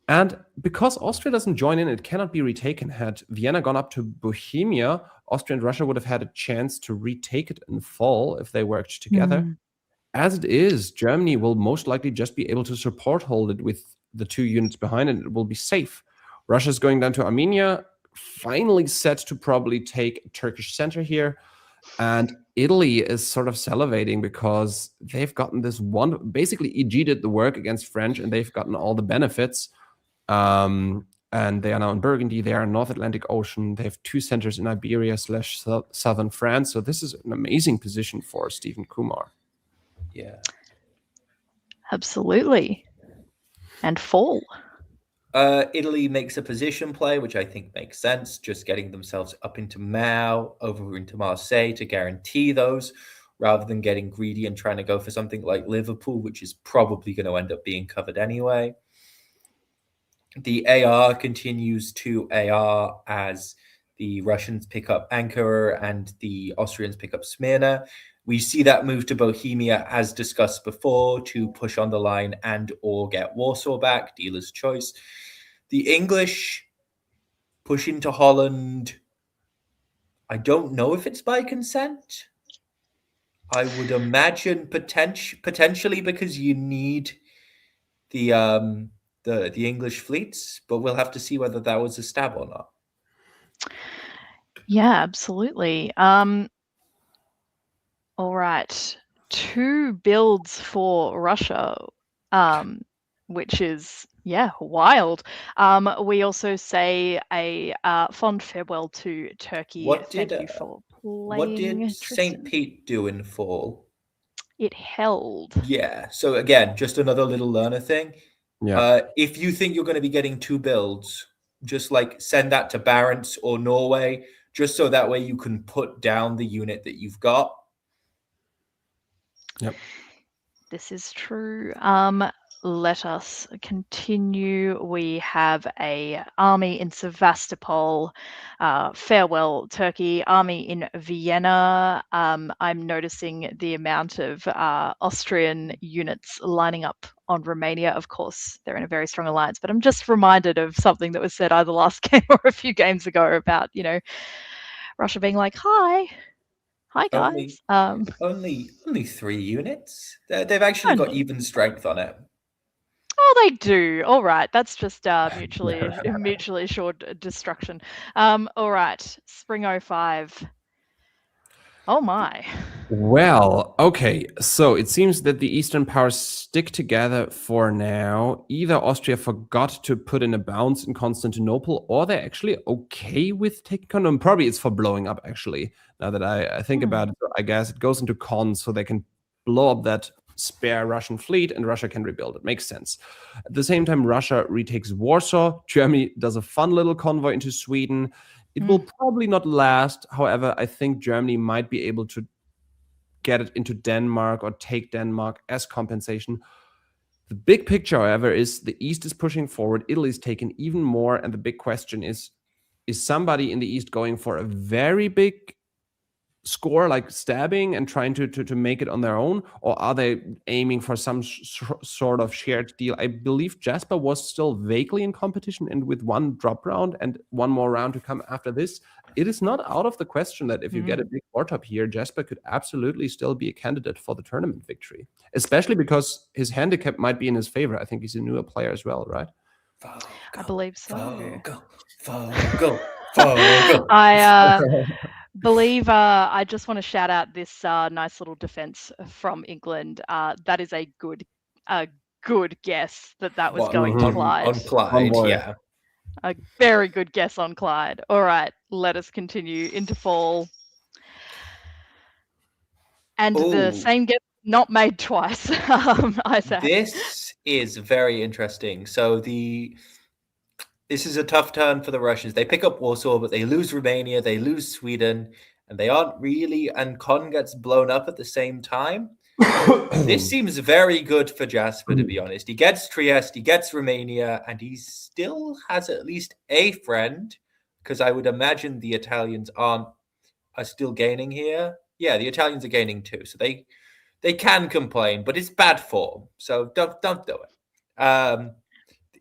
And because Austria doesn't join in, it cannot be retaken. Had Vienna gone up to Bohemia, Austria and Russia would have had a chance to retake it in fall if they worked together. As it is, Germany will most likely just be able to support hold it with the two units behind it. It will be safe. Russia's going down to Armenia, finally set to probably take a Turkish center here. And Italy is sort of salivating because they've gotten this one, basically EG did the work against French and they've gotten all the benefits. and they are now in Burgundy. They are in North Atlantic Ocean. They have 2 centers in Iberia / southern France. So this is an amazing position for Stephen Kumar. Yeah. Absolutely. And fall. Italy makes a position play, which I think makes sense, just getting themselves up into Mao, over into Marseille to guarantee those, rather than getting greedy and trying to go for something like Liverpool, which is probably going to end up being covered anyway. The AR continues to AR as the Russians pick up Ankara and the Austrians pick up Smyrna. We see that move to Bohemia, as discussed before, to push on the line and or get Warsaw back, dealer's choice. The English push into Holland. I don't know if it's by consent. I would imagine potentially because you need the English fleets, but we'll have to see whether that was a stab or not. Yeah, absolutely. All right. 2 builds for Russia, which is, wild. We also say a fond farewell to Turkey. Thank you for what playing, did Tristan. St. Pete do in fall? It held. Yeah. So again, just another little learner thing. Yeah. If you think you're going to be getting 2 builds, just like send that to Barents or Norway, just so that way you can put down the unit that you've got. Yep. This is true. Let us continue. We have a army in Sevastopol, farewell Turkey, army in Vienna. I'm noticing the amount of Austrian units lining up on Romania. Of course, they're in a very strong alliance, but I'm just reminded of something that was said either last game or a few games ago about, Russia being like, hi guys. Only 3 units. They've actually got even strength on it. Oh, they do. All right. That's just mutually assured destruction. All right. Spring 05. Oh my. Well, okay. So it seems that the Eastern powers stick together for now. Either Austria forgot to put in a bounce in Constantinople, or they're actually okay with taking Condom. Probably it's for blowing up, actually. Now that I think about it, I guess it goes into cons so they can blow up that spare Russian fleet and Russia can rebuild. It makes sense. At the same time, Russia retakes Warsaw. Germany does a fun little convoy into Sweden. It will probably not last. However, I think Germany might be able to get it into Denmark or take Denmark as compensation. The big picture, however, is the East is pushing forward. Italy's taken even more. And the big question is somebody in the East going for a very big score, like stabbing and trying to make it on their own, or are they aiming for some sort of shared deal? I believe Jasper was still vaguely in competition, and with 1 drop round and 1 more round to come after this, it is not out of the question that if you get a big war top here, Jasper could absolutely still be a candidate for the tournament victory, especially because his handicap might be in his favor. I think he's a newer player as well, right? I believe so. Fogo. I believe I just want to shout out this nice little defense from England. That is a good guess that was going to Clyde. On Clyde, yeah. A very good guess on Clyde. All right, let us continue into fall. And the same guess not made twice. Isaac. This is very interesting. So this is a tough turn for the Russians. They pick up Warsaw, but they lose Romania, they lose Sweden, and they aren't really, and Con gets blown up at the same time. This seems very good for Jasper, to be honest. He gets Trieste, he gets Romania, and he still has at least a friend, because I would imagine the Italians are still gaining here. Yeah, the Italians are gaining too, so they can complain, but it's bad form, so don't do it.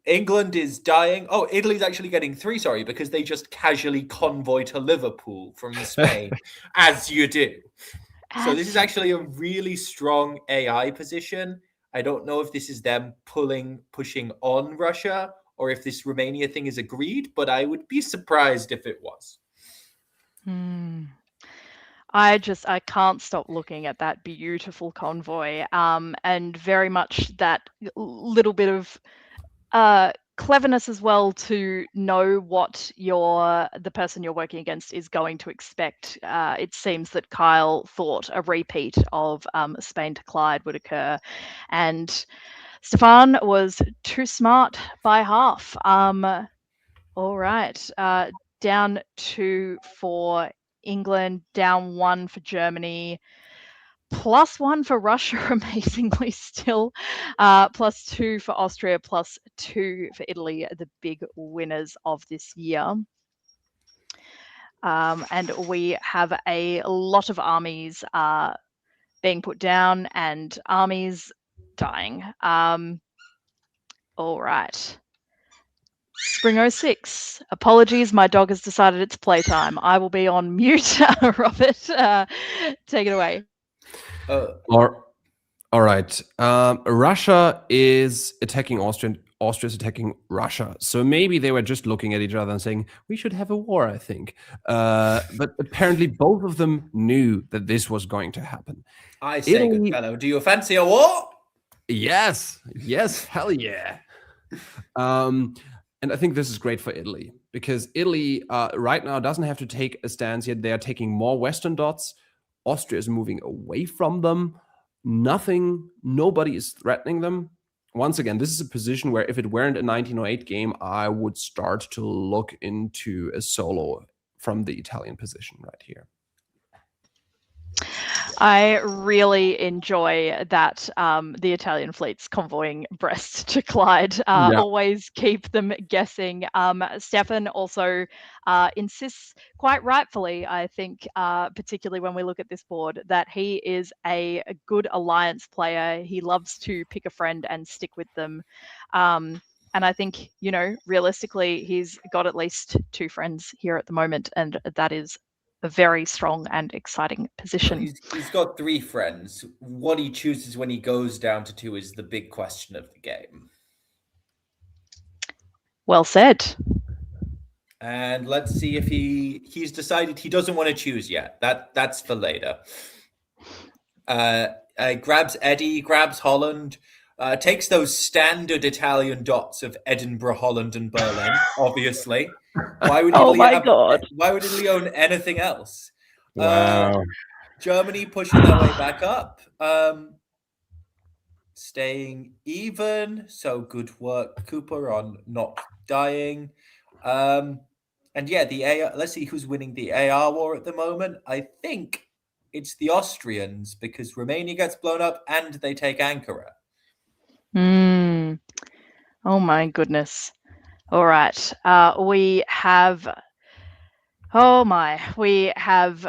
England is dying. Oh, Italy's actually getting 3, sorry, because they just casually convoy to Liverpool from Spain, as you do. So this is actually a really strong AI position. I don't know if this is them pushing on Russia, or if this Romania thing is agreed, but I would be surprised if it was. I can't stop looking at that beautiful convoy, and very much that little bit of cleverness as well to know what the person you're working against is going to expect. It seems that Kyle thought a repeat of Spain to Clyde would occur, and Stefan was too smart by half. All right, down 2 for England, down 1 for Germany, +1 for Russia, amazingly still, +2 for Austria, +2 for Italy, the big winners of this year. And we have a lot of armies being put down and armies dying. All right. Spring 06. Apologies, my dog has decided it's playtime. I will be on mute. Robert, take it away. All right. Russia is attacking Austria. Austria is attacking Russia. So maybe they were just looking at each other and saying, we should have a war, I think. But apparently both of them knew that this was going to happen. I say, good fellow, do you fancy a war? Yes. Yes. Hell yeah. And I think this is great for Italy because Italy right now doesn't have to take a stance yet. They are taking more Western dots. Austria is moving away from them. Nobody is threatening them. Once again, this is a position where if it weren't a 1908 game, I would start to look into a solo from the Italian position right here. I really enjoy that the Italian fleet's convoying Brest to Clyde. Always keep them guessing. Stefan also insists, quite rightfully, I think, particularly when we look at this board, that he is a good alliance player. He loves to pick a friend and stick with them. And I think, realistically, he's got at least 2 friends here at the moment, and that is a very strong and exciting position. He's got 3 friends. What he chooses when he goes down to 2 is the big question of the game. Well said. And let's see if he's decided he doesn't want to choose yet. That's for later. Grabs Eddie, grabs Holland, takes those standard Italian dots of Edinburgh, Holland, and Berlin, obviously. Why would Why would Italy own anything else? Wow. Germany pushing their way back up. Staying even. So good work, Cooper, on not dying. And yeah, the AR, let's see who's winning the AR war at the moment. I think it's the Austrians because Romania gets blown up and they take Ankara. Oh my goodness. All right. We have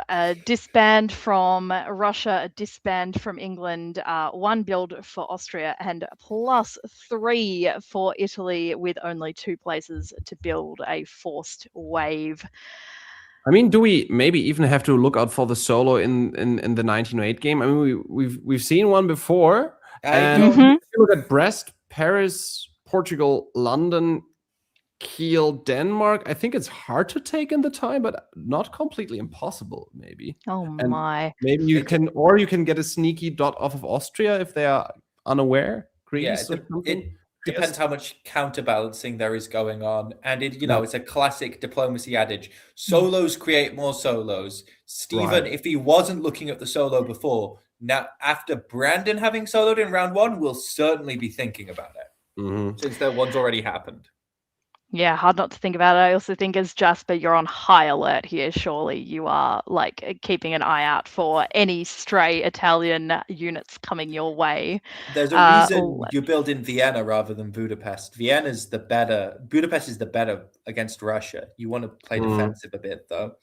a disband from Russia, a disband from England, 1 build for Austria, and +3 for Italy, with only 2 places to build a forced wave. I mean, do we maybe even have to look out for the solo in the 1908 game? I mean, we've seen one before. And if you look at Brest, Paris, Portugal, London, Kiel, Denmark, I think it's hard to take in the time, but not completely impossible, maybe. My. Maybe you can get a sneaky dot off of Austria if they are unaware. Greece or something. It depends how much counterbalancing there is going on. And it's a classic diplomacy adage. Solos create more solos. Stephen, if he wasn't looking at the solo before, now after Brandon having soloed in round 1, will certainly be thinking about it. Since that one's already happened. Yeah, hard not to think about it. I also think as Jasper, you're on high alert here. Surely you are keeping an eye out for any stray Italian units coming your way. There's a reason you build in Vienna rather than Budapest. Budapest is the better against Russia. You want to play defensive a bit though.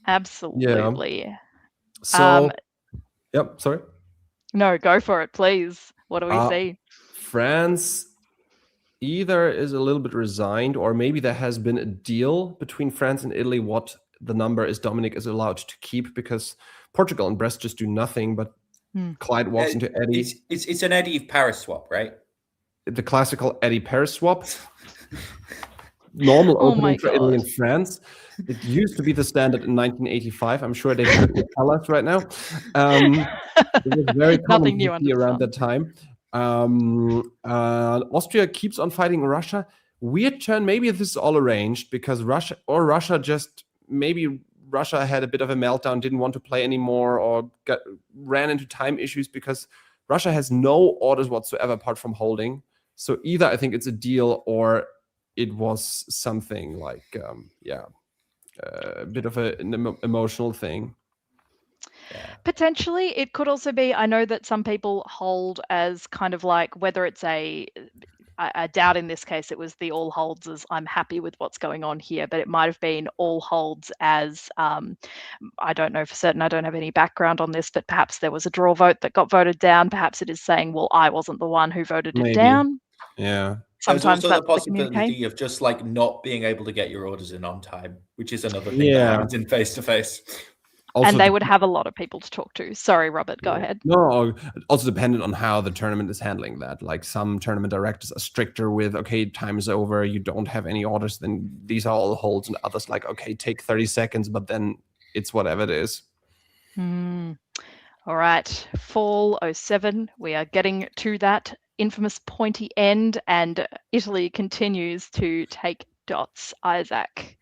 Absolutely. Yeah. So, yep, sorry. No, go for it, please. What do we see? France either is a little bit resigned, or maybe there has been a deal between France and Italy what the number is Dominic is allowed to keep, because Portugal and Brest just do nothing, but Clyde walks into Eddie. It's an Eddie Paris swap, right? The classical Eddie Paris swap. Normal opening for Italy and France. It used to be the standard in 1985. I'm sure they couldn't tell us right now. It was very common to see around that time. Austria keeps on fighting Russia. weird turn. Maybe this is all arranged because Russia just maybe Russia had a bit of a meltdown, didn't want to play anymore, or ran into time issues because Russia has no orders whatsoever apart from holding. So either I think it's a deal or it was something like, a bit of an emotional thing. Yeah. Potentially, it could also be, I know that some people hold as kind of like, whether it's I doubt in this case it was the all holds as I'm happy with what's going on here, but it might have been all holds as, I don't know for certain, I don't have any background on this, but perhaps there was a draw vote that got voted down. Perhaps it is saying, well, I wasn't the one who voted it down. Yeah. There's Sometimes also that's the the communique. possibility of just like not being able to get your orders in on time, which is another thing Yeah. that happens in face-to-face. Also And they would have a lot of people to talk to. Sorry, Robert, go ahead. No, also dependent on how the tournament is handling that. Like some tournament directors are stricter with, okay, time is over, you don't have any orders, then these are all holds, and others like, okay, take 30 seconds, but then it's whatever it is. All right, fall 07. We are getting to that infamous pointy end, and Italy continues to take dots. Isaac.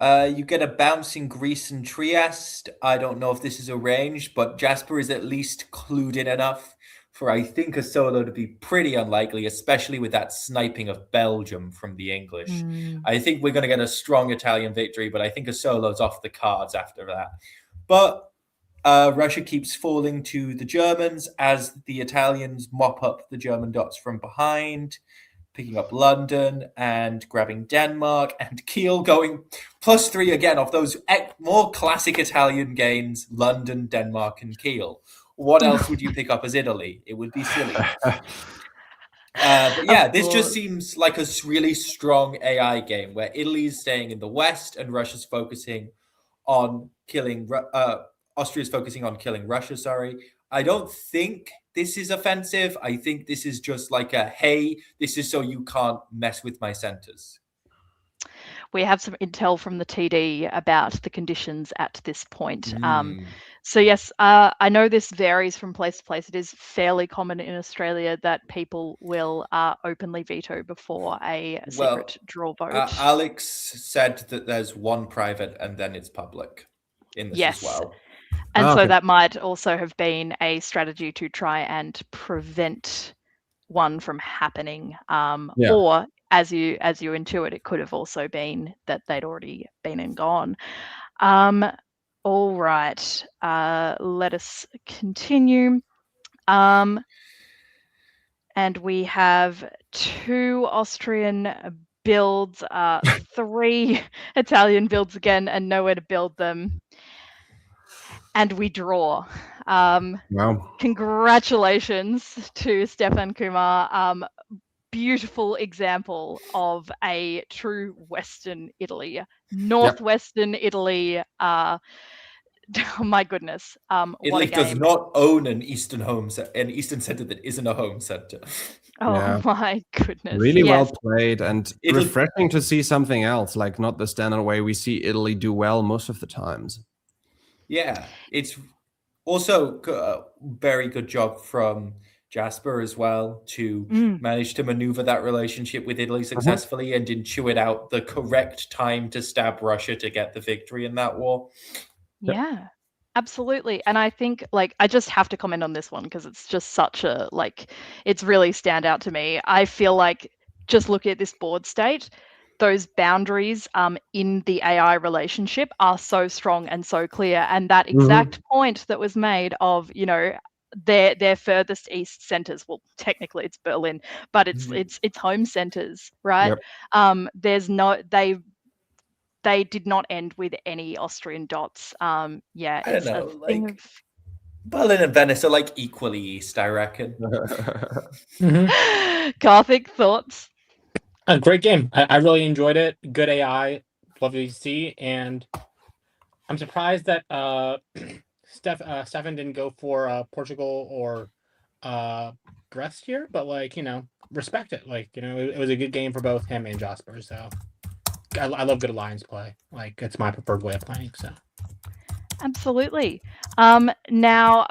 You get a bounce in Greece and Trieste. I don't know if this is arranged, but Jasper is at least clued in enough for, I think, a solo to be pretty unlikely, especially with that sniping of Belgium from the English. I think we're going to get a strong Italian victory, but I think a solo's off the cards after that. But Russia keeps falling to the Germans as the Italians mop up the German dots from behind, picking up London and grabbing Denmark, and Kiel going +3 again off those more classic Italian gains, London, Denmark, and Kiel. What else would you pick up as Italy? It would be silly. But yeah, this just seems like a really strong AI game where Italy's staying in the West and Russia's focusing on killing Austria's focusing on killing Russia, sorry. I don't think this is offensive. I think this is just like hey, this is so you can't mess with my centers. We have some intel from the TD about the conditions at this point. So yes, I know this varies from place to place. It is fairly common in Australia that people will openly veto before a secret draw vote. Alex said that there's one private and then it's public in this as well. And so that might also have been a strategy to try and prevent one from happening. Or as you intuit, it could have also been that they'd already been and gone. All right, let us continue. And we have 2 Austrian builds, 3 Italian builds again, and nowhere to build them. And we draw. Wow. Congratulations to Stefan Kumar. Beautiful example of a true Western Italy. Northwestern Italy. Oh my goodness. Italy does not own an Eastern center that isn't a home center. Oh my goodness. Really well played, and refreshing to see something else, like not the standard way we see Italy do well most of the times. Yeah, it's also a very good job from Jasper as well to manage to maneuver that relationship with Italy successfully and intuit out the correct time to stab Russia to get the victory in that war. Yeah, absolutely. And I think, like, I just have to comment on this one because it's just such a, like, it's really stand out to me. I feel like just looking at this board state, those boundaries in the AI relationship are so strong and so clear. And that exact point that was made of, you know, their furthest east centers, well, technically it's Berlin, but it's home centers, right? There's no, they did not end with any Austrian dots. I don't know, like Berlin and Venice are like equally east, I reckon. Karthik, thoughts? A great game. I really enjoyed it. Good AI, lovely to see, and I'm surprised that Stefan didn't go for Portugal or Brest here, but like, you know, respect it. Like, you know, it was a good game for both him and Jasper. So I love good alliance play. Like, it's my preferred way of playing. So absolutely. Now,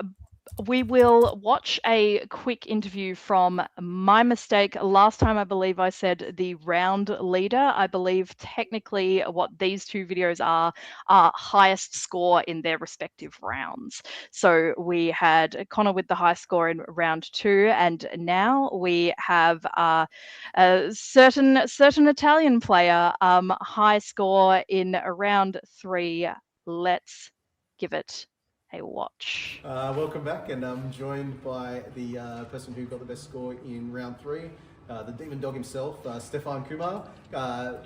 we will watch a quick interview from my mistake. Last time, I believe I said the round leader. I believe technically what these two videos are highest score in their respective rounds. So we had Connor with the high score in round 2, and now we have a certain Italian player high score in round 3. Let's give it a watch. Welcome back, and I'm joined by the person who got the best score in round 3, the demon dog himself, Stefan Kumar,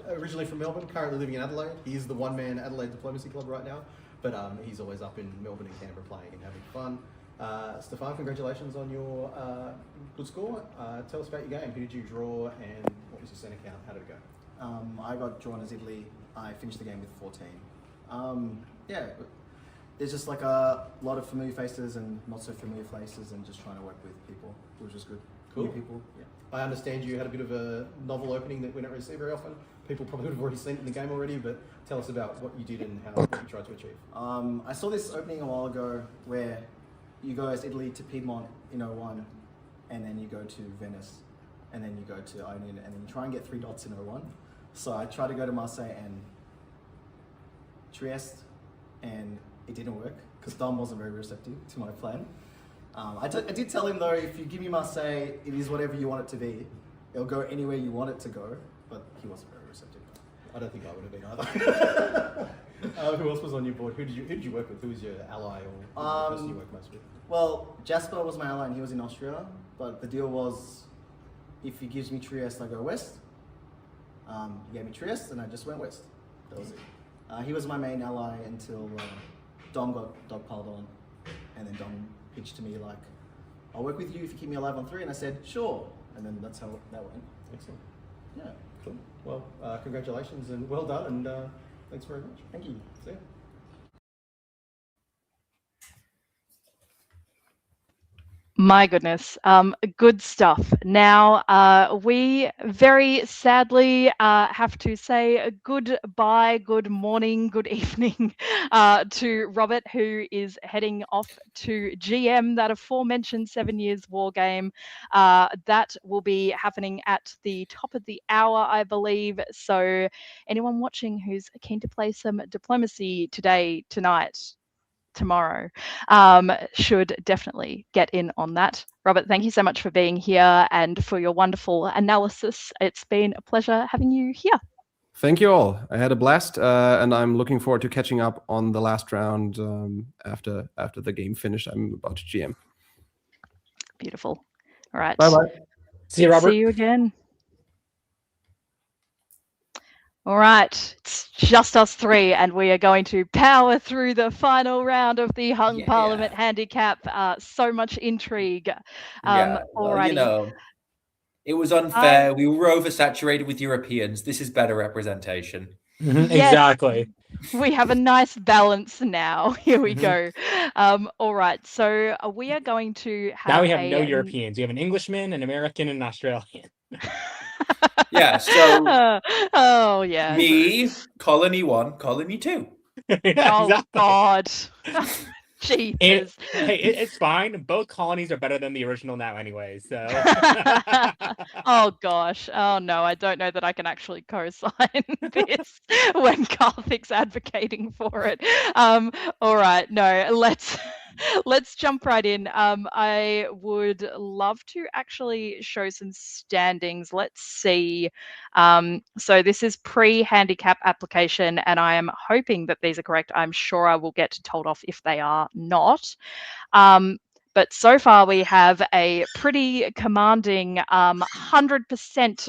originally from Melbourne, currently living in Adelaide. He's the one-man Adelaide Diplomacy Club right now, but he's always up in Melbourne and Canberra playing and having fun. Stefan, congratulations on your good score. Tell us about your game. Who did you draw, and what was your centre count? How did it go? I got drawn as Italy. I finished the game with 14. Yeah. There's just like a lot of familiar faces and not so familiar faces, and just trying to work with people, which was good. Cool. New people, yeah. I understand you had a bit of a novel opening that we don't really see very often. People probably would have already seen it in the game already, but tell us about what you did and what you tried to achieve. I saw this opening a while ago where you go as Italy to Piedmont in 01, and then you go to Venice, and then you go to Ionian, and then you try and get 3 dots in 01. So I tried to go to Marseille and Trieste, and it didn't work because Dom wasn't very receptive to my plan. I did tell him though, if you give me Marseille, it is whatever you want it to be. It'll go anywhere you want it to go, but he wasn't very receptive. I don't think I would have been either. Who else was on your board? Who did you work with? Who was your ally or the person you worked most with? Well, Jasper was my ally and he was in Austria, but the deal was, if he gives me Trieste, I go west. He gave me Trieste and I just went west. That was it. He was my main ally until Dom got dogpiled on, and then Dom pitched to me like, I'll work with you if you keep me alive on 3, and I said, sure, and then that's how that went. Excellent. Yeah. Cool. Well, congratulations and well done, and thanks very much. Thank you. See ya. My goodness, good stuff. Now, we very sadly have to say goodbye, good morning, good evening to Robert, who is heading off to GM that aforementioned 7 Years War Game. That will be happening at the top of the hour, I believe. So anyone watching who's keen to play some diplomacy today, tonight, tomorrow, should definitely get in on that. Robert, thank you so much for being here and for your wonderful analysis. It's been a pleasure having you here. Thank you all. I had a blast, and I'm looking forward to catching up on the last round after the game finished. I'm about to GM. Beautiful. All right. Bye-bye. See you, Robert. See you again. All right, it's just us 3, and we are going to power through the final round of the Hung Parliament Handicap. So much intrigue. Well, alrighty. it was unfair. We were oversaturated with Europeans. This is better representation. Yes. Exactly. We have a nice balance now. Here we go. All right, so we are going to have Now we have no Europeans. We have an Englishman, an American, and an Australian. Yeah, so oh yeah. me, Colony 1, Colony 2. Oh Exactly. God. Jesus. It's fine. Both colonies are better than the original now anyway, so. Oh gosh. Oh no, I don't know that I can actually co-sign this when Karthik's advocating for it. All right, no, let's jump right in. I would love to actually show some standings. Let's see. So this is pre-handicap application, and I am hoping that these are correct. I'm sure I will get told off if they are not. But so far we have a pretty commanding 100%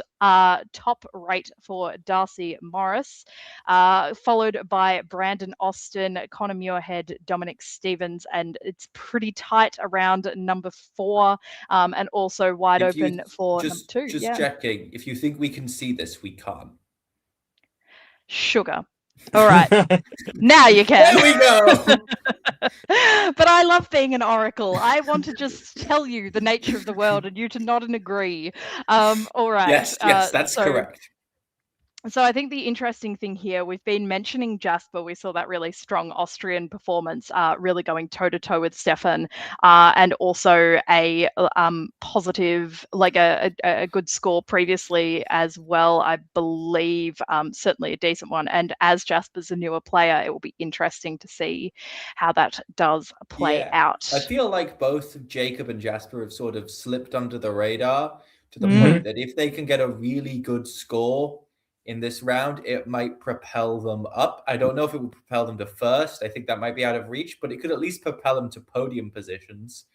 top rate for Darcy Morris, followed by Brandon Austin, Connor Muirhead, Dominic Stevens, and it's pretty tight around number 4, and also wide open for number 2. Just checking. If you think we can see this, we can't. Sugar. All right, now you can. There we go. But I love being an oracle. I want to just tell you the nature of the world and you to nod and agree. All right. Yes, that's correct. So I think the interesting thing here, we've been mentioning Jasper. We saw that really strong Austrian performance, really going toe-to-toe with Stefan, and also a positive, like a good score previously as well, I believe, certainly a decent one. And as Jasper's a newer player, it will be interesting to see how that does play out. I feel like both Jacob and Jasper have sort of slipped under the radar to the Mm. point that if they can get a really good score in this round, it might propel them up. I don't know if it will propel them to first. I think that might be out of reach, but it could at least propel them to podium positions.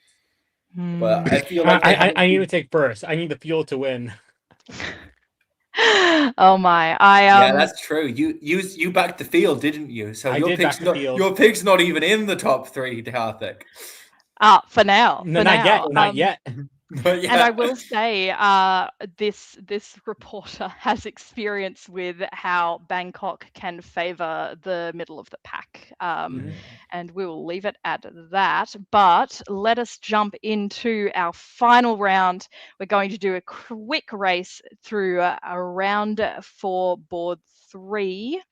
But I feel like I need to take first. I need the fuel to win. Oh my! Yeah, that's true. You backed the field, didn't you? So I your did pick's back the field. your pick's not even in the top 3, Karthik. For now. No, for not now. yet. Not yet. But yeah. And I will say, this reporter has experience with how Bangkok can favour the middle of the pack, and we will leave it at that. But let us jump into our final round. We're going to do a quick race through a round 4, board 3.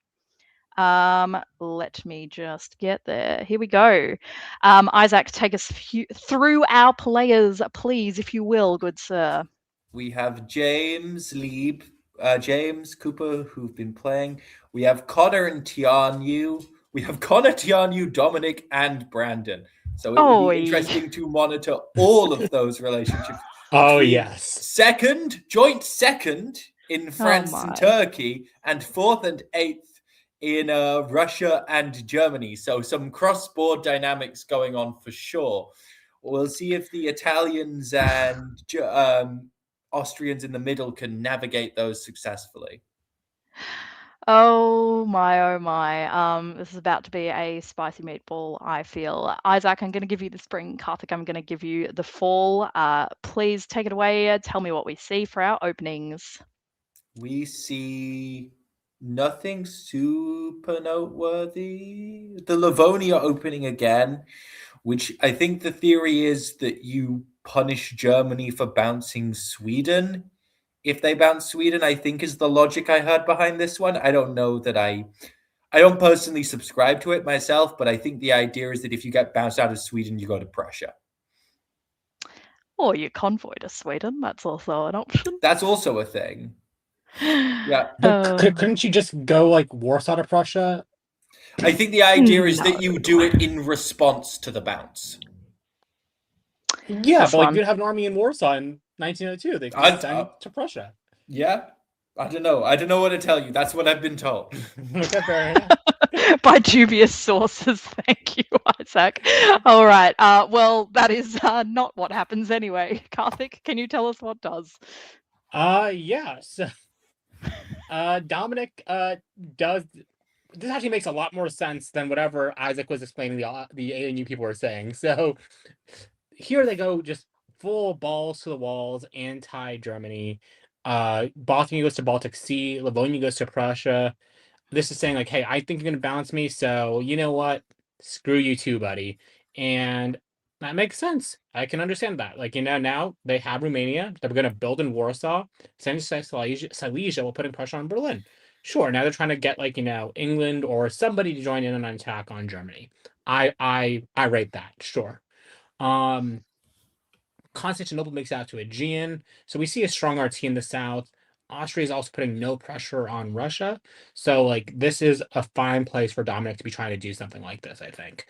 Let me just get there. Here we go. Isaac, take us through our players, please, if you will, good sir. We have James Lieb, James Cooper, who've been playing. We have Connor and Tianyu. We have Connor, Tianyu, Dominic, and Brandon. So it will be interesting to monitor all of those relationships. Oh, yes. Joint second in France and Turkey, and 4th and 8th in Russia and Germany. So some cross-board dynamics going on for sure. We'll see if the Italians and Austrians in the middle can navigate those successfully. Oh my. This is about to be a spicy meatball, I feel. Isaac, I'm going to give you the spring. Karthik, I'm going to give you the fall. Please take it away. Tell me what we see for our openings. We see nothing super noteworthy. The Livonia opening again, which I think the theory is that you punish Germany for bouncing Sweden. If they bounce Sweden, I think is the logic I heard behind this one. I don't know that I don't personally subscribe to it myself, but I think the idea is that if you get bounced out of Sweden, you go to Prussia. Or you convoy to Sweden. That's also an option. That's also a thing. Yeah. But couldn't you just go like Warsaw to Prussia? I think the idea is that you do it in response to the bounce. Yeah, but like you'd have an army in Warsaw in 1902. They could send to Prussia. Yeah. I don't know. I don't know what to tell you. That's what I've been told. Okay, fair enough. By dubious sources. Thank you, Isaac. All right. Well, that is not what happens anyway. Karthik, can you tell us what does? Yeah. So, Dominic does. This actually makes a lot more sense than whatever Isaac was explaining the ANU people were saying. So here they go, just full balls to the walls, anti-Germany. Bothnia goes to Baltic Sea. Livonia goes to Prussia. This is saying like, hey, I think you're going to bounce me. So you know what? Screw you too, buddy. And that makes sense. I can understand that. Like, now they have Romania. They're going to build in Warsaw. Send Silesia will put in pressure on Berlin. Sure, now they're trying to get like, England or somebody to join in on an attack on Germany. I rate that, sure. Constantinople makes it out to Aegean. So we see a strong RT in the south. Austria is also putting no pressure on Russia. So like this is a fine place for Dominic to be trying to do something like this, I think.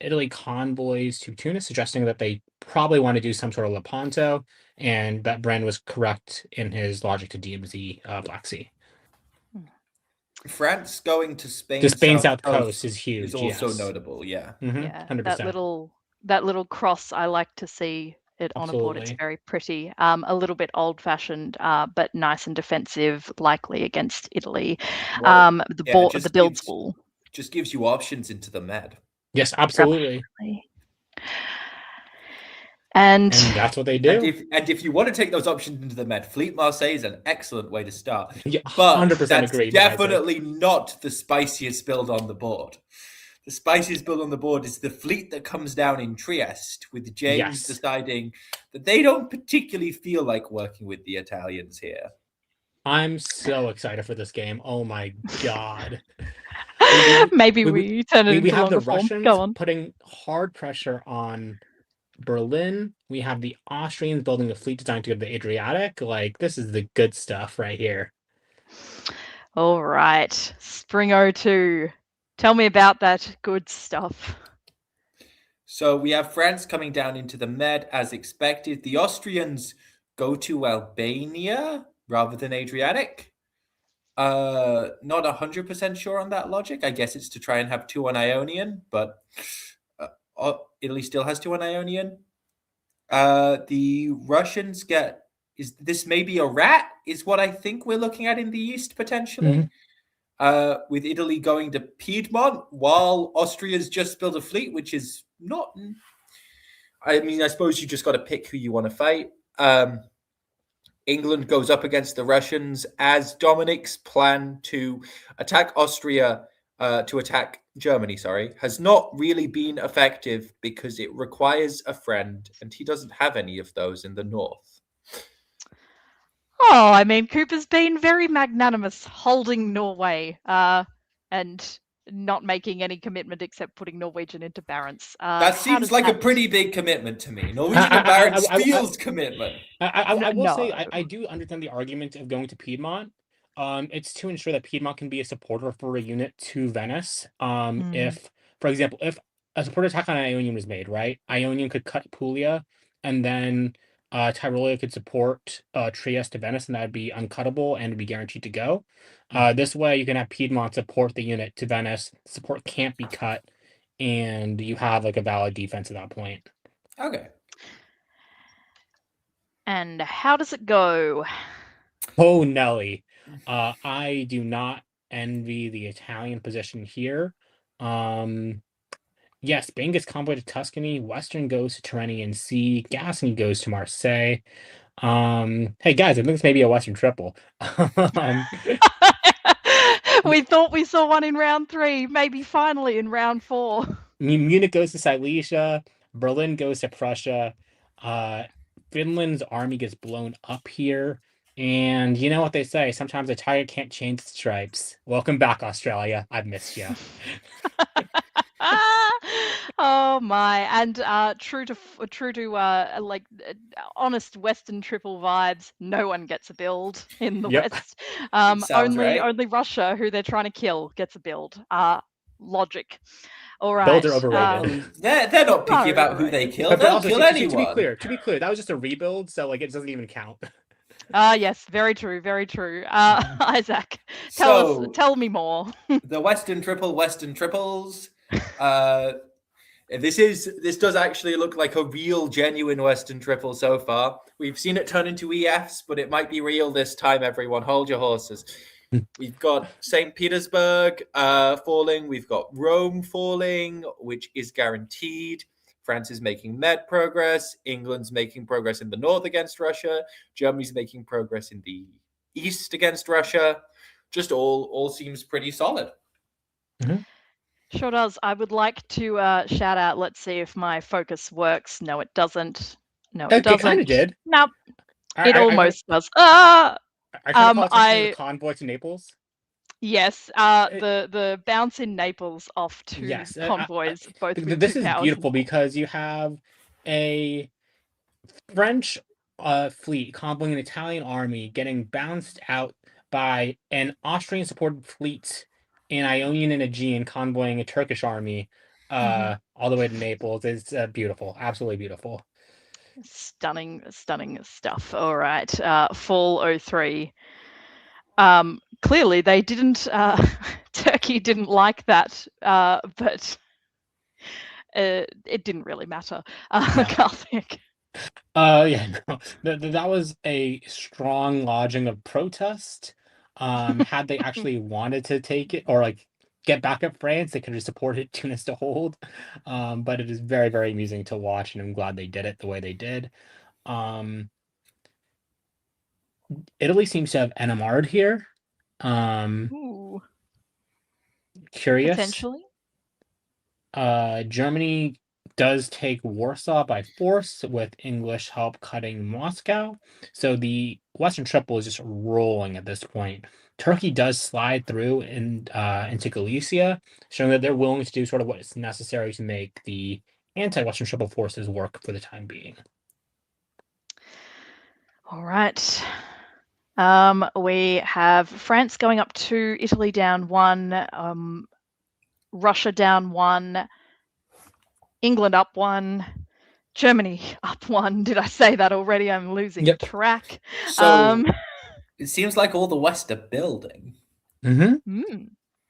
Italy convoys to Tunis, suggesting that they probably want to do some sort of Lepanto, and that Brand was correct in his logic to DMZ Black Sea. France going to Spain. The Spain South Coast is huge. Is also notable, yeah. Yeah, 100%. that little cross, I like to see it on a board. It's very pretty. A little bit old-fashioned, but nice and defensive, likely against Italy. The builds will just gives you options into the Med. Yes, absolutely. And that's what they do. And if you want to take those options into the Med, Fleet Marseille is an excellent way to start. Yeah, but 100% that's agree. Definitely not the spiciest build on the board. The spiciest build on the board is the fleet that comes down in Trieste, with James deciding that they don't particularly feel like working with the Italians here. I'm so excited for this game. Oh my god. Maybe we turn it we into have the longer form. Russians Go on. putting hard pressure on Berlin. We have the Austrians building a fleet designed to go to the Adriatic. Like, this is the good stuff right here. All right, Spring 02. Tell me about that good stuff. So we have France coming down into the Med as expected. The Austrians go to Albania rather than Adriatic. Not 100% sure on that logic. I guess it's to try and have 2 on Ionian, but Italy still has 2 on Ionian. The Russians get, is this maybe a rat is what I think we're looking at in the East potentially. With Italy going to Piedmont while Austria's just built a fleet, which is not, I mean, I suppose you just got to pick who you want to fight. England goes up against the Russians as Dominic's plan to attack Austria, to attack Germany, has not really been effective because it requires a friend, and he doesn't have any of those in the north. Oh, I mean, Cooper's been very magnanimous holding Norway and not making any commitment except putting Norwegian into Barents. That seems like a pretty big commitment to me. Norwegian and Barents feels commitment. I will say, I do understand the argument of going to Piedmont. It's to ensure that Piedmont can be a supporter for a unit to Venice. If, for example, if a supporter attack on Ionian was made, right? Ionian could cut Puglia, and then Tyrolia could support Trieste to Venice, and that would be uncuttable and be guaranteed to go. This way, you can have Piedmont support the unit to Venice. Support can't be cut, and you have like a valid defense at that point. Okay. And how does it go? Oh, Nelly. I do not envy the Italian position here. Yes, Spain gets convoy to Tuscany. Western goes to Tyrrhenian Sea. Gascony goes to Marseille. Hey guys, I think this may be a Western triple. We thought we saw one in round 3, maybe finally in round 4. Munich goes to Silesia. Berlin goes to Prussia. Finland's army gets blown up here. And you know what they say, sometimes a tiger can't change its stripes. Welcome back, Australia. I've missed you. Oh my! And true to like honest Western triple vibes. No one gets a build in the West. Only Russia, who they're trying to kill, gets a build. Logic. All right. Builds are overrated. They're not picky about who they kill. They'll kill anyone. To be clear, that was just a rebuild, so like it doesn't even count. Yes, very true, very true. Isaac, tell me more. The Western triples. This does actually look like a real, genuine Western triple so far. We've seen it turn into EFs, but it might be real this time, everyone. Hold your horses. We've got St. Petersburg falling. We've got Rome falling, which is guaranteed. France is making Med progress. England's making progress in the north against Russia. Germany's making progress in the east against Russia. Just all seems pretty solid. Mm-hmm. Sure does. I would like to shout out, let's see if my focus works. No, it doesn't. No, it doesn't. It kind of did. Nope. It almost does. I convoy to Naples. Yes, the bounce in Naples off 2 convoys, both with this 2 is powers. beautiful because you have a French fleet convoying an Italian army getting bounced out by an Austrian-supported fleet in Ionian and Aegean convoying a Turkish army all the way to Naples. It's beautiful, absolutely beautiful. Stunning stuff. All right, fall 03. Clearly they didn't. Turkey didn't like that, but it didn't really matter. Karthik. That was a strong lodging of protest. Had they actually wanted to take it or like get back at France, they could have supported Tunis to hold. But it is very, very amusing to watch, and I'm glad they did it the way they did. Italy seems to have NMR'd here. Ooh. Curious. Potentially. Germany does take Warsaw by force, with English help cutting Moscow. So the Western Triple is just rolling at this point. Turkey does slide through into Galicia, showing that they're willing to do sort of what is necessary to make the anti-Western Triple forces work for the time being. All right. We have France going up 2, Italy down 1, Russia down 1, England up 1, Germany up 1. Did I say that already? I'm losing track. So it seems like all the West are building. How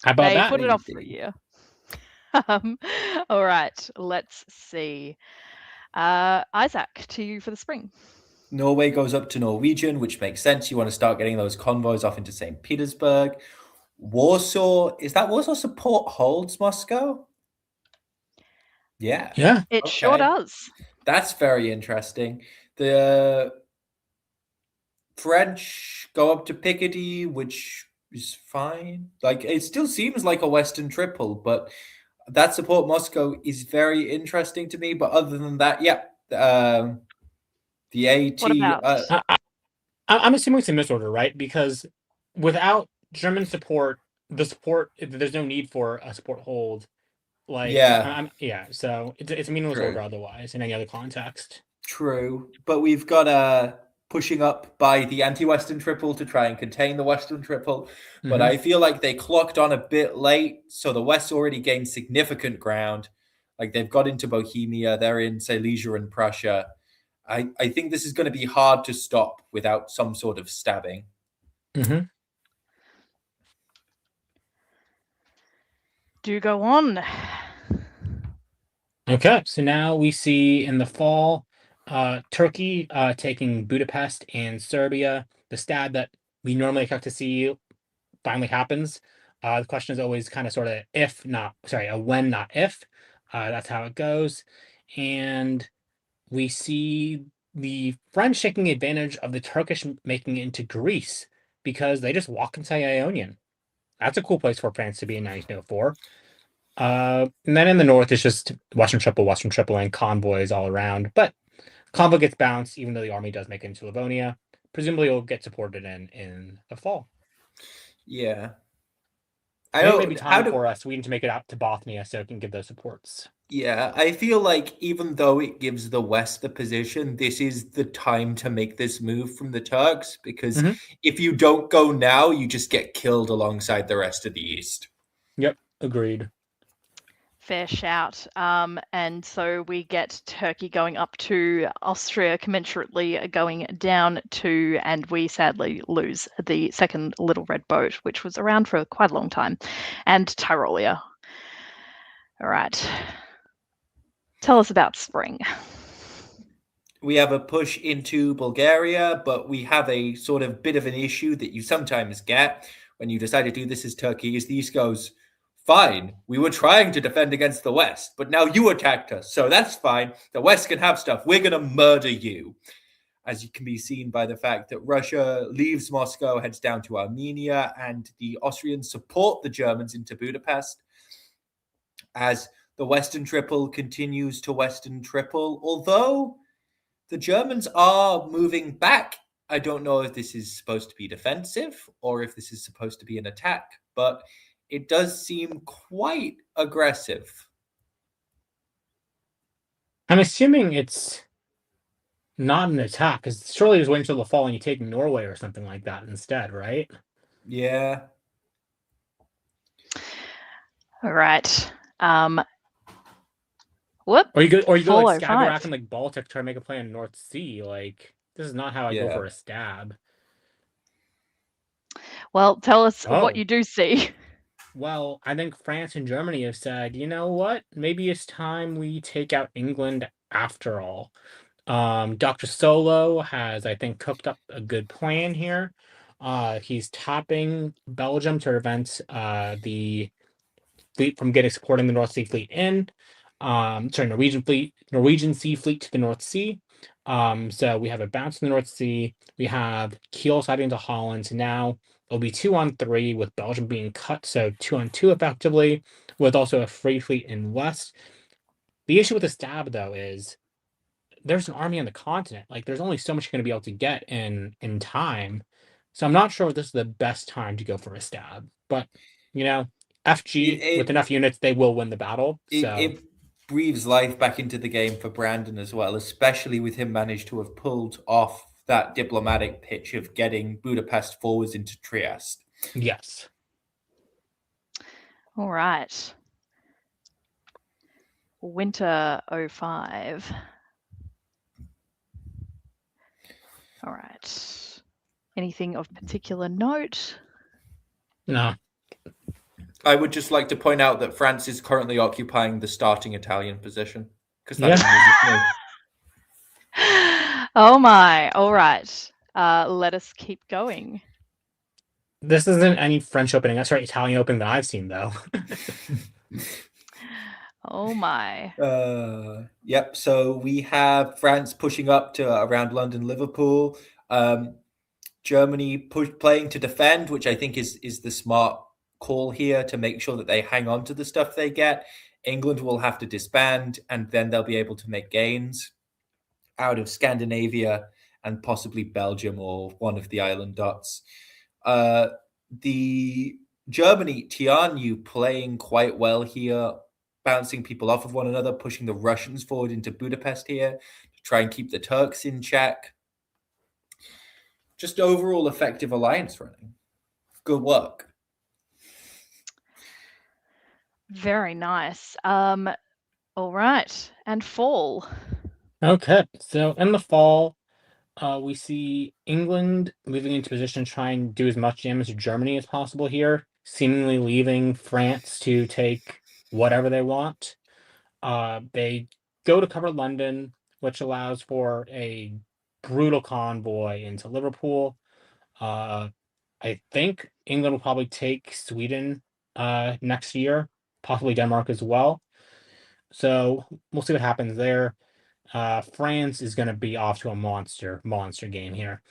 about they that? put it off for a year. All right, let's see. Isaac, to you for the spring. Norway goes up to Norwegian, which makes sense. You want to start getting those convoys off into St. Petersburg. Warsaw, is that Warsaw support holds Moscow? Yeah. Yeah. It sure does. That's very interesting. The French go up to Picardy, which is fine. Like, it still seems like a Western Triple, but that support Moscow is very interesting to me. But other than that, yeah. The AT. What about? I'm assuming it's in this order, right? Because without German support, there's no need for a support hold. Like, so it's a meaningless order otherwise in any other context. True, but we've got pushing up by the anti-Western Triple to try and contain the Western Triple. But I feel like they clocked on a bit late, so the West already gained significant ground. Like, they've got into Bohemia, they're in Silesia and Prussia. I think this is going to be hard to stop without some sort of stabbing. Do go on. Okay, so now we see in the fall, Turkey taking Budapest and Serbia. The stab that we normally expect to see finally happens. The question is always kind of sort of a when, not if. That's how it goes. And we see the French taking advantage of the Turkish making it into Greece because they just walk into Ionian. That's a cool place for France to be in 1904. And then in the north, it's just Western Triple, and convoys all around. But convoy gets bounced, even though the army does make it into Livonia. Presumably, it'll get supported in the fall. Yeah. I think maybe time for Sweden to make it out to Bothnia so it can give those supports. Yeah, I feel like even though it gives the West the position, this is the time to make this move from the Turks, because if you don't go now, you just get killed alongside the rest of the East. Yep, agreed. Fair shout. And so we get Turkey going up to Austria, commensurately going down to, and we sadly lose the second Little Red Boat, which was around for quite a long time, and Tyrolia. All right. Tell us about spring. We have a push into Bulgaria, but we have a sort of bit of an issue that you sometimes get when you decide to do this as Turkey, is the East goes, fine, we were trying to defend against the West, but now you attacked us, so that's fine. The West can have stuff. We're going to murder you. As you can be seen by the fact that Russia leaves Moscow, heads down to Armenia, and the Austrians support the Germans into Budapest. As the Western Triple continues to Western Triple, although the Germans are moving back. I don't know if this is supposed to be defensive or if this is supposed to be an attack, but it does seem quite aggressive. I'm assuming it's not an attack, because surely just wait until the fall and you take Norway or something like that instead, right? Yeah. All right. Whoop. Or you go like Skagerrak and like Baltic, try to make a play in North Sea. Like, this is not how I go for a stab. Well, tell us what you do see. Well, I think France and Germany have said, you know what? Maybe it's time we take out England after all. Dr. Solo has, I think, cooked up a good plan here. He's tapping Belgium to prevent the fleet from supporting the North Sea Fleet in. Norwegian Sea Fleet to the North Sea. So we have a bounce in the North Sea. We have Kiel siding into Holland. So now it'll be 2-on-3 with Belgium being cut. So 2-on-2 effectively, with also a free fleet in West. The issue with the stab, though, is there's an army on the continent. Like, there's only so much you're going to be able to get in time. So I'm not sure if this is the best time to go for a stab. But, FG, with enough units, they will win the battle. It breathes life back into the game for Brandon as well, especially with him managed to have pulled off that diplomatic pitch of getting Budapest forwards into Trieste. Yes. All right. Winter 05. All right. Anything of particular note? No. I would just like to point out that France is currently occupying the starting Italian position. Because that Yeah. Oh my. All right. Let us keep going. This isn't any French opening. Sorry, Italian opening that I've seen, though. Oh my. Yep. So we have France pushing up to around London, Liverpool. Germany playing to defend, which I think is the smart call here to make sure that they hang on to the stuff they get. England will have to disband, and then they'll be able to make gains out of Scandinavia and possibly Belgium or one of the island dots. The Germany, Tianyu playing quite well here, bouncing people off of one another, pushing the Russians forward into Budapest here to try and keep the Turks in check. Just overall effective alliance running. Good work. Very nice. All right. And fall. Okay. So in the fall, we see England moving into position to try and do as much damage to Germany as possible here, seemingly leaving France to take whatever they want. They go to cover London, which allows for a brutal convoy into Liverpool. I think England will probably take Sweden next year, possibly Denmark as well. So we'll see what happens there. France is going to be off to a monster game here.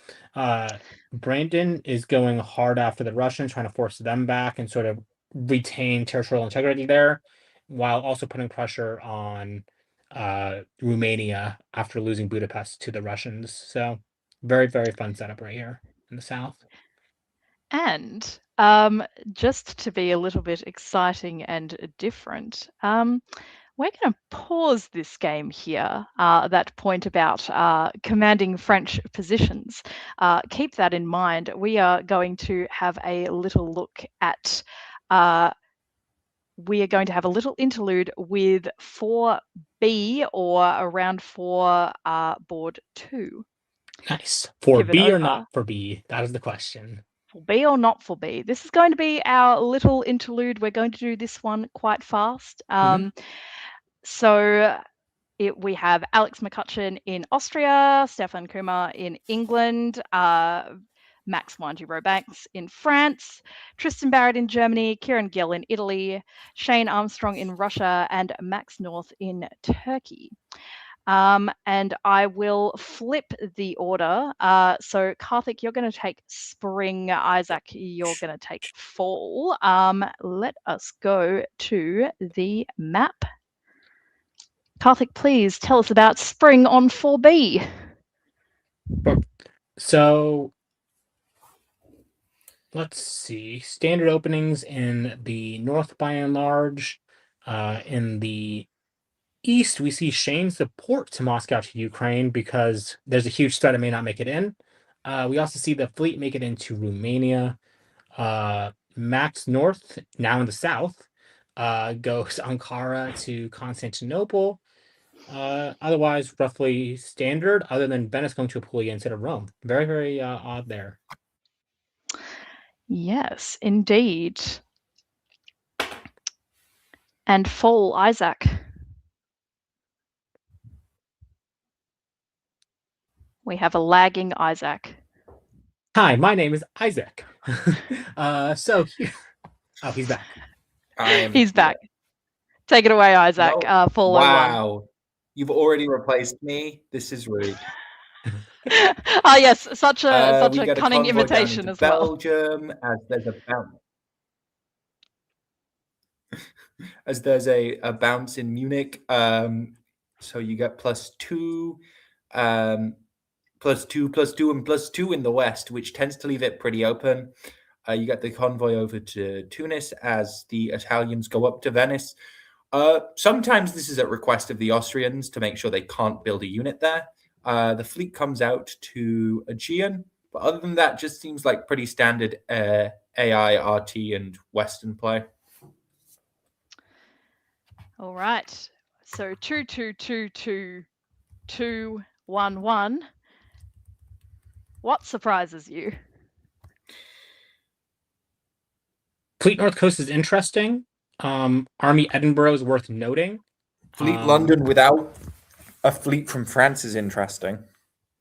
Brandon is going hard after the Russians, trying to force them back and sort of retain territorial integrity there, while also putting pressure on Romania after losing Budapest to the Russians. So very, very fun setup right here in the south. And just to be a little bit exciting and different, we're going to pause this game here, that point about commanding French positions. Keep that in mind. We are going to have a little look at, we are going to have a little interlude with 4B or around 4 board 2. Nice. For Give it B or over. not for B? That is the question. For B or not for B? This is going to be our little interlude. We're going to do this one quite fast. So we have Alex McCutcheon in Austria, Stefan Kumar in England, Max Wanji-Robanks in France, Tristan Barrett in Germany, Kieran Gill in Italy, Shane Armstrong in Russia, and Max North in Turkey. And I will flip the order. So Karthik, you're going to take spring. Isaac, you're going to take fall. Let us go to the map. Karthik, please tell us about spring on 4B. So let's see. Standard openings in the north by and large. In the east, we see Shane's support to Moscow to Ukraine because there's a huge threat it may not make it in. We also see the fleet make it into Romania. Max North, now in the south, goes Ankara to Constantinople. Otherwise, roughly standard, other than Venice going to Apulia instead of Rome. Very, very odd there. Yes, indeed. And fall, Isaac. We have a lagging Isaac. Hi, my name is Isaac. Oh, he's back. He's back. Take it away, Isaac. No. Fall Wow. You've already replaced me. This is rude. Ah, yes, such We a get cunning convoy down imitation into as well. Belgium, as there's a bounty. as there's a bounce in Munich. So you get +2, +2, +2, and +2 in the west, which tends to leave it pretty open. You get the convoy over to Tunis as the Italians go up to Venice. Sometimes this is at request of the Austrians to make sure they can't build a unit there. The fleet comes out to Aegean, but other than that, just seems like pretty standard AI, RT, and Western play. All right. So 2 2 2 2 2 1 1. What surprises you? Fleet North Coast is interesting. Army Edinburgh is worth noting. Fleet London without a fleet from France is interesting.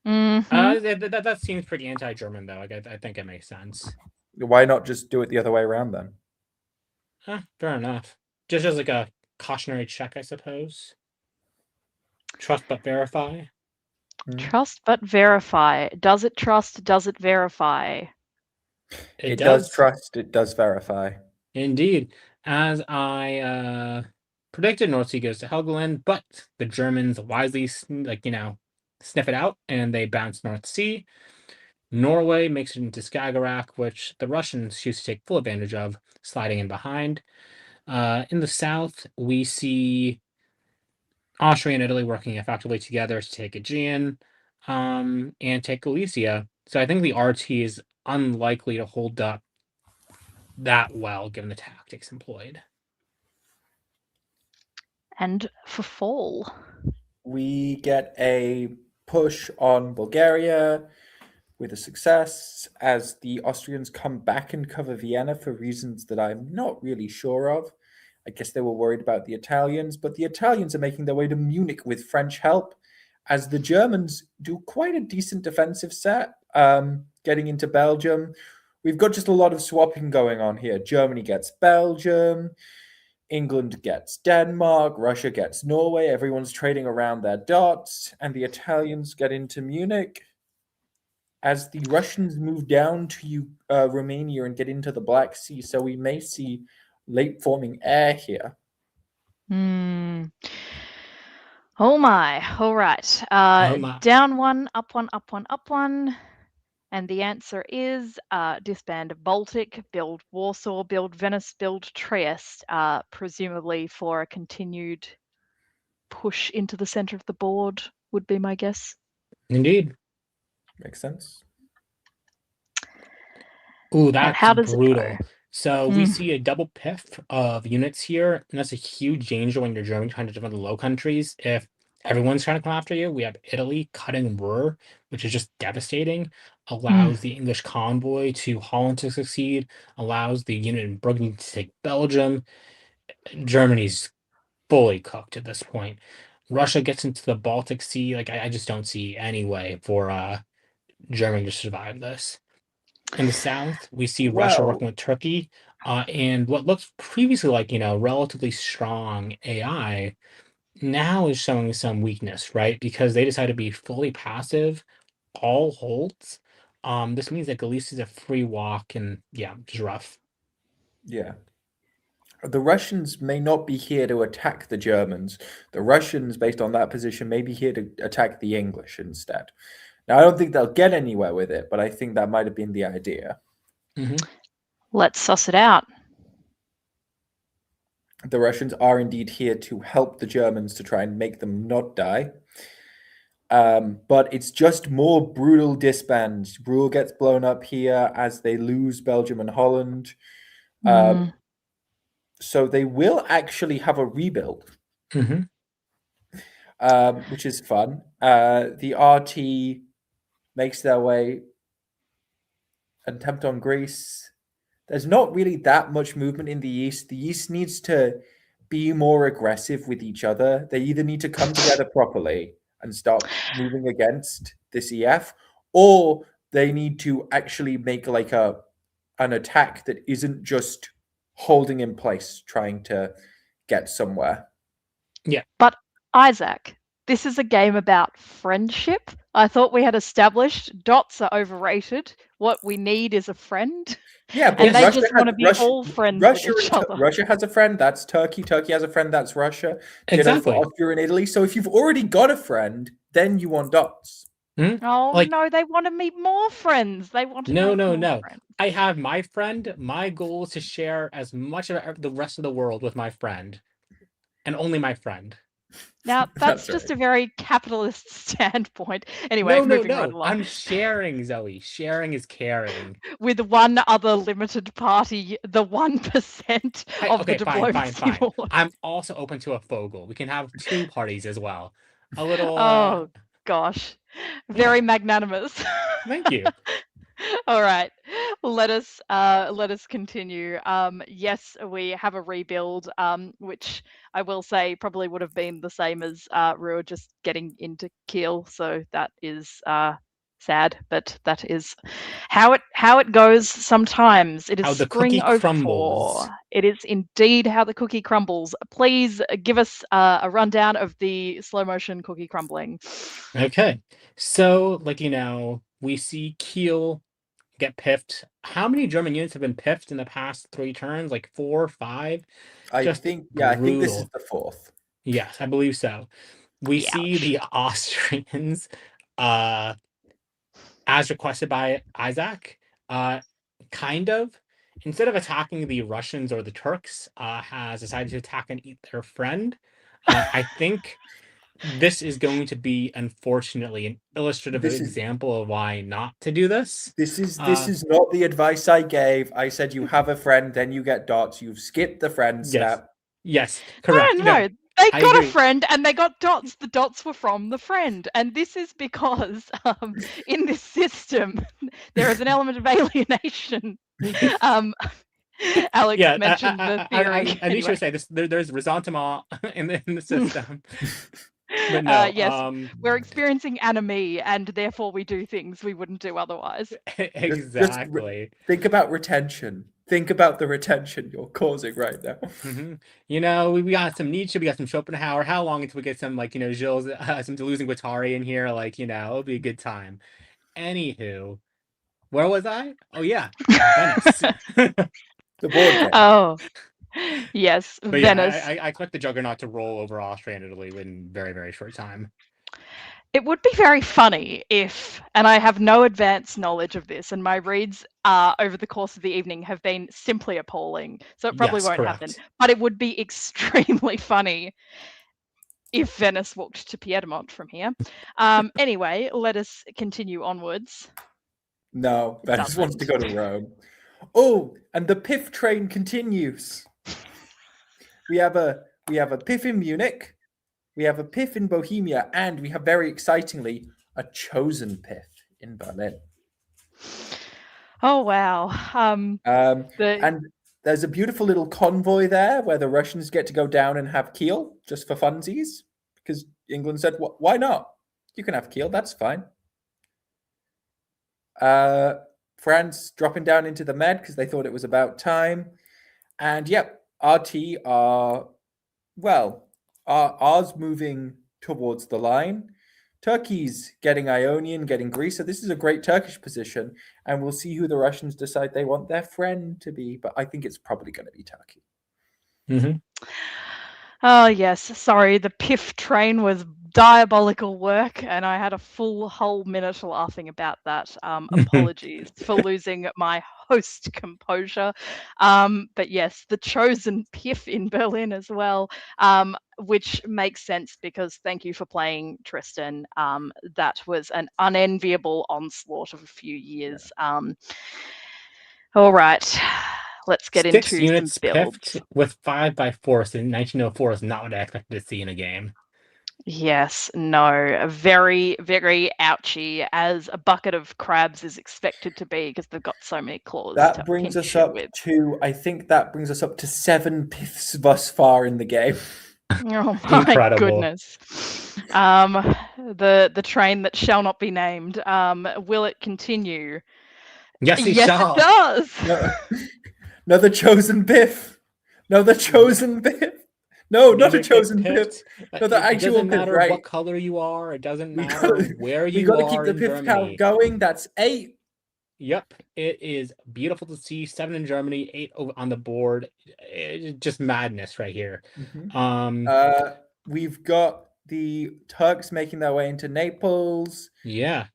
That seems pretty anti-German, though. I think it makes sense. Why not just do it the other way around then? Fair enough. Just as like a cautionary check, I suppose. Trust but verify. Trust but verify. Does it trust? Does it verify? It does trust. It does verify. Indeed. As I predicted, North Sea goes to Helgoland, but the Germans wisely, sniff it out, and they bounce North Sea. Norway makes it into Skagerrak, which the Russians choose to take full advantage of, sliding in behind. In the south, we see Austria and Italy working effectively together to take Aegean and take Galicia. So I think the RT is unlikely to hold up that well, given the tactics employed. And for fall, we get a push on Bulgaria with a success as the Austrians come back and cover Vienna for reasons that I'm not really sure of. I guess they were worried about the Italians, but the Italians are making their way to Munich with French help as the Germans do quite a decent defensive set, getting into Belgium. We've got just a lot of swapping going on here. Germany gets Belgium, England gets Denmark, Russia gets Norway. Everyone's trading around their dots, and the Italians get into Munich. As the Russians move down to Romania and get into the Black Sea, so we may see late forming air here. Oh my. All right. Down one, up one, up one, up one. And the answer is disband Baltic, build Warsaw, build Venice, build Trieste, presumably for a continued push into the center of the board, would be my guess. Indeed. Makes sense. Ooh, that's brutal. So Hmm. we see a double piff of units here, and that's a huge danger when you're Germany trying to defend the Low Countries. If everyone's trying to come after you, we have Italy cutting Ruhr, which is just devastating, allows the English convoy to Holland to succeed, allows the unit in Burgundy to take Belgium. Germany's fully cooked at this point. Russia gets into the Baltic Sea. Like, I just don't see any way for Germany to survive this. In the south, we see Russia working with Turkey, and what looks previously like, relatively strong AI now is showing some weakness, right? Because they decide to be fully passive, all holds. This means that Galicia is a free walk, and just rough. Yeah. The Russians may not be here to attack the Germans. The Russians, based on that position, may be here to attack the English instead. Now, I don't think they'll get anywhere with it, but I think that might have been the idea. Let's suss it out. The Russians are indeed here to help the Germans to try and make them not die. But it's just more brutal disbands. Ruhr gets blown up here as they lose Belgium and Holland. So they will actually have a rebuild, which is fun. The RT makes their way, attempt on Greece. There's not really that much movement in the East. The East needs to be more aggressive with each other. They either need to come together properly and start moving against this EF, or they need to actually make like an attack that isn't just holding in place, trying to get somewhere. Yeah. But Isaac, this is a game about friendship, I thought we had established dots are overrated. What we need is a friend. Yeah, but And they Russia just want to be all friends Russia with each other. Russia has a friend. That's Turkey. Turkey has a friend. That's Russia. Exactly. For Austria and Italy. So if you've already got a friend, then you want dots. Oh Like- no, they want to meet more friends. They want to No, make no, more no. friends. I have my friend. My goal is to share as much of the rest of the world with my friend, and only my friend. Now that's That's just right. a very capitalist standpoint. Anyway, No, moving right no. along. I'm sharing, Zoe. Sharing is caring. With one other limited party, the 1% of Okay, the fine. diplomacy board. I'm also open to a Fogel. We can have two parties as well. A little. Oh gosh, very magnanimous. Thank you. All right, let us continue. Yes, we have a rebuild, which I will say probably would have been the same as Ruhr just getting into Kiel. So that is sad, but that is how it goes sometimes. It is How the spring cookie 04. crumbles. It is indeed how the cookie crumbles. Please give us a rundown of the slow motion cookie crumbling. Okay. So, we see Kiel get piffed. How many German units have been piffed in the past 3 turns? Like 4, 5? I Just think this is brutal. the 4th. Yes, I believe so. We see Ouch. the Austrians, as requested by Isaac, kind of, instead of attacking the Russians or the Turks, has decided to attack and eat their friend. I think this is going to be, unfortunately, an illustrative example of why not to do this. This is not the advice I gave. I said you have a friend, then you get dots. You've skipped the friend step. Yes, correct. No, they I got agree. a friend and they got dots. The dots were from the friend. And this is because in this system, there is an element of alienation. Alex mentioned the theory. I need to say this. There's ressentiment in the system. But no, yes, we're experiencing enemy, and therefore we do things we wouldn't do otherwise. Exactly. Think about retention. Think about the retention you're causing right now. Mm-hmm. We got some Nietzsche, we got some Schopenhauer. How long until we get some Gilles, some Deleuze and Guattari in here? It'll be a good time. Anywho, where was I? Oh yeah, Venice. The board game. Oh, yes, But Venice. Yeah, I expect the Juggernaut to roll over Austria and Italy in very, very short time. It would be very funny if, and I have no advanced knowledge of this, and my reads over the course of the evening have been simply appalling, so it probably won't happen. But it would be extremely funny if Venice walked to Piedmont from here. Anyway, let us continue onwards. No, Venice wants to go to Rome. Oh, and the PIF train continues. We have a PIF in Munich, we have a PIF in Bohemia, and we have, very excitingly, a chosen PIF in Berlin. Oh wow! And there's a beautiful little convoy there where the Russians get to go down and have Kiel just for funsies, because England said, "Why not? You can have Kiel. That's fine." France dropping down into the Med because they thought it was about time. And yep, RT are ours moving towards the line. Turkey's getting Ionian, getting Greece. So this is a great Turkish position. And we'll see who the Russians decide they want their friend to be. But I think it's probably going to be Turkey. Mm-hmm. Oh yes, sorry, the PIF train was diabolical work, and I had a whole minute laughing about that. Apologies for losing my host composure. But yes, the chosen PIF in Berlin as well, which makes sense because thank you for playing, Tristan. That was an unenviable onslaught of a few years. All right. Let's get 6 into units some builds. piffed with 5 by force in 1904 is not what I expected to see in a game. Yes, no, very, very ouchy, as a bucket of crabs is expected to be because they've got so many claws. That brings us up to, I think that brings us up to 7 PIFs thus far in the game. Oh my Incredible. goodness. The train that shall not be named. Will it continue? Yes, it does. No, the chosen PIF. No, the chosen PIF. No, the not a English get chosen pip. pipped. No, the It actual doesn't pip, matter right? what color you are. It doesn't We matter got, where we you got to are keep the in pip Germany. count going. That's 8. Yep, it is beautiful to see. 7 in Germany, 8 on the board. It's just madness right here. We've got the Turks making their way into Naples. Yeah.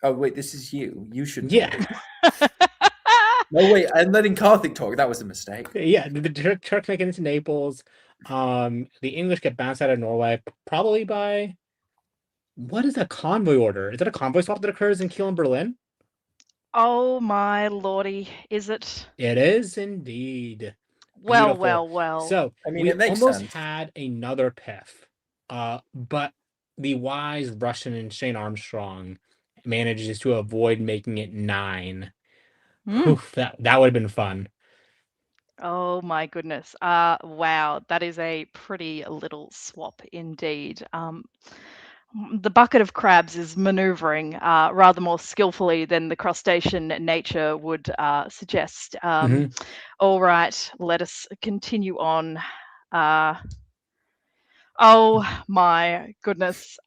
Oh wait, this is you. You should talk. Yeah. No wait, I'm letting Karthik talk. That was a mistake. Yeah, the Turks make it into Naples. The English get bounced out of Norway, probably by what is a convoy order? Is it a convoy swap that occurs in Kiel and Berlin? Oh my lordy, is it? It is indeed. Well, Beautiful. well, well. So I mean, we it makes almost sense. had another piff, but the wise Russian and Shane Armstrong manages to avoid making it 9. Oof, that would have been fun. Oh my goodness. Wow, that is a pretty little swap indeed. The bucket of crabs is maneuvering rather more skillfully than the crustacean nature would suggest. All right, let us continue on. Oh my goodness.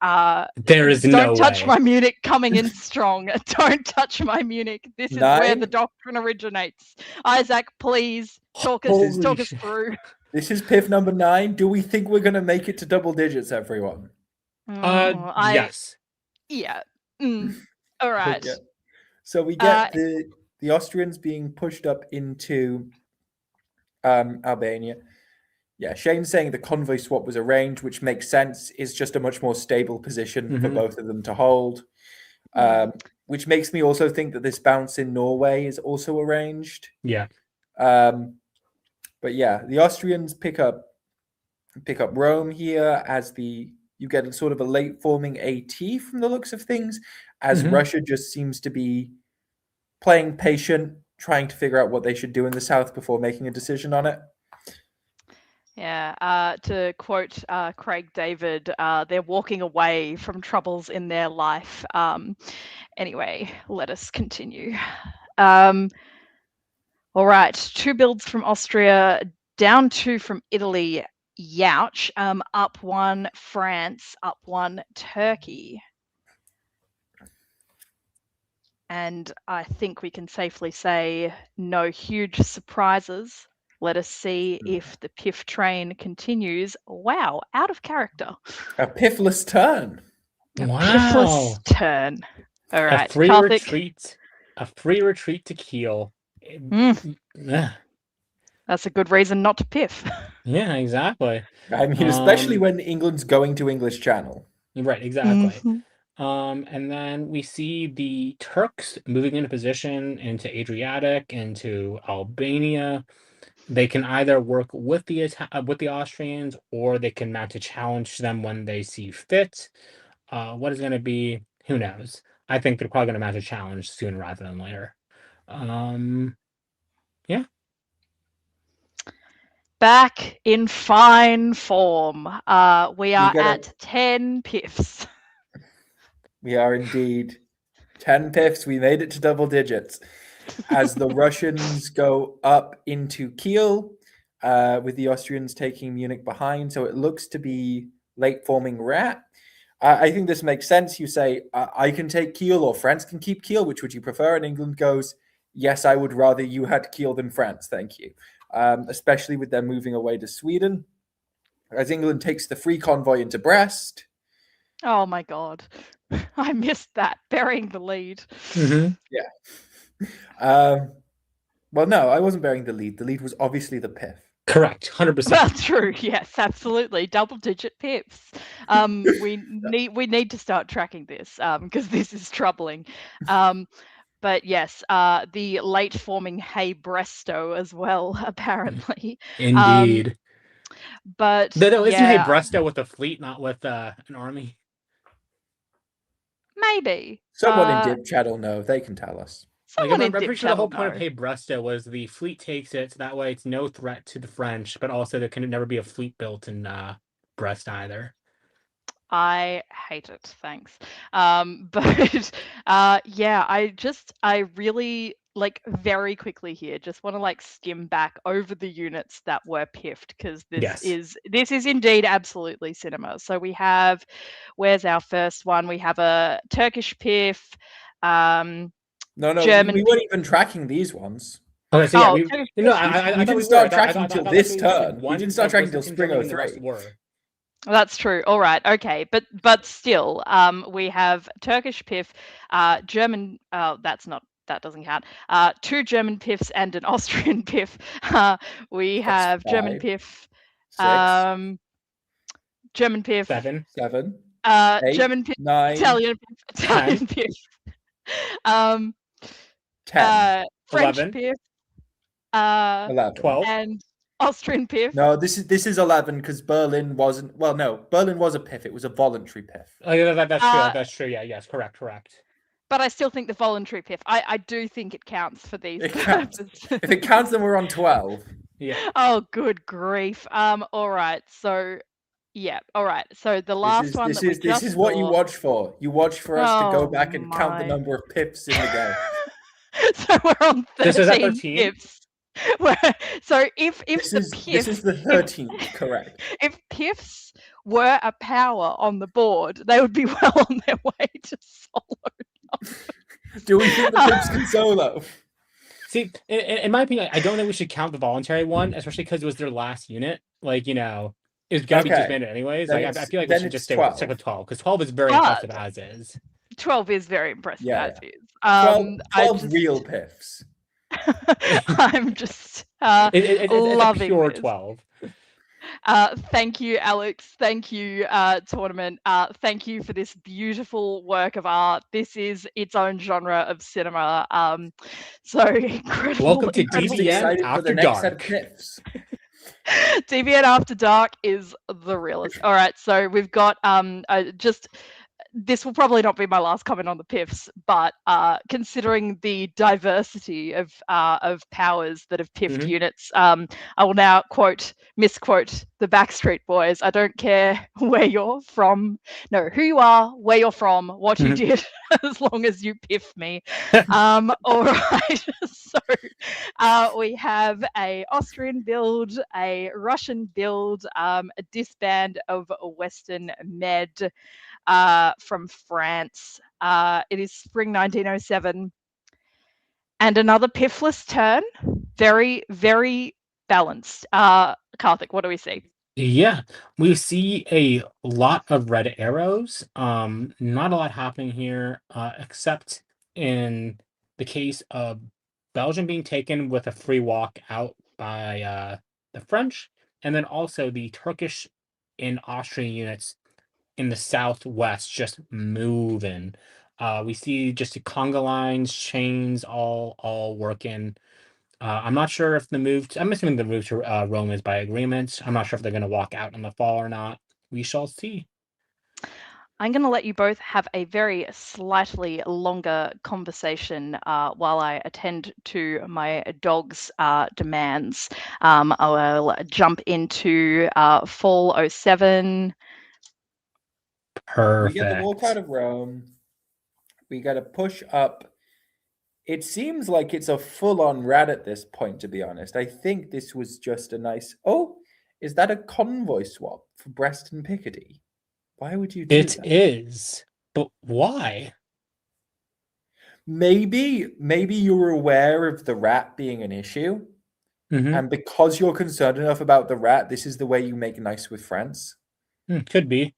There is no Don't touch way. my Munich coming in strong. Don't touch my Munich. This is where the 9? doctrine originates. Isaac, please talk us through. This is piff number 9. Do we think we're gonna make it to double digits, everyone? Yes. Yeah. All right. Okay. So we get the Austrians being pushed up into Albania. Yeah, Shane's saying the convoy swap was arranged, which makes sense. It's just a much more stable position for both of them to hold. Which makes me also think that this bounce in Norway is also arranged. Yeah. But yeah, the Austrians pick up Rome here as you get sort of a late forming AT from the looks of things, as Russia just seems to be playing patient, trying to figure out what they should do in the south before making a decision on it. Yeah, to quote Craig David, they're walking away from troubles in their life. Anyway, let us continue. All right, 2 builds from Austria, down 2 from Italy, youch, up 1 France, up 1 Turkey. And I think we can safely say no huge surprises. Let us see if the piff train continues. Wow, out of character. A piffless turn. Piffless turn. All right, A free Karthik. retreat. A free retreat to Kiel. That's a good reason not to piff. Yeah, exactly. I mean, especially when England's going to English Channel. Right, exactly. And then we see the Turks moving into position into Adriatic, into Albania. They can either work with the Austrians, or they can mount a challenge to them when they see fit. What is going to be? Who knows? I think they're probably going to mount a challenge sooner rather than later. Yeah. Back in fine form. We are at 10 piffs. We are indeed 10 piffs. We made it to double digits. As the Russians go up into Kiel, with the Austrians taking Munich behind. So it looks to be late forming rat. I think this makes sense. You say, I can take Kiel, or France can keep Kiel. Which would you prefer? And England goes, yes, I would rather you had Kiel than France. Thank you. Especially with them moving away to Sweden. As England takes the free convoy into Brest. Oh my God. I missed that. Burying the lead. Yeah. Well, no, I wasn't bearing the lead. The lead was obviously the piff. Correct, 100%. Well, true. Yes, absolutely. Double-digit pips. We need to start tracking this because this is troubling. But yes, the late forming Hey Bresto as well, apparently. Indeed. But no, isn't Hey yeah, Bresto with a fleet, not with an army? maybe. Someone in Dip Chat will know. They can tell us. Someone in I'm Dip pretty sure the whole Chat point of will Hey Bresto was the fleet takes it, so that way it's no threat to the French, but also there can never be a fleet built in Brest either. I hate it, thanks. But yeah, I really like very quickly here, just want to like skim back over the units that were piffed, because Yes. this is indeed absolutely cinema. So we have, where's our first one? We have a Turkish piff, No, German we weren't even tracking these ones. Okay, so yeah, Oh, we Turkish no, piff. I We thought didn't we start were. tracking I till thought this we said turn. We one didn't start was tracking till in Spring Germany and the 03. rest were. That's true. All right. Okay. But still, we have Turkish piff, German. That doesn't count. 2 German piffs and an Austrian piff. We That's have German 5, piff, 6, German piff, 7, 7, 8, German piff, 9, Italian Ten. piff, 10, French 11, piff, 11. 12. and Austrian piff. No, this is 11 because Berlin wasn't. Well, no, Berlin was a piff. It was a voluntary piff. Oh, yeah, that's true. Uh, That's true. Yeah, yes, correct. But I still think the voluntary piff. I do think it counts for these It counts. purposes. If it counts, then we're on 12. Yeah. Oh, good grief. All right. So, yeah. All right. So the last one that we This just is what you saw- watch for. You watch for us to go Oh, back and count the my. number of piffs in the game. So we're on 13 This is at 13? piffs. So if This the is piffs, the 13th, correct? if piffs were a power on the board, they would be well on their way to solo. Do we think the piffs can solo? See, in my opinion, I don't think we should count the voluntary one, especially because it was their last unit. Like, it's gonna be Okay. disbanded anyways. Then Like, I feel like then we should just it's stick 12. with 12 because 12 is very But- impressive as is. 12 is very impressive Yeah, as is. 12 real piffs. I'm just It's loving a pure this. 12. Thank you, Alex. Thank you, tournament. Thank you for this beautiful work of art. This is its own genre of cinema. So incredible. Welcome to incredible. Just DVN excited for After the next set of Dark. piffs. DVN After Dark is the realest. All right, so we've got this will probably not be my last comment on the piffs, but considering the diversity of powers that have piffed Mhm. units, I will now misquote the Backstreet Boys. I don't care where you're from, no, who you are, where you're from, what you did, as long as you piff me. All right, so we have a Austrian build, a Russian build, a disband of Western Med. From France. It is spring 1907. And another piffless turn. Very, very balanced. Karthik, what do we see? Yeah, we see a lot of red arrows. Not a lot happening here, except in the case of Belgium being taken with a free walk out by the French, and then also the Turkish and Austrian units in the southwest just moving. We see just the conga lines, chains, all working. I'm not sure if I'm assuming the move to Rome is by agreement. I'm not sure if they're going to walk out in the fall or not. We shall see. I'm going to let you both have a very slightly longer conversation while I attend to my dog's demands. I will jump into fall 07. Perfect. We get the walk out of Rome. We got to push up. It seems like it's a full-on rat at this point, to be honest. I think this was just a nice... Oh, is that a convoy swap for Brest and Picardy? Why would you do It that? is, but why? Maybe you're aware of the rat being an issue, and because you're concerned enough about the rat, this is the way you make nice with France. Could be.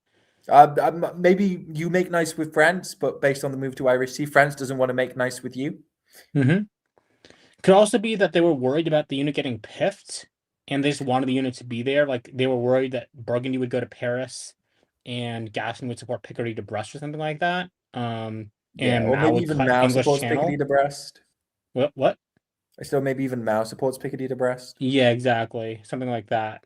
Maybe you make nice with France, but based on the move to Irish Sea, France doesn't want to make nice with you. Could also be that they were worried about the unit getting piffed, and they just wanted the unit to be there. Like, they were worried that Burgundy would go to Paris, and Gaston would support Picardy to Brest or something like that. And or Mao maybe would even cut Mao English supports Channel. Picardy to Brest. What? So maybe even Mao supports Picardy to Brest. Yeah, exactly. Something like that.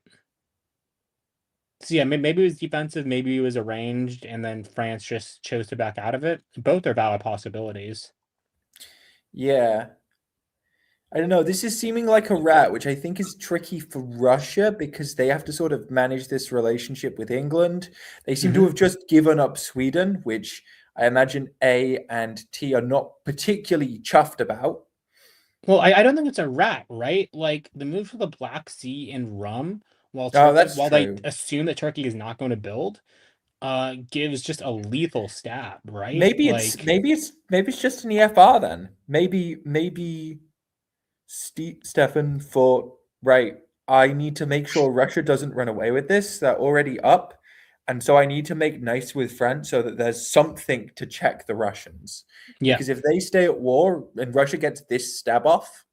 So yeah, maybe it was defensive, maybe it was arranged, and then France just chose to back out of it. Both are valid possibilities. Yeah. I don't know. This is seeming like a rat, which I think is tricky for Russia because they have to sort of manage this relationship with England. They seem to have just given up Sweden, which I imagine A and T are not particularly chuffed about. Well, I don't think it's a rat, right? Like the move to the Black Sea and rum, Oh, that's while they true. assume that Turkey is not going to build, gives just a lethal stab, right? Maybe it's Like, maybe it's just an EFR then. Maybe Stefan thought, right, I need to make sure Russia doesn't run away with this. They're already up. And so I need to make nice with France so that there's something to check the Russians. yeah. Because if they stay at war and Russia gets this stab off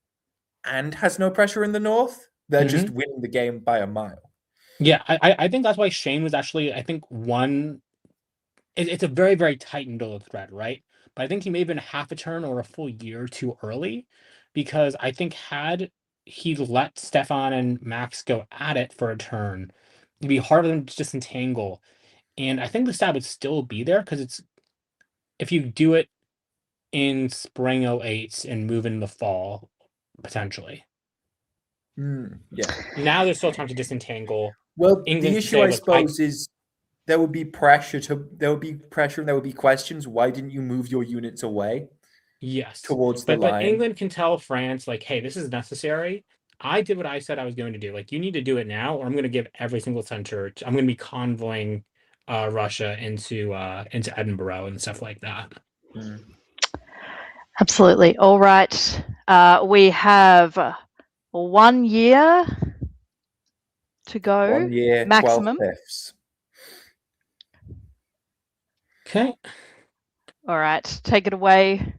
and has no pressure in the north, they're just winning the game by a mile. Yeah, I think that's why Shane was actually, I think, it's a very, very tight middle of the thread, right? But I think he may have been half a turn or a full year too early, because I think had he let Stefan and Max go at it for a turn, it'd be hard for them to disentangle. And I think the stab would still be there, because it's, if you do it in spring '08 and move in the fall, potentially. Yeah. Now there's still time to disentangle. Well, England the to issue, say, I look, suppose, is there would be pressure and there would be questions. Why didn't you move your units away yes, towards the but line? England can tell France, like, hey, this is necessary. I did what I said I was going to do. Like, you need to do it now, or I'm going to give every single center. I'm going to be convoying Russia into Edinburgh and stuff like that. Absolutely. All right. We have 1 year to go. 1 year, maximum. 12 fifths. Okay. All right. Take it away.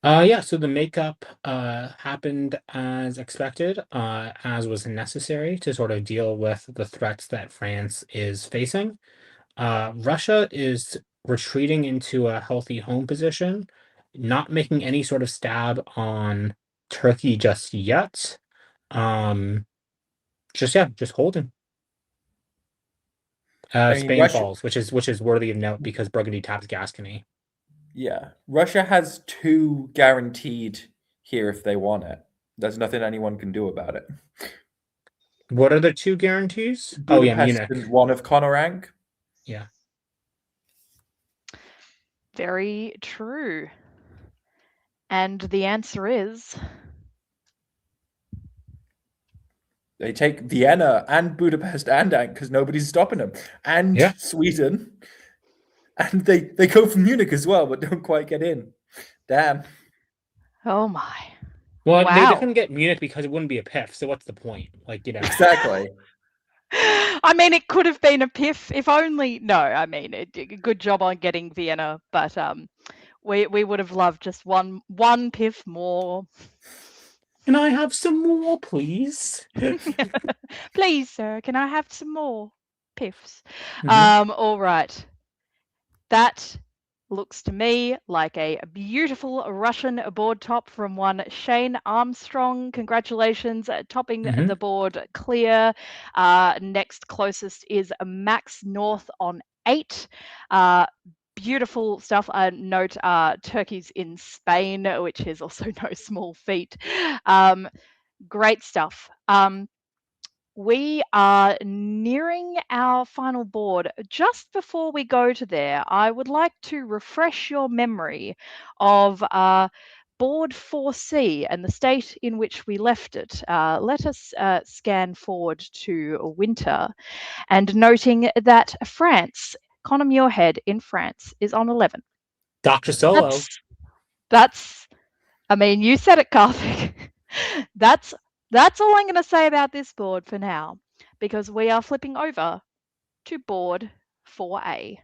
Yeah, so the makeup happened as expected, as was necessary to sort of deal with the threats that France is facing. Russia is retreating into a healthy home position, not making any sort of stab on Turkey just yet. Just holding. I mean, Spain Russia, falls, which is worthy of note because Burgundy taps Gascony. yeah, Russia has 2 guaranteed here if they want it. There's nothing anyone can do about it. What are the 2 guarantees? Budapest Oh yeah, Munich. and one of Conorang. Yeah. Very true. And the answer is They take Vienna and Budapest and Ankh because nobody's stopping them. And Sweden. And they go for Munich as well, but don't quite get in. Damn. Oh my. Well, wow. they couldn't get Munich because it wouldn't be a PIF, so what's the point? Like, you know. Exactly. I mean, it could have been a PIF if only. No, I mean, good job on getting Vienna, but we would have loved just one PIF more. Can I have some more, please? Please, sir, can I have some more PIFs? All right. That looks to me like a beautiful Russian board top from one Shane Armstrong. Congratulations, topping the board clear. Next closest is Max North on 8. Beautiful stuff. Note Turkey's in Spain, which is also no small feat. Great stuff. We are nearing our final board. Just before we go to there, I would like to refresh your memory of board 4C and the state in which we left it. Let us scan forward to winter, and noting that France, Conor Muirhead in France, is on 11. Dr. Solo. That's I mean, you said it, Karthik. That's all I'm going to say about this board for now, because we are flipping over to board 4A,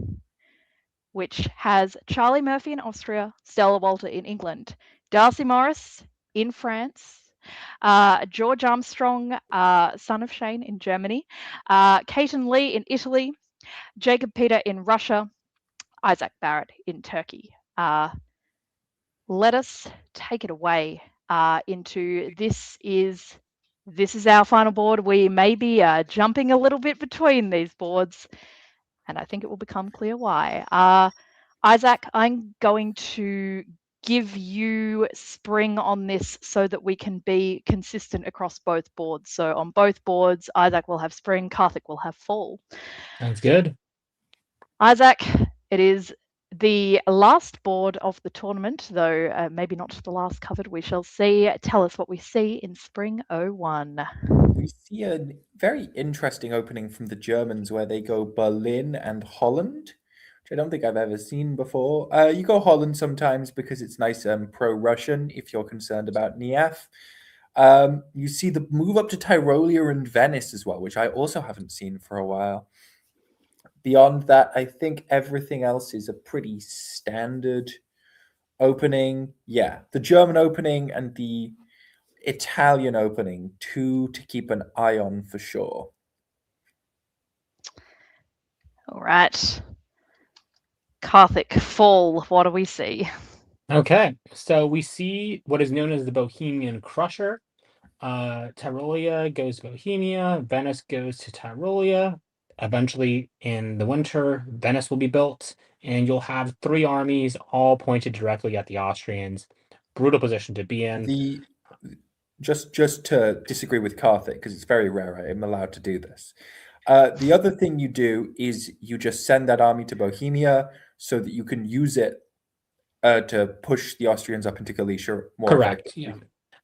which has Charlie Murphy in Austria, Stella Walter in England, Darcy Morris in France, George Armstrong, son of Shane, in Germany, Caton Lee in Italy, Jacob Peter in Russia, Isaac Barrett in Turkey. Let us take it away into this is our final board. We may be jumping a little bit between these boards, and I think it will become clear why. Isaac, I'm going to give you spring on this so that we can be consistent across both boards. So on both boards, Isaac will have spring, Karthik will have fall. Sounds good. Isaac, it is The last board of the tournament, though maybe not the last covered, we shall see. Tell us what we see in Spring 01. We see a very interesting opening from the Germans where they go Berlin and Holland, which I don't think I've ever seen before. You go Holland sometimes because it's nice and pro-Russian if you're concerned about NIAF. You see the move up to Tyrolia and Venice as well, which I also haven't seen for a while. Beyond that, I think everything else is a pretty standard opening. Yeah, the German opening and the Italian opening, two to keep an eye on for sure. All right. Karthik, fall, what do we see? Okay, so we see what is known as the Bohemian Crusher. Tyrolia goes to Bohemia, Venice goes to Tyrolia. Eventually, in the winter, Venice will be built, and you'll have 3 armies all pointed directly at the Austrians. Brutal position to be in. Just to disagree with Karthik, because it's very rare I am allowed to do this. The other thing you do is you just send that army to Bohemia so that you can use it to push the Austrians up into Galicia more. Correct. Yeah.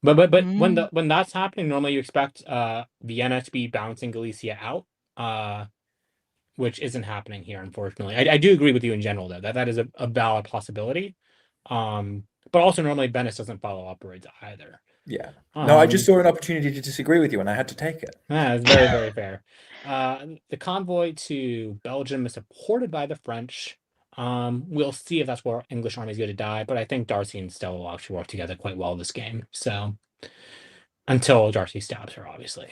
But Mm. when that's happening, normally you expect Vienna to be bouncing Galicia out, which isn't happening here, unfortunately. I do agree with you in general, though, that is a valid possibility. But also normally Venice doesn't follow upwards either. Yeah. No, I just saw an opportunity to disagree with you, and I had to take it. Yeah, it's very, very fair. The convoy to Belgium is supported by the French. We'll see if that's where English armies go to die, but I think Darcy and Stella will actually work together quite well this game. So until Darcy stabs her, obviously.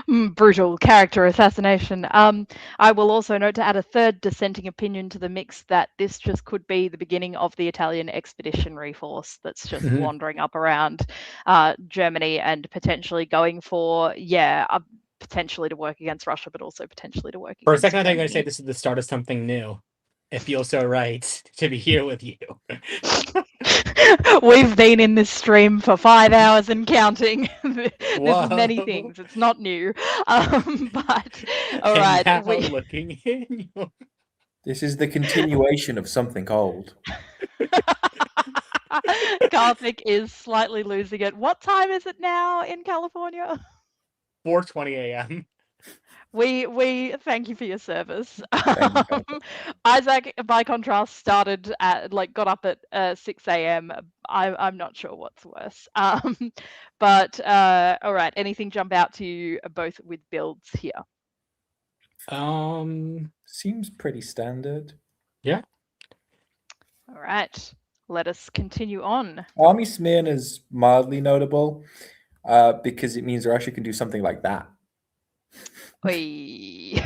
Brutal character assassination. I will also note to add a third dissenting opinion to the mix that this just could be the beginning of the Italian expeditionary force that's just wandering up around Germany and potentially going for, potentially to work against Russia, but also potentially to work For a against second, I think I'm going to Germany. say this is the start of something new. It feels so right to be here with you. We've been in this stream for 5 hours and counting. This is many Whoa. things. It's not new. But all right. Now looking in your... This is the continuation of something old. Karthik is slightly losing it. What time is it now in California? 4:20 a.m. We thank you for your service. Thank you. Isaac, by contrast, got up at 6 a.m. I'm not sure what's worse. But all right, anything jump out to you both with builds here? Seems pretty standard. Yeah. All right, let us continue on. Army Smyrna is mildly notable because it means Russia can do something like that. And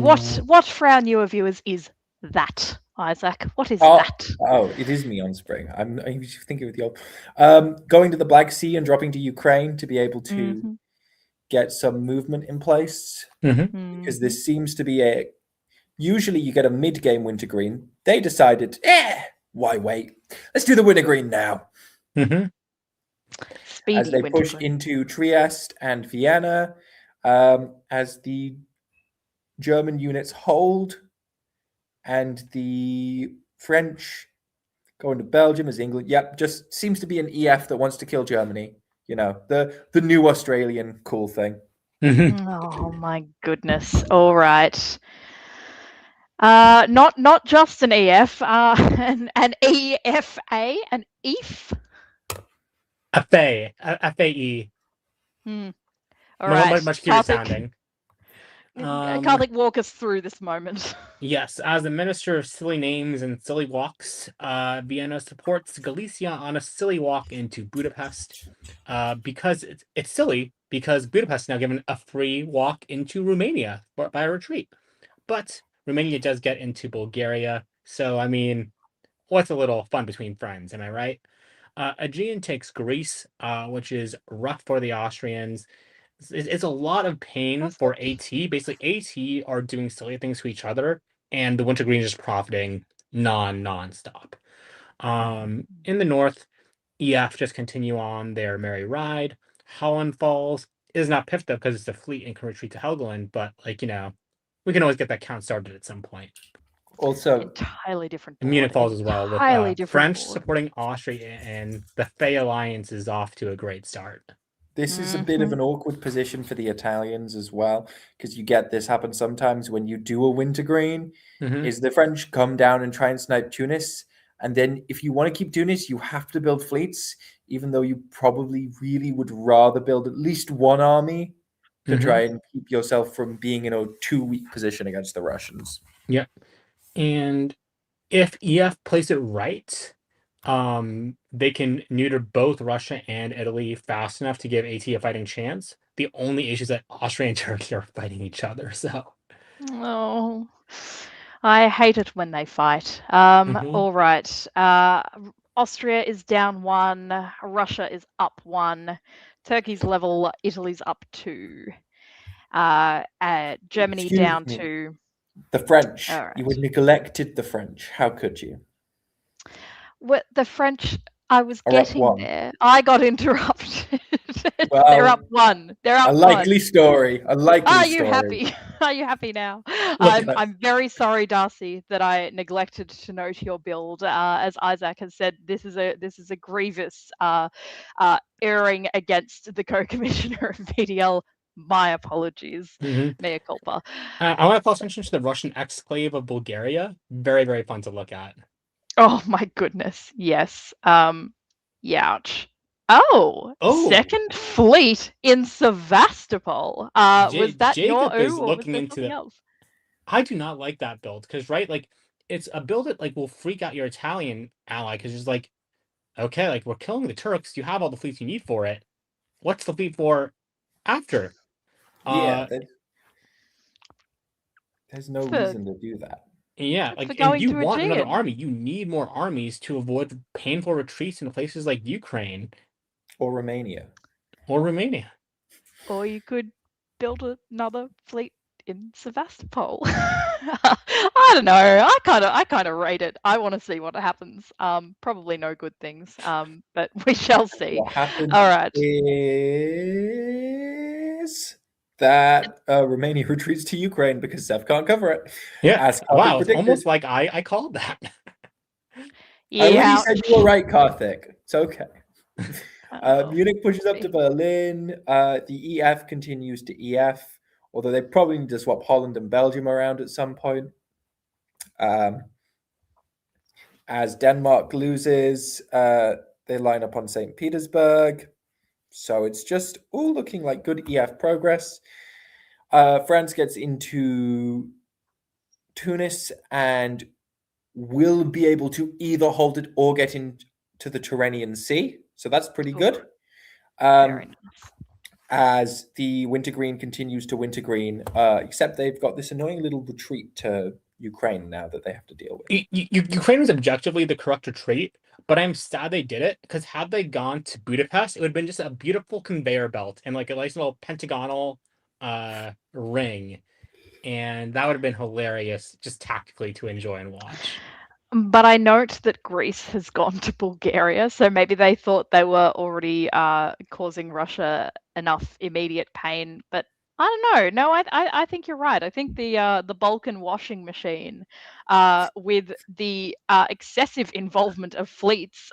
what for our newer viewers is that, Isaac? What is that? Oh, it is Neon Spring. I'm thinking with the old going to the Black Sea and dropping to Ukraine to be able to get some movement in place. Because this seems to be usually you get a mid-game wintergreen. They decided, why wait? Let's do the wintergreen now. Speedy as they push into Trieste and Vienna, as the German units hold, and the French go into Belgium as England. Yep, just seems to be an EF that wants to kill Germany. You know, the new Australian cool thing. Oh my goodness! All right. Not just an EF, an EFA, an EF. FAE. All right. Much cuter sounding. Karthik, walk us through this moment. Yes, as the Minister of Silly Names and Silly Walks, Vienna supports Galicia on a silly walk into Budapest because it's silly, because Budapest is now given a free walk into Romania by a retreat. But Romania does get into Bulgaria, so, I mean, what's a little fun between friends, am I right? Aegean takes Greece, which is rough for the Austrians. It's a lot of pain for AT. Basically, AT are doing silly things to each other, and the Wintergreen is just profiting non-stop. In the north, EF just continue on their merry ride. Holland Falls is not piffed up because it's a fleet and can retreat to Helgoland, but, like, you know, we can always get that count started at some point. Also, Entirely different And board. Munich falls as well, with Entirely different French board. supporting Austria, and the Fey alliance is off to a great start. this is a bit of an awkward position for the Italians as well, because you get this happen sometimes when you do a wintergreen. Mhm. Is the French come down and try and snipe Tunis, and then if you want to keep Tunis, you have to build fleets, even though you probably really would rather build at least one army to try and keep yourself from being in a too weak position against the Russians. Yeah. And if EF plays it right, they can neuter both Russia and Italy fast enough to give AT a fighting chance. The only issue is that Austria and Turkey are fighting each other. So Oh, I hate it when they fight. All right. Austria is down 1. Russia is up 1. Turkey's level. Italy's up 2. Germany Excuse down me. 2. The French. All right. You would neglected the French. How could you? What the French? I was Are up getting 1. there. I got interrupted. They're Well, up 1. They're up a likely 1. story. A likely Are you story. happy? Are you happy now? Look, I'm very sorry, Darcy, that I neglected to note your build. As Isaac has said, this is a grievous erring against the co-commissioner of VDL. My apologies. Mea culpa. I want to call attention to the Russian exclave of Bulgaria. Very, very fun to look at. Oh my goodness. Yes. Youch. Oh, Second Fleet in Sevastopol. Was that your Jacob is or was looking there into something the. else? I do not like that build because, right, like it's a build that like will freak out your Italian ally because it's like, okay, like we're killing the Turks. You have all the fleets you need for it. What's the fleet for after? Yeah, there's no reason to do that. Yeah, like, and you want another army. You need more armies to avoid painful retreats into places like Ukraine. Or Romania. Or Romania. Or you could build another fleet in Sevastopol. I don't know. I kind of rate it. I want to see what happens. Probably no good things. But we shall see. What happens All right. is that Romania retreats to Ukraine because Sev can't cover it. Yeah. Wow. It's almost like I called that. Yeah. I already said you were right, Karthik. It's okay. Munich pushes up to Berlin. The EF continues to EF, although they probably need to swap Holland and Belgium around at some point. As Denmark loses, they line up on St. Petersburg. So it's just all looking like good EF progress. France gets into Tunis and will be able to either hold it or get into the Tyrrhenian Sea. So that's pretty good. Very nice. As the wintergreen continues to wintergreen, except they've got this annoying little retreat to Ukraine now that they have to deal with. Ukraine was objectively the correct retreat, but I'm sad they did it because had they gone to Budapest, it would have been just a beautiful conveyor belt and like a nice little pentagonal ring. And that would have been hilarious just tactically to enjoy and watch. But I note that Greece has gone to Bulgaria, so maybe they thought they were already causing Russia enough immediate pain. But I don't know. No, I think you're right. I think the Balkan washing machine, with the excessive involvement of fleets,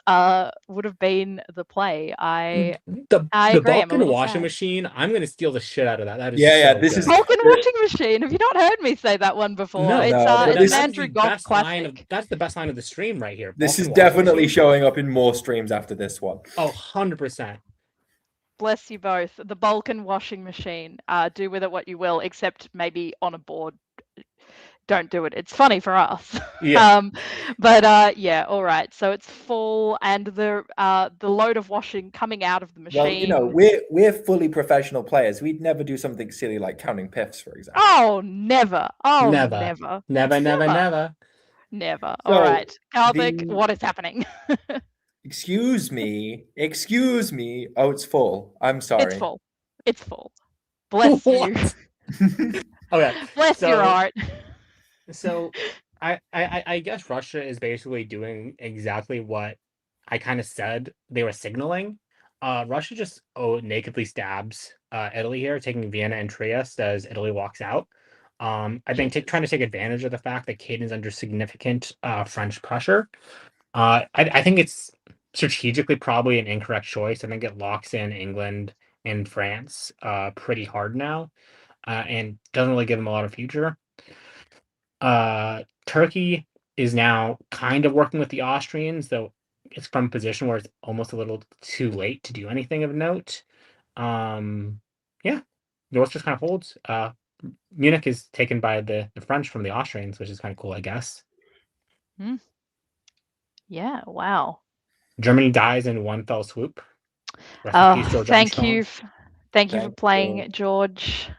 would have been the play. I agree. Balkan washing machine. I'm going to steal the shit out of that. That is this is Balkan washing machine. Have you not heard me say that one before? No, it's an Andrew Goff classic. That's the best line of the stream right here. This is definitely showing up in more streams after this one. Oh, 100%. Bless you both. The Balkan washing machine. Do with it what you will, except maybe on a board. Don't do it. It's funny for us. Yeah. Yeah, all right. So it's full, and the load of washing coming out of the machine. Well, we're fully professional players. We'd never do something silly like counting piffs, for example. Oh, never. Oh, never. So All right, Karthik, what is happening? Excuse me. Oh, it's full. I'm sorry. It's full. Bless you. Okay. Bless your heart. So I guess Russia is basically doing exactly what I kind of said they were signaling. Russia just nakedly stabs Italy here, taking Vienna and Trieste as Italy walks out. I think trying to take advantage of the fact that Caden's under significant French pressure. I think it's strategically probably an incorrect choice. I think it locks in England and France pretty hard now, and doesn't really give them a lot of future. Turkey is now kind of working with the Austrians, though it's from a position where it's almost a little too late to do anything of note. Yeah, North just kind of holds. Munich is taken by the French from the Austrians, which is kind of cool, I guess. Yeah, wow. Germany dies in one fell swoop. Rest in peace, George Thank Armstrong. you. Thank you for Thank playing, you. George.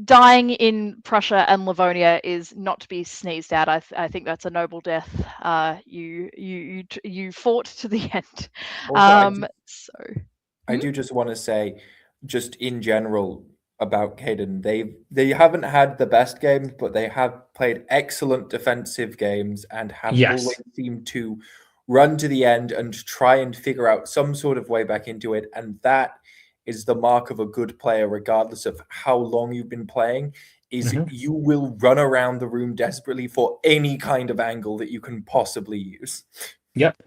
Dying in Prussia and Livonia is not to be sneezed at. I think that's a noble death. You fought to the end. Also, I Hmm? do just want to say, just in general about Caden, they haven't had the best games, but they have played excellent defensive games and have Yes. always seemed to run to the end and try and figure out some sort of way back into it. And that is the mark of a good player, regardless of how long you've been playing, is you will run around the room desperately for any kind of angle that you can possibly use. Yep.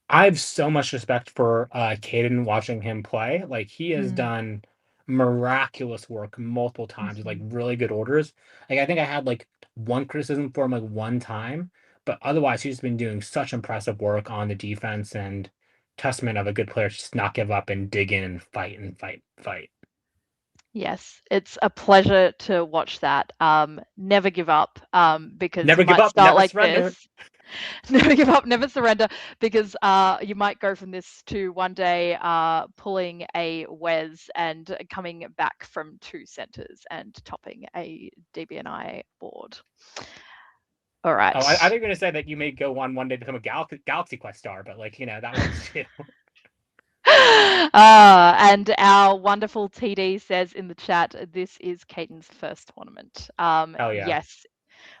I have so much respect for Caden watching him play. Like, he has done miraculous work multiple times with like really good orders. Like, I think I had like one criticism for him like one time, but otherwise he's been doing such impressive work on the defense, and testament of a good player to just not give up and dig in and fight and fight. Yes, it's a pleasure to watch that. Never give up, because Never you give might up, start never like surrender. this. Never give up, never surrender, because you might go from this to one day pulling a Wes and coming back from 2 centers and topping a DBNI board. All right. Oh, I think you're going to say that you may go on one day to become a Galaxy Quest star, but like, that works too. And our wonderful TD says in the chat, this is Caden's first tournament. Hell yeah. Yes,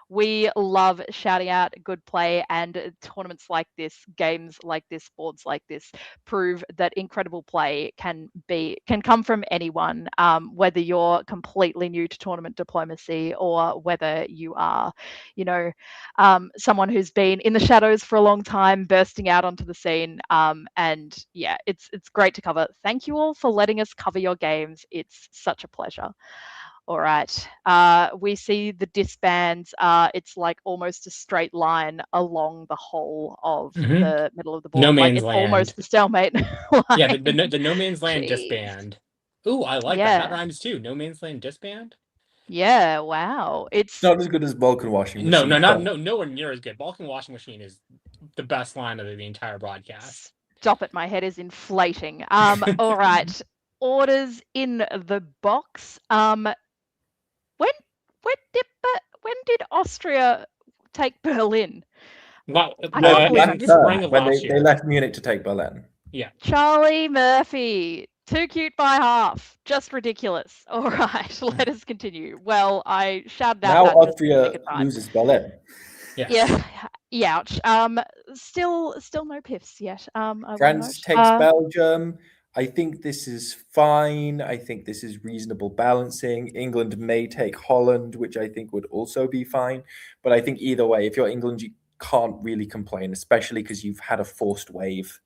we love shouting out good play, and tournaments like this, games like this, boards like this prove that incredible play can come from anyone, whether you're completely new to tournament diplomacy or whether you are, someone who's been in the shadows for a long time, bursting out onto the scene. And yeah, it's great to cover. Thank you all for letting us cover your games. It's such a pleasure. All right. We see the disbands. It's like almost a straight line along the whole of the middle of the board. No like man's it's land. almost the stalemate line. Yeah, the no man's land Jeez. disband. Ooh, I like that. That rhymes too. No man's land disband. Yeah. Wow. It's not as good as Balkan washing No, machine. nowhere near as good. Balkan washing machine is the best line of the entire broadcast. Stop it. My head is inflating. All right. Orders in the box. When did Austria take Berlin? Well, I can't believe the spring of when last they year. left Munich to take Berlin. Yeah. Charlie Murphy, too cute by half, just ridiculous. All right, let us continue. Well, I shouted out now that Austria just time. loses Berlin. Yes. Yeah. Ouch. Still no piffs yet. France takes Belgium. I think this is fine. I think this is reasonable balancing. England may take Holland, which I think would also be fine. But I think either way, if you're England, you can't really complain, especially because you've had a forced wave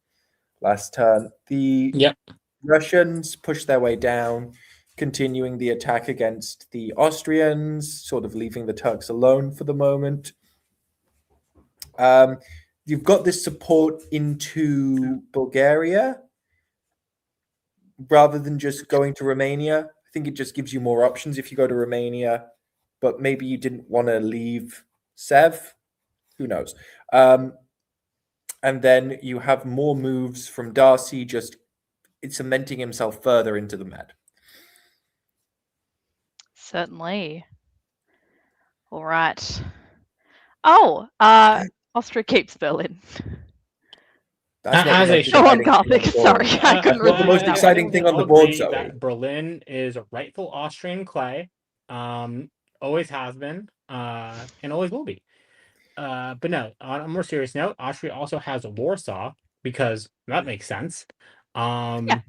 last turn. The Russians push their way down, continuing the attack against the Austrians, sort of leaving the Turks alone for the moment. You've got this support into Bulgaria rather than just going to Romania. I think it just gives you more options if you go to Romania, but maybe you didn't want to leave Sev. Who knows? And then you have more moves from Darcy, just cementing himself further into the Med. Certainly. All right. Oh, Austria keeps Berlin. That's Go on, Garthik. Sorry, I couldn't What's the most exciting thing on the board, Zoe? That Berlin is rightful Austrian clay. Always has been, and always will be. But no, on a more serious note, Austria also has Warsaw, because that makes sense. And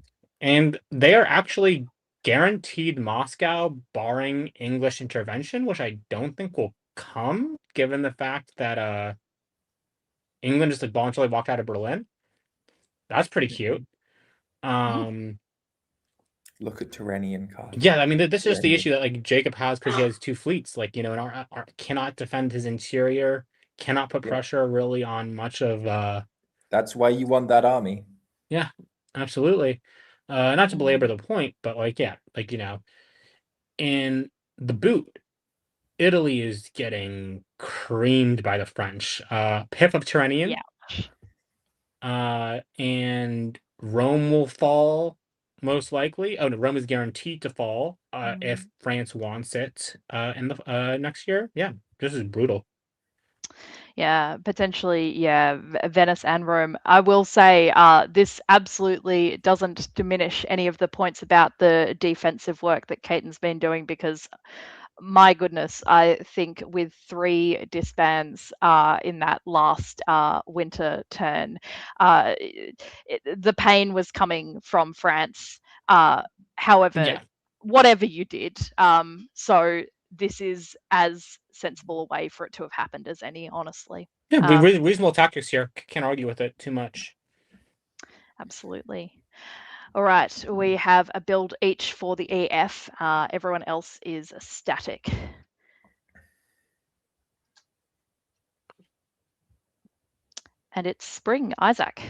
they are actually guaranteed Moscow, barring English intervention, which I don't think will come, given the fact that England just like voluntarily walked out of Berlin. That's pretty cute. Look at Turanian cards. Yeah, I mean, this is just the Turanian. issue that like Jacob has because he has two fleets. Like, you know, and our cannot defend his interior, cannot put Yeah. pressure really on much of. That's why you want that army. Yeah, absolutely. Not to belabor the point, but like, yeah, like, you know, in the boot, Italy is getting creamed by the French. Piff of Turanian. Yeah. And Rome will fall most likely. Oh no, Rome is guaranteed to fall if France wants it in the next year. Yeah, this is brutal. Yeah, potentially, yeah, Venice and Rome. I will say this absolutely doesn't diminish any of the points about the defensive work that Caton's been doing, because my goodness, I think with 3 disbands in that last winter turn, the pain was coming from France. However, Yeah. whatever you did, so this is as sensible a way for it to have happened as any, honestly. Yeah, reasonable tactics here. Can't argue with it too much. Absolutely. All right, we have a build each for the EF. Everyone else is static. And it's spring, Isaac.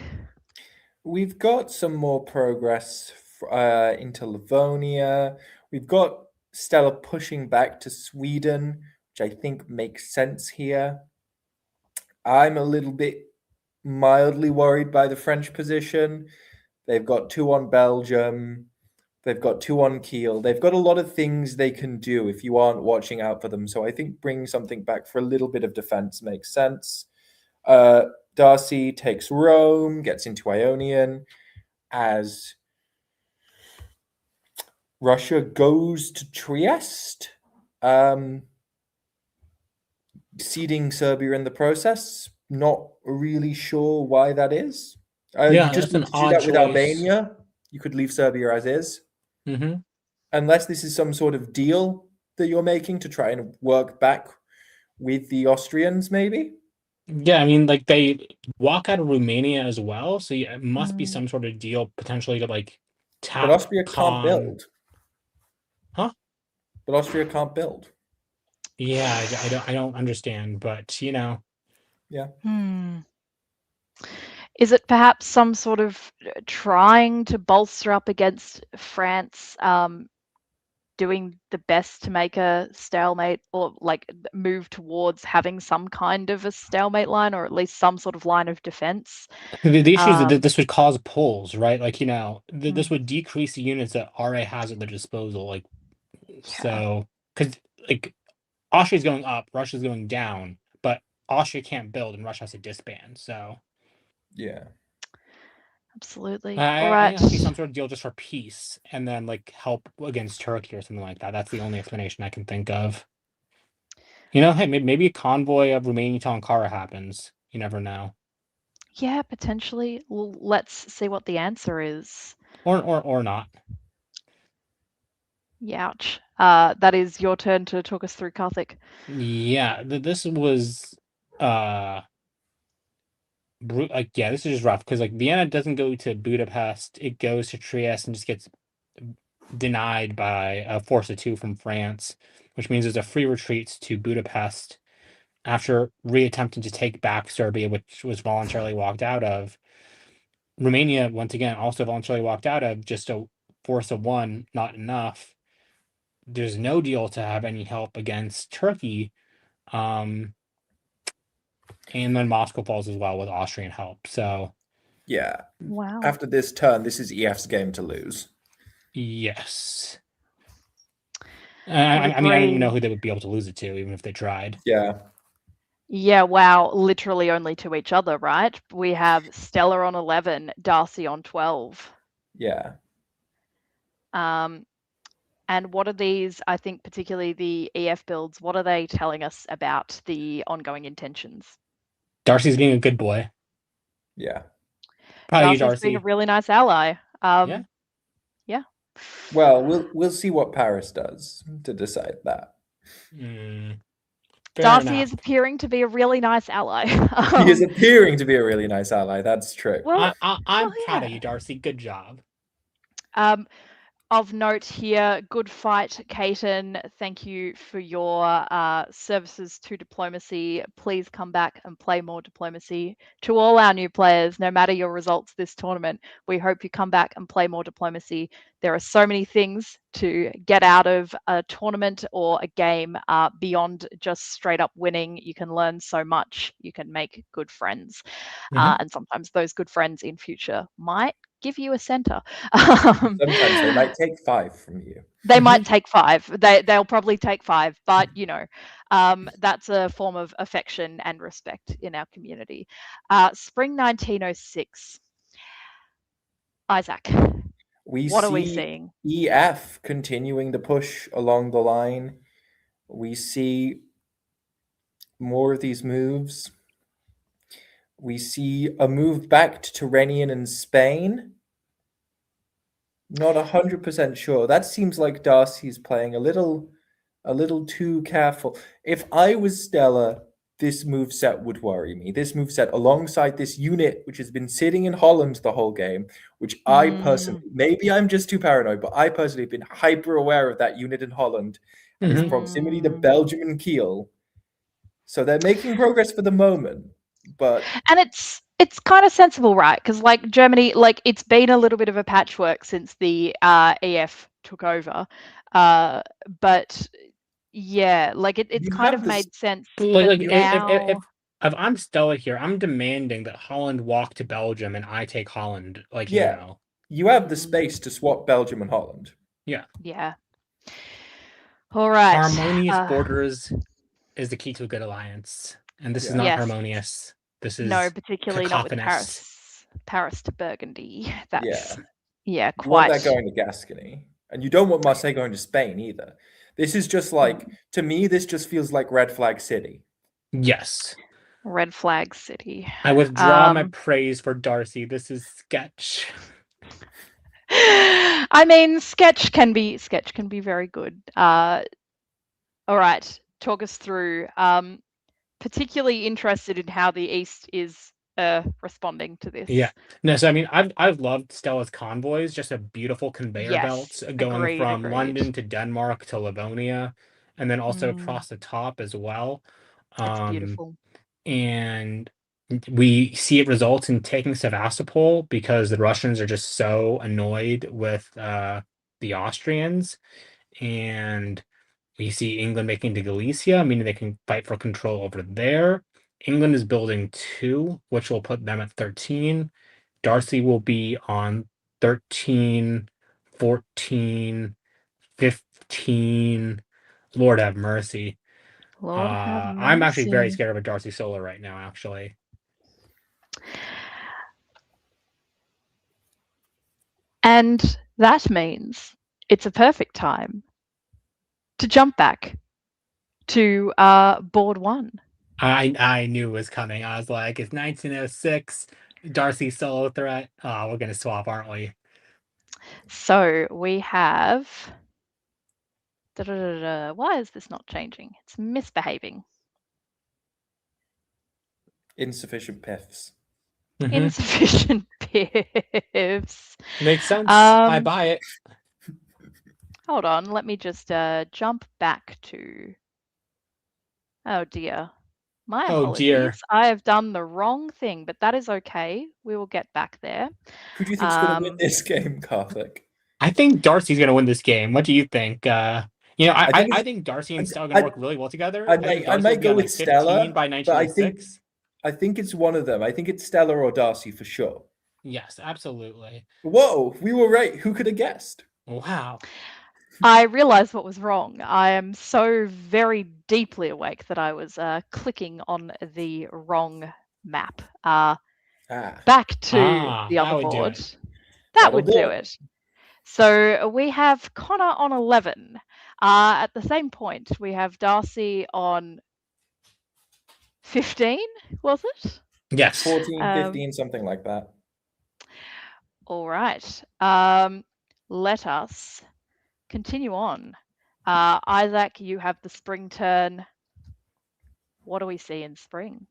We've got some more progress into Livonia. We've got Stella pushing back to Sweden, which I think makes sense here. I'm a little bit mildly worried by the French position. They've got 2 on Belgium. They've got 2 on Kiel. They've got a lot of things they can do if you aren't watching out for them. So I think bringing something back for a little bit of defense makes sense. Darcy takes Rome, gets into Ionian, as Russia goes to Trieste, ceding Serbia in the process. Not really sure why that is. Yeah, you just that's an need to do odd that with choice. Albania. You could leave Serbia as is. Mm-hmm. Unless this is some sort of deal that you're making to try and work back with the Austrians, maybe. Yeah, I mean, like they walk out of Romania as well, so yeah, it must be some sort of deal potentially to like tap. But Austria can't build. Huh? But Austria can't build. Yeah, I don't understand, but you know. Yeah. Is it perhaps some sort of trying to bolster up against France, doing the best to make a stalemate, or like move towards having some kind of a stalemate line, or at least some sort of line of defense? The issue is that this would cause pulls, right? Like, you know, this would decrease the units that RA has at their disposal. Like, so, because like Austria's going up, Russia's going down, but Austria can't build and Russia has to disband. So, yeah, absolutely. All right. I think it has to be some sort of deal just for peace, and then like help against Turkey or something like that. That's the only explanation I can think of. You know, hey, maybe a convoy of Romania to Ankara happens. You never know. Yeah, potentially. Well, let's see what the answer is. Or not. Youch. That is your turn to talk us through Karthik. Yeah, this was like, yeah, this is just rough because like Vienna doesn't go to Budapest, it goes to Trieste and just gets denied by a force of 2 from France, which means there's a free retreat to Budapest after reattempting to take back Serbia, which was voluntarily walked out of. Romania, once again, also voluntarily walked out of, just a force of 1, not enough. There's no deal to have any help against Turkey. And then Moscow falls as well with Austrian help. So yeah. Wow. After this turn, this is EF's game to lose. Yes. I mean, I don't even know who they would be able to lose it to, even if they tried. Yeah. Yeah, wow. Literally only to each other, right? We have Stella on 11, Darcy on 12. Yeah. And what are these, I think particularly the EF builds, what are they telling us about the ongoing intentions? Darcy's being a good boy. Yeah. Probably Darcy's Darcy. being a really nice ally. Yeah. Yeah. Well, we'll see what Paris does to decide that. Fair Darcy enough. is appearing to be a really nice ally. He is appearing to be a really nice ally. That's true. Well, I'm proud of yeah. you, Darcy. Good job. Of note here, good fight, Caton. Thank you for your services to diplomacy. Please come back and play more diplomacy. To all our new players, no matter your results this tournament, we hope you come back and play more diplomacy. There are so many things to get out of a tournament or a game beyond just straight up winning. You can learn so much. You can make good friends. And sometimes those good friends in future might give you a center. Sometimes they might take 5 from you. They might take 5. They'll probably take 5, but that's a form of affection and respect in our community. Spring 1906. Isaac, what are we seeing? EF continuing to push along the line. We see more of these moves. We see a move back to Turanian and Spain. Not 100% sure. That seems like Darcy's playing a little too careful. If I was Stella, this moveset would worry me. This moveset alongside this unit, which has been sitting in Holland the whole game, which I personally, maybe I'm just too paranoid, but I personally have been hyper aware of that unit in Holland and its proximity to Belgium and Kiel. So they're making progress for the moment, but and it's kind of sensible, right? Because like Germany, like it's been a little bit of a patchwork since the EF took over, but yeah, like it's kind of made sense. Like now, if I'm Stella here, I'm demanding that Holland walk to Belgium and I take Holland. Like yeah, you have the space to swap Belgium and Holland. Yeah. All right. Harmonious borders is the key to a good alliance, and this is not harmonious. This is particularly not with Paris to Burgundy. That's quite. You want that going to Gascony, and you don't want Marseille going to Spain either. This is just like, to me, this just feels like Red Flag City. Yes. Red Flag City. I withdraw my praise for Darcy. This is sketch. I mean, sketch can be very good. All right, talk us through. Particularly interested in how the East is responding to this. Yeah. No, so I mean, I've loved Stella's convoys, just a beautiful conveyor belt going from London to Denmark to Livonia, and then also across the top as well. It's beautiful. And we see it results in taking Sevastopol because the Russians are just so annoyed with the Austrians, and we see England making to Galicia, meaning they can fight for control over there. England is building 2, which will put them at 13. Darcy will be on 13, 14, 15. Lord have mercy. I'm actually very scared of a Darcy solo right now, actually. And that means it's a perfect time to jump back to board 1. I knew it was coming. I was like, it's 1906, Darcy solo threat. Oh, we're going to swap, aren't we? So we have... Why is this not changing? It's misbehaving. Insufficient piffs. Insufficient piffs. Makes sense. I buy it. Hold on, let me just jump back to... Oh dear. My apologies. Dear. I have done the wrong thing, but that is okay. We will get back there. Who do you think's going to win this game, Karthik? I think Darcy's going to win this game. What do you think? I think Darcy and Stella are going to work really well together. I might go with Stella by 1906. I think it's one of them. I think it's Stella or Darcy for sure. Yes, absolutely. Whoa, we were right. Who could have guessed? Wow. I realized what was wrong. I am so very deeply awake that I was clicking on the wrong map. Back to the other board. That would do it. So we have Connor on 11. At the same point, we have Darcy on 15, was it? Yes. 14, 15, something like that. All right. let us continue on. Isaac, you have the spring turn. What do we see in spring?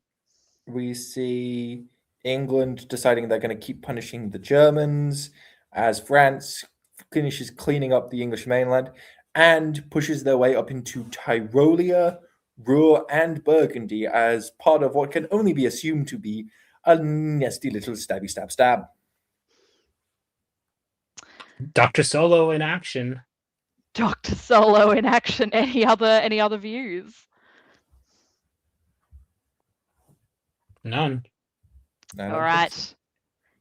We see England deciding they're going to keep punishing the Germans as France finishes cleaning up the English mainland and pushes their way up into Tyrolia, Ruhr, and Burgundy as part of what can only be assumed to be a nasty little stabby stab stab. Dr. Solo in action. Dr. Solo in action. Any other views? None. All right.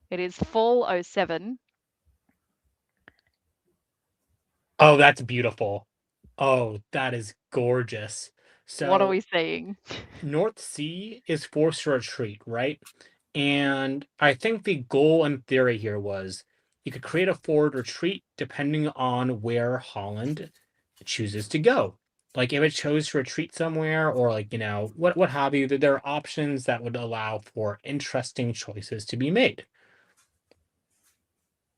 It is fall 07. Oh, that's beautiful. Oh, that is gorgeous. So What are we seeing? North Sea is forced to retreat, right? And I think the goal in theory here was you could create a forward retreat depending on where Holland chooses to go. Like if it chose to retreat somewhere or like, what have you, that there are options that would allow for interesting choices to be made.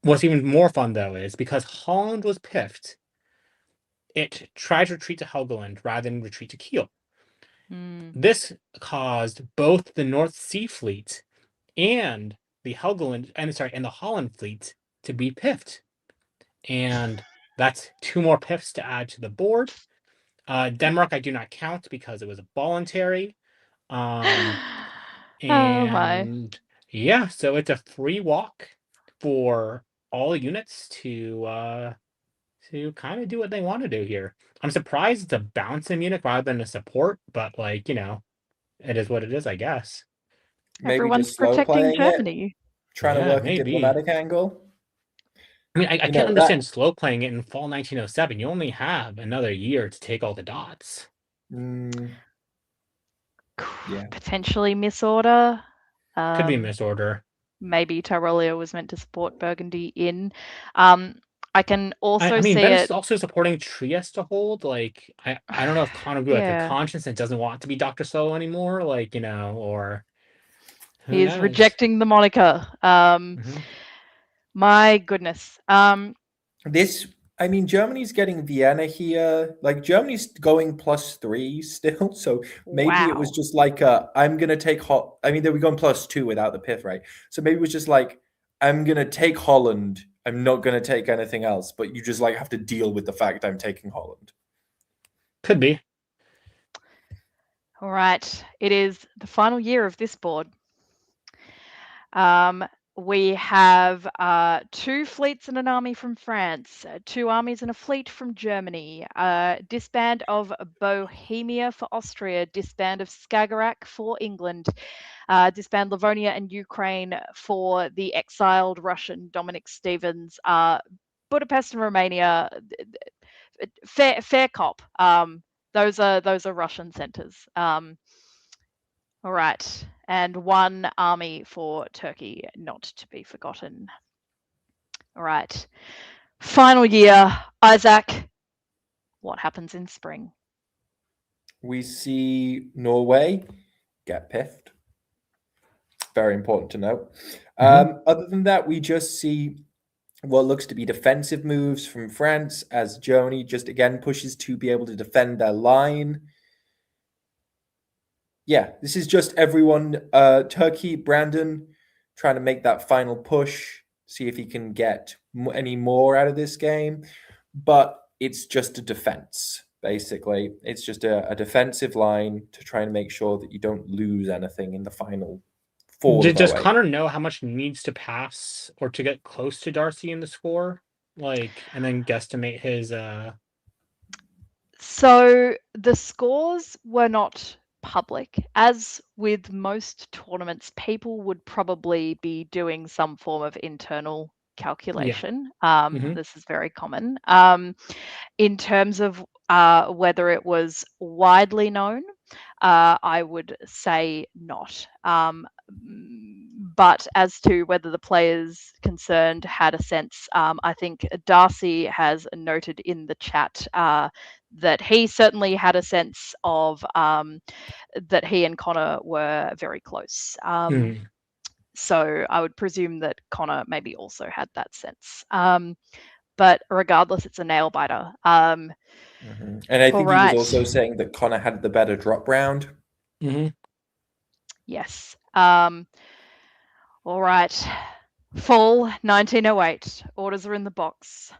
What's even more fun though is because Holland was piffed, it tried to retreat to Helgoland rather than retreat to Kiel. This caused both the North Sea fleet and the Helgoland and the Holland fleet to be piffed. And that's 2 more piffs to add to the board. Denmark I do not count because it was voluntary. Oh my. And yeah, so it's a free walk for all units to kind of do what they want to do here. I'm surprised it's a bouncing unit rather than a support, but like, it is what it is, I guess. Maybe Everyone's just slow protecting playing Germany. it, trying to Yeah, work maybe. a diplomatic angle. I mean, I can't understand slow playing it in fall 1907. You only have another year to take all the dots. Yeah. Potentially misorder. Could be misorder. Maybe Tyrolia was meant to support Burgundy in. I can also I mean, see Venice it. is also supporting Trieste to hold. Like, I don't know if Connor grew like a Yeah. conscience and doesn't want to be Dr. Solo anymore. Like, or who He's knows? rejecting the moniker. My goodness. Germany's getting Vienna here. Like Germany's going +3 still, so maybe it was just like I'm gonna take they were going +2 without the pith, right? So maybe it was just like I'm gonna take Holland. I'm not gonna take anything else, but you just like have to deal with the fact I'm taking Holland. Could be. All right. It is the final year of this board. We have 2 fleets and an army from France, 2 armies and a fleet from Germany, disband of Bohemia for Austria, disband of Skagerrak for England, disband Livonia and Ukraine for the exiled Russian Dominic Stevens, Budapest and Romania, fair cop. Those are Russian centers. All right, and 1 army for Turkey, not to be forgotten. All right, final year, Isaac, what happens in spring? We see Norway get piffed. Very important to note. Other than that, we just see what looks to be defensive moves from France as Germany just again pushes to be able to defend their line. Yeah, this is just everyone. Turkey, Brandon, trying to make that final push, see if he can get any more out of this game. But it's just a defense, basically. It's just a defensive line to try and make sure that you don't lose anything in the final. Does Connor know how much needs to pass or to get close to Darcy in the score? Like, and then guesstimate his. So the scores were not public. As with most tournaments, people would probably be doing some form of internal calculation. This is very common. In terms of whether it was widely known, I would say not. But as to whether the players concerned had a sense, I think Darcy has noted in the chat that he certainly had a sense of that he and Connor were very close. So I would presume that Connor maybe also had that sense. but regardless, it's a nail biter. And I think he was Alright. also saying that Connor had the better drop round. Yes. All right. Fall 1908. Orders are in the box.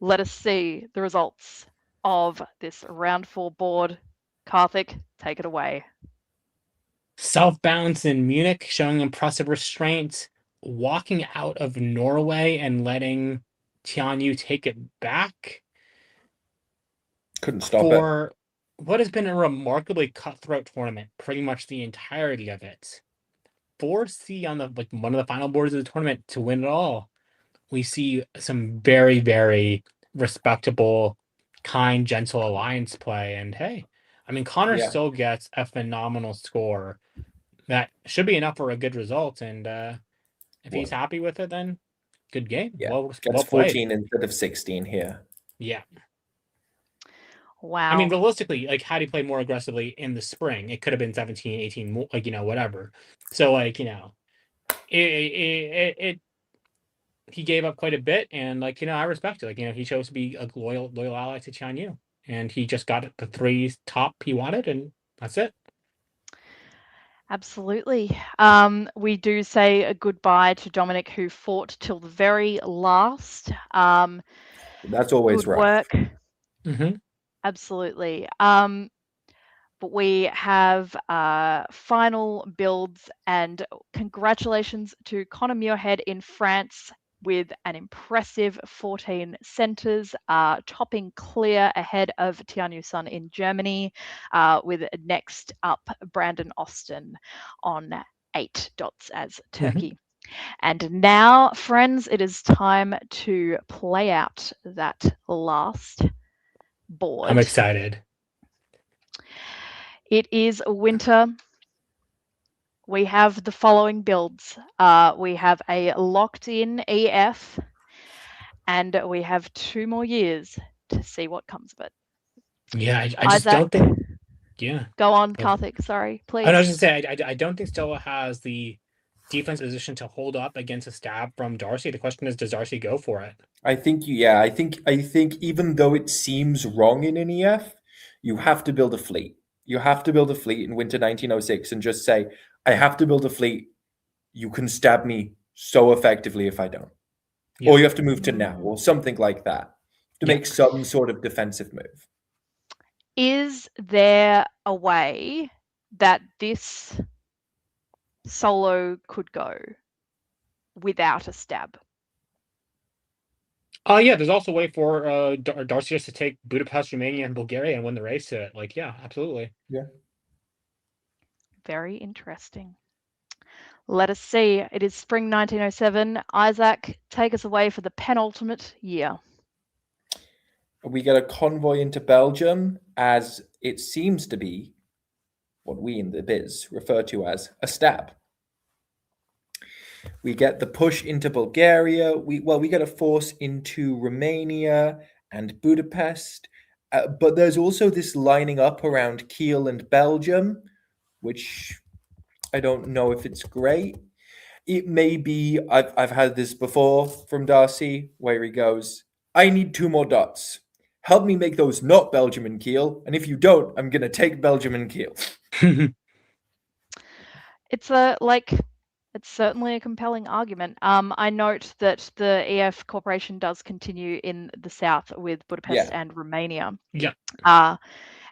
Let us see the results of this round 4 board. Karthik, take it away. Self-balance in Munich, showing impressive restraint, walking out of Norway and letting Tianyu take it back Couldn't stop it. for what has been a remarkably cutthroat tournament, pretty much the entirety of it. 4C on the one of the final boards of the tournament to win it all. We see some very, very respectable, kind, gentle alliance play. And hey, I mean, Connor Yeah. still gets a phenomenal score that should be enough for a good result. And if he's happy with it, then good game. Yeah, Well gets played. 14 instead of 16 here. Yeah. Wow. I mean, realistically, like, had he played more aggressively in the spring, it could have been 17, 18, more, like, whatever. So, like, he gave up quite a bit, and, like, I respect it. Like, he chose to be a loyal ally to Tianyu, and he just got the 3 top he wanted, and that's it. Absolutely. We do say a goodbye to Dominic, who fought till the very last. That's always good rough. work. Absolutely. But we have final builds, and congratulations to Connor Muirhead in France with an impressive 14 centres, topping clear ahead of Tianyu Sun in Germany, with next up Brandon Austin on 8 dots as Turkey. And now, friends, it is time to play out that last board. I'm excited. It is winter. We have the following builds. We have a locked-in EF, and we have 2 more years to see what comes of it. Yeah, I just don't think. Yeah. Go on, Karthik. Sorry, please. I was just saying, I don't think Stella has the defense position to hold up against a stab from Darcy. The question is, does Darcy go for it? I think even though it seems wrong in an EF, you have to build a fleet. You have to build a fleet in winter 1906 and just say, I have to build a fleet. You can stab me so effectively if I don't. Yeah. Or you have to move to now or something like that to make some sort of defensive move. Is there a way that this solo could go without a stab? Yeah, there's also a way for Darcy just to take Budapest, Romania, and Bulgaria and win the race to it. Like, yeah, absolutely. Yeah. Very interesting. Let us see. It is spring 1907. Isaac, take us away for the penultimate year. We get a convoy into Belgium, as it seems to be what we in the biz refer to as a stab. We get the push into Bulgaria. We get a force into Romania and Budapest. But there's also this lining up around Kiel and Belgium, which I don't know if it's great. It may be, I've had this before from Darcy, where he goes, I need 2 more dots. Help me make those not Belgium and Kiel. And if you don't, I'm going to take Belgium and Kiel. It's certainly a compelling argument. I note that the EF Corporation does continue in the south with Budapest and Romania. Yeah.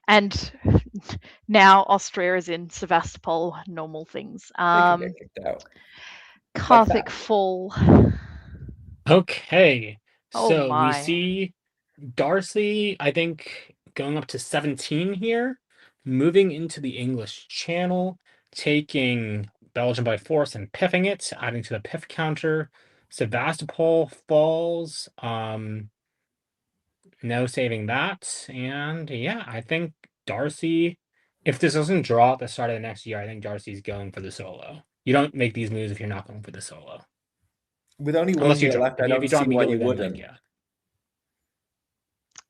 And now Austria is in Sevastopol, normal things. They can get kicked out. Karthik Fall. Okay. Oh So my. we see Darcy, I think, going up to 17 here, moving into the English Channel, taking Belgium by force and piffing it, adding to the piff counter. Sevastopol falls. No saving that. And yeah, I think Darcy, if this doesn't draw at the start of the next year, I think Darcy's going for the solo. You don't make these moves if you're not going for the solo. With only 1 year left, I don't see why you wouldn't. Yeah.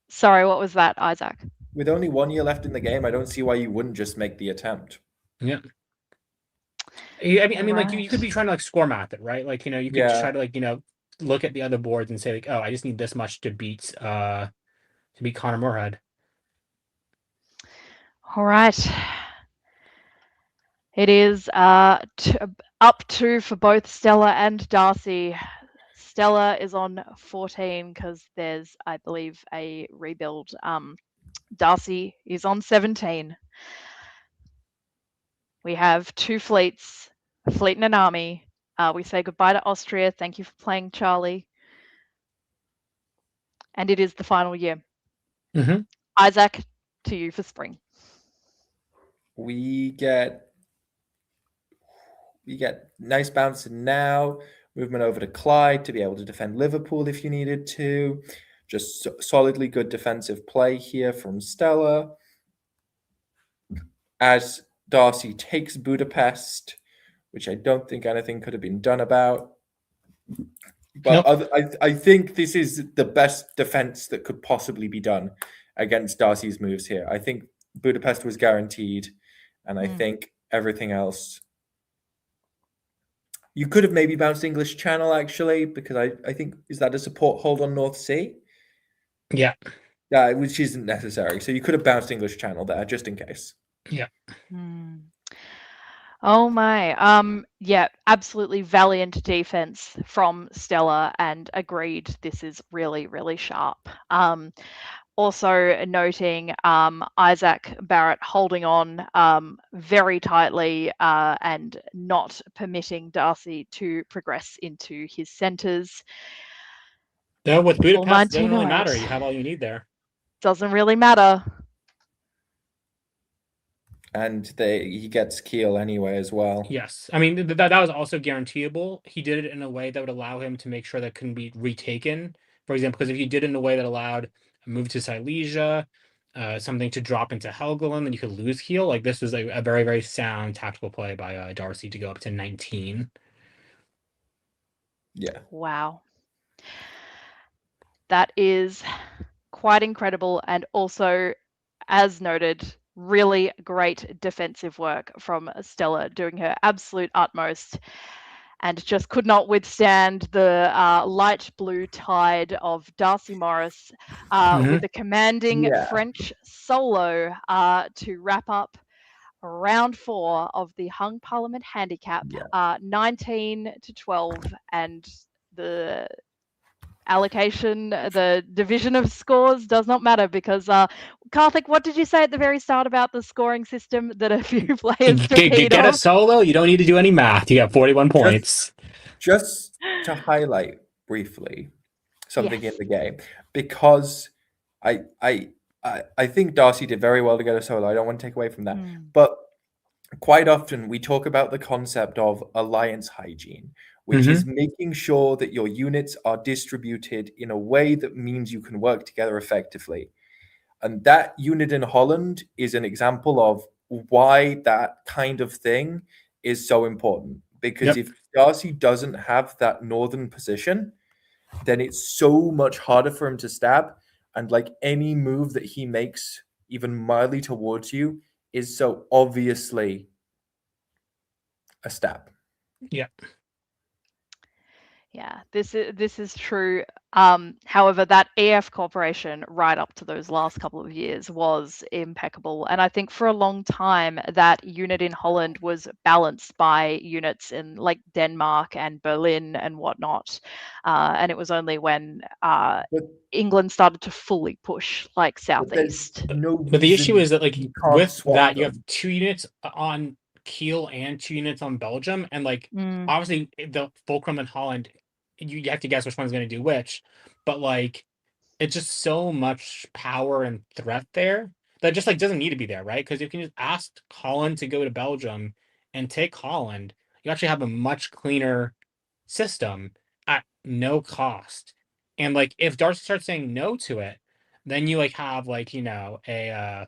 Sorry, what was that, Isaac? With only 1 year left in the game, I don't see why you wouldn't just make the attempt. Yeah. I mean, like you could be trying to like score math it, right? Like, you could just try to like, look at the other boards and say like, oh, I just need this much to beat Connor Moorhead. All right. It is up 2 for both Stella and Darcy. Stella is on 14 because there's, I believe, a rebuild. Darcy is on 17. We have 2 fleets, a fleet and an army. We say goodbye to Austria. Thank you for playing, Charlie. And it is the final year. Mm-hmm. Isaac, to you for spring. We get nice bouncing now. Movement over to Clyde to be able to defend Liverpool if you needed to. Just solidly good defensive play here from Stella. As Darcy takes Budapest, which I don't think anything could have been done about. But Nope. I think this is the best defense that could possibly be done against Darcy's moves here. I think Budapest was guaranteed, and I think everything else. You could have maybe bounced English Channel, actually, because I think, is that a support hold on North Sea? Yeah. Yeah, which isn't necessary. So you could have bounced English Channel there, just in case. Yeah. Oh my. Yeah, absolutely valiant defense from Stella, and agreed, this is really, really sharp. Also noting Isaac Barrett holding on very tightly and not permitting Darcy to progress into his centres. Though with Budapest, it doesn't really 1908. matter. You have all you need there. Doesn't really matter. And he gets Kiel anyway as well. Yes. I mean, that was also guaranteeable. He did it in a way that would allow him to make sure that couldn't be retaken. For example, because if you did it in a way that allowed a move to Silesia, something to drop into Helgoland, then you could lose Kiel. Like, this was a very, very sound tactical play by Darcy to go up to 19. Yeah. Wow. That is quite incredible, and also, as noted, really great defensive work from Stella, doing her absolute utmost, and just could not withstand the light blue tide of Darcy Morris with a commanding French solo to wrap up round 4 of the Hung Parliament Handicap, 19-12, and the allocation, the division of scores does not matter, because Karthik, what did you say at the very start about the scoring system that a few players Get a solo. You don't need to do any math. You got 41 points. Just to highlight briefly something in the game, because I think Darcy did very well to get a solo. I don't want to take away from that, but quite often we talk about the concept of alliance hygiene, which is making sure that your units are distributed in a way that means you can work together effectively. And that unit in Holland is an example of why that kind of thing is so important. Because if Darcy doesn't have that northern position, then it's so much harder for him to stab. And like any move that he makes, even mildly towards you, is so obviously a stab. Yeah. Yeah, this is true. However, that EF cooperation right up to those last couple of years was impeccable. And I think for a long time, that unit in Holland was balanced by units in like Denmark and Berlin and whatnot. And it was only when England started to fully push like southeast. But the issue is that like with that, you have 2 units on Kiel and 2 units on Belgium, and like obviously the Fulcrum in Holland, you have to guess which one's going to do which, but like it's just so much power and threat there that just like doesn't need to be there, right? Because you can just ask Holland to go to Belgium and take Holland. You actually have a much cleaner system at no cost. And like if Darcy starts saying no to it, then you like have like, you know, a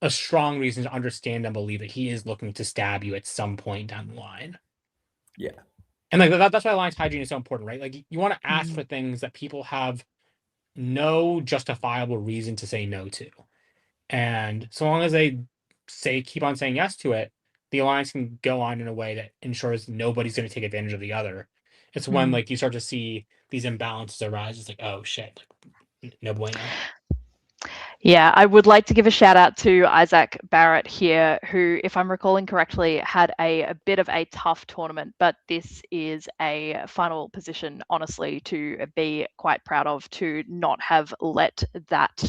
strong reason to understand and believe that he is looking to stab you at some point down the line. Yeah. And like that's why alliance hygiene is so important, right? Like you want to ask for things that people have no justifiable reason to say no to. And so long as they keep on saying yes to it, the alliance can go on in a way that ensures nobody's going to take advantage of the other. it's when like you start to see these imbalances arise. It's like, oh shit, like, no bueno. Yeah, I would like to give a shout out to Isaac Barrett here, who, if I'm recalling correctly, had a bit of a tough tournament, but this is a final position, honestly, to be quite proud of, to not have let that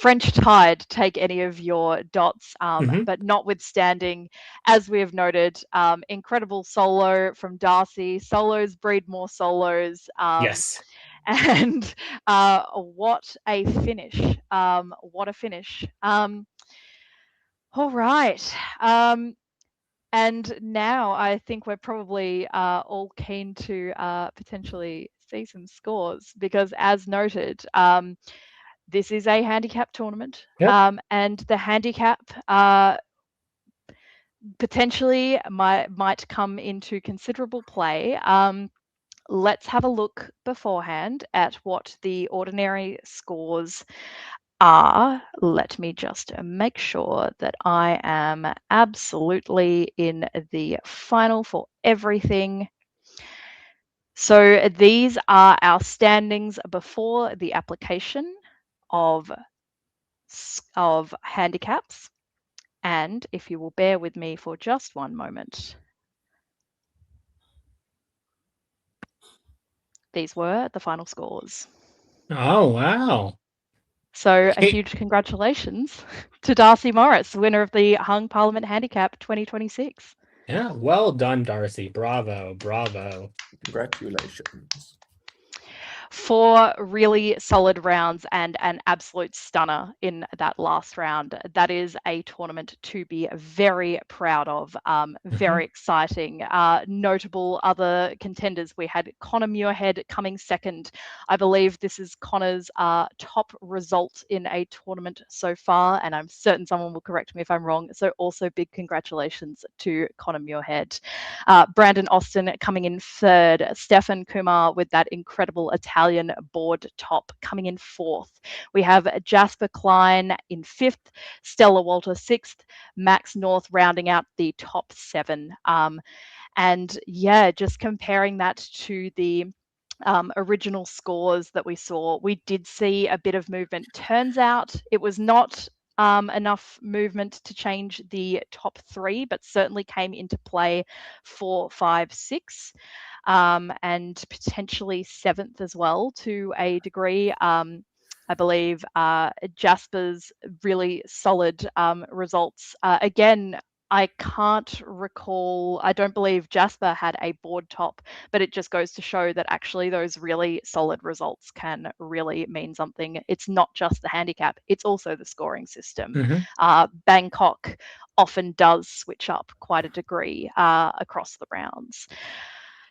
French tide take any of your dots, but notwithstanding, as we have noted, incredible solo from Darcy. Solos breed more solos. Yes. And what a finish. What a finish. All right. And now I think we're probably all keen to potentially see some scores because, as noted, this is a handicap tournament. Yep. And the handicap potentially might come into considerable play. Let's have a look beforehand at what the ordinary scores are. Let me just make sure that I am absolutely in the final for everything. So these are our standings before the application of handicaps. And if you will bear with me for just one moment. These were the final scores. Oh, wow. So a huge congratulations to Darcy Morris, winner of the Hung Parliament Handicap 2026. Yeah, well done, Darcy. Bravo, bravo. Congratulations. 4 really solid rounds and an absolute stunner in that last round. That is a tournament to be very proud of. Very exciting. Notable other contenders. We had Connor Muirhead coming second. I believe this is Connor's top result in a tournament so far, and I'm certain someone will correct me if I'm wrong. So also big congratulations to Connor Muirhead. Brandon Austin coming in third. Stefan Kumar with that incredible Italian board top coming in fourth. We have Jasper Klein in fifth, Stella Walter sixth, Max North rounding out the top 7. And yeah, just comparing that to the original scores that we saw, we did see a bit of movement. Turns out it was not enough movement to change the top 3, but certainly came into play 4, 5, 6, and potentially 7th as well to a degree. I believe Jasper's really solid results. Again, I can't recall, I don't believe Jasper had a board top, but it just goes to show that actually those really solid results can really mean something. It's not just the handicap, it's also the scoring system. Bangkok often does switch up quite a degree across the rounds.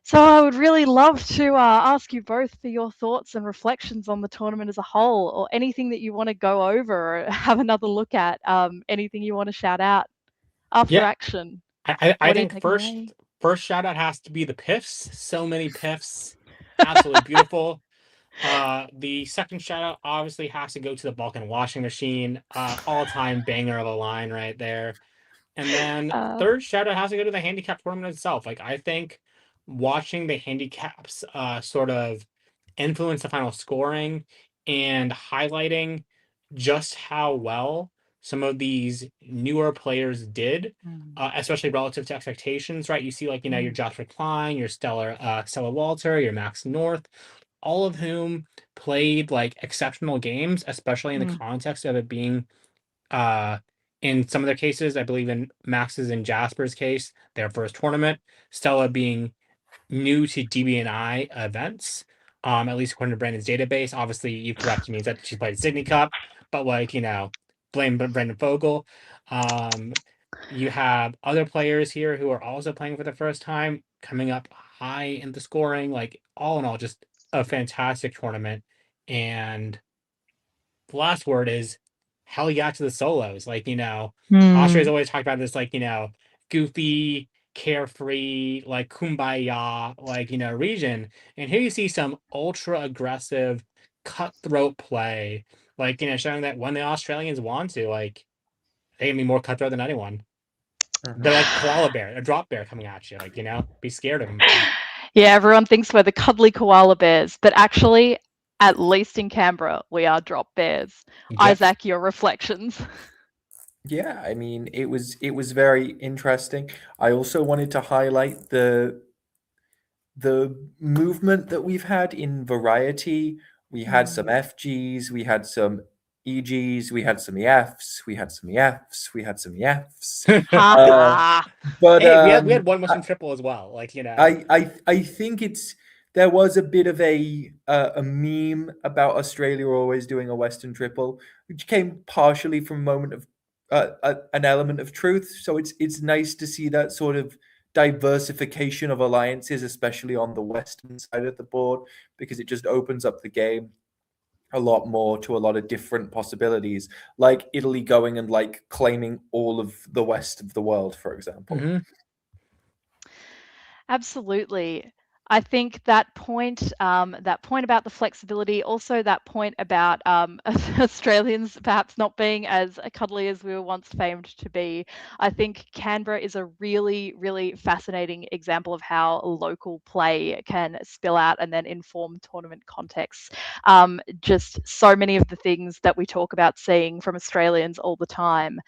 So I would really love to ask you both for your thoughts and reflections on the tournament as a whole, or anything that you want to go over or have another look at, anything you want to shout out after action. I think first shout out has to be the piffs. So many piffs. Absolutely beautiful. The second shout out obviously has to go to the Balkan washing machine. All-time banger of a line right there. And then third shout out has to go to the handicap tournament itself. Like, I think watching the handicaps sort of influence the final scoring and highlighting just how well some of these newer players did, especially relative to expectations, right? You see, like, your Joshua Klein, your Stella Walter, your Max North, all of whom played like exceptional games, especially in the context of it being in some of their cases, I believe in Max's and Jasper's case, their first tournament, Stella being new to DBNI events, at least according to Brandon's database. Obviously, you correct means that she played Sydney Cup, but like, blame Brendan Fogel. You have other players here who are also playing for the first time, coming up high in the scoring. Like, all in all, just a fantastic tournament. And the last word is hell yeah to the solos. Like, Austria's always talked about this, like, goofy, carefree, like kumbaya, like, region. And here you see some ultra aggressive, cutthroat play, like, showing that when the Australians want to, like, they can be more cutthroat than anyone. They're like koala bear, a drop bear coming at you. Like, be scared of them. Yeah, everyone thinks we're the cuddly koala bears, but actually, at least in Canberra, we are drop bears. Yep. Isaac, your reflections. Yeah, I mean, it was very interesting. I also wanted to highlight the movement that we've had in variety. We had some FGs, we had some EGs, we had some EFs, we had some EFs, we had some EFs. But Hey, we had one Western triple as well. Like, I think there was a bit of a meme about Australia always doing a Western triple, which came partially from a moment of an element of truth. So it's nice to see that sort of diversification of alliances, especially on the Western side of the board, because it just opens up the game a lot more to a lot of different possibilities, like Italy going and like claiming all of the west of the world, for example. Mm-hmm. Absolutely. I think that point about the flexibility, also that point about Australians perhaps not being as cuddly as we were once famed to be. I think Canberra is a really, really fascinating example of how local play can spill out and then inform tournament contexts. Just so many of the things that we talk about seeing from Australians all the time,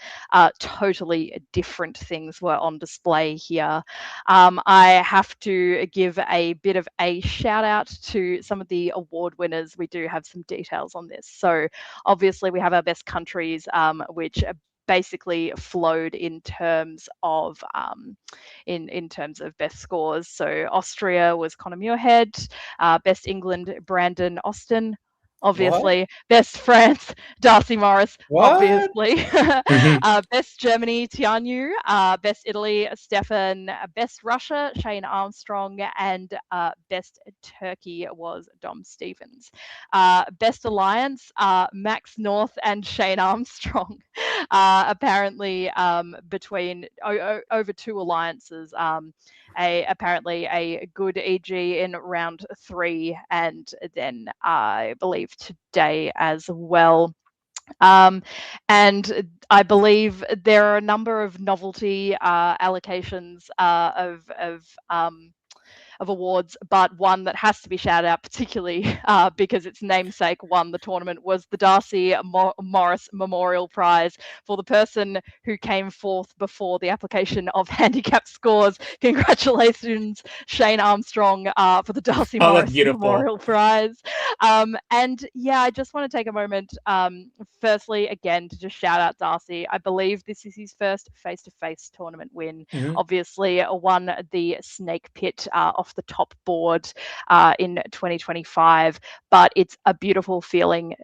totally different things were on display here. I have to give a bit of a shout out to some of the award winners. We do have some details on this. So obviously we have our best countries, which basically flowed in terms of in terms of best scores. So Austria was Conor Muirhead, best England Brandon Austin. Obviously, best France, Darcy Morris, What? obviously. Best Germany, Tianyu. Best Italy, Stefan. Best Russia, Shane Armstrong. And best Turkey was Dom Stevens. Best Alliance, Max North and Shane Armstrong. Apparently, between over two alliances, apparently a good EG in round 3, and then I believe today as well. And I believe there are a number of novelty allocations of awards, but one that has to be shouted out particularly because its namesake won the tournament was the Darcy Morris Memorial Prize for the person who came forth before the application of handicap scores. Congratulations, Shane Armstrong, for the Darcy Morris Memorial Prize. And yeah, I just want to take a moment, firstly, again, to just shout out Darcy. I believe this is his first face-to-face tournament win. Obviously, won the Snake Pit off the top board in 2025, but it's a beautiful feeling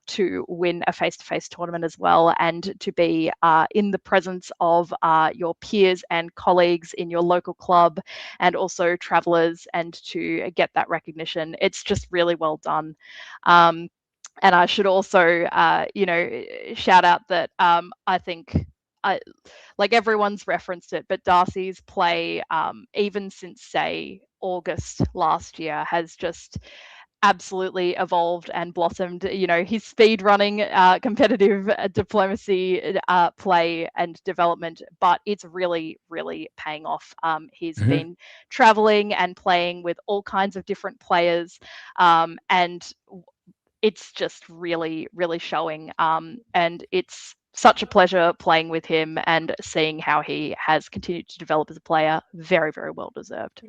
to win a face-to-face tournament as well, and to be in the presence of your peers and colleagues in your local club, and also travelers, and to get that recognition. It's just really well done. And I should also, shout out that I think, like everyone's referenced it, but Darcy's play, even since, say, August last year, has just absolutely evolved and blossomed. His speed running, competitive diplomacy play and development, but it's really, really paying off. He's been traveling and playing with all kinds of different players, and it's just really, really showing. And it's such a pleasure playing with him and seeing how he has continued to develop as a player. Very, very well deserved.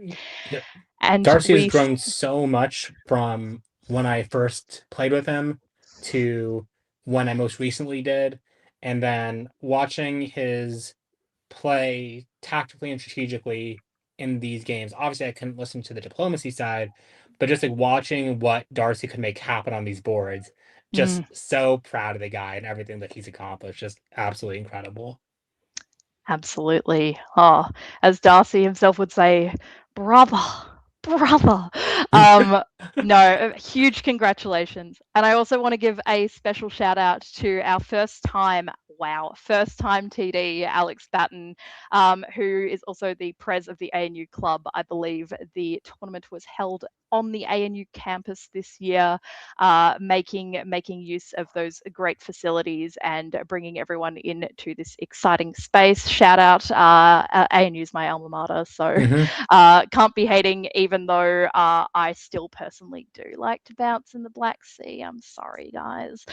Yeah. And Darcy has grown so much from when I first played with him to when I most recently did. And then watching his play tactically and strategically in these games. Obviously, I couldn't listen to the diplomacy side, but just like watching what Darcy could make happen on these boards, just so proud of the guy and everything that he's accomplished. Just absolutely incredible. Absolutely. Oh, as Darcy himself would say, brother. No, huge congratulations. And I also want to give a special shout out to our first time TD, Alex Batten, who is also the pres of the ANU club. I believe the tournament was held on the ANU campus this year, making use of those great facilities and bringing everyone into this exciting space. Shout out, ANU's my alma mater, so can't be hating, even though I still personally do like to bounce in the Black Sea. I'm sorry, guys.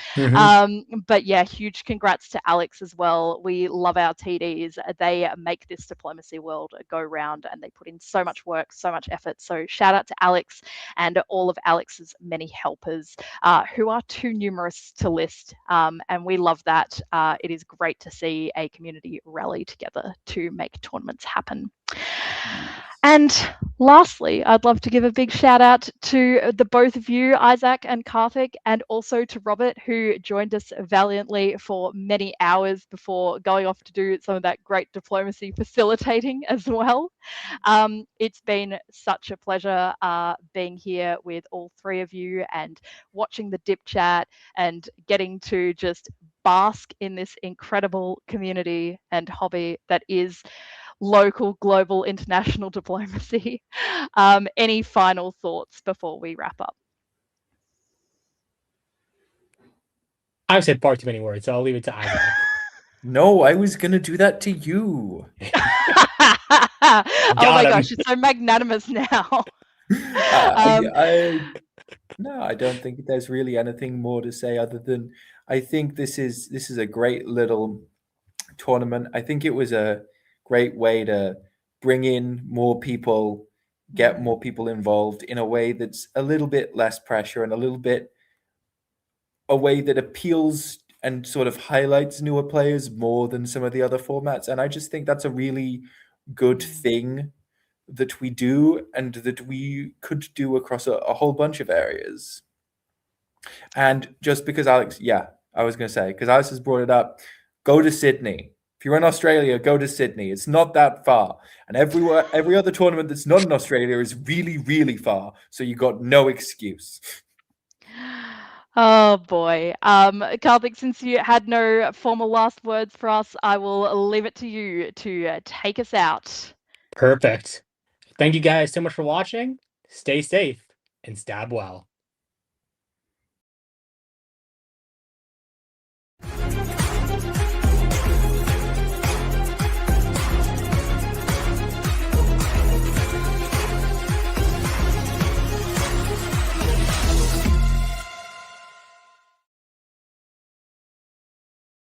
But yeah, huge congrats to Alex as well. We love our TDs. They make this diplomacy world go round, and they put in so much work, so much effort. So shout out to Alex and all of Alex's many helpers, who are too numerous to list. And we love that. It is great to see a community rally together to make tournaments happen. And lastly, I'd love to give a big shout out to the both of you, Isaac and Karthik, and also to Robert, who joined us valiantly for many hours before going off to do some of that great diplomacy facilitating as well. It's been such a pleasure being here with all three of you and watching the dip chat and getting to just bask in this incredible community and hobby that is local, global, international diplomacy. Any final thoughts before we wrap up? I've said far too many words, so I'll leave it to Isaac. No, I was going to do that to you. Oh my gosh, it's so magnanimous now. No, I don't think there's really anything more to say other than I think this is a great little tournament. I think it was a great way to bring in more people, get more people involved in a way that's a little bit less pressure and a little bit a way that appeals and sort of highlights newer players more than some of the other formats. And I just think that's a really good thing that we do and that we could do across a whole bunch of areas. And just because Alex, I was going to say, because Alex has brought it up, go to Sydney. If you're in Australia, go to Sydney. It's not that far. And every other tournament that's not in Australia is really, really far. So you got no excuse. Oh boy. Karthik, since you had no formal last words for us, I will leave it to you to take us out. Perfect. Thank you guys so much for watching. Stay safe and stab well.